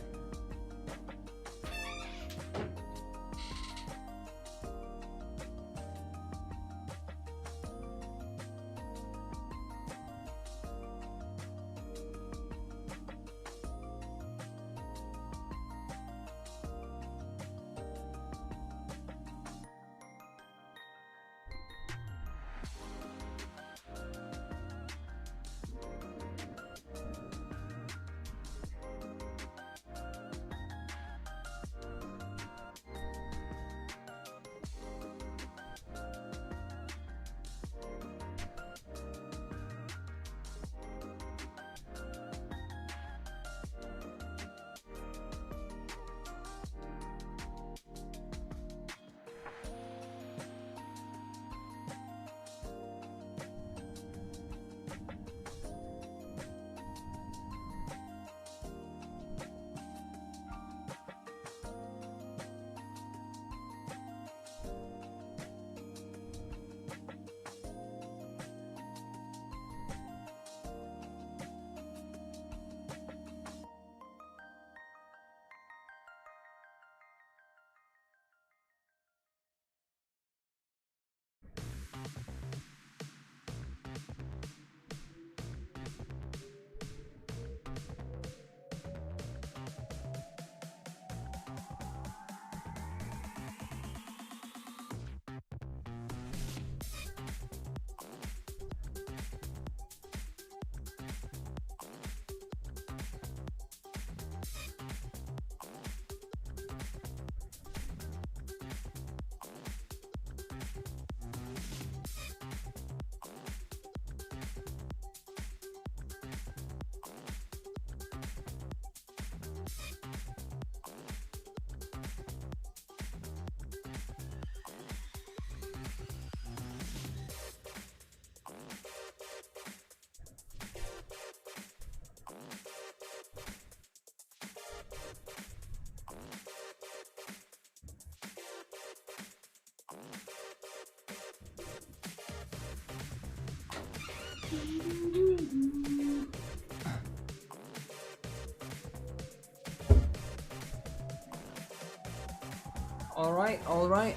Alright.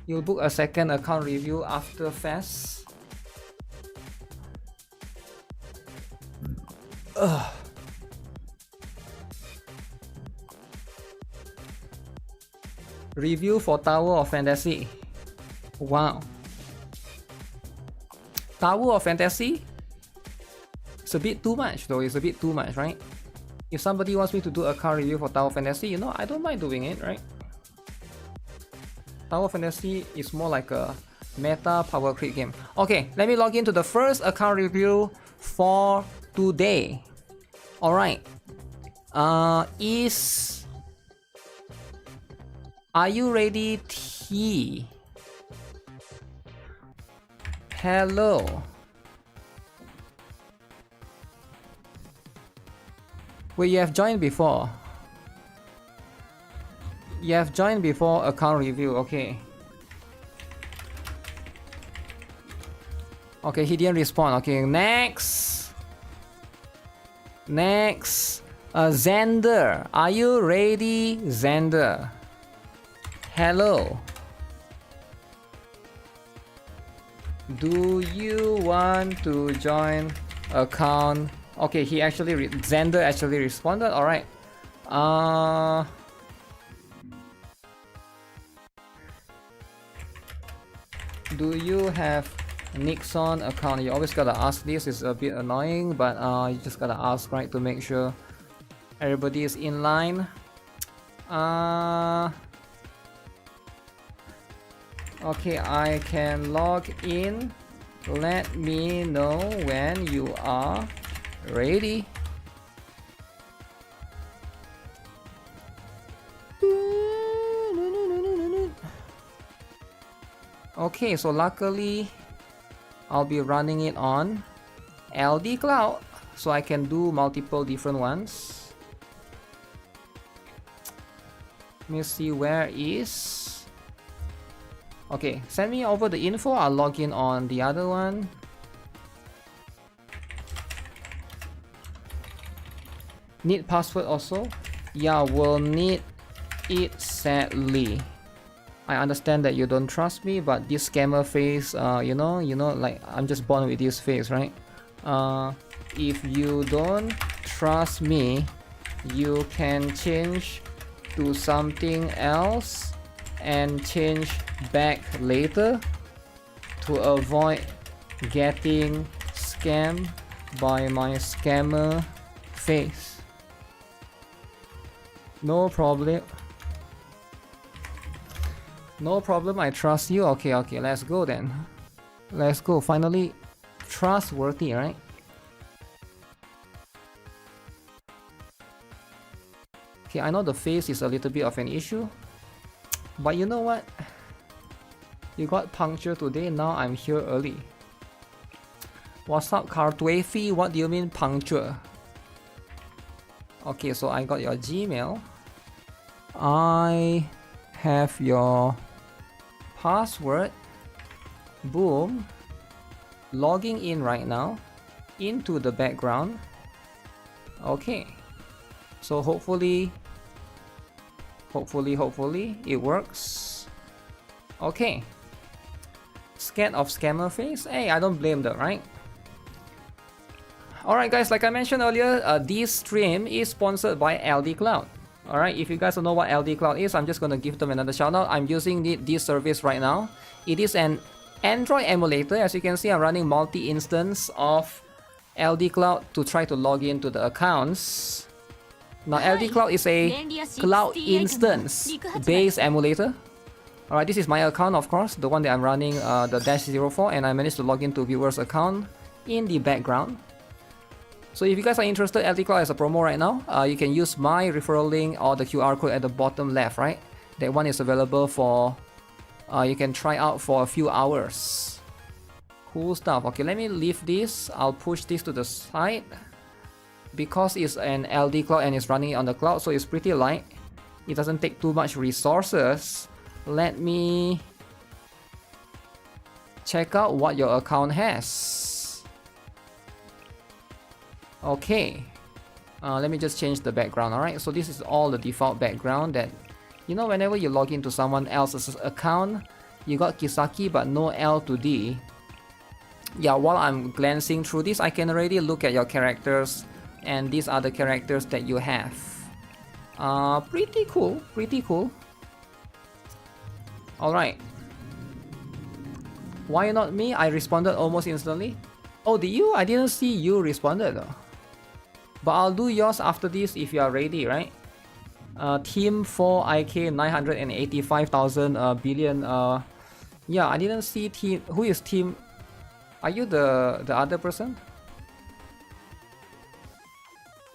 You'll book a second account review after Fest. Review for Tower of Fantasy. Wow. Tower of Fantasy? It's a bit too much though, it's a bit too much, right? If somebody wants me to do a car review for Tower of Fantasy, you know, I don't mind doing it, right? Tower of Fantasy is more like a meta power creep game. Okay, let me log into the first account review for today. Alright. Are you ready, T? Hello. Well, you have joined before. You have joined before account review, okay. Okay, he didn't respond. Okay, next. Xander. Are you ready, Xander? Hello. Do you want to join account? Okay, he actually Xander actually responded. All right. Do you have Nixon account? You always gotta ask this. It's a bit annoying, but you just gotta ask, right, to make sure everybody is in line. Okay, I can log in. Let me know when you are ready. Okay, so luckily I'll be running it on LD Cloud, so I can do multiple different ones. Let me see, where is... Okay, send me over the info, I'll log in on the other one. Need password also? Yeah, we'll need it sadly. I understand that you don't trust me, but this scammer face, you know, like I'm just born with this face, right? If you don't trust me, you can change to something else and change back later to avoid getting scammed by my scammer face. No problem. No problem, I trust you. Okay, let's go then. Let's go. Finally, trustworthy, right? Okay, I know the face is a little bit of an issue, but you know what? You got punctured today, now I'm here early. What's up, Cartwafy? What do you mean puncture? Okay, so I got your Gmail. I have your password. Boom. Logging in right now into the background. Okay, so hopefully it works. Okay, scared of scammer face? Hey, I don't blame them, right? Alright guys, like I mentioned earlier, this stream is sponsored by LD Cloud. Alright, if you guys don't know what LD Cloud is, I'm just gonna give them another shout out. I'm using this service right now. It is an Android emulator. As you can see, I'm running multi-instance of LD Cloud to try to log into the accounts. Now LD Cloud is a cloud instance based emulator. Alright, this is my account, of course, the one that I'm running, the -04, and I managed to log into viewer's account in the background. So if you guys are interested, LD Cloud has a promo right now. You can use my referral link or the QR code at the bottom left, right? That one is available for, you can try out for a few hours. Cool stuff. Okay, let me leave this. I'll push this to the side. Because it's an LD Cloud and it's running on the cloud, so it's pretty light. It doesn't take too much resources. Let me check out what your account has. Okay. Let me just change the background, alright? So this is all the default background that, you know, whenever you log into someone else's account, you got Kisaki but no L to D. Yeah, while I'm glancing through this, I can already look at your characters, and these are the characters that you have. Pretty cool, pretty cool. Alright. Why not me? I responded almost instantly. Oh, did you? I didn't see you responded though. But I'll do yours after this if you are ready, right? Team 4 IK 985,000 billion. Yeah, I didn't see team. Who is team? Are you the other person?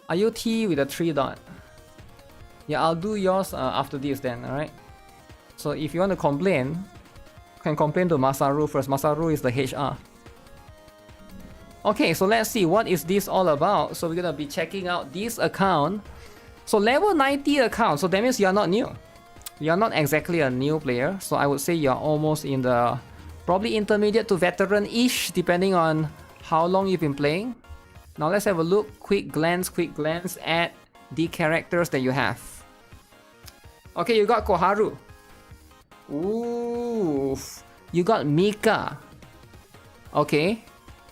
Are you T with a 3 dot? Yeah, I'll do yours after this then, alright? So if you want to complain, you can complain to Masaru first. Masaru is the HR. Okay, so let's see what is this all about. So we're gonna be checking out this account. So level 90 account, so that means you're not new. You're not exactly a new player, so I would say you're almost in the probably intermediate to veteran-ish, depending on how long you've been playing. Now let's have a look, quick glance at the characters that you have. Okay, you got Koharu. Ooh, you got Mika. Okay,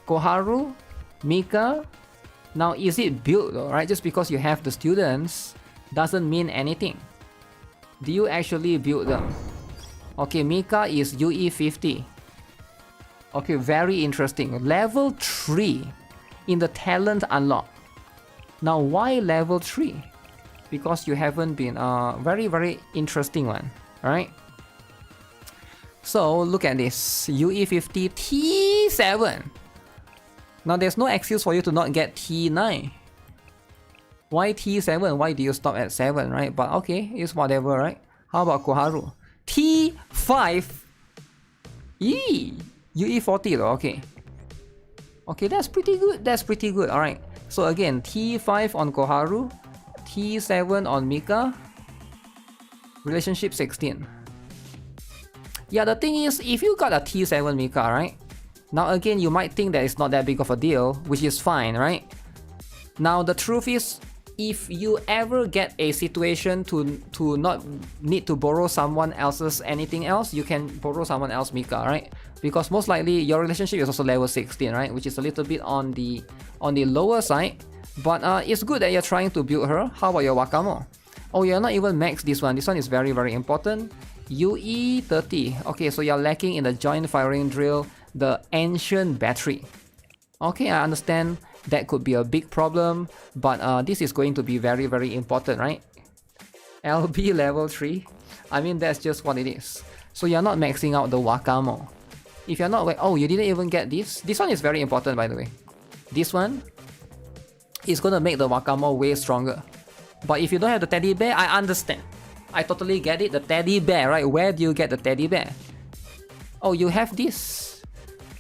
Koharu, Mika. Now is it built though, right? Just because you have the students doesn't mean anything. Do you actually build them? Okay, Mika is UE 50. Okay, very interesting. Level 3 in the talent unlock. Now why level 3? Because you haven't been very interesting one, alright? So look at this, UE 50 T7. Now there's no excuse for you to not get T9. Why T7? Why do you stop at 7, right? But okay, it's whatever, right? How about Koharu? T5. Yee! UE 40 though, okay. Okay, that's pretty good. That's pretty good, alright. So again, T5 on Koharu, T7 on Mika, relationship 16. Yeah, the thing is, if you got a T7 Mika, right? Now again, you might think that it's not that big of a deal, which is fine, right? Now the truth is, if you ever get a situation to not need to borrow someone else's anything else, you can borrow someone else Mika, right? Because most likely your relationship is also level 16, right? Which is a little bit on the lower side. But it's good that you're trying to build her. How about your Wakamo? Oh, you're not even maxed this one. This one is very important. UE 30. Okay, so you're lacking in the joint firing drill, the ancient battery. Okay, I understand that could be a big problem, but this is going to be very important, right? LB level 3. I mean, that's just what it is. So you're not maxing out the Wakamo. If you're not, oh, you didn't even get this. This one is very important, by the way. This one is gonna make the Wakamo way stronger. But if you don't have the teddy bear, I understand. I totally get it. The teddy bear, right? Where do you get the teddy bear? Oh, you have this.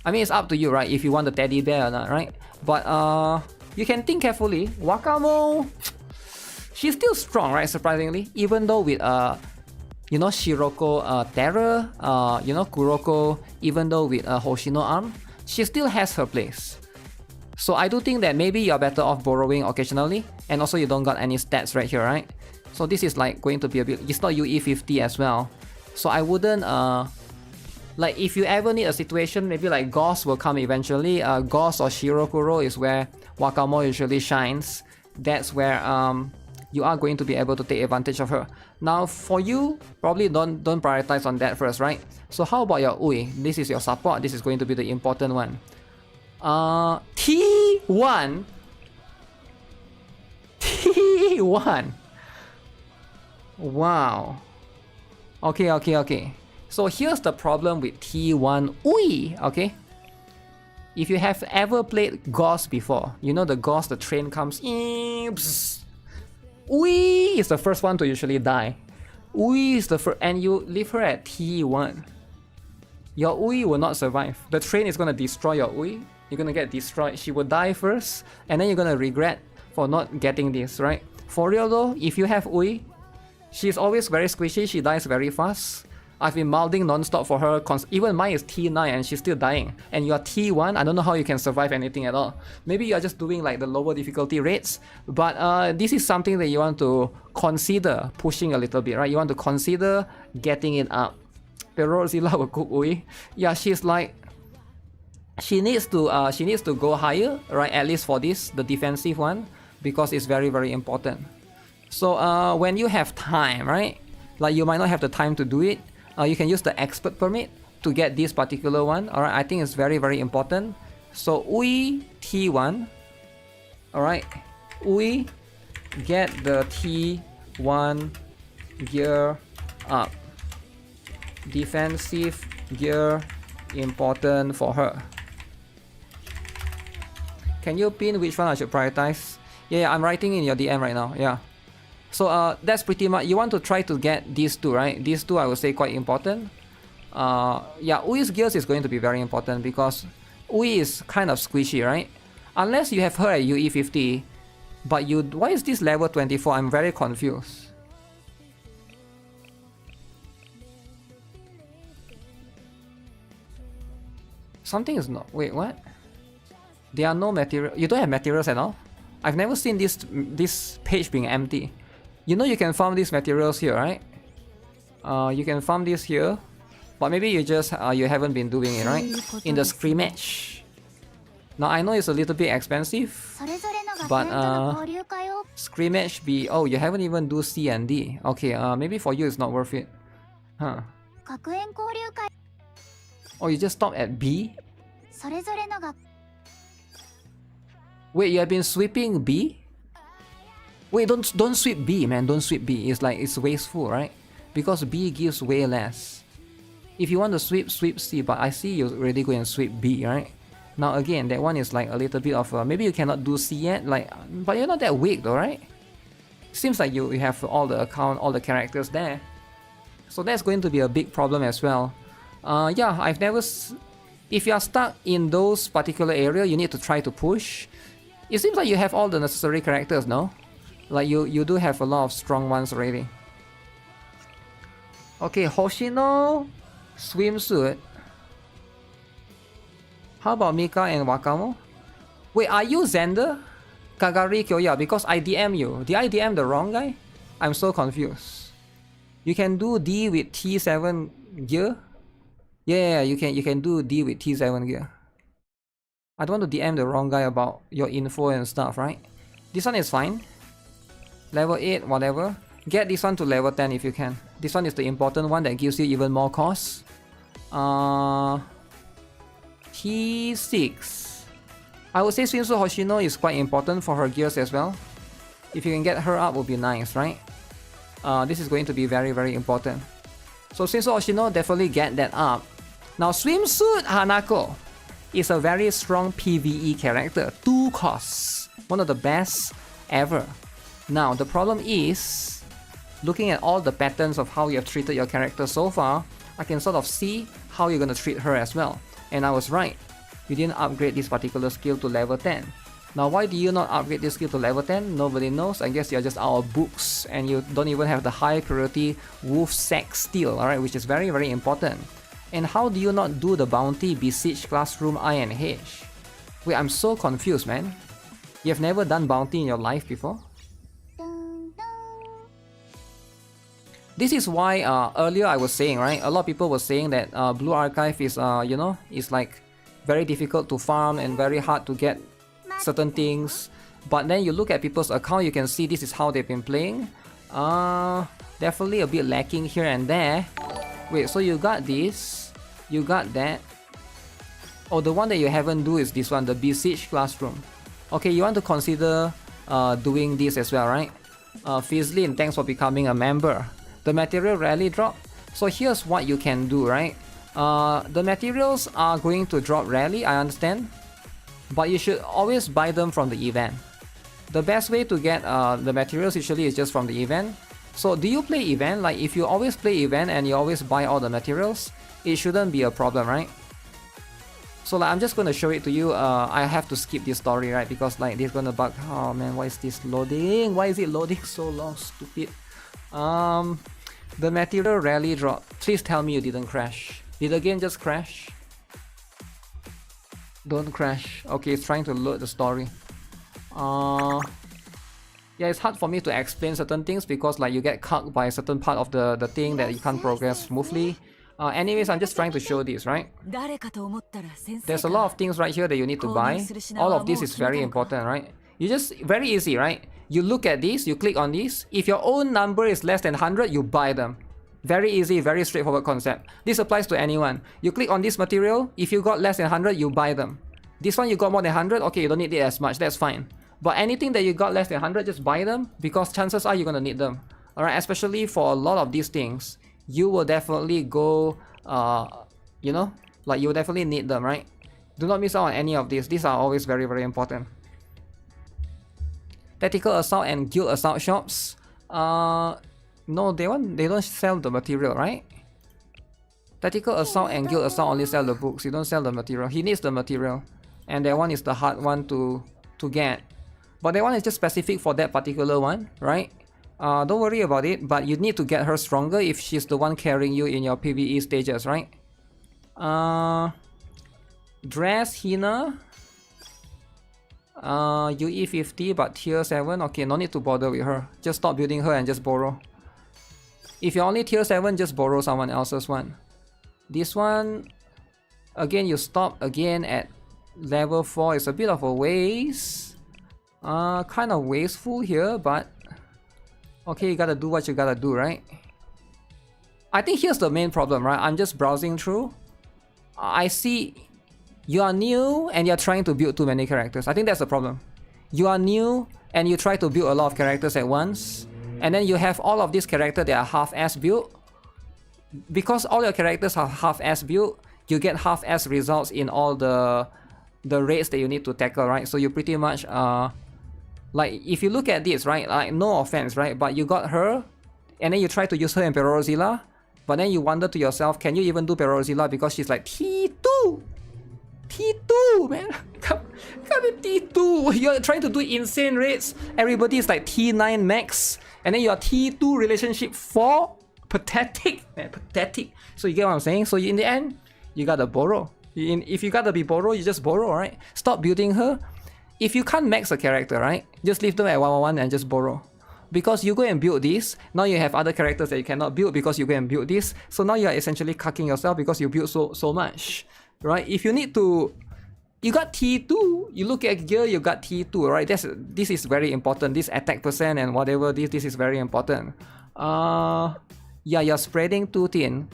I mean, it's up to you, right? If you want the teddy bear or not, right? But you can think carefully. Wakamo, she's still strong, right? Surprisingly, even though with you know, Shiroko Terror, you know, Kuroko, even though with Hoshino arm, she still has her place. So I do think that maybe you're better off borrowing occasionally, and also you don't got any stats right here, right? So this is like going to be a bit, it's not UE 50 as well. So I wouldn't like if you ever need a situation, maybe like Gauss will come eventually. Gauss or Shirokuro is where Wakamo usually shines. That's where you are going to be able to take advantage of her. Now for you, probably don't prioritize on that first, right? So how about your Ui? This is your support. This is going to be the important one. T1. T1. Wow. Okay. So here's the problem with T1 Ui, okay? If you have ever played Gauss before, you know the Gauss, the train comes in, Ui is the first one to usually die. Ui is the first, and you leave her at T1. Your Ui will not survive. The train is gonna destroy your Ui. You're gonna get destroyed. She will die first, and then you're gonna regret for not getting this, right? For real though, if you have Ui, she's always very squishy, she dies very fast. I've been moulding non-stop for her. Even mine is T9 and she's still dying. And you're T1, I don't know how you can survive anything at all. Maybe you're just doing like the lower difficulty rates. But this is something that you want to consider pushing a little bit, right? You want to consider getting it up. Pero Zilla will cook Ui. Yeah, she's like... She needs to go higher, right? At least for this, the defensive one. Because it's very, very important. So when you have time, right? Like you might not have the time to do it. You can use the expert permit to get this particular one. Alright, I think it's very, very important. So Ui T1. Alright. Ui get the T1 gear up. Defensive gear important for her. Can you pin which one I should prioritize? Yeah, I'm writing in your DM right now. Yeah. So that's pretty much, you want to try to get these two, right? These two I would say quite important. Yeah, Ui's gears is going to be very important because Ui is kind of squishy, right? Unless you have her at UE 50, but why is this level 24? I'm very confused. Something is not, wait, what? There are no material, you don't have materials at all? I've never seen this page being empty. You know you can farm these materials here, right? You can farm this here, but maybe you just you haven't been doing it, right? In the scrimmage. Now I know it's a little bit expensive, but scrimmage B. Oh, you haven't even do C and D. Okay, maybe for you it's not worth it, huh? Oh, you just stop at B? Wait, you have been sweeping B? Wait, don't sweep B, man. Don't sweep B. It's like it's wasteful, right? Because B gives way less. If you want to sweep, sweep C. But I see you already go and sweep B, right? Now again, that one is like a little bit of maybe you cannot do C yet, like, but you're not that weak though, right? Seems like you have all the characters there. So that's going to be a big problem as well. Yeah, I've never. If you are stuck in those particular area, you need to try to push. It seems like you have all the necessary characters, no? Like you do have a lot of strong ones already. Okay, Hoshino swimsuit. How about Mika and Wakamo? Wait, are you Xander? Kagari Kyoya, because I DM you. Did I DM the wrong guy? I'm so confused. You can do D with T7 gear? Yeah, you can do D with T7 gear. I don't want to DM the wrong guy about your info and stuff, right? This one is fine. Level 8, whatever. Get this one to level 10 if you can. This one is the important one that gives you even more cost. T6. I would say Swimsuit Hoshino is quite important for her gears as well. If you can get her up, would be nice, right? This is going to be very, very important. So Swimsuit Hoshino, definitely get that up. Now Swimsuit Hanako is a very strong PvE character. 2 costs. One of the best ever. Now the problem is, looking at all the patterns of how you have treated your character so far, I can sort of see how you're gonna treat her as well. And I was right. You didn't upgrade this particular skill to level 10. Now why do you not upgrade this skill to level 10? Nobody knows. I guess you're just out of books and you don't even have the high priority Wolf Sack Steel, alright, which is very, very important. And how do you not do the bounty Besiege Classroom I and H? Wait, I'm so confused, man. You've never done bounty in your life before? This is why earlier I was saying, right? A lot of people were saying that Blue Archive is, you know, is like very difficult to farm and very hard to get certain things. But then you look at people's account, you can see this is how they've been playing. Definitely a bit lacking here and there. Wait, so you got this, you got that. Oh, the one that you haven't do is this one, the Besiege Classroom. Okay, you want to consider doing this as well, right? Fizzlin, thanks for becoming a member. The material rarely drop. So here's what you can do, right? The materials are going to drop rarely, I understand. But you should always buy them from the event. The best way to get the materials usually is just from the event. So do you play event? Like if you always play event and you always buy all the materials, it shouldn't be a problem, right? So like I'm just gonna show it to you. I have to skip this story, right? Because like this is gonna bug. Oh man, why is this loading? Why is it loading so long? Stupid. The material rarely drop. Please tell me you didn't crash. Did the game just crash? Don't crash. Okay, it's trying to load the story. Yeah, it's hard for me to explain certain things because like you get cucked by a certain part of the thing that you can't progress smoothly. Anyways, I'm just trying to show this, right? There's a lot of things right here that you need to buy. All of this is very important, right? You just, very easy, right? You look at this, you click on this. If your own number is less than 100, you buy them. Very easy, very straightforward concept. This applies to anyone. You click on this material, if you got less than 100, you buy them. This one you got more than 100, okay, you don't need it as much, that's fine. But anything that you got less than 100, just buy them because chances are you're gonna need them. Alright, especially for a lot of these things, you will definitely go, you know, like you will definitely need them, right? Do not miss out on any of these. These are always very, very important. Tactical Assault and Guild Assault shops. No, they don't sell the material, right? Tactical Assault and Guild Assault only sell the books. You don't sell the material. He needs the material. And that one is the hard one to get. But that one is just specific for that particular one, right? Don't worry about it, but you need to get her stronger if she's the one carrying you in your PvE stages, right? Dress Hina. UE 50 but tier 7. Okay, no need to bother with her. Just stop building her and just borrow. If you're only tier 7, just borrow someone else's one. This one, again, you stop again at level 4. It's a bit of a waste. Kind of wasteful here, but okay, you gotta do what you gotta do, right? I think here's the main problem, right? I'm just browsing through. I see you are new and you're trying to build too many characters. I think that's the problem. You are new and you try to build a lot of characters at once, and then you have all of these characters that are half-ass built. Because all your characters are half-ass built, you get half-ass results in all the raids that you need to tackle, right? So you pretty much like if you look at this, right, like no offense, right, but you got her and then you try to use her in Perorozilla, but then you wonder to yourself, can you even do Perorozilla because she's like T2, man. Come in T2. You're trying to do insane raids. Everybody is like T9 max, and then you're T2 relationship 4. Pathetic, man, pathetic. So you get what I'm saying? So in the end, you gotta borrow. If you gotta be borrow, you just borrow, right? Stop building her. If you can't max a character, right, just leave them at 111 and just borrow. Because you go and build this, now you have other characters that you cannot build because you go and build this. So now you are essentially cucking yourself because you build so much, right? If you need to, you got T2, you look at gear, you got T2, right? This is very important. This attack percent and whatever, this is very important. Yeah, you're spreading too thin.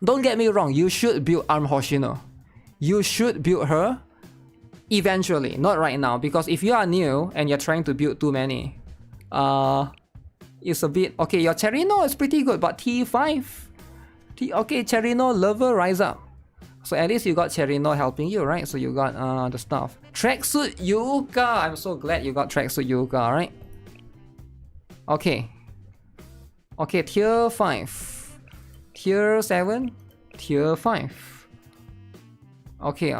Don't get me wrong, you should build Arm Hoshino. You should build her eventually, not right now, because if you are new and you're trying to build too many, it's a bit... Okay, your Cherino is pretty good, but T5. Okay, Cherino level rise up. So at least you got Cherino helping you, right? So you got the stuff. Tracksuit Yuka! I'm so glad you got Tracksuit Yuka, right? Okay. Okay, tier 5. Tier 7. Tier 5. Okay,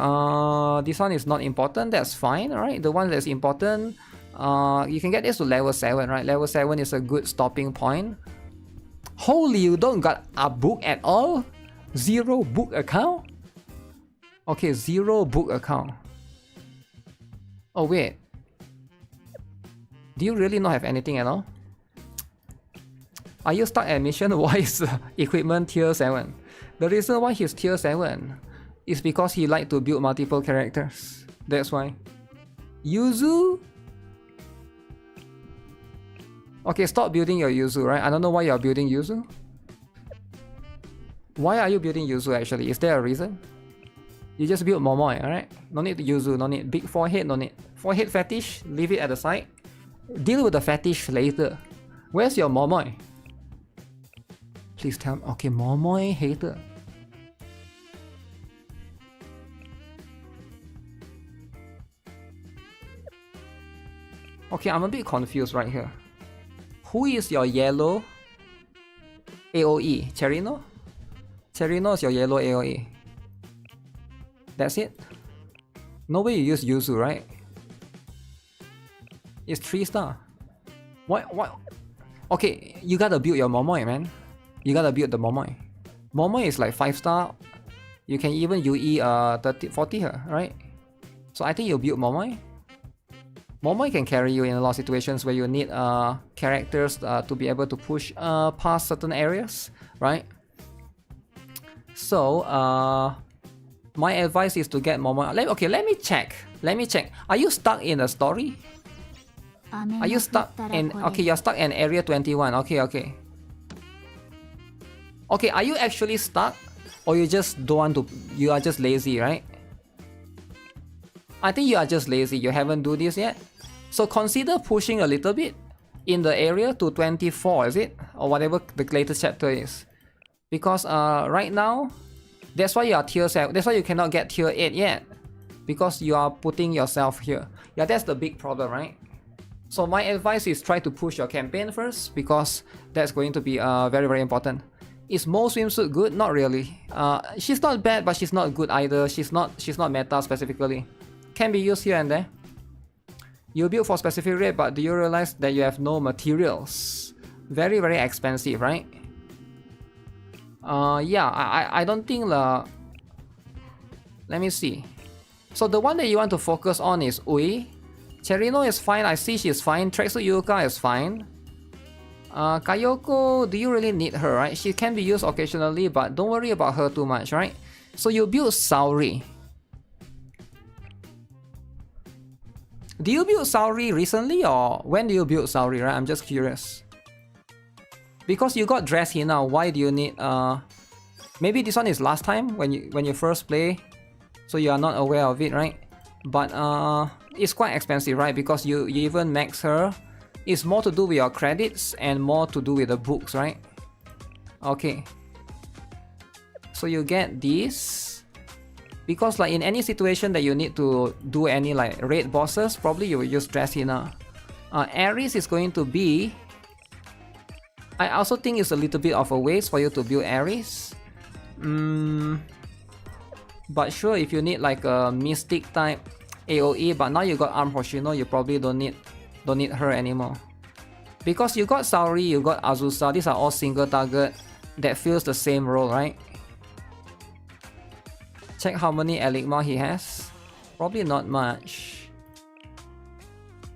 this one is not important, that's fine, alright? The one that's important, you can get this to level 7, right? Level 7 is a good stopping point. Holy, you don't got a book at all? 0 book account? Okay, 0 book account. Oh wait. Do you really not have anything at all? Are you stuck at mission? Why is equipment tier 7? The reason why he's tier 7 is because he likes to build multiple characters. That's why. Yuzu? Okay, stop building your Yuzu, right? I don't know why you're building Yuzu. Why are you building Yuzu actually? Is there a reason? You just build Momoi, alright? No need to Yuzu, no need. Big forehead, no need. Forehead fetish, leave it at the side. Deal with the fetish later. Where's your Momoi? Please tell me. Okay, Momoi hater. Okay, I'm a bit confused right here. Who is your yellow AoE? Cherino? Cherino is your yellow AoE. That's it? No way you use Yuzu, right? It's 3 star. What? Okay, you gotta build your Momoi, man. You gotta build the Momoi. Momoi is like 5-star. You can even UE 40 here, right? So I think you build Momoi. Momoi can carry you in a lot of situations where you need characters to be able to push past certain areas, right? So my advice is to get Momoi. Let me check. Are you stuck in a story? Are you stuck in... Okay, you're stuck in area 21. Okay. Okay, are you actually stuck? Or you just don't want to... You are just lazy, right? I think you are just lazy. You haven't do this yet. So consider pushing a little bit in the area to 24, is it? Or whatever the latest chapter is. Because right now, that's why you are tier 7. That's why you cannot get tier 8 yet. Because you are putting yourself here. Yeah, that's the big problem, right? So my advice is try to push your campaign first, because that's going to be very, very important. Is Mo swimsuit good? Not really. She's not bad, but she's not good either. She's not meta specifically. Can be used here and there. You build for specific rate, but do you realize that you have no materials? Very, very expensive, right? Yeah, I don't think the... Let me see. So the one that you want to focus on is Ui. Cherino is fine, I see she's fine. Tracksuit Yuka is fine. Kayoko, do you really need her, right? She can be used occasionally, but don't worry about her too much, right? So you build Saori. Do you build Saori recently, or when do you build Saori, right? I'm just curious. Because you got Dress Hina, why do you need... Maybe this one is last time when you first play, so you are not aware of it, right? But it's quite expensive, right? Because you even max her. It's more to do with your credits and more to do with the books, right? Okay. So you get this. Because like in any situation that you need to do any like raid bosses, probably you will use Dress Hina. Ares is going to be... I also think it's a little bit of a waste for you to build Ares. But sure, if you need like a mystic type AoE, but now you got Arm Hoshino, you probably don't need her anymore. Because you got Saori, you got Azusa, these are all single target that fills the same role, right? Check how many Eligma he has. Probably not much.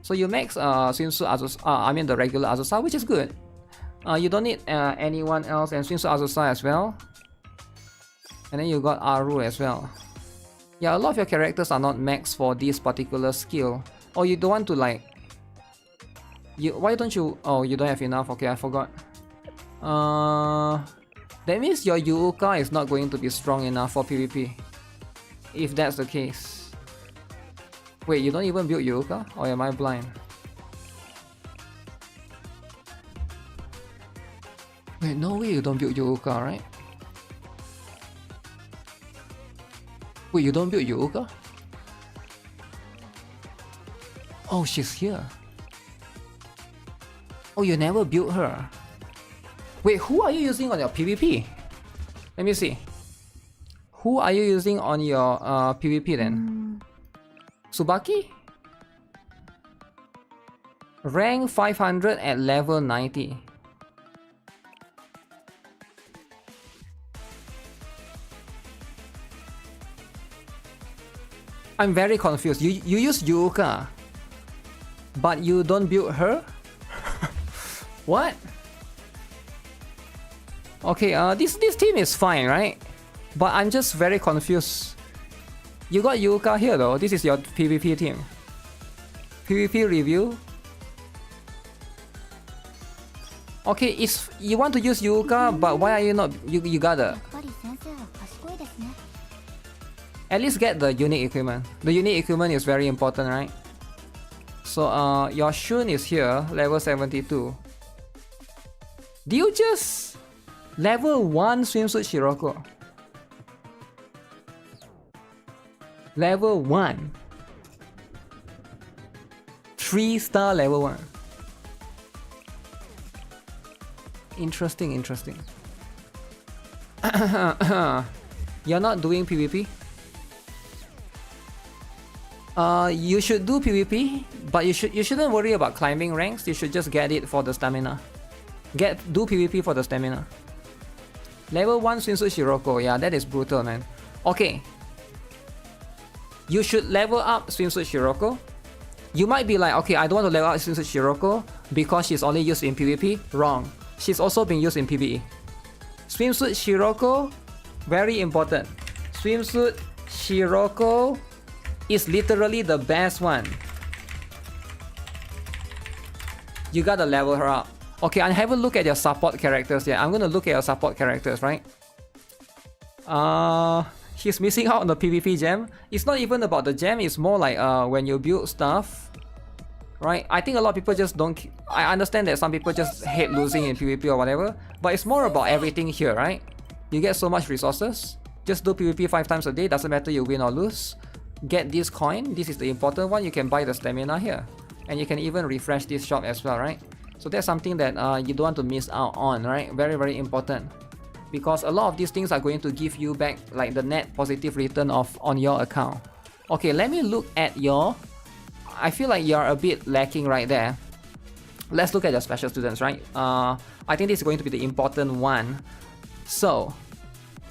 So you max swimsuit Azusa, I mean the regular Azusa, which is good. You don't need anyone else, and swimsuit Azusa as well. And then you got Aru as well. Yeah, a lot of your characters are not maxed for this particular skill. Or you don't want to like... why don't you... Oh, you don't have enough. Okay, I forgot. That means your Yuuka is not going to be strong enough for PvP. If that's the case. Wait, you don't even build Yuuka? Or am I blind? Wait, no way you don't build Yuuka, right? Wait, you don't build Yuuka? Oh, she's here. Oh, you never built her. Wait, who are you using on your PvP? Let me see. Who are you using on your PvP then? Tsubaki? Rank 500 at level 90. I'm very confused. You use Yuuka, but you don't build her? What? Okay, this team is fine, right? But I'm just very confused. You got Yuuka here though. This is your PvP team. PvP review. Okay, it's you want to use Yuuka, but why are you not? You gotta. At least get the unique equipment. The unique equipment is very important, right? So your Shun is here, level 72. Do you just level 1 swimsuit Shiroko? Level 1. 3-star level 1. Interesting. You're not doing PvP? You should do PvP, but you shouldn't worry about climbing ranks. You should just get it for the stamina. Do PvP for the stamina. Level 1 swimsuit Shiroko. Yeah, that is brutal, man. Okay. You should level up swimsuit Shiroko. You might be like, okay, I don't want to level up swimsuit Shiroko because she's only used in PvP. Wrong. She's also been used in PvE. Swimsuit Shiroko, very important. Swimsuit Shiroko is literally the best one. You gotta level her up. Okay, I haven't looked at your support characters yet. I'm gonna look at your support characters, right? He's missing out on the PvP gem. It's not even about the gem, it's more like when you build stuff, right? I think a lot of people just don't... I understand that some people just hate losing in PvP or whatever, but it's more about everything here, right? You get so much resources. Just do PvP 5 times a day, doesn't matter you win or lose. Get this coin, this is the important one. You can buy the stamina here. And you can even refresh this shop as well, right? So that's something that you don't want to miss out on, right? Very, very important. Because a lot of these things are going to give you back like the net positive return on your account. Okay, let me look at your... I feel like you're a bit lacking right there. Let's look at your special students, right? I think this is going to be the important one. So,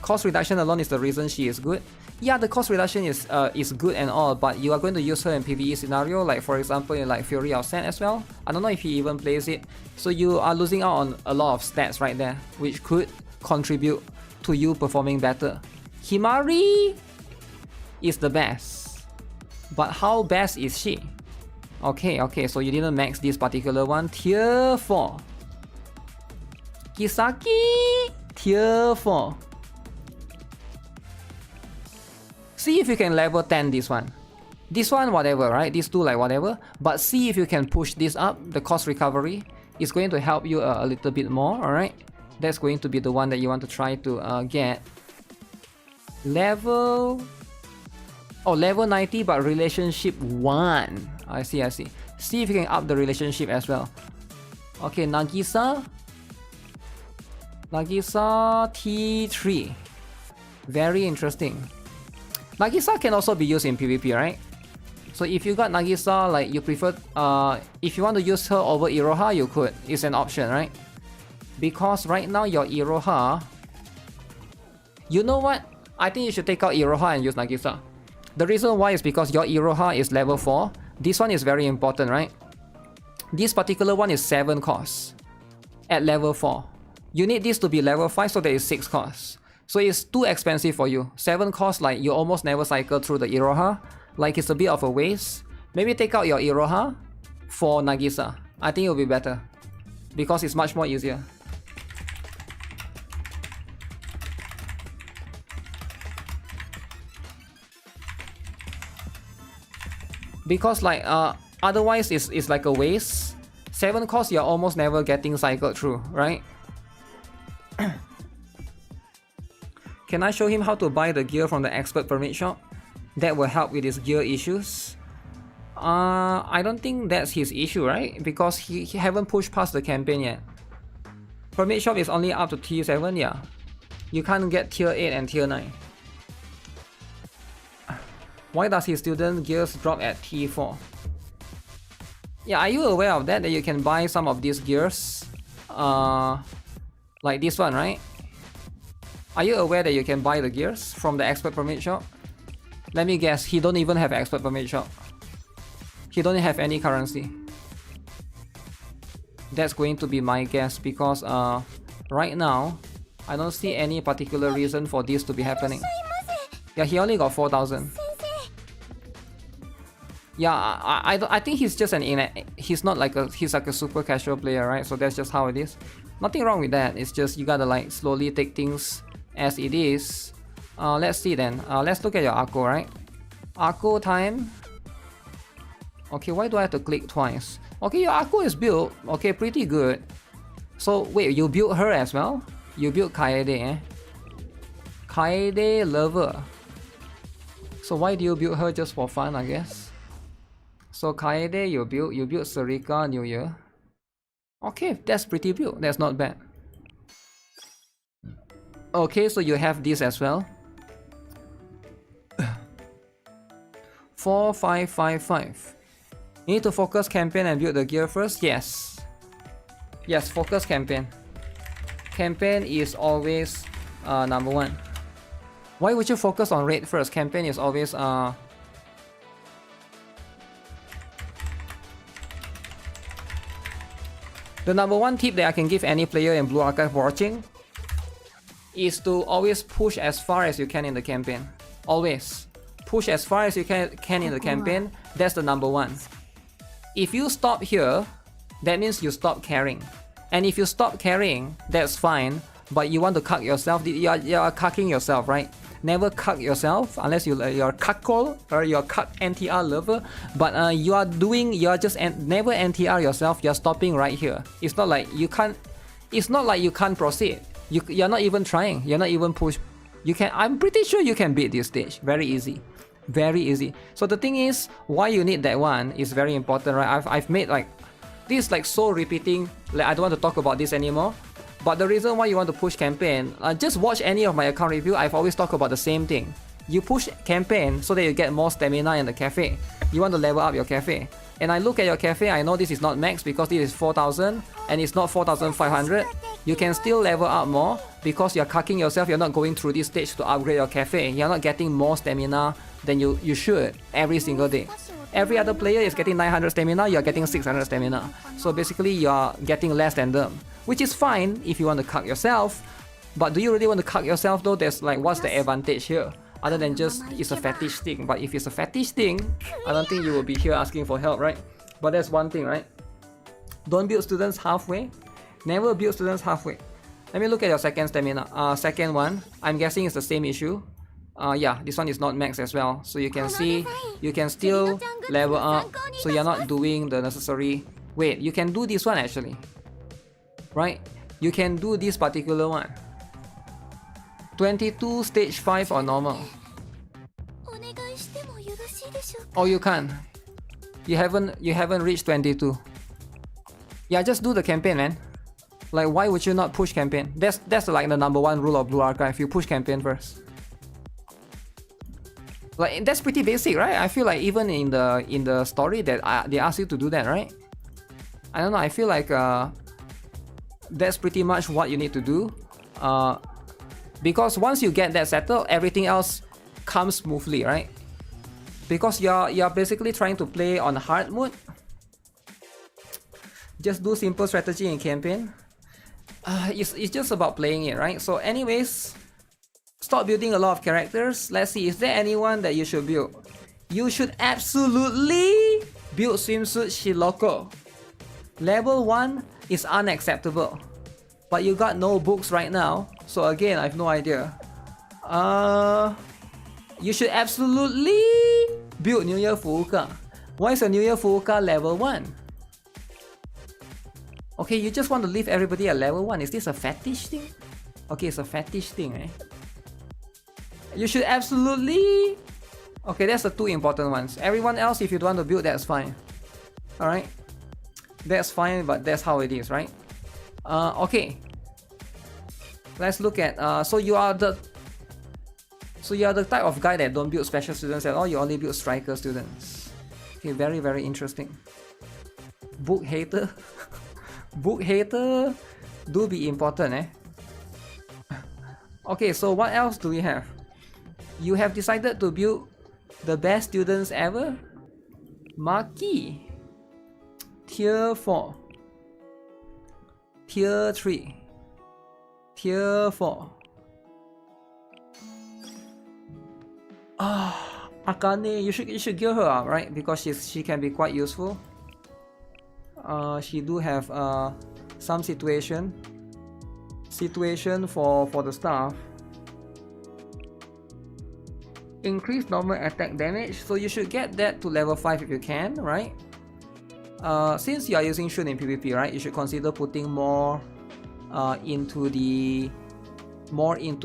cost reduction alone is the reason she is good. Yeah, the cost reduction is good and all, but you are going to use her in PvE scenario, like for example in like Fury of Sand as well. I don't know if he even plays it. So you are losing out on a lot of stats right there, which could contribute to you performing better. Himari is the best, but how best is she? Okay, so you didn't max this particular one. Tier 4. Kisaki, Tier 4. See if you can level 10 this one. This one, whatever, right? These two, like whatever. But see if you can push this up. The cost recovery is going to help you a little bit more, alright? That's going to be the one that you want to try to get. Level 90, but relationship 1. I see. See if you can up the relationship as well. Okay, Nagisa T3. Very interesting. Nagisa can also be used in PvP, right? So if you got Nagisa, like you prefer, if you want to use her over Iroha, you could. It's an option, right? Because right now your Iroha, you know what? I think you should take out Iroha and use Nagisa. The reason why is because your Iroha is level 4. This one is very important, right? This particular one is 7 costs at level 4. You need this to be level 5, so there is 6 costs. So it's too expensive for you. 7 costs, like you almost never cycle through the Iroha. Like it's a bit of a waste. Maybe take out your Iroha for Nagisa. I think it'll be better. Because it's much more easier. Because like otherwise it's like a waste. 7 costs you're almost never getting cycled through, right? Can I show him how to buy the gear from the expert permit shop? That will help with his gear issues. I don't think that's his issue, right? Because he haven't pushed past the campaign yet. Permit shop is only up to tier 7, yeah. You can't get tier 8 and tier 9. Why does his student gears drop at tier 4? Yeah, are you aware of that you can buy some of these gears? Like this one, right? Are you aware that you can buy the gears from the expert permit shop? Let me guess, he don't even have expert permit shop. He don't have any currency. That's going to be my guess because right now I don't see any particular reason for this to be happening. Yeah, he only got 4,000. Yeah, I think he's just he's not like he's like a super casual player, right? So that's just how it is. Nothing wrong with that. It's just you gotta like slowly take things as it is. Let's see then. Let's look at your Akko, right? Akko time. Okay, why do I have to click twice? Okay, your Akko is built. Okay, pretty good. So wait, you built her as well? You built Kaede, eh? Kaede lover. So why do you build her? Just for fun, I guess. So Kaede, you built Sarika New Year. Okay, that's pretty built. That's not bad. Okay, so you have this as well. 4555. You need to focus campaign and build the gear first? Yes. Yes, focus campaign. Campaign is always number 1. Why would you focus on raid first? Campaign is always the number 1 tip that I can give any player in Blue Archive watching is to always push as far as you can in the campaign. Always push as far as you can in the campaign. That's the number 1. If you stop here, that means you stop caring. And if you stop caring, that's fine. But you want to cuck yourself, you are cucking yourself, right? Never cuck yourself unless you're cuckold or you're cuck NTR lover. But you're just never NTR yourself. You're stopping right here. It's not like you can't. It's not like you can't proceed. You're not even trying. You're not even push. You can. I'm pretty sure you can beat this stage. Very easy. Very easy. So the thing is, why you need that one is very important, right? I've made like this like so repeating. Like I don't want to talk about this anymore. But the reason why you want to push campaign, just watch any of my account review. I've always talked about the same thing. You push campaign so that you get more stamina in the cafe. You want to level up your cafe. And I look at your cafe, I know this is not max because this is 4,000 and it's not 4,500. You can still level up more because you're cucking yourself. You're not going through this stage to upgrade your cafe. You're not getting more stamina than you should every single day. Every other player is getting 900 stamina, you're getting 600 stamina. So basically you're getting less than them. Which is fine if you want to cuck yourself. But do you really want to cuck yourself though? There's like, what's the advantage here? Other than just, it's a fetish thing. But if it's a fetish thing, I don't think you will be here asking for help, right? But that's one thing, right? Don't build students halfway. Never build students halfway. Let me look at your second stamina. Second one, I'm guessing it's the same issue. Yeah, this one is not max as well. So you can see, you can still level up. So you're not doing the necessary... Wait, you can do this one actually. Right? You can do this particular one. 22 stage 5 or normal. Oh, you can't. You haven't reached 22. Yeah, just do the campaign, man. Like, why would you not push campaign? That's like the number 1 rule of Blue Archive. You push campaign first. Like, that's pretty basic, right? I feel like even in the story that they ask you to do that, right? I don't know. I feel like that's pretty much what you need to do. Because once you get that settled, everything else comes smoothly, right? Because you're basically trying to play on hard mode. Just do simple strategy in campaign. It's just about playing it, right? So anyways, stop building a lot of characters. Let's see, is there anyone that you should build? You should absolutely build Swimsuit Shiroko. Level 1 is unacceptable. But you got no books right now. So again, I have no idea. You should absolutely build New Year Fuuka. Why is a New Year Fuuka level 1? Okay, you just want to leave everybody at level 1. Is this a fetish thing? Okay, it's a fetish thing, eh? You should absolutely... Okay, that's the 2 important ones. Everyone else, if you don't want to build, that's fine. Alright? That's fine, but that's how it is, right? Okay. Let's look at... So you are the type of guy that don't build special students at all. You only build striker students. Okay, very, very interesting. Book hater. Book hater do be important, eh? Okay, so what else do we have? You have decided to build the best students ever? Maki. Tier 4. Tier 3. Tier 4. Akane, you should gear her up, right? Because she can be quite useful. She do have some situation for the staff. Increase normal attack damage, so you should get that to level 5 if you can, right? Since you are using Shun in PvP, right, you should consider putting more into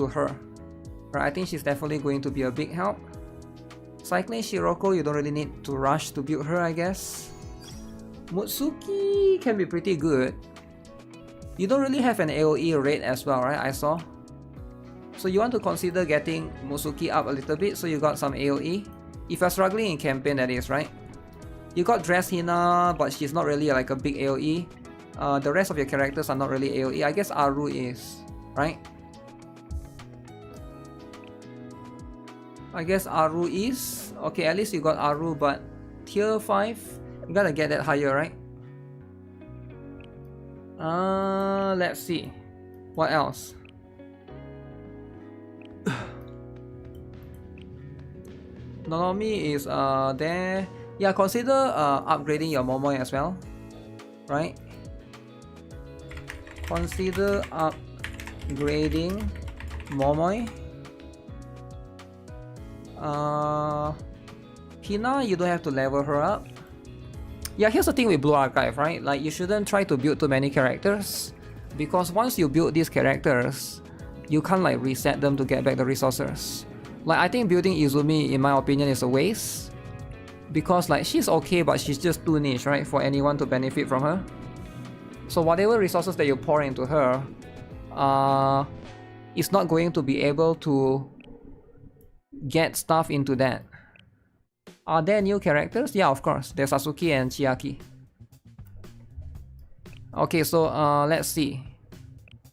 her. Right, I think she's definitely going to be a big help. Cycling Shiroko, you don't really need to rush to build her, I guess. Mutsuki can be pretty good. You don't really have an AoE rate as well, right? I saw. So you want to consider getting Mutsuki up a little bit so you got some AoE. If you're struggling in campaign, that is, right? You got Dress Hina, but she's not really like a big AoE. The rest of your characters are not really AoE. I guess Aru is, right? I guess Aru is okay. At least you got Aru, but tier 5, you gotta get that higher, right? Let's see what else. Nonomi is there. Yeah, consider upgrading your Momoi as well, right? Consider upgrading Momoi. Hina, you don't have to level her up. Yeah, here's the thing with Blue Archive, right? Like, you shouldn't try to build too many characters, because once you build these characters, you can't like reset them to get back the resources. Like, I think building Izumi, in my opinion, is a waste, because like she's okay, but she's just too niche, right, for anyone to benefit from her. So whatever resources that you pour into her, is not going to be able to get stuff into that. Are there new characters? Yeah, of course. There's Satsuki and Chiaki. Okay, so let's see.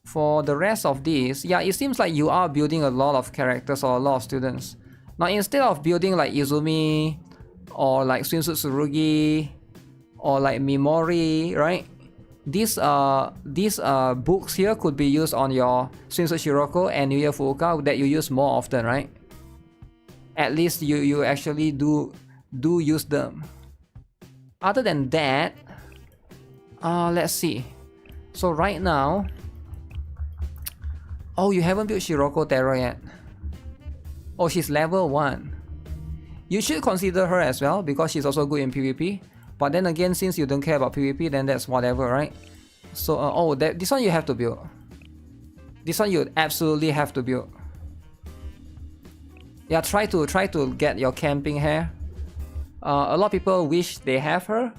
For the rest of these, yeah, it seems like you are building a lot of characters or a lot of students. Now, instead of building like Izumi or like Swimsuit Tsurugi or like Mimori, right? These books here could be used on your Swimsuit Shiroko and New Year Fuuka that you use more often, right? At least you actually do use them. Other than that, let's see. So right now, oh, you haven't built Shiroko Terror yet. Oh, she's level 1. You should consider her as well, because she's also good in PvP. But then again, since you don't care about PvP, then that's whatever, right? So, this one you have to build. This one you absolutely have to build. Yeah, try to get your camping hair. A lot of people wish they have her,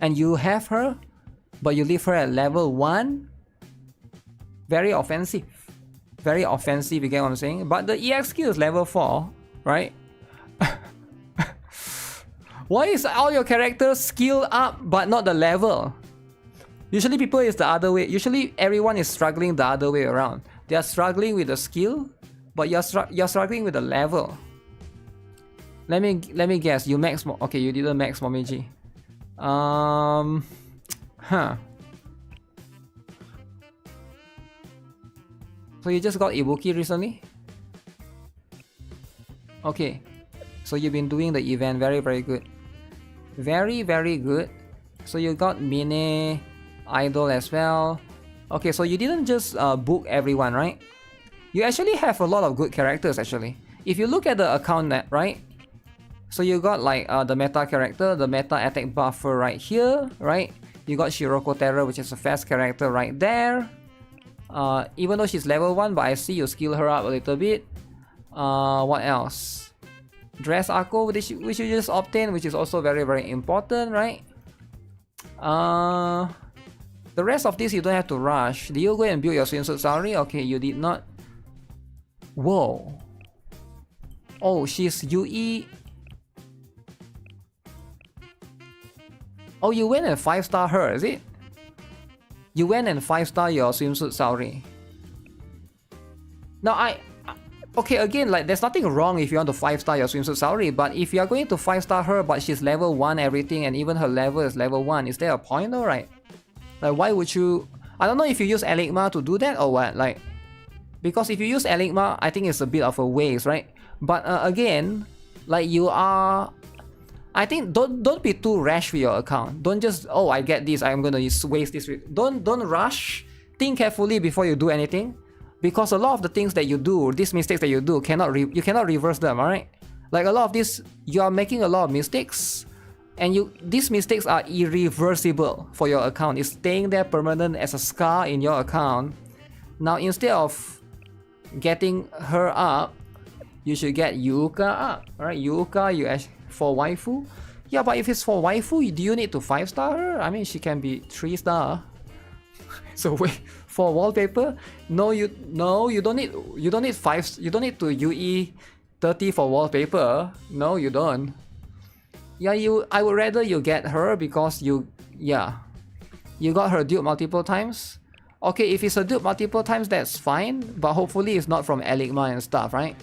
and you have her, but you leave her at level 1. Very offensive. Very offensive, you get what I'm saying? But the EX skill is level 4, right? Why is all your characters skill up but not the level? Usually people is the other way. Usually everyone is struggling the other way around. They are struggling with the skill, but you're struggling with the level. Let me guess. You max. Okay, you didn't max Momiji. So you just got Ibuki recently? Okay. So you've been doing the event. Very, very good. Very, very good. So you got Mine Idol as well. Okay, so you didn't just book everyone, right? You actually have a lot of good characters, actually. If you look at the account net, right? So you got like the meta character, the meta attack buffer right here, right? You got Shiroko Terror, which is a fast character right there. Even though she's level 1, but I see you skill her up a little bit. What else? Dress Akko, which you just obtained, which is also very, very important, right? The rest of this you don't have to rush. Did you go and build your swimsuit Saori? Okay, you did not. Whoa. Oh, she's UE. Oh, you went and 5-star her, is it? You went and 5-star your swimsuit Saori. Now okay, again, like there's nothing wrong if you want to 5-star your swimsuit Saori, but if you are going to 5-star her but she's level 1 everything and even her level is level 1, is there a point though, right? Like, why would you... I don't know if you use Enigma to do that or what, like... Because if you use Enigma, I think it's a bit of a waste, right? But again, like you are... I think don't be too rash with your account. Don't just, oh, I get this, I'm gonna waste this. Don't rush. Think carefully before you do anything. Because a lot of the things that you do, these mistakes that you do, you cannot reverse them, alright? Like a lot of this, you are making a lot of mistakes, and these mistakes are irreversible for your account. It's staying there permanent as a scar in your account. Now instead of getting her up, you should get Yuka up, alright? Yuka, for waifu? Yeah, but if it's for waifu, do you need to 5-star her? I mean, she can be 3-star. So wait, for wallpaper? No, you don't need to UE 30 for wallpaper. No, you don't. Yeah, I would rather you get her because you got her dupe multiple times. Okay, if it's a dupe multiple times, that's fine, but hopefully it's not from Enigma and stuff, right?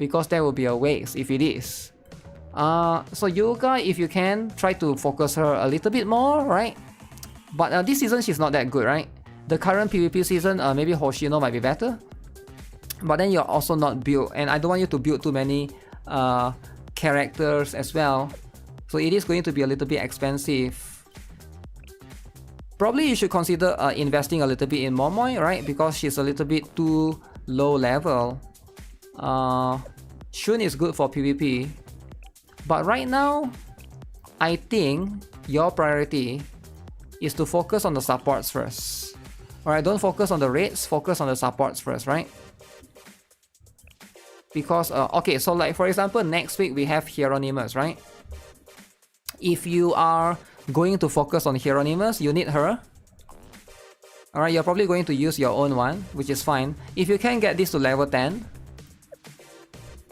because that will be a waste if it is. So Yuka, if you can, try to focus her a little bit more, right? But this season she's not that good, right? The current PvP season, maybe Hoshino might be better. But then you're also not built, and I don't want you to build too many characters as well. So it is going to be a little bit expensive. Probably you should consider investing a little bit in Momoi, right? Because she's a little bit too low level. Shun is good for PvP. But right now, I think your priority is to focus on the supports first. Alright, don't focus on the raids, focus on the supports first, right? Because, okay, so like for example, next week we have Hieronymus, right? If you are going to focus on Hieronymus, you need her. Alright, you're probably going to use your own one, which is fine. If you can get this to level 10,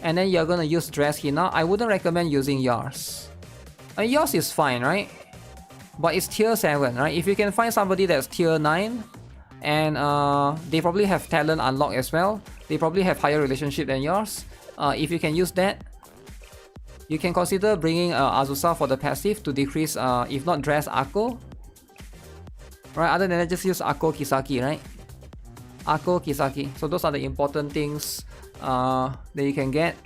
and then you're gonna use Dress Hina, I wouldn't recommend using yours. Yours is fine, right? But it's tier 7, right? If you can find somebody that's tier 9, and they probably have talent unlocked as well, they probably have higher relationship than yours, if you can use that, you can consider bringing Azusa for the passive to decrease, if not Dress Akko. Right, other than that, just use Akko Kisaki, right? Akko Kisaki. So those are the important things that you can get.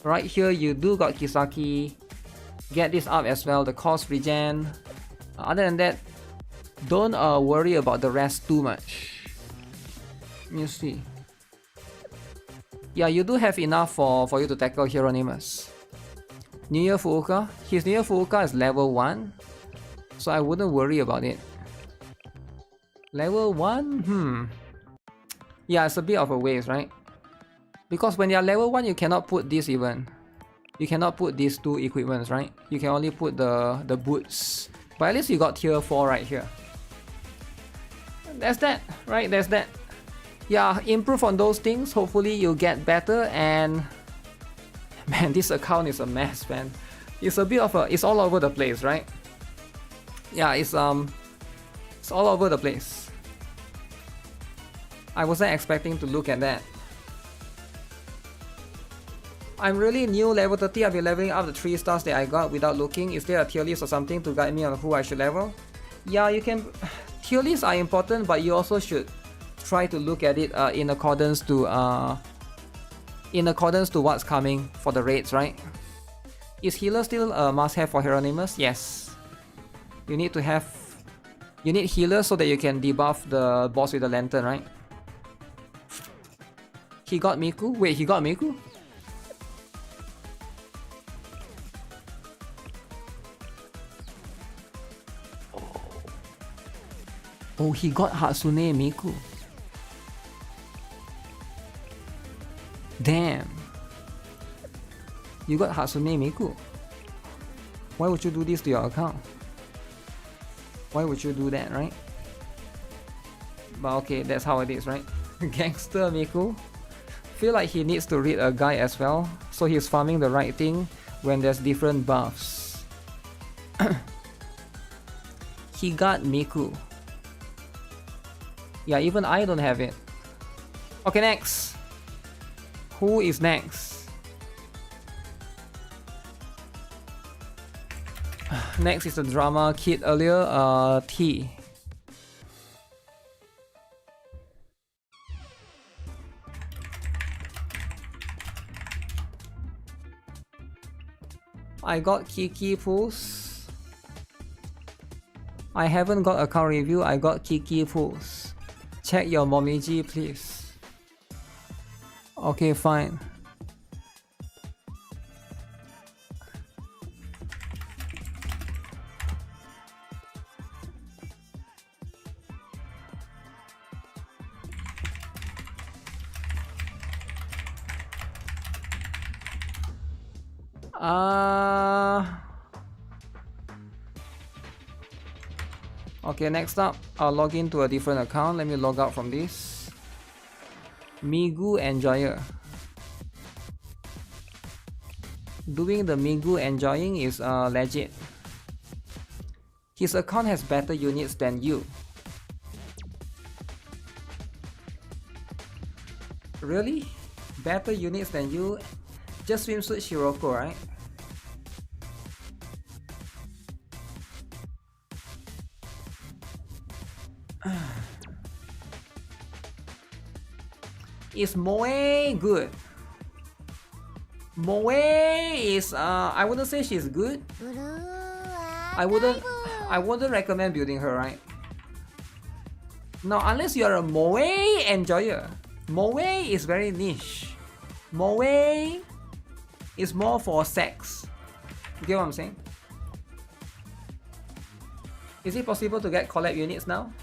Right here, you do got Kisaki. Get this up as well, the cost regen. Other than that, don't worry about the rest too much. Let me see. Yeah, you do have enough for you to tackle Hieronymus. New Year Fuuka. His New Year Fuuka is level 1. So I wouldn't worry about it. Level 1? Yeah, it's a bit of a waste, right? Because when you're level 1, you cannot put this even. You cannot put these two equipments, right? You can only put the boots. But at least you got tier 4 right here. That's that, right? That's that. Yeah, improve on those things. Hopefully you get better. And man, this account is a mess, man. It's a bit of a, it's all over the place, right? Yeah, it's all over the place. I wasn't expecting to look at that. I'm really new, level 30. I've been leveling up the 3 stars that I got without looking. Is there a tier list or something to guide me on who I should level? Yeah, you can. Tier lists are important, but you also should try to look at it in accordance to what's coming for the raids, right? Is healer still a must-have for Hieronymus? Yes. You need to have. You need healer so that you can debuff the boss with the lantern, right? He got Miku? Wait, he got Miku? Oh, he got Hatsune Miku. Damn. You got Hatsune Miku. Why would you do this to your account? Why would you do that, right? But okay, that's how it is, right? Gangster Miku. Feel like he needs to read a guide as well, so he's farming the right thing when there's different buffs. He got Miku. Yeah, even I don't have it. Okay, next. Who is next? Next is the drama kid earlier, T. I got Kiki pulls. I haven't got account review, I got Kiki pulls. Check your Momiji, please. Okay, fine. Okay, next up, I'll log into a different account. Let me log out from this. Migu Enjoyer. Doing the Migu Enjoying is legit. His account has better units than you. Really? Better units than you. Just swimsuit Shiroko, right? Is Moe good? Moe is I wouldn't say she's good. I wouldn't recommend building her, right? Now, unless you are a Moe enjoyer. Moe is very niche. Moe is more for sex. You get what I'm saying? Is it possible to get collab units now?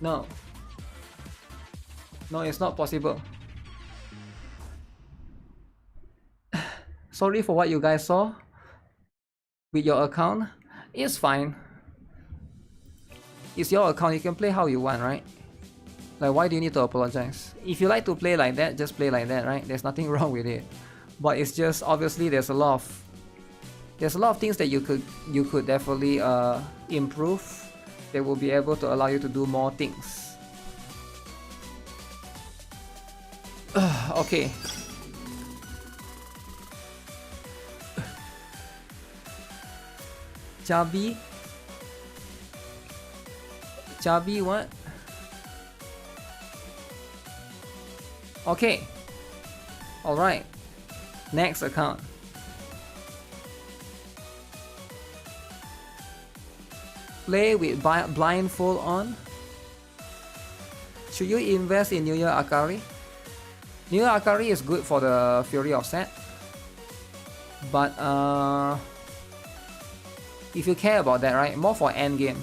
No. No, it's not possible. Sorry for what you guys saw with your account. It's fine. It's your account, you can play how you want, right? Like, why do you need to apologize? If you like to play like that, just play like that, right? There's nothing wrong with it. But it's just, obviously there's a lot of things that you could definitely improve. That will be able to allow you to do more things. Okay. Chubby what? Okay. Alright. Next account. Play with blindfold on. Should you invest in New Year Akari? New Year Akari is good for the Fury of Set. But if you care about that, right? More for endgame.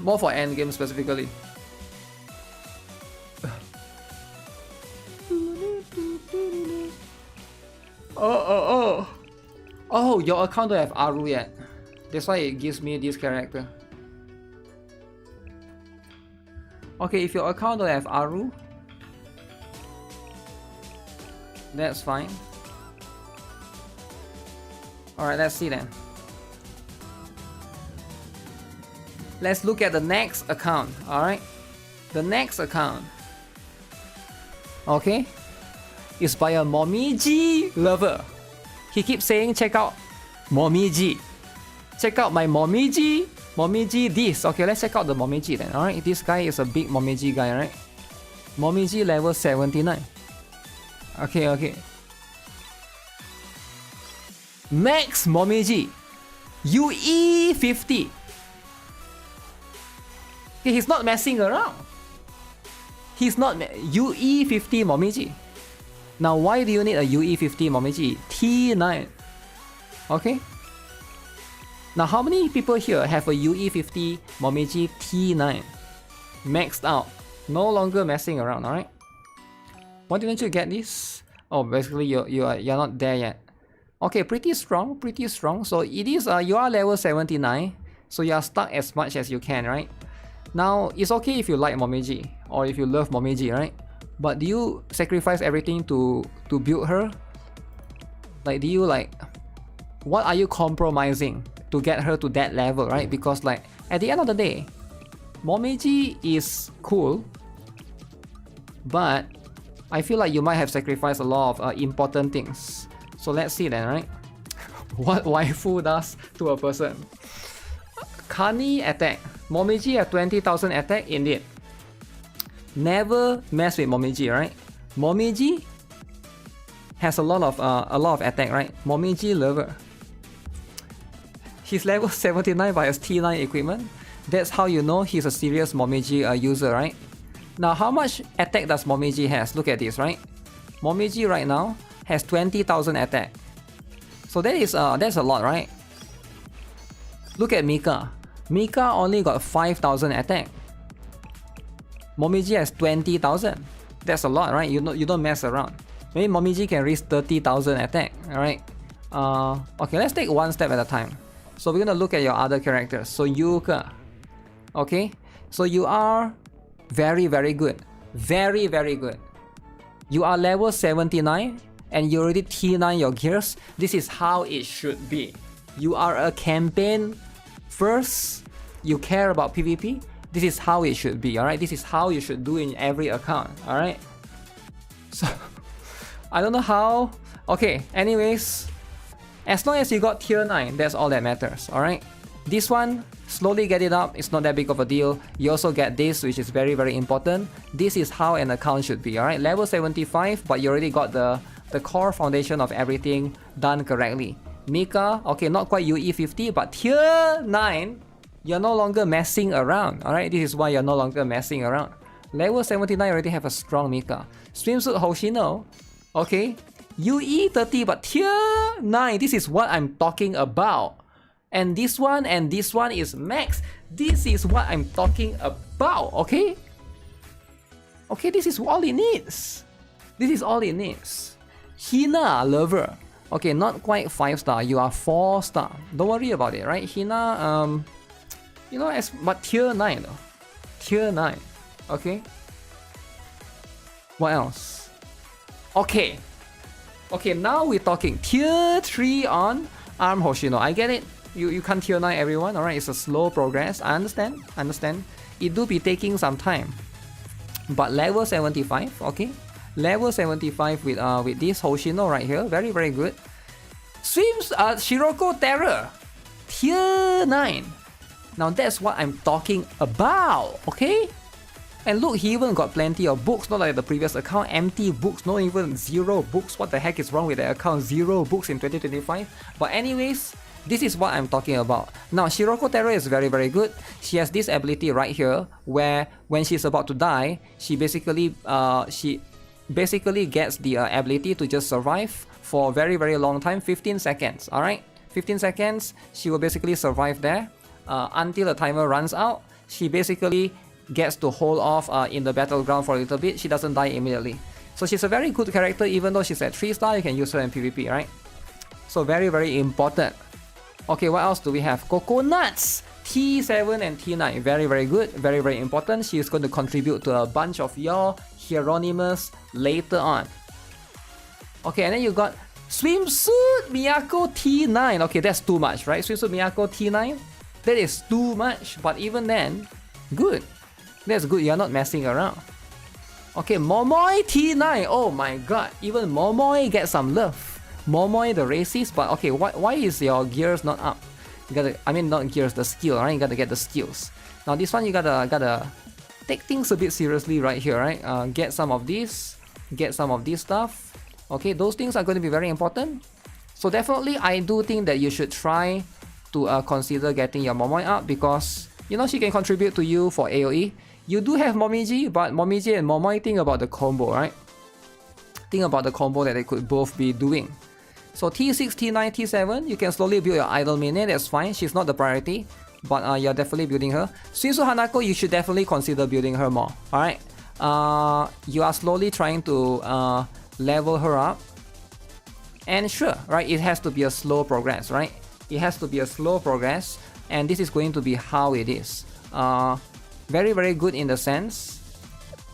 More for endgame specifically. Oh, your account don't have Aru yet. That's why it gives me this character. Okay, if your account don't have Aru, that's fine. Alright, let's see then. Let's look at the next account, alright? The next account, okay, is by a Momiji lover. He keeps saying, check out Momiji. Check out my Momiji. Momiji this. Okay, let's check out the Momiji then, alright? This guy is a big Momiji guy, right? Momiji level 79. Okay. Max Momiji. UE 50. Okay, he's not messing around. He's not UE 50 Momiji. Now, why do you need a UE 50 Momiji? T9. Okay. Now, how many people here have a UE 50 Momiji T9? Maxed out. No longer messing around, alright? Why didn't you get this? Oh, basically you're not there yet. Okay, pretty strong. So it is you are level 79, so you are stuck as much as you can, right? Now it's okay if you like Momiji or if you love Momiji, right? But do you sacrifice everything to build her? Like, do you like, what are you compromising to get her to that level, right? Because like at the end of the day, Momiji is cool, but I feel like you might have sacrificed a lot of important things. So let's see then, right? What waifu does to a person. Kani attack. Momiji have 20,000 attack, indeed. Never mess with Momiji, right? Momiji has a lot of attack, right? Momiji lover. He's level 79 by his T9 equipment. That's how you know he's a serious Momiji user, right? Now, how much attack does Momiji has? Look at this, right? Momiji right now has 20,000 attack. So that is that's a lot, right? Look at Mika. Mika only got 5,000 attack. Momiji has 20,000. That's a lot, right? You don't mess around. Maybe Momiji can reach 30,000 attack. Alright. Okay, let's take one step at a time. So we're gonna look at your other characters. So Yuka. Okay? So you are very, very good. Very, very good. You are level 79 and you already T9 your gears. This is how it should be. You are a campaign first. You care about PvP. This is how it should be, alright? This is how you should do in every account, alright? I don't know how. Okay, anyways, as long as you got tier 9, that's all that matters, alright? This one, slowly get it up, it's not that big of a deal. You also get this, which is very, very important. This is how an account should be, alright? Level 75, but you already got the core foundation of everything done correctly. NIKKE, okay, not quite UE 50, but tier 9, you're no longer messing around, alright? This is why you're no longer messing around. Level 79 already have a strong NIKKE. Swimsuit Hoshino, okay, UE 30, but tier 9, this is what I'm talking about. And this one is max. This is what I'm talking about, okay? Okay, this is all it needs. This is all it needs. Hina lover. Okay, not quite 5-star, you are 4-star. Don't worry about it, right? Hina, you know, but tier 9 though. Tier 9, okay? What else? Okay. Okay, now we're talking tier 3 on Arm Hoshino. I get it. You can't tier 9 everyone, alright? It's a slow progress. I understand. It do be taking some time. But level 75, okay? Level 75 with this Hoshino right here. Very, very good. Swims Shiroko Terror. Tier 9. Now that's what I'm talking about, okay? And look, he even got plenty of books, not like the previous account, empty books, not even 0 books. What the heck is wrong with the account? 0 books in 2025. But anyways, this is what I'm talking about. Now, Shiroko Terror is very, very good. She has this ability right here, where when she's about to die, she basically gets the ability to just survive for a very, very long time, 15 seconds, alright? 15 seconds, she will basically survive there until the timer runs out. She basically gets to hold off in the battleground for a little bit. She doesn't die immediately. So she's a very good character. Even though she's at 3-star, you can use her in PvP, right? So very, very important. Okay, what else do we have? Coconuts! T7 and T9. Very, very good. Very, very important. She's going to contribute to a bunch of your Hieronymus later on. Okay, and then you got Swimsuit Miyako T9. Okay, that's too much, right? Swimsuit Miyako T9? That is too much. But even then, good. That's good, you're not messing around. Okay, Momoy T9. Oh my god, even Momoy gets some love. Momoy the racist, but okay, why is your gears not up? You gotta, I mean not gears, the skill, right? You gotta get the skills. Now this one you gotta take things a bit seriously right here, right? Get some of this, get some of this stuff. Okay, those things are going to be very important. So definitely I do think that you should try to consider getting your Momoy up, because you know she can contribute to you for AoE. You do have Momiji, but Momiji and Momoy, think about the combo, right? Think about the combo that they could both be doing. So T6, T9, T7, you can slowly build your idol minion, that's fine. She's not the priority, but you're definitely building her. Swimsuit Hanako, you should definitely consider building her more, alright? You are slowly trying to level her up. And sure, right, it has to be a slow progress, right? It has to be a slow progress, and this is going to be how it is. Very, very good in the sense,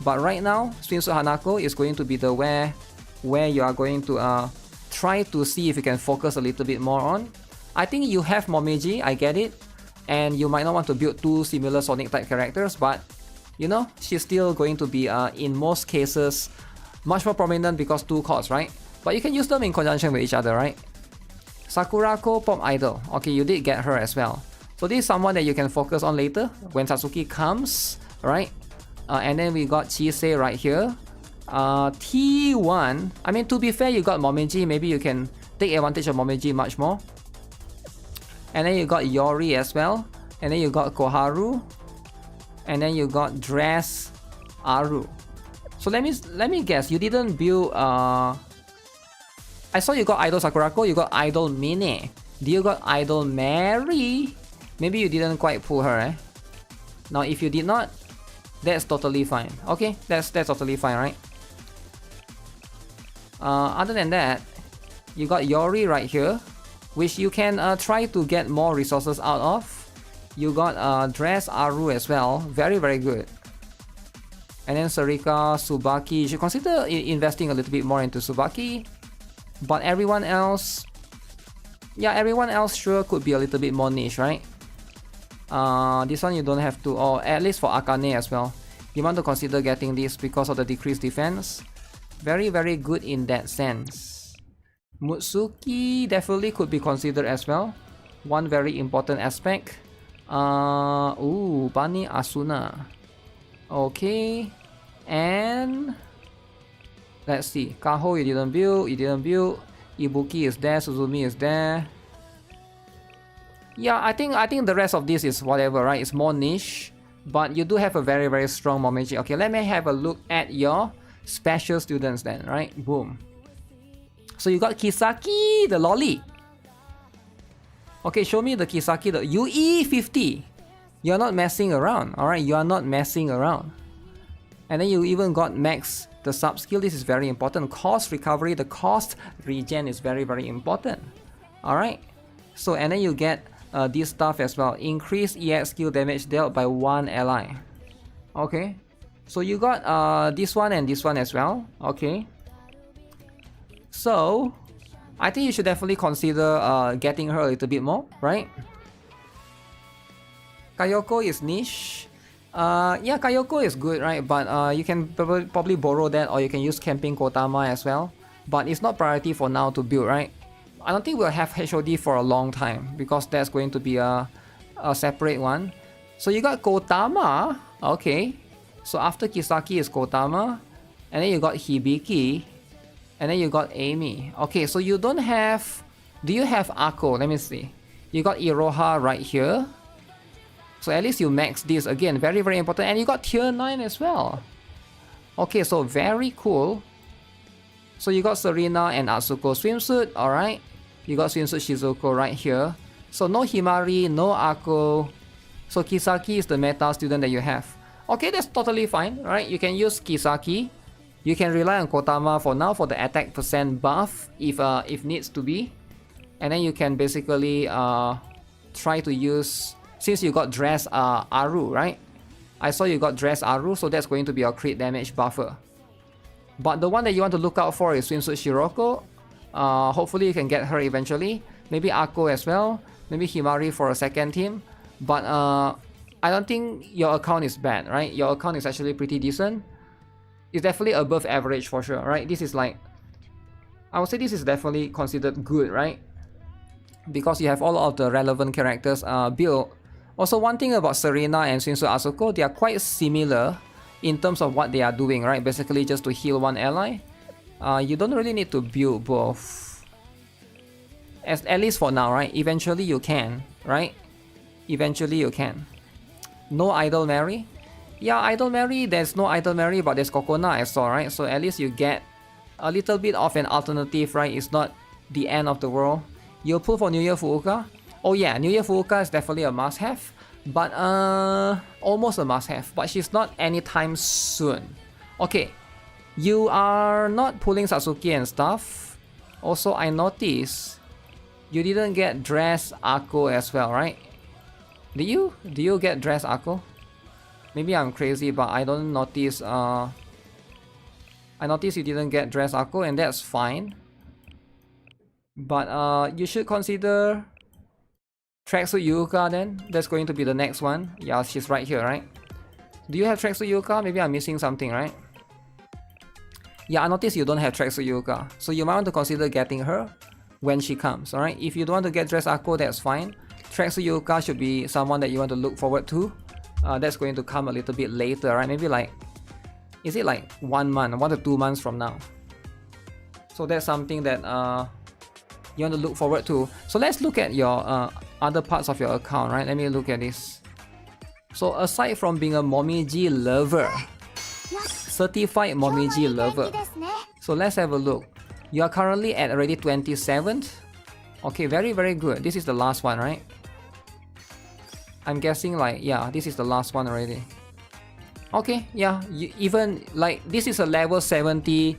but right now Swimsuit Hanako is going to be the where you are going to try to see if you can focus a little bit more on. I think you have Momiji, I get it, and you might not want to build 2 similar Sonic type characters, but you know, she's still going to be in most cases much more prominent because 2 chords, right? But you can use them in conjunction with each other, right? Sakurako Pop Idol, okay, you did get her as well. So this is someone that you can focus on later when Satsuki comes, right? And then we got Chisei right here. T1, I mean, to be fair, you got Momiji. Maybe you can take advantage of Momiji much more. And then you got Yori as well. And then you got Koharu. And then you got Dress Aru. So let me guess, you didn't build I saw you got Idol Sakurako, you got Idol Mine. Do you got Idol Mary? Maybe you didn't quite pull her, eh? Now if you did not, that's totally fine. Okay, that's totally fine, right? Other than that, you got Yori right here, which you can try to get more resources out of. You got Dress Aru as well, very, very good. And then Sarika, Tsubaki, you should consider investing a little bit more into Tsubaki. But everyone else, yeah, everyone else sure could be a little bit more niche, right? This one you don't have to, or at least for Akane as well. You want to consider getting this because of the decreased defense. Very, very good in that sense. Mutsuki definitely could be considered as well. One very important aspect. Bani Asuna. Okay. And let's see. Kaho you didn't build. Ibuki is there. Suzumi is there. Yeah, I think the rest of this is whatever, right? It's more niche. But you do have a very, very strong Momiji. Okay, let me have a look at your special students then, right? Boom. So you got Kisaki, the lolly. Okay, show me the Kisaki, the UE50. You're not messing around, alright? You are not messing around. And then you even got Max, the sub skill. This is very important. Cost recovery, the cost regen is very, very important. Alright? So, and then you get this stuff as well. Increase EX skill damage dealt by one ally. Okay. So you got this one and this one as well. Okay. So, I think you should definitely consider getting her a little bit more, right? Kayoko is niche. Yeah, Kayoko is good, right? But you can probably borrow that, or you can use Camping Kotama as well. But it's not priority for now to build, right? I don't think we'll have HOD for a long time, because that's going to be a separate one. So you got Kotama, okay. So after Kisaki is Kotama, and then you got Hibiki, and then you got Amy. Okay, so you don't have... Do you have Ako? Let me see. You got Iroha right here. So at least you max this again. Very, very important. And you got tier 9 as well. Okay, so very cool. So you got Serena and Atsuko swimsuit. Alright. You got swimsuit Shizuko right here. So no Himari, no Ako. So Kisaki is the meta student that you have. Okay, that's totally fine, right? You can use Kisaki. You can rely on Kotama for now for the attack percent buff if needs to be. And then you can basically try to use... Since you got Dress Aru, right? I saw you got Dress Aru, so that's going to be your crit damage buffer. But the one that you want to look out for is Swimsuit Shiroko. Hopefully you can get her eventually. Maybe Ako as well. Maybe Himari for a second team. But I don't think your account is bad, right? Your account is actually pretty decent. It's definitely above average for sure, right? This is like... I would say this is definitely considered good, right? Because you have all of the relevant characters built. Also, one thing about Serena and Swimsuit Asuko, they are quite similar in terms of what they are doing, right? Basically just to heal one ally. You don't really need to build both. At least for now, right? Eventually you can, right? Eventually you can. No Idol Mary? Yeah, Idol Mary, there's no Idol Mary, but there's Kokona I saw, right? So at least you get a little bit of an alternative, right? It's not the end of the world. You'll pull for New Year Fuuka? Oh yeah, New Year Fuuka is definitely a must-have. But almost a must-have. But she's not anytime soon. Okay, you are not pulling Satsuki and stuff. Also, I noticed you didn't get Dress Ako as well, right? Did you? Do you get Dress Ako? Maybe I'm crazy, but I don't notice. I noticed you didn't get Dress Ako, and that's fine. But you should consider Tracksuit Yuka then. That's going to be the next one. Yeah, she's right here, right? Do you have Tracksuit Yuka? Maybe I'm missing something, right? Yeah, I noticed you don't have Tracksuit Yuka. So you might want to consider getting her when she comes, alright? If you don't want to get Dress Ako, that's fine. Tracksuit Yuka should be someone that you want to look forward to. That's going to come a little bit later, right? Maybe like... Is it like 1 month, 1 to 2 months from now? So that's something that you want to look forward to. So let's look at your other parts of your account, right? Let me look at this. So aside from being a Momiji lover, certified Momiji lover, so let's have a look. You are currently at already 27th. Okay, very, very good. This is the last one, right? I'm guessing like, yeah, this is the last one already. Okay, yeah, even like this is a level 70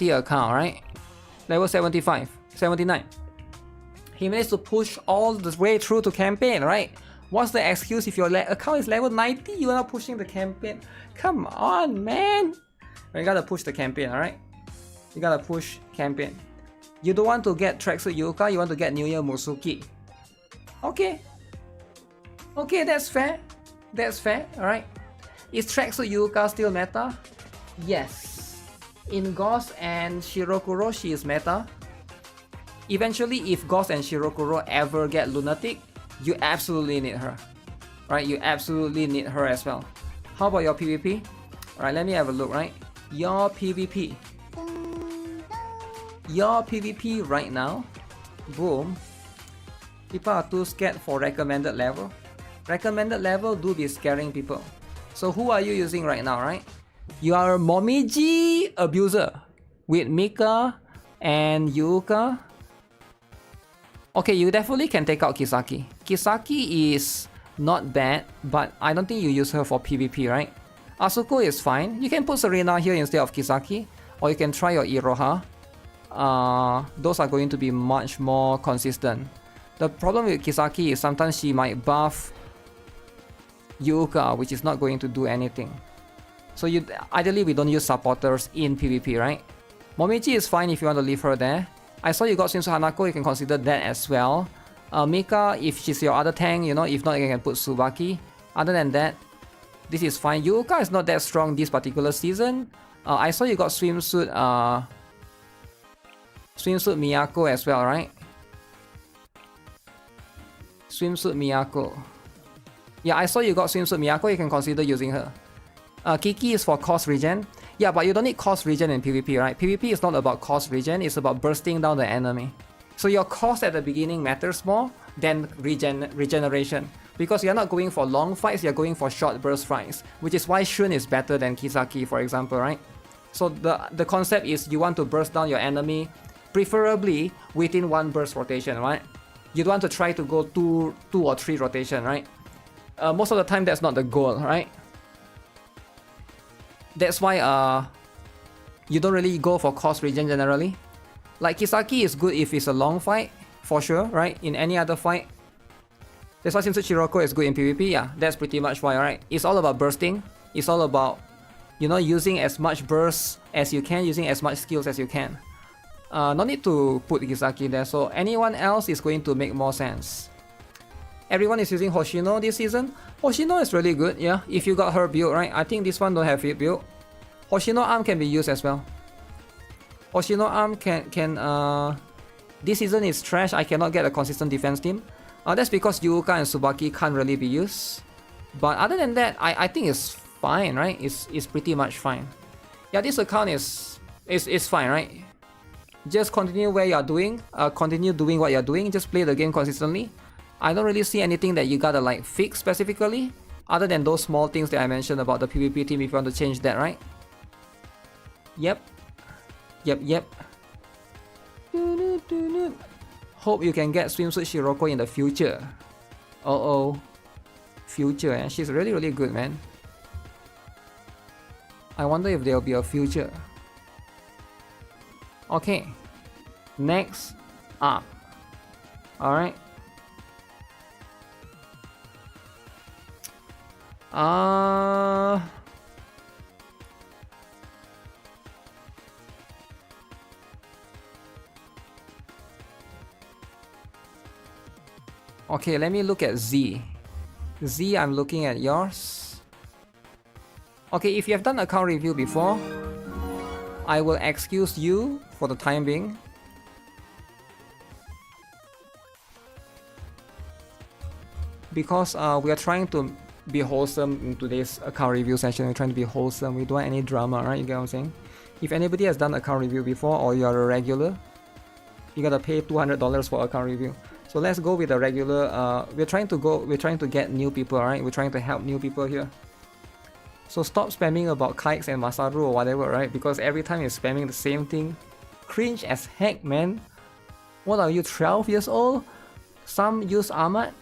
account, right? Level 75, 79. He managed to push all the way through to campaign, right? What's the excuse if your account is level 90, you are not pushing the campaign? Come on, man! You gotta push the campaign, alright? You gotta push campaign. You don't want to get Tracksuit Yuka, you want to get New Year Musuki. Okay. Okay, that's fair. That's fair, alright? Is Tracksuit Yuka still meta? Yes. In Ghost and Shirokuro, she is meta. Eventually, if Ghost and Shirokuro ever get lunatic, you absolutely need her. Right? You absolutely need her as well. How about your PvP? Alright, let me have a look, right? Your PvP. Your PvP right now, boom. People are too scared for recommended level. Recommended level do be scaring people. So who are you using right now, right? You are Momiji Abuser with Mika and Yuka. Okay, you definitely can take out Kisaki. Kisaki is not bad, but I don't think you use her for PvP, right? Asuko is fine. You can put Serena here instead of Kisaki, or you can try your Iroha. Those are going to be much more consistent. The problem with Kisaki is sometimes she might buff Yuka, which is not going to do anything. So ideally we don't use supporters in PvP, right? Momiji is fine if you want to leave her there. I saw you got Swimsuit Hanako, you can consider that as well. Mika, if she's your other tank, you know, if not you can put Tsubaki. Other than that, this is fine. Yuka is not that strong this particular season. I saw you got Swimsuit Miyako as well, right? Swimsuit Miyako. Yeah, I saw you got Swimsuit Miyako, you can consider using her. Kiki is for cost regen. Yeah, but you don't need cost regen in PvP, right? PvP is not about cost regen, it's about bursting down the enemy. So your cost at the beginning matters more than regeneration. Because you're not going for long fights, you're going for short burst fights. Which is why Shun is better than Kisaki, for example, right? So the concept is you want to burst down your enemy, preferably within one burst rotation, right? You don't want to try to go two or three rotation, right? Most of the time that's not the goal, right? That's why you don't really go for cost regen generally. Like Kisaki is good if it's a long fight, for sure, right? In any other fight. That's why Swimsuit Shiroko is good in PvP, yeah. That's pretty much why, right? It's all about bursting. It's all about, you know, using as much burst as you can, using as much skills as you can. No need to put Kisaki there, so anyone else is going to make more sense. Everyone is using Hoshino this season. Hoshino is really good, yeah, if you got her build, right? I think this one don't have it built. Hoshino arm can be used as well. Hoshino arm can this season is trash, I cannot get a consistent defense team. That's because Yuka and Tsubaki can't really be used. But other than that, I think it's fine, right? It's pretty much fine. Yeah, this account is fine, right? Just continue where you're doing, continue doing what you're doing, just play the game consistently. I don't really see anything that you gotta like fix specifically, other than those small things that I mentioned about the PvP team if you want to change that, right? Yep. Hope you can get Swimsuit Shiroko in the future. Future, and she's really, really good, man. I wonder if there'll be a future. Okay. Next up. Alright. Okay, let me look at Z. Z, I'm looking at yours. Okay, if you have done account review before, I will excuse you for the time being. Because we are trying to be wholesome in today's account review session. We're trying to be wholesome. We don't want any drama, right? You get what I'm saying? If anybody has done account review before, or you're a regular, you gotta pay $200 for account review. So let's go with the regular. We're trying to get new people, right? We're trying to help new people here. So stop spamming about Kikes and Masaru or whatever, right? Because every time you're spamming the same thing, cringe as heck, man. What are you, 12 years old? Some use Ahmad?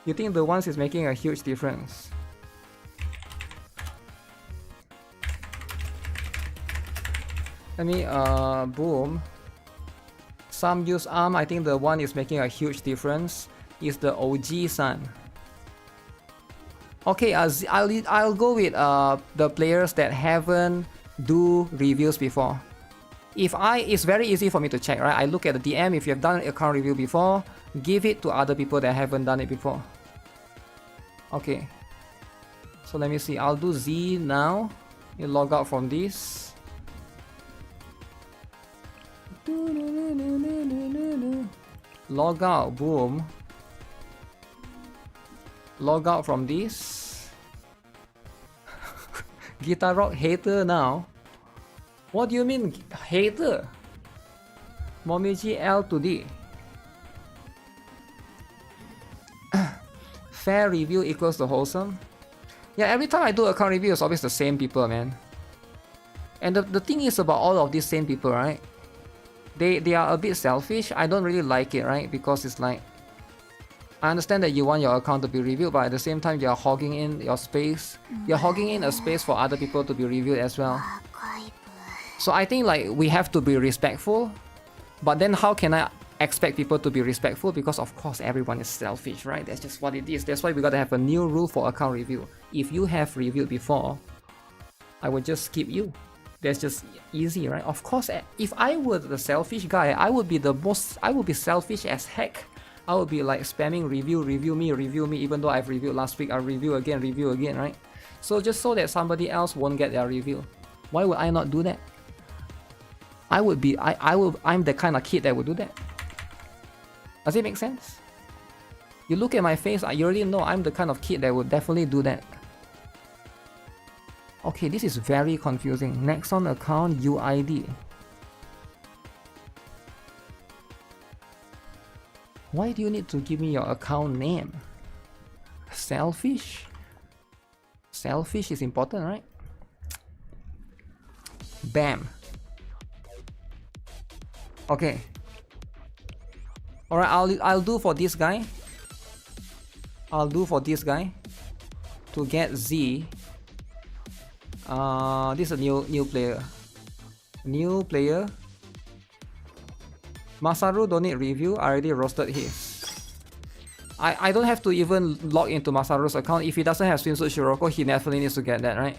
You think the ones is making a huge difference? Let me boom. Some use arm. I think the one is making a huge difference is the OG son. Okay, I'll go with the players that haven't do reviews before. It's very easy for me to check, right? I look at the DM. If you have done an account review before, give it to other people that haven't done it before. Okay, so let me see. I'll do Z now. You log out from this. Log out, boom. Log out from this. GuitarRock hater now. What do you mean hater? Momiji L to D. Fair review equals to wholesome. Yeah, every time I do account review, it's always the same people, man. And the thing is about all of these same people, right? They are a bit selfish. I don't really like it, right? Because it's like, I understand that you want your account to be reviewed, but at the same time, you're hogging in your space. You're hogging in a space for other people to be reviewed as well. So I think like we have to be respectful. But then how can I expect people to be respectful? Because of course everyone is selfish, right? That's just what it is. That's why we gotta have a new rule for account review. If you have reviewed before, I would just skip you. That's just easy, right? Of course, if I were the selfish guy, I would be selfish as heck. I would be like spamming review me, even though I've reviewed last week, I'll review again, right? So just so that somebody else won't get their review. Why would I not do that? I'm the kind of kid that would do that. Does it make sense? You look at my face, you already know I'm the kind of kid that would definitely do that. Okay, this is very confusing. Next on account UID. Why do you need to give me your account name? Selfish? Selfish is important, right? Bam. Okay. Alright, I'll do for this guy. I'll do for this guy to get Z. This is a new player. New player. Masaru don't need review. I already roasted his. I don't have to even log into Masaru's account. If he doesn't have Swimsuit Shiroko, he definitely needs to get that, right?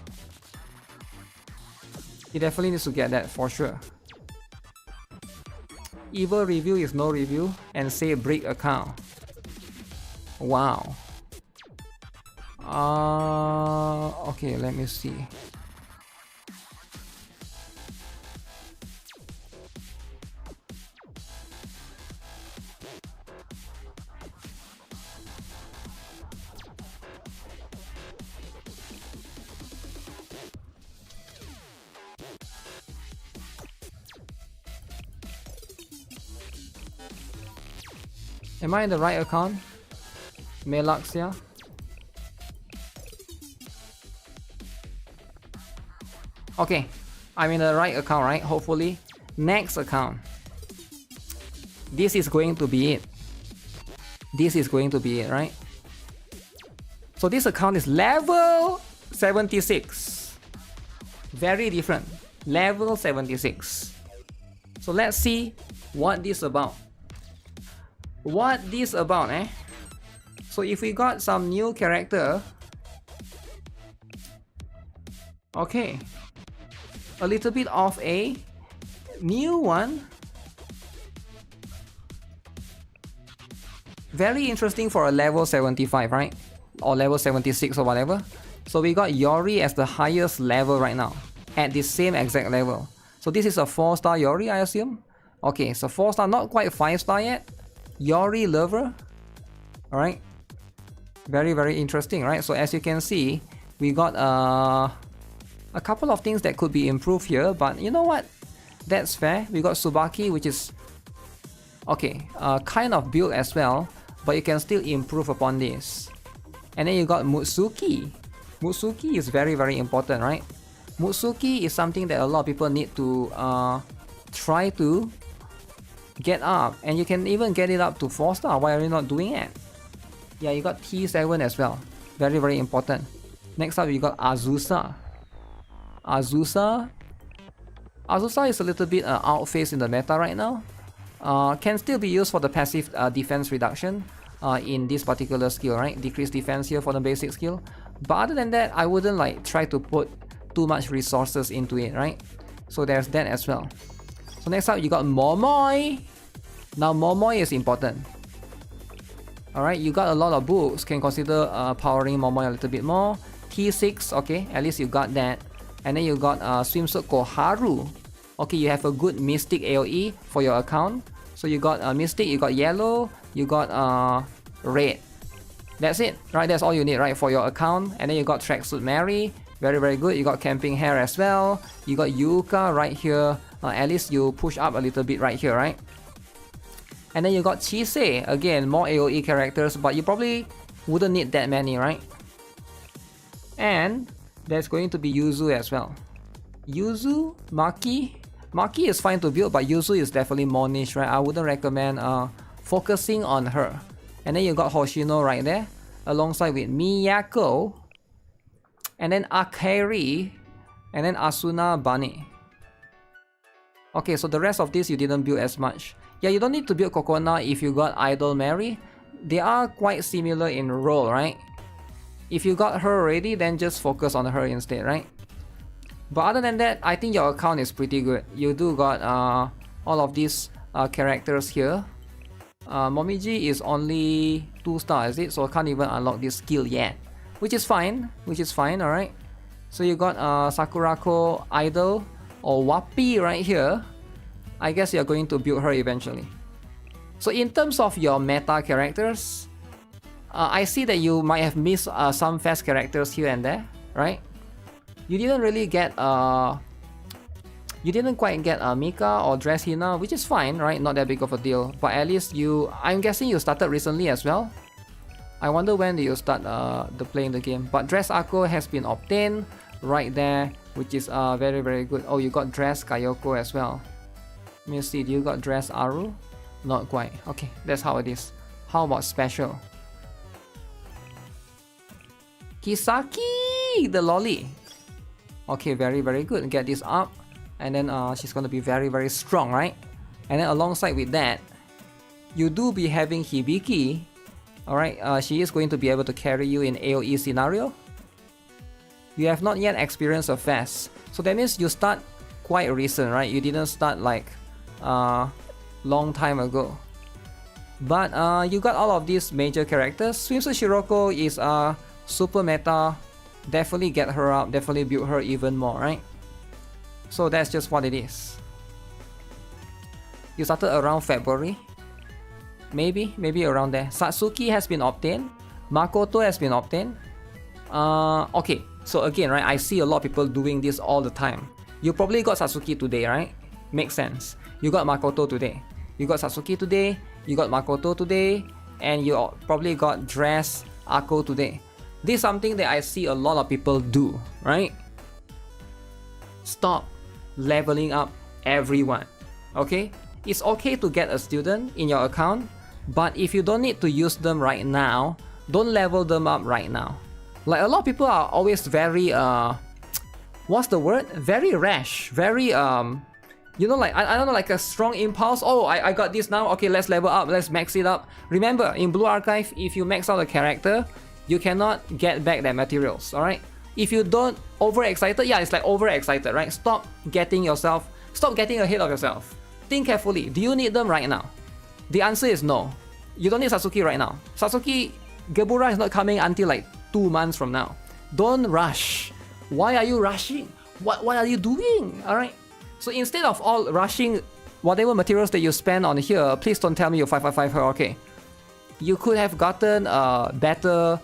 He definitely needs to get that for sure. Evil review is no review and say break account. Wow. Okay, let me see. Am I in the right account? Melaxia. Okay, I'm in the right account, right? Hopefully. Next account. This is going to be it. This is going to be it, right? So this account is level 76. Very different. Level 76. So let's see what this about. What this about, eh? So if we got some new character, okay, a little bit of a new one. Very interesting for a level 75, right? Or level 76 or whatever. So we got Yori as the highest level right now, at the same exact level. So this is a 4-star Yori, I assume. Okay, so 4-star, not quite 5-star yet. Yori lover. Alright. Very, very interesting, right? So as you can see, we got a couple of things that could be improved here, but you know what? That's fair. We got Tsubaki, which is okay, kind of built as well, but you can still improve upon this. And then you got Mutsuki. Mutsuki is very, very important, right? Mutsuki is something that a lot of people need to try to get up, and you can even get it up to 4-star. Why are you not doing it? Yeah, you got T7 as well. Very, very important. Next up, you got Azusa. Azusa is a little bit outphased in the meta right now. Can still be used for the passive defense reduction in this particular skill, right? Decrease defense here for the basic skill. But other than that, I wouldn't like try to put too much resources into it, right? So there's that as well. So next up, you got Momoi. Now Momoi is important. Alright, you got a lot of books. Can consider powering Momoi a little bit more. T6, okay, at least you got that. And then you got Swimsuit Koharu. Okay, you have a good Mystic AoE for your account. So you got Mystic, you got Yellow, you got Red. That's it, right? That's all you need, right, for your account. And then you got Tracksuit Mary, very, very good. You got Camping Hair as well. You got Yuka right here. At least you push up a little bit right here, right? And then you got Chise, again, more AoE characters, but you probably wouldn't need that many, right? And there's going to be Yuzu as well. Yuzu, Maki. Maki is fine to build, but Yuzu is definitely more niche, right? I wouldn't recommend focusing on her. And then you got Hoshino right there, alongside with Miyako, and then Akari, and then Asuna Bane. Okay, so the rest of this you didn't build as much. Yeah, you don't need to build Kokona if you got Idol Mary. They are quite similar in role, right? If you got her already, then just focus on her instead, right? But other than that, I think your account is pretty good. You do got all of these characters here. Momiji is only 2 stars, is it? So I can't even unlock this skill yet. Which is fine, alright? So you got Sakurako Idol or Wapi right here. I guess you're going to build her eventually. So in terms of your meta characters, I see that you might have missed some fast characters here and there, right? You didn't really get you didn't quite get Mika or Dress Hina, which is fine, right? Not that big of a deal. But at least I'm guessing you started recently as well. I wonder when do you start playing the game. But Dress Ako has been obtained right there, which is very, very good. Oh, you got Dress Kayoko as well. Let me see, do you got Dress Aru? Not quite. Okay, that's how it is. How about special? Kisaki, the lolly. Okay, very, very good. Get this up. And then she's going to be very, very strong, right? And then alongside with that, you do be having Hibiki. Alright, she is going to be able to carry you in AoE scenario. You have not yet experienced a fast. So that means you start quite recent, right? You didn't start like long time ago. But you got all of these major characters. Swimsuit Shiroko is super meta. Definitely get her up, definitely build her even more, right? So that's just what it is. You started around February. Maybe around there. Satsuki has been obtained. Makoto has been obtained. Okay, so again, right, I see a lot of people doing this all the time. You probably got Satsuki today, right? Makes sense. You got Makoto today. You got Satsuki today. You got Makoto today. And you probably got Dress Ako today. This is something that I see a lot of people do, right? Stop leveling up everyone, okay? It's okay to get a student in your account, but if you don't need to use them right now, don't level them up right now. Like, a lot of people are always very, what's the word? Very rash, very, you know, like, I don't know, like a strong impulse. Oh, I got this now, okay, let's level up, let's max it up. Remember, in Blue Archive, if you max out a character, you cannot get back their materials, alright? If you don't overexcited, yeah, it's like overexcited, right? Stop getting ahead of yourself. Think carefully, do you need them right now? The answer is no. You don't need Satsuki right now. Satsuki, Gebura is not coming until like 2 months from now. Don't rush. Why are you rushing? What are you doing? Alright? So instead of all rushing whatever materials that you spend on here, please don't tell me you 555 her, okay? You could have gotten better,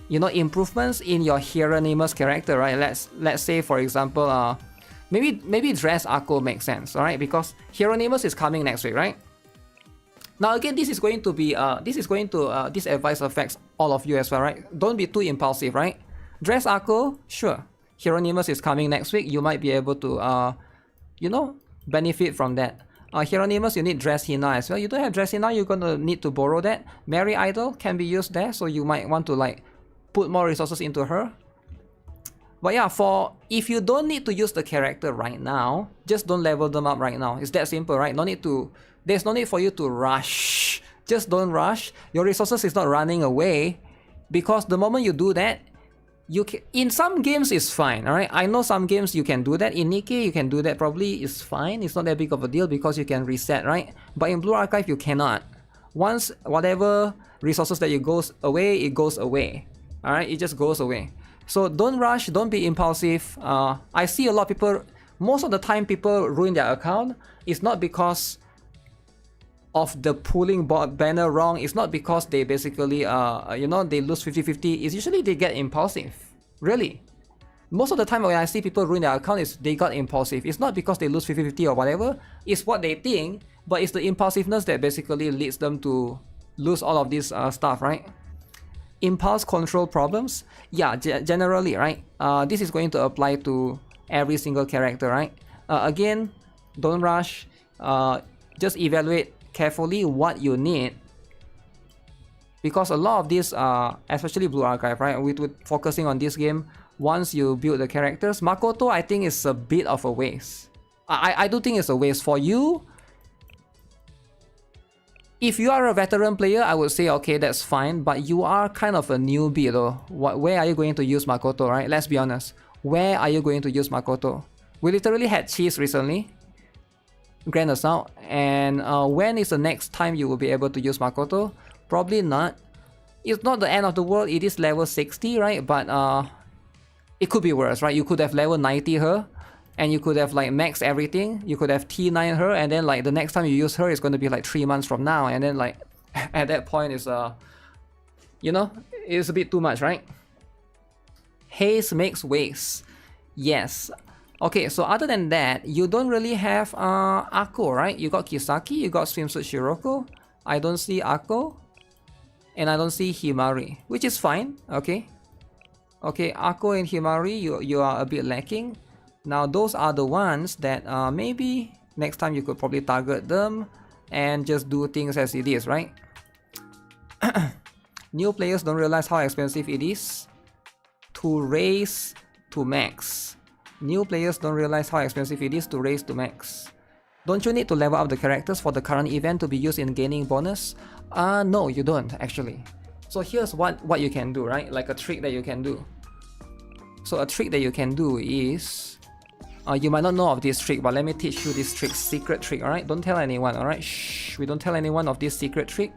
you know, improvements in your Hieronymus character, right? Let's say, for example, maybe Dress Ako makes sense, alright? Because Hieronymus is coming next week, right? Now again, this advice affects all of you as well, right? Don't be too impulsive, right? Dress Ako, sure. Hieronymus is coming next week. You might be able to, you know, benefit from that. Hieronymus, you need Dress Hina as well. You don't have Dress Hina, you're gonna need to borrow that. Mary Idol can be used there, so you might want to like put more resources into her. But yeah, if you don't need to use the character right now, just don't level them up right now. It's that simple, right? There's no need for you to rush. Just don't rush. Your resources is not running away, because the moment you do that, in some games it's fine, alright? I know some games you can do that. In NIKKE you can do that, probably it's fine. It's not that big of a deal because you can reset, right? But in Blue Archive you cannot. Once whatever resources that goes away, it goes away. Alright, it just goes away. So don't rush, don't be impulsive. I see a lot of people, most of the time people ruin their account. It's not because of the pulling banner wrong is not because they basically you know, they lose 50-50. It's usually they get impulsive. Really. Most of the time when I see people ruin their account is they got impulsive. It's not because they lose 50-50 or whatever. It's what they think, but it's the impulsiveness that basically leads them to lose all of this stuff, right? Impulse control problems, yeah, generally, right? This is going to apply to every single character, right? Again, don't rush. Just evaluate carefully what you need, because a lot of this, especially Blue Archive, right? With focusing on this game, once you build the characters, Makoto, I think is a bit of a waste. I do think it's a waste for you. If you are a veteran player, I would say okay, that's fine, but you are kind of a newbie though. Where are you going to use Makoto, right? Let's be honest. Where are you going to use Makoto? We literally had Cheese recently. Grant us out. And when is the next time you will be able to use Makoto? Probably not. It's not the end of the world. It is level 60, right? But it could be worse, right? You could have level 90 her, and you could have like maxed everything. You could have T9 her, and then like the next time you use her is going to be like 3 months from now, and then like at that point is you know, it's a bit too much, right? Haste makes waste. Yes. Okay, so other than that, you don't really have Akko, right? You got Kisaki, you got Swimsuit Shiroko. I don't see Akko, and I don't see Himari, which is fine. Okay. Okay, Akko and Himari, you are a bit lacking. Now those are the ones that maybe next time you could probably target them and just do things as it is, right? New players don't realize how expensive it is to raise to max. New players don't realize how expensive it is to raise to max. Don't you need to level up the characters for the current event to be used in gaining bonus? No, you don't actually. So here's what you can do, right? Like a trick that you can do. So a trick that you can do is, you might not know of this trick, but let me teach you this trick, secret trick, alright? Don't tell anyone, alright? Shh, we don't tell anyone of this secret trick.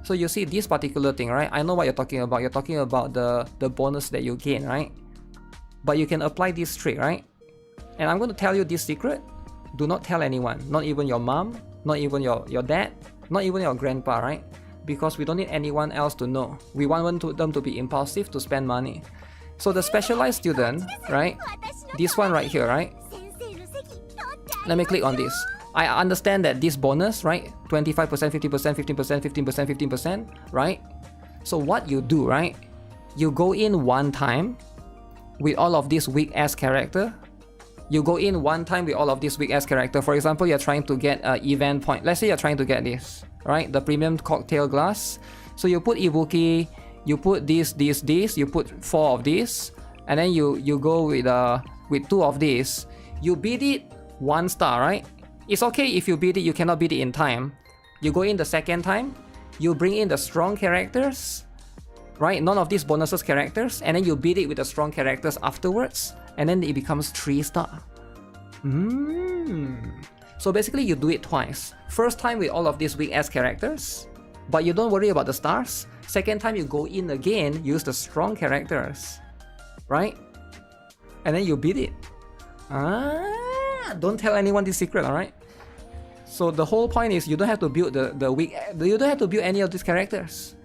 So you see this particular thing, right? I know what you're talking about. You're talking about the bonus that you gain, right? But you can apply this trick, right? And I'm going to tell you this secret. Do not tell anyone, not even your mom, not even your dad, not even your grandpa, right? Because we don't need anyone else to know. We want them to be impulsive to spend money. So the specialized student, right? This one right here, right? Let me click on this. I understand that this bonus, right? 25%, 50%, 15%, 15%, 15%, right? So what you do, right? You go in one time with all of this weak ass character. You go in one time with all of this weak ass character. For example, you're trying to get an event point. Let's say you're trying to get this, right? The premium cocktail glass. So you put Ibuki, you put this, you put 4 of these, and then you go with 2 of these. You beat it 1 star, right? It's okay if you beat it, you cannot beat it in time. You go in the second time, you bring in the strong characters, right? None of these bonuses characters, and then you beat it with the strong characters afterwards, and then it becomes 3 star. So basically you do it twice. First time with all of these weak ass characters, but you don't worry about the stars. Second time you go in again, use the strong characters, right? And then you beat it. Don't tell anyone this secret, alright? So the whole point is you don't have to build you don't have to build any of these characters.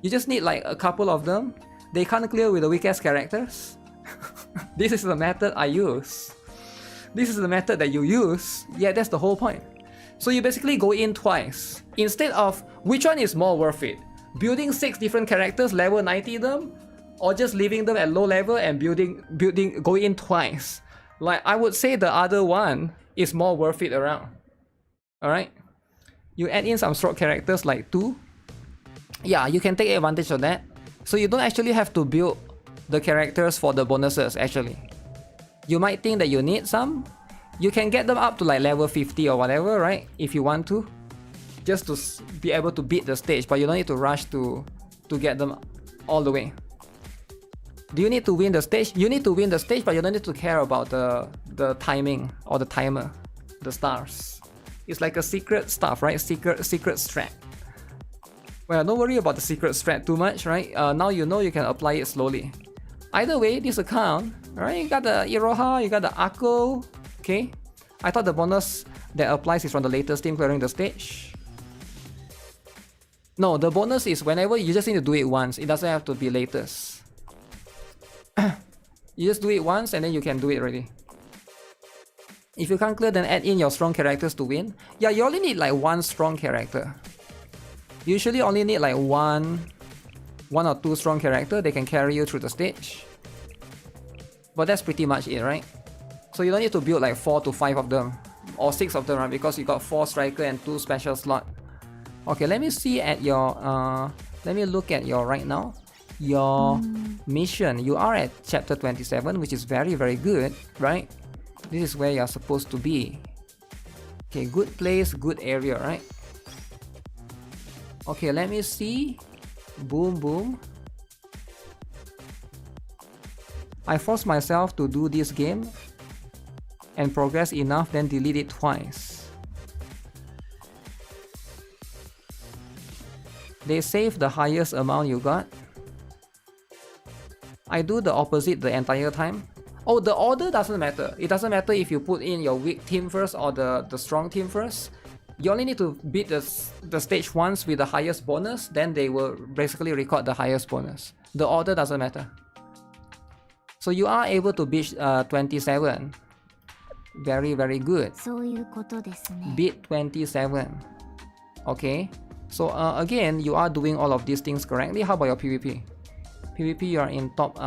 You just need like a couple of them. They can't clear with the weak ass characters. This is the method I use. This is the method that you use. Yeah, that's the whole point. So you basically go in twice. Instead of which one is more worth it? Building 6 different characters, level 90 them, or just leaving them at low level and go in twice. Like I would say the other one is more worth it around. Alright? You add in some stroke characters like 2. Yeah, you can take advantage of that. So you don't actually have to build the characters for the bonuses actually. You might think that you need some. You can get them up to like level 50 or whatever, right? If you want to. Just to be able to beat the stage, but you don't need to rush to get them all the way. Do you need to win the stage? You need to win the stage, but you don't need to care about the timing or the timer, the stars. It's like a secret stuff, right? Secret strat. Well, don't worry about the secret strat too much, right? Now you know you can apply it slowly. Either way, this account, right? You got the Iroha, you got the Akko, okay? I thought the bonus that applies is from the latest team clearing the stage. No, the bonus is whenever you just need to do it once. It doesn't have to be latest. You just do it once and then you can do it already. If you can't clear, then add in your strong characters to win. Yeah, you only need like one strong character. Usually only need like one or two strong character. They can carry you through the stage. But that's pretty much it, right? So you don't need to build like 4 to 5 of them. Or 6 of them, right? Because you got 4 striker and 2 special slot. Okay, let me see at your let me look at your right now. Your mission. You are at chapter 27, which is very, very good, right? This is where you're supposed to be. Okay, good place, good area, right? Okay, let me see. Boom, boom. I forced myself to do this game and progress enough, then delete it twice. They save the highest amount you got. I do the opposite the entire time. Oh, the order doesn't matter. It doesn't matter if you put in your weak team first or the strong team first. You only need to beat the stage once with the highest bonus, then they will basically record the highest bonus. The order doesn't matter. So you are able to beat 27. Very, very good. Beat 27. Okay. So again, you are doing all of these things correctly. How about your PvP? PvP, you are in top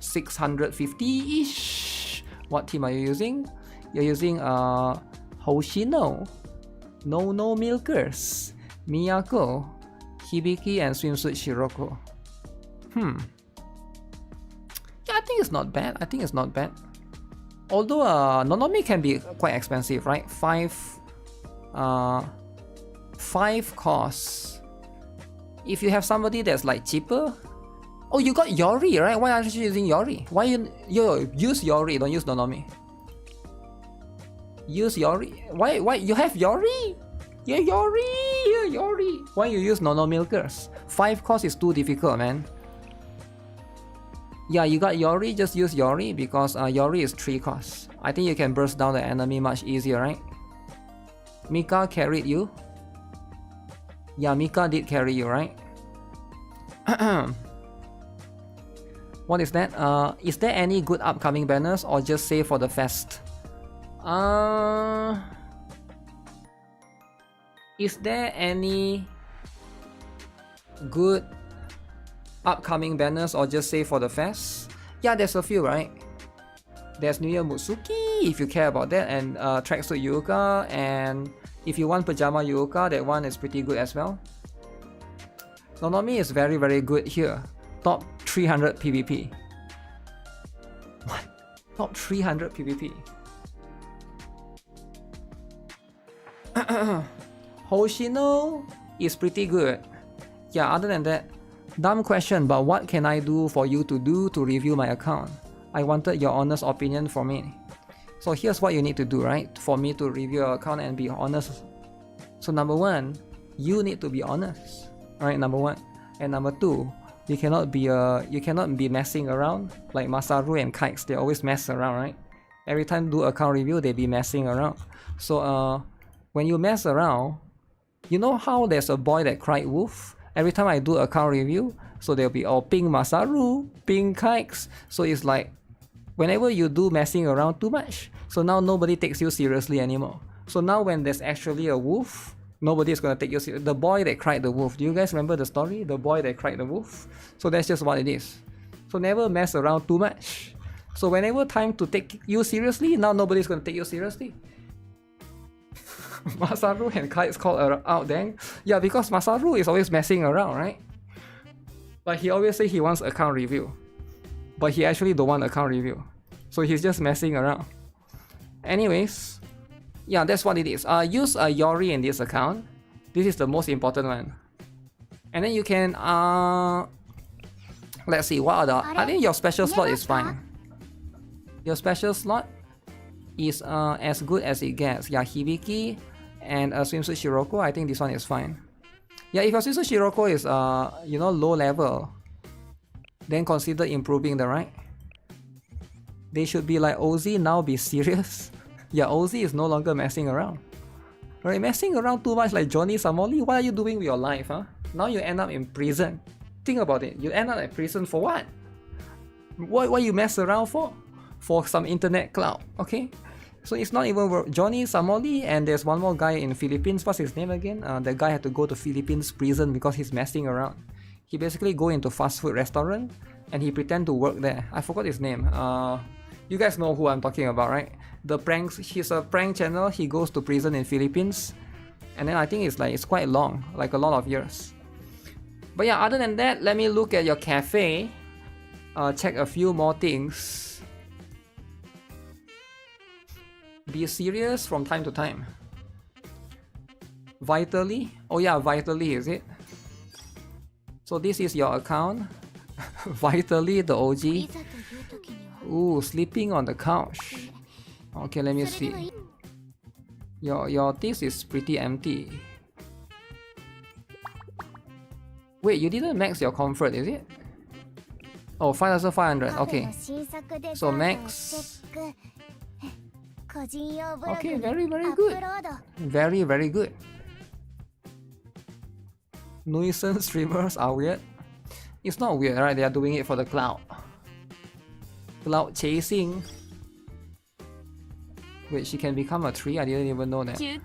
650-ish. What team are you using? You're using Hoshino, No Milkers, Miyako, Hibiki, and Swimsuit Shiroko. Yeah, I think it's not bad. Although Nonomi can be quite expensive, right? 5 costs. If you have somebody that's like cheaper. Oh, you got Yori, right? Why aren't you using Yori? Why you use Yori, don't use Nonomi. Use Yori. Why you have Yori? Yeah, Yori. Why you use Nono Milkers? 5 costs is too difficult, man. Yeah, you got Yori, just use Yori because Yori is 3 costs. I think you can burst down the enemy much easier, right? Mika carried you. Yeah, Mika did carry you, right? What is that? Is there any good upcoming banners or just save for the fest? Is there any good upcoming banners or just save for the fest? Yeah, there's a few, right? There's New Year Mutsuki, if you care about that, and Tracksuit Yuuka, and if you want Pajama Yuuka, that one is pretty good as well. Nonomi is very, very good here. Top 300 PvP. What? Top 300 PvP. Hoshino is pretty good. Yeah, other than that, dumb question, but what can I do for you to do to review my account? I wanted your honest opinion for me. So here's what you need to do, right? For me to review your account and be honest. So number 1, you need to be honest. Alright, number 1. And number 2, you cannot be messing around like Masaru and Kikes. They always mess around, right? Every time do account review, they be messing around. So when you mess around, you know how there's a boy that cried wolf? Every time I do account review, so they'll be ping Masaru, ping Kikes. So it's like whenever you do messing around too much, so now nobody takes you seriously anymore. So now when there's actually a wolf, nobody is gonna take you seriously. The boy that cried the wolf. Do you guys remember the story? The boy that cried the wolf? So that's just what it is. So never mess around too much. So whenever time to take you seriously, now nobody's gonna take you seriously. Masaru and Kikes called out then. Yeah, because Masaru is always messing around, right? But he always say he wants account review. But he actually don't want account review. So he's just messing around. Anyways, yeah, that's what it is. Use Yori in this account. This is the most important one. And then you can let's see, what other? I think your special slot is fine. Your special slot is as good as it gets. Yeah, Hibiki and Swimsuit Shiroko, I think this one is fine. Yeah, if your Swimsuit Shiroko is low level, then consider improving the rank. They should be like Ozzy now, be serious. Yeah, Ozzy is no longer messing around. Right, messing around too much like Johnny Samoli. What are you doing with your life, huh? Now you end up in prison. Think about it. You end up in prison for what? What you mess around for? For some internet clout, okay? So it's not even Johnny Samoli, and there's one more guy in Philippines. What's his name again? The guy had to go to Philippines prison because he's messing around. He basically go into fast food restaurant and he pretend to work there. I forgot his name. You guys know who I'm talking about, right? The pranks. He's a prank channel. He goes to prison in Philippines, and then I think it's quite long, like a lot of years. But yeah, other than that, let me look at your cafe. Check a few more things. Be serious from time to time. Vitally? Oh yeah, Vitally is it? So this is your account. Vitally, the OG. Ooh, sleeping on the couch. Okay, let me see. Your this is pretty empty. Wait, you didn't max your comfort, is it? Oh, 5,500. Okay. So max. Okay, very good. Very good. Nuisance streamers are weird. It's not weird, right? They are doing it for the clout. Clout chasing. Wait, she can become a tree? I didn't even know that. Wait,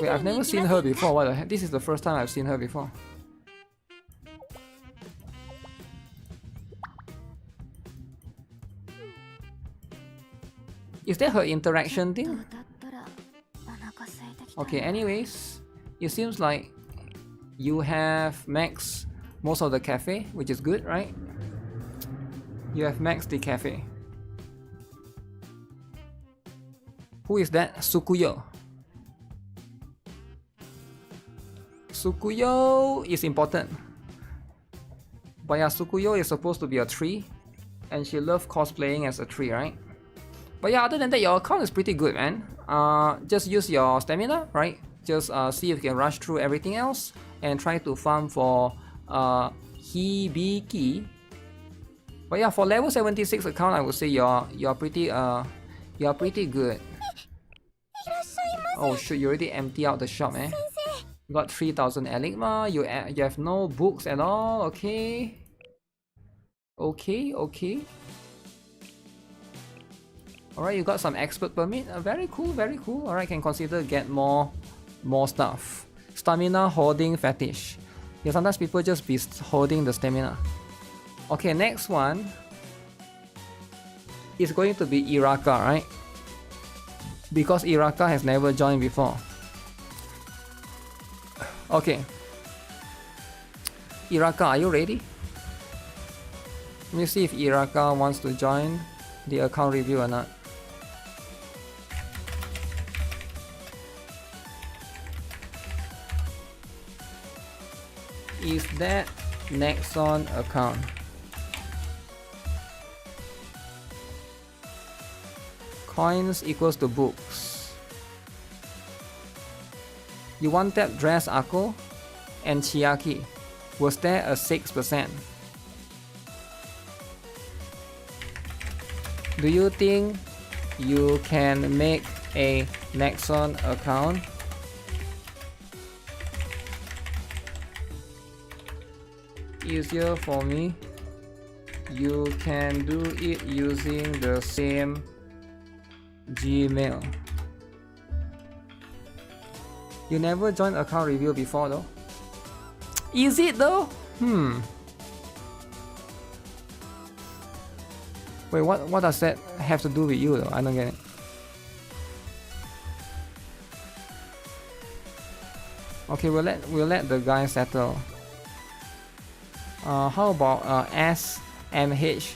I've never seen her before. What the heck? This is the first time I've seen her before. Is that her interaction thing? Okay, anyways, it seems like you have maxed most of the cafe, which is good, right? You have maxed the cafe. Who is that? Sukuyo. Sukuyo is important. But yeah, Sukuyo is supposed to be a tree, and she loves cosplaying as a tree, right? But yeah, other than that, your account is pretty good, man. Just use your stamina, right? Just see if you can rush through everything else and try to farm for Hibiki. But yeah, for level 76 account, I would say you're pretty good. Oh shoot, you already empty out the shop, eh? You got 3,000 Enigma. You have no books at all. Okay. Alright, you got some expert permit. Very cool. Alright, can consider get more stuff. Stamina hoarding fetish. Yeah, sometimes people just be holding the stamina. Okay, next one is going to be Iraka, right? Because Iraka has never joined before. Okay. Iraka, are you ready? Let me see if Iraka wants to join the account review or not. Is that Nexon account? Coins equals to books. You want that dress Ako and Chiaki. Was there a 6%? Do you think you can make a Nexon account? Easier for me. You can do it using the same Gmail. You never joined account review before though? Is it though? Wait, what does that have to do with you though? I don't get it. Okay, we'll let the guy settle. How about SMHFR?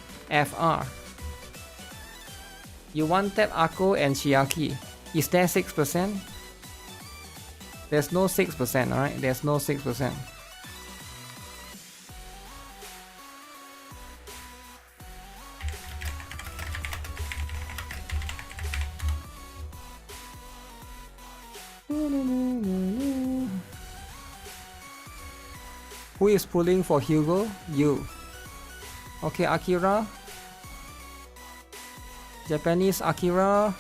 You want tap Ako and Chiaki. Is there 6%? There's no 6%, alright? There's no 6%. Who is pulling for Hugo? You. Okay, Akira. Japanese Akira.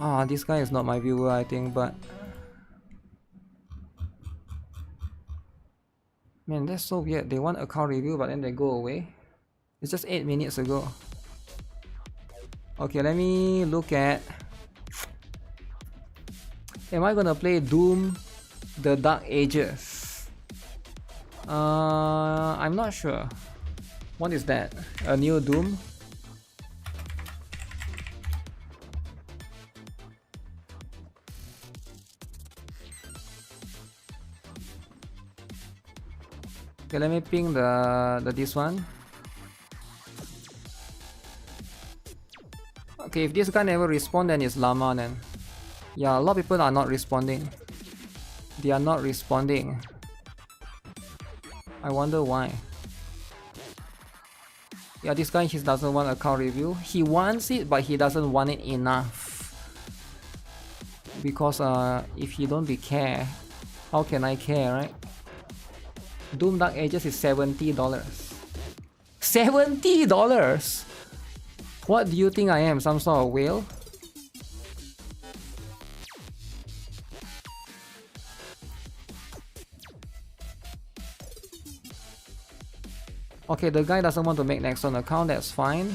Ah, this guy is not my viewer, I think, but man, that's so weird. They want account review, but then they go away. It's just 8 minutes ago. Okay, let me look at. Am I gonna play Doom the Dark Ages? I'm not sure. What is that? A new Doom? Okay, let me ping the this one. Okay, if this guy never respond, then it's llama then. Yeah, a lot of people are not responding. They are not responding. I wonder why. Yeah, this guy, he doesn't want account review. He wants it, but he doesn't want it enough. Because if he don't be care, how can I care, right? Doom Dark Ages is $70. $70? What do you think I am? Some sort of whale? Okay, the guy doesn't want to make next on account, that's fine.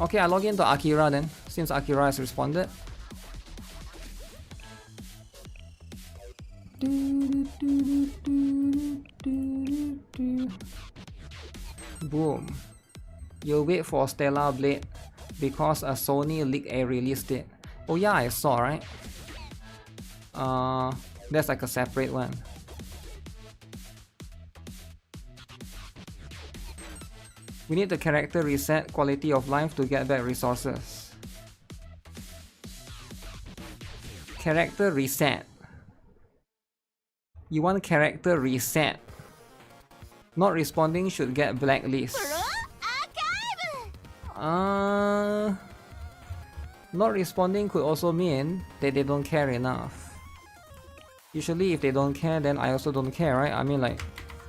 Okay, I log into Akira then, since Akira has responded. Boom. You wait for Stellar Blade because a Sony leaked a release date. Oh yeah, I saw, right? That's like a separate one. We need the character reset quality of life to get back resources. Character reset. You want character reset. Not responding should get blacklist. Not responding could also mean that they don't care enough. Usually if they don't care, then I also don't care, right? I mean, like,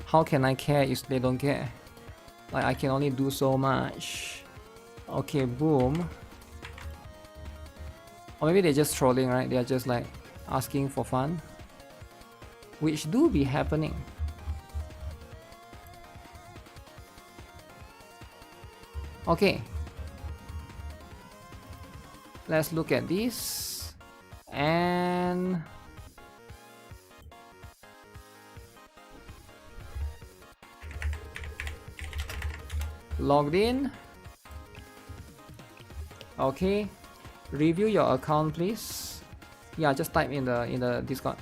how can I care if they don't care? Like, I can only do so much. Okay, boom. Or maybe they're just trolling, right? They're just like asking for fun, which do be happening. Okay, let's look at this and logged in. Okay, review your account, please. Yeah, just type in the Discord.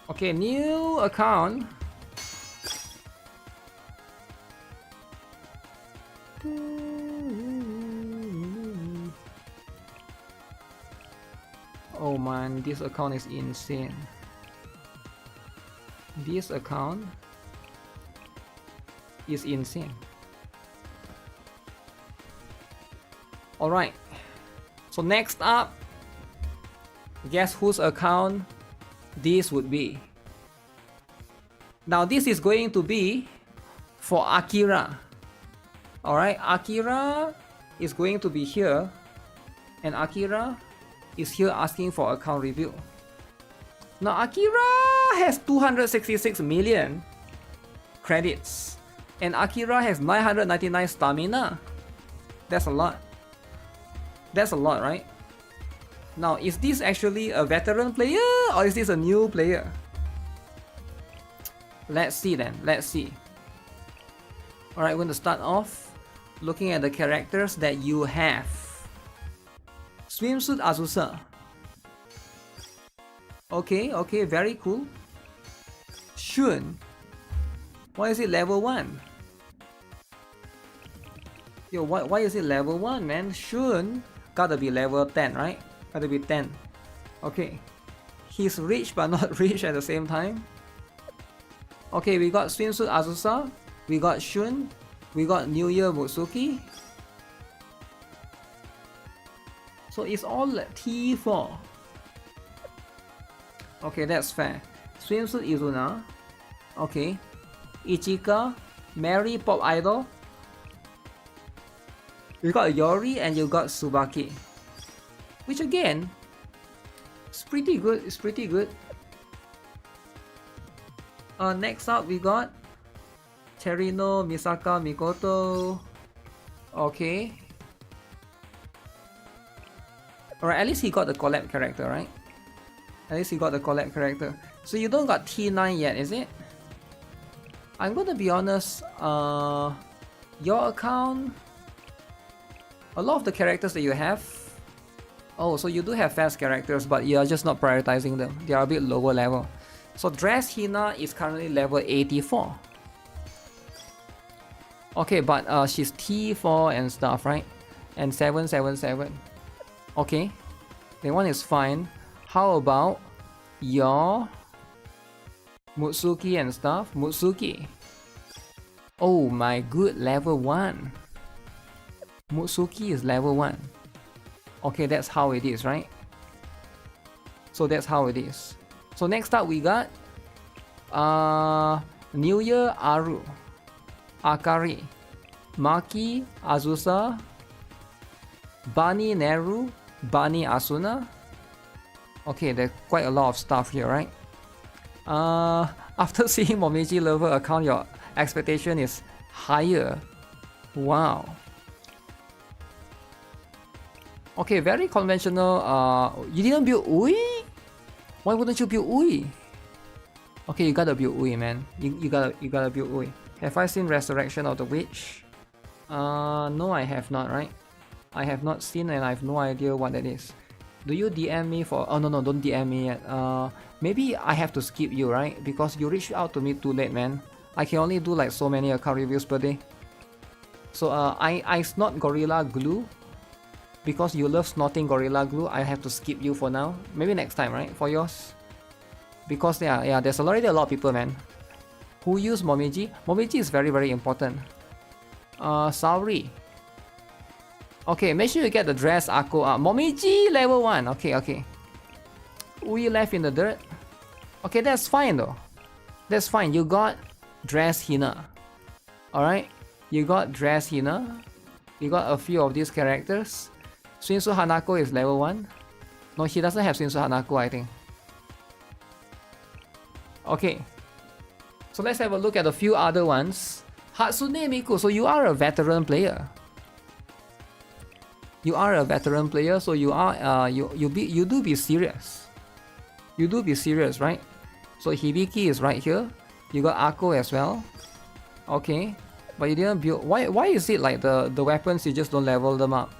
Okay, new account. Oh man, this account is insane. This account is insane. Alright, so next up, guess whose account this would be. Now this is going to be for Akira. Alright, Akira is going to be here, and Akira is here asking for account review. Now Akira has 266 million credits, and Akira has 999 stamina. That's a lot. That's a lot, right? Now, is this actually a veteran player or is this a new player? Let's see then, let's see. Alright, we're going to start off looking at the characters that you have. Swimsuit Azusa. Okay, okay, very cool. Shun. Why is it level 1? Yo, why is it level 1, man? Shun gotta be level 10, right? Gotta be 10. Okay. He's rich but not rich at the same time. Okay, we got Swimsuit Azusa. We got Shun. We got New Year Mutsuki. So it's all T4. Okay, that's fair. Swimsuit Izuna. Okay. Ichika, Mary Pop Idol. You got Yori and you got Tsubaki. Which again, it's pretty good. It's pretty good. Next up we got Terino, Misaka, Mikoto. Okay. Alright, at least he got the collab character, right? At least he got the collab character. So you don't got T9 yet, is it? I'm gonna be honest, your account, a lot of the characters that you have, oh, so you do have fast characters, but you are just not prioritizing them. They are a bit lower level. So Dress Hina is currently level 84. Okay, but she's T4 and stuff, right? And 777. Okay, that one is fine. How about your Mutsuki and stuff? Mutsuki. Oh my good, level 1. Mutsuki is level 1. Okay, that's how it is, right? So that's how it is. So next up we got New Year Aru, Akari, Maki, Azusa, Bani Neru, Bani Asuna. Okay, there's quite a lot of stuff here, right? After seeing Momiji Lover account, your expectation is higher. Wow. Okay, very conventional. You didn't build Ui? Why wouldn't you build Ui? Okay, you gotta build Ui, man. You gotta build Ui. Have I seen Resurrection of the Witch? No, I have not, right? I have not seen and I have no idea what that is. Do you DM me for... Oh, no, don't DM me yet. Maybe I have to skip you, right? Because you reached out to me too late, man. I can only do like so many account reviews per day. So, I snort Gorilla Glue. Because you love snorting Gorilla Glue, I have to skip you for now. Maybe next time, right? For yours. Because, yeah, there's already a lot of people, man. Who use Momiji? Momiji is very, very important. Saori. Okay, make sure you get the dress Akko up. Momiji level 1. Okay. We left in the dirt. Okay, that's fine though. That's fine. You got dress Hina. Alright? You got dress Hina. You got a few of these characters. Shinsu Hanako is level 1. No, he doesn't have Shinsu Hanako, I think. Okay. So let's have a look at a few other ones. Hatsune Miku. So you are a veteran player. You are a veteran player, so you are you do be serious. You do be serious, right? So Hibiki is right here. You got Akko as well. Okay, but you didn't build. Why is it like the weapons you just don't level them up?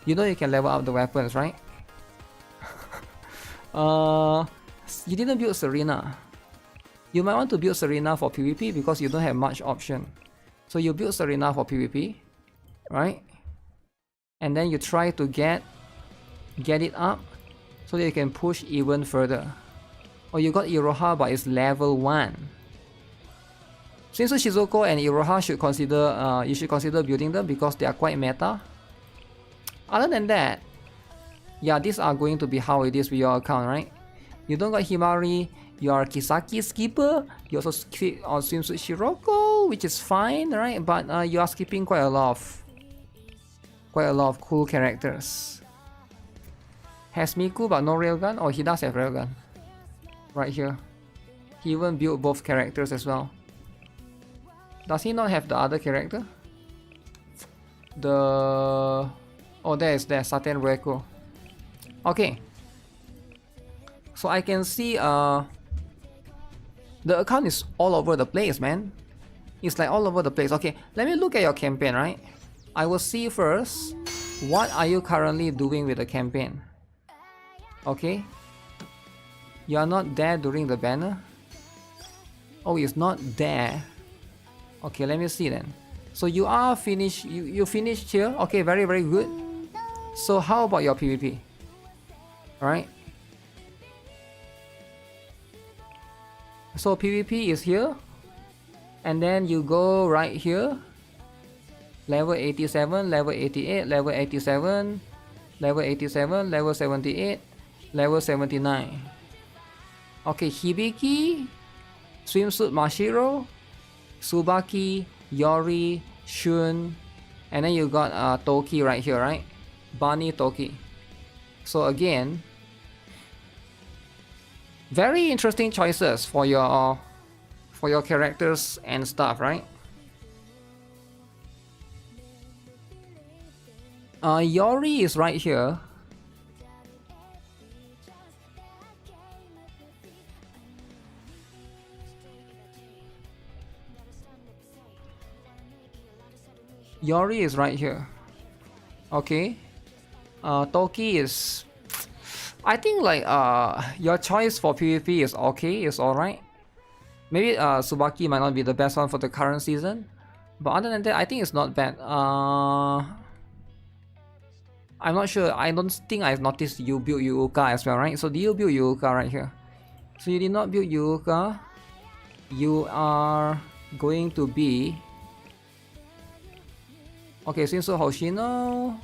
You know you can level up the weapons, right? You didn't build Serena. You might want to build Serena for PvP because you don't have much option. So you build Serena for PvP, right? And then you try to get it up so that you can push even further. Or you got Iroha, but it's level 1. Shinsu Shizuko and Iroha should consider you should consider building them because they are quite meta. Other than that, yeah, these are going to be how it is with your account, right? You don't got Himari, you are Kisaki skipper, you also skip on Swimsuit Shiroko, which is fine, right? But you are skipping quite a lot of cool characters. Has Miku but no railgun? Oh, he does have railgun. Right here. He even built both characters as well. Does he not have the other character? Oh, there, Saten Rueko. Okay. So I can see the account is all over the place, man. It's like all over the place. Okay, let me look at your campaign, right? I will see first, what are you currently doing with the campaign? Okay. You are not there during the banner? Oh, it's not there. Okay, let me see then. So you are finished, you finished here. Okay, very, very good. So how about your PvP? Alright. So PvP is here. And then you go right here. Level 87, level 88, level 87, level 87, level 78, level 79. Okay, Hibiki, Swimsuit Mashiro, Tsubaki, Yori, Shun, and then you got Toki right here, right? Bunny Toki. So again, very interesting choices for your characters and stuff, right? Yori is right here. Yori is right here. Okay. Toki is, I think like your choice for PvP is okay, is alright. Maybe Tsubaki might not be the best one for the current season, but other than that, I think it's not bad. I'm not sure. I don't think I've noticed you build Yuuka as well, right? So do you build Yuuka right here? So you did not build Yuuka. You are going to be okay. Shinsu Hoshino,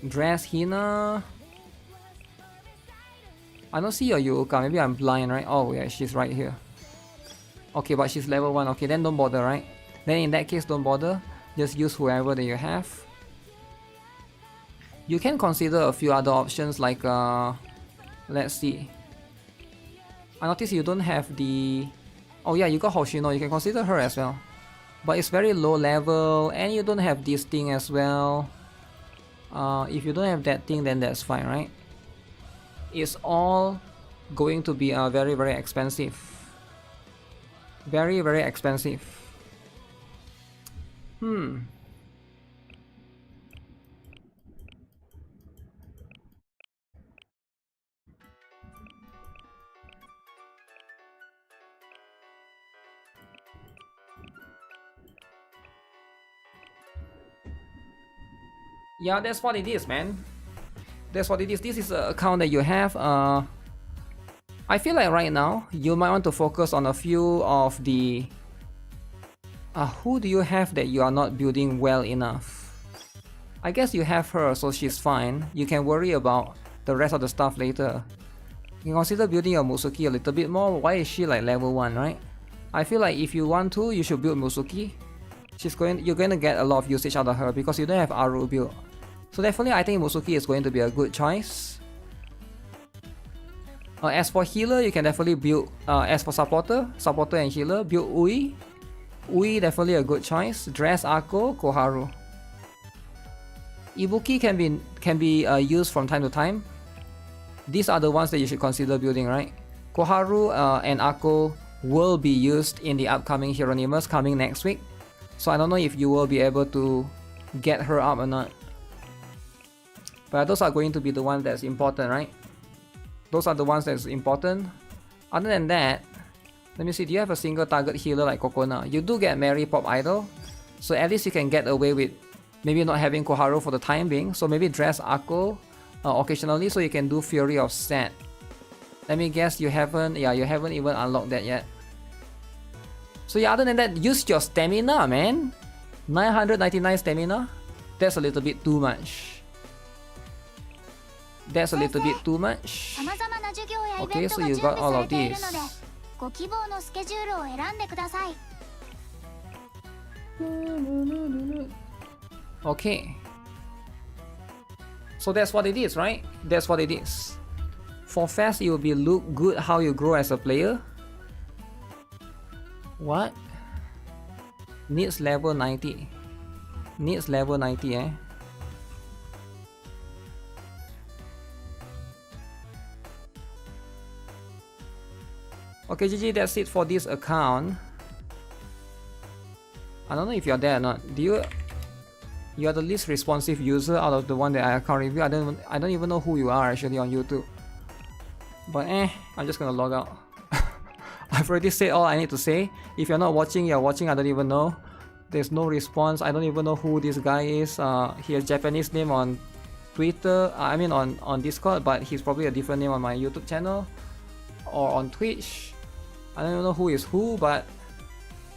Dress Hina. I don't see your Yuuka. Maybe I'm blind, right? Oh yeah, she's right here. Okay, but she's level 1. Okay, then don't bother, right? Then in that case, don't bother. Just use whoever that you have. You can consider a few other options like let's see. I notice you don't have the, oh yeah, you got Hoshino. You can consider her as well, but it's very low level and you don't have this thing as well. If you don't have that thing, then that's fine, right? It's all going to be very, very expensive. Very, very expensive. Yeah, that's what it is, man. That's what it is. This is an account that you have. I feel like right now you might want to focus on a few of the who do you have that you are not building well enough? I guess you have her, so she's fine. You can worry about the rest of the stuff later. You can consider building your Musuki a little bit more. Why is she like level 1, right? I feel like if you want to, you should build Musuki. You're going to get a lot of usage out of her because you don't have Aru build. So definitely I think Musuki is going to be a good choice. As for healer, you can definitely build, as for supporter and healer, build Ui. Ui definitely a good choice. Dress Ako, Koharu. Ibuki can be used from time to time. These are the ones that you should consider building, right? Koharu and Ako will be used in the upcoming Hieronymus coming next week. So I don't know if you will be able to get her up or not. But those are going to be the ones that's important, right? Those are the ones that's important. Other than that, let me see, do you have a single target healer like Kokona? You do get Mary Pop Idol, so at least you can get away with maybe not having Koharu for the time being. So maybe dress Ako occasionally so you can do Fury of Set. Let me guess, you haven't even unlocked that yet. So yeah, other than that, use your stamina, man. 999 stamina? That's a little bit too much. That's a little bit too much. Okay, so you got all of these. Okay. So that's what it is, right? That's what it is. For fast, it will be look good how you grow as a player. What? Needs level 90. Needs level 90, eh? Okay, GG, that's it for this account. I don't know if you're there or not. You are the least responsive user out of the one that I can't review. I don't even know who you are actually on YouTube. But I'm just gonna log out. I've already said all I need to say. If you're not watching, you're watching, I don't even know. There's no response. I don't even know who this guy is. He has Japanese name on Twitter, I mean on Discord, but he's probably a different name on my YouTube channel or on Twitch. I don't even know who is who, but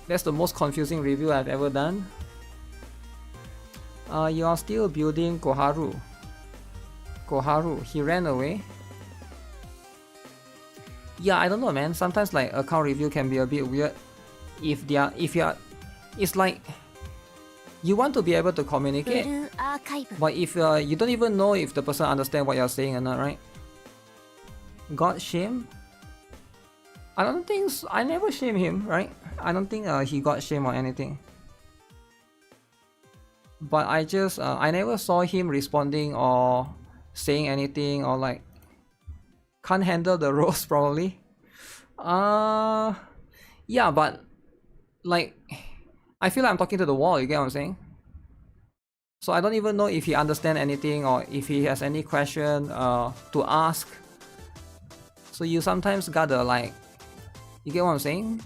that's the most confusing review I've ever done. You are still building Koharu. Koharu, he ran away. Yeah, I don't know, man. Sometimes like account review can be a bit weird. If it's like you want to be able to communicate, but if you don't even know if the person understands what you're saying or not, right? God shame? I don't think I never shame him, right? I don't think he got shame or anything. But I just I never saw him responding or saying anything or like can't handle the roast probably. Yeah, but like I feel like I'm talking to the wall, you get what I'm saying? So I don't even know if he understands anything or if he has any question to ask. So you sometimes gotta like, you get what I'm saying?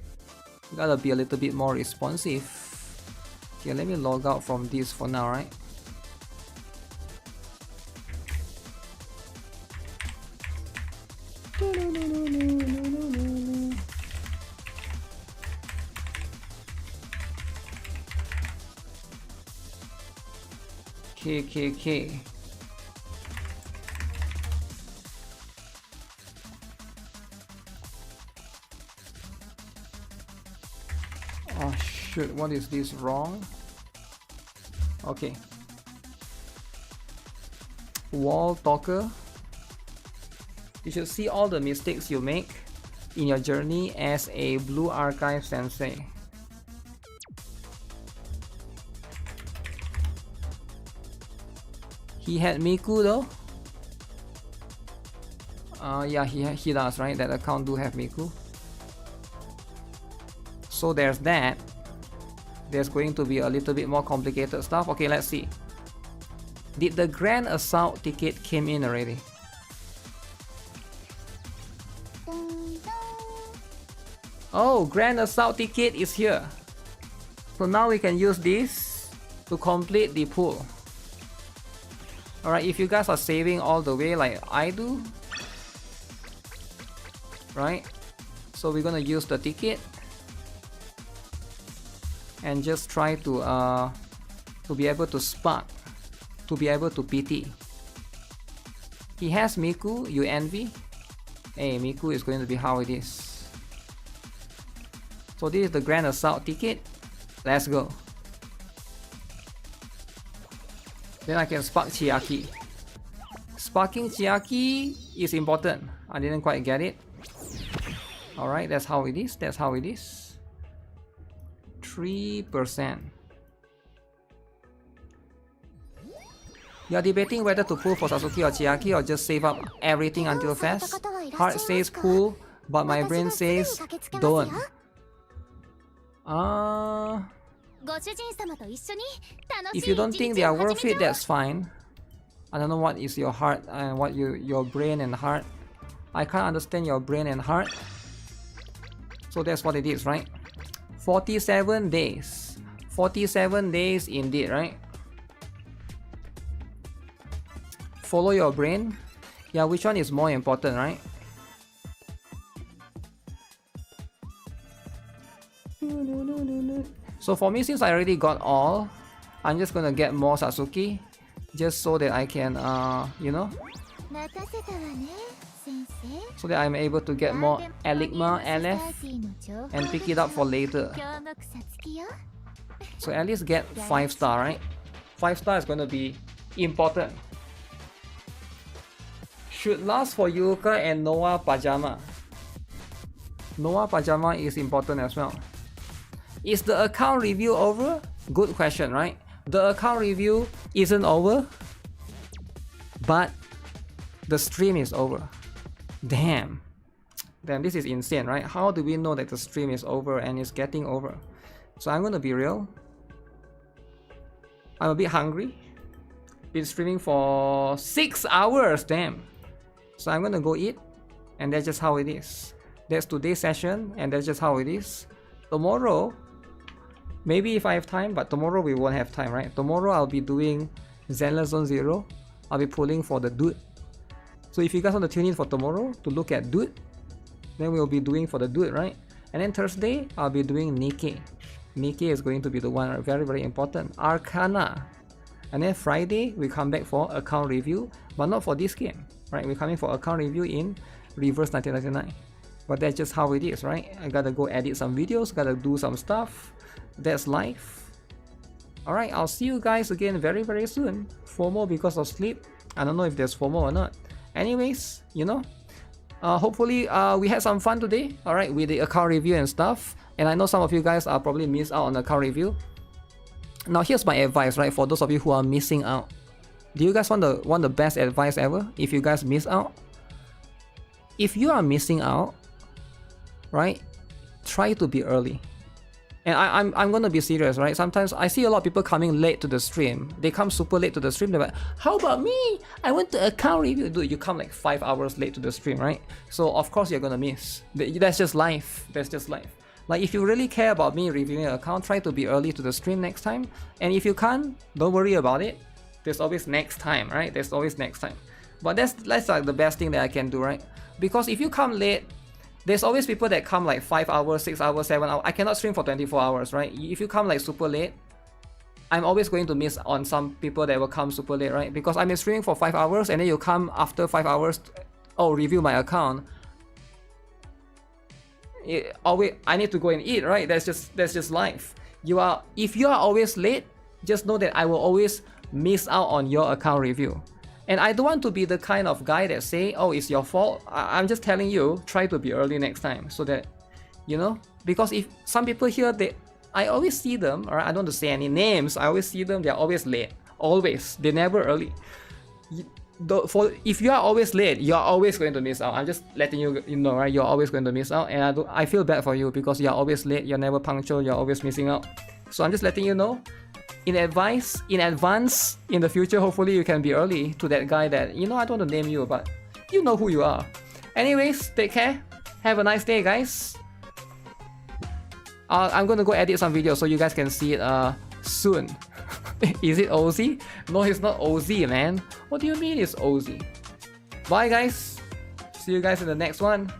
You gotta be a little bit more responsive. Okay, let me log out from this for now, right? Okay. Oh shit, what is this wrong? Okay. Wall talker. You should see all the mistakes you make in your journey as a Blue Archive sensei. He had Miku though. Yeah, he does, right? That account do have Miku. So there's that. There's going to be a little bit more complicated stuff. Okay, let's see. Did the Grand Assault ticket came in already? Oh, Grand Assault ticket is here. So now we can use this to complete the pool. Alright, if you guys are saving all the way like I do, right? So we're gonna use the ticket and just try to be able to spark, to be able to PT. He has Miku, you envy? Hey, Miku is going to be how it is. So this is the Grand Assault ticket. Let's go. Then I can spark Chiaki. Sparking Chiaki is important. I didn't quite get it. Alright, that's how it is. That's how it is. 3%. You're debating whether to pull for Satsuki or Chiaki or just save up everything until fast. Heart says pull, but my brain says don't. If you don't think they are worth it, that's fine. I don't know what is your heart and what your brain and heart. I can't understand your brain and heart. So that's what it is, right? 47 days. 47 days indeed, right? Follow your brain. Yeah, which one is more important, right? So for me, since I already got all, I'm just gonna get more Satsuki, just so that I can, you know, so that I'm able to get more Eligma LF and pick it up for later. So at least get 5-star, right? 5-star is gonna be important. Should last for Yuka and Noah Pajama. Noah Pajama is important as well. Is the account review over? Good question, right? The account review isn't over, but the stream is over. Damn, this is insane, right? How do we know that the stream is over and it's getting over? So I'm gonna be real. I'm a bit hungry. Been streaming for 6 hours, damn. So I'm gonna go eat, and that's just how it is. That's today's session, and that's just how it is. Tomorrow, maybe if I have time, but tomorrow we won't have time, right? Tomorrow I'll be doing Zenless Zone 0. I'll be pulling for the dude. So if you guys want to tune in for tomorrow to look at dude, then we'll be doing for the dude, right? And then Thursday, I'll be doing NIKKE. NIKKE is going to be the one very, very important. Arcana. And then Friday, we come back for account review, but not for this game, right? We're coming for account review in Reverse 1999. But that's just how it is, right? I gotta go edit some videos, gotta do some stuff. That's life. Alright, I'll see you guys again very, very soon. FOMO because of sleep. I don't know if there's FOMO or not. Anyways, you know, hopefully we had some fun today, alright, with the account review and stuff. And I know some of you guys are probably missed out on the account review. Now here's my advice, right, for those of you who are missing out. Do you guys want the best advice ever if you guys miss out? If you are missing out, right, try to be early. And I'm gonna be serious, right? Sometimes I see a lot of people coming late to the stream. They come super late to the stream. They're like, how about me? I went to account review. Dude, you come like 5 hours late to the stream, right? So of course you're gonna miss. That's just life. That's just life. Like if you really care about me reviewing an account, try to be early to the stream next time. And if you can't, don't worry about it. There's always next time, right? There's always next time. But that's like the best thing that I can do, right? Because if you come late, there's always people that come like 5 hours, 6 hours, 7 hours. I cannot stream for 24 hours, right? If you come like super late, I'm always going to miss on some people that will come super late, right? Because I'm streaming for 5 hours and then you come after 5 hours, oh, review my account. I need to go and eat, right? That's just life. If you are always late, just know that I will always miss out on your account review. And I don't want to be the kind of guy that say, oh, it's your fault. I'm just telling you, try to be early next time so that, you know, because if some people here, I always see them, or I don't want to say any names, I always see them, they're always late. Always. They're never early. If you are always late, you're always going to miss out. I'm just letting you know, right? You're always going to miss out. And I feel bad for you because you're always late, you're never punctual, you're always missing out. So I'm just letting you know. In advance, in the future, hopefully you can be early to that guy that, you know, I don't want to name you, but you know who you are. Anyways, take care. Have a nice day, guys. I'm gonna go edit some videos so you guys can see it soon. Is it Ozzy? No, it's not Ozzy, man. What do you mean it's Ozzy? Bye, guys. See you guys in the next one.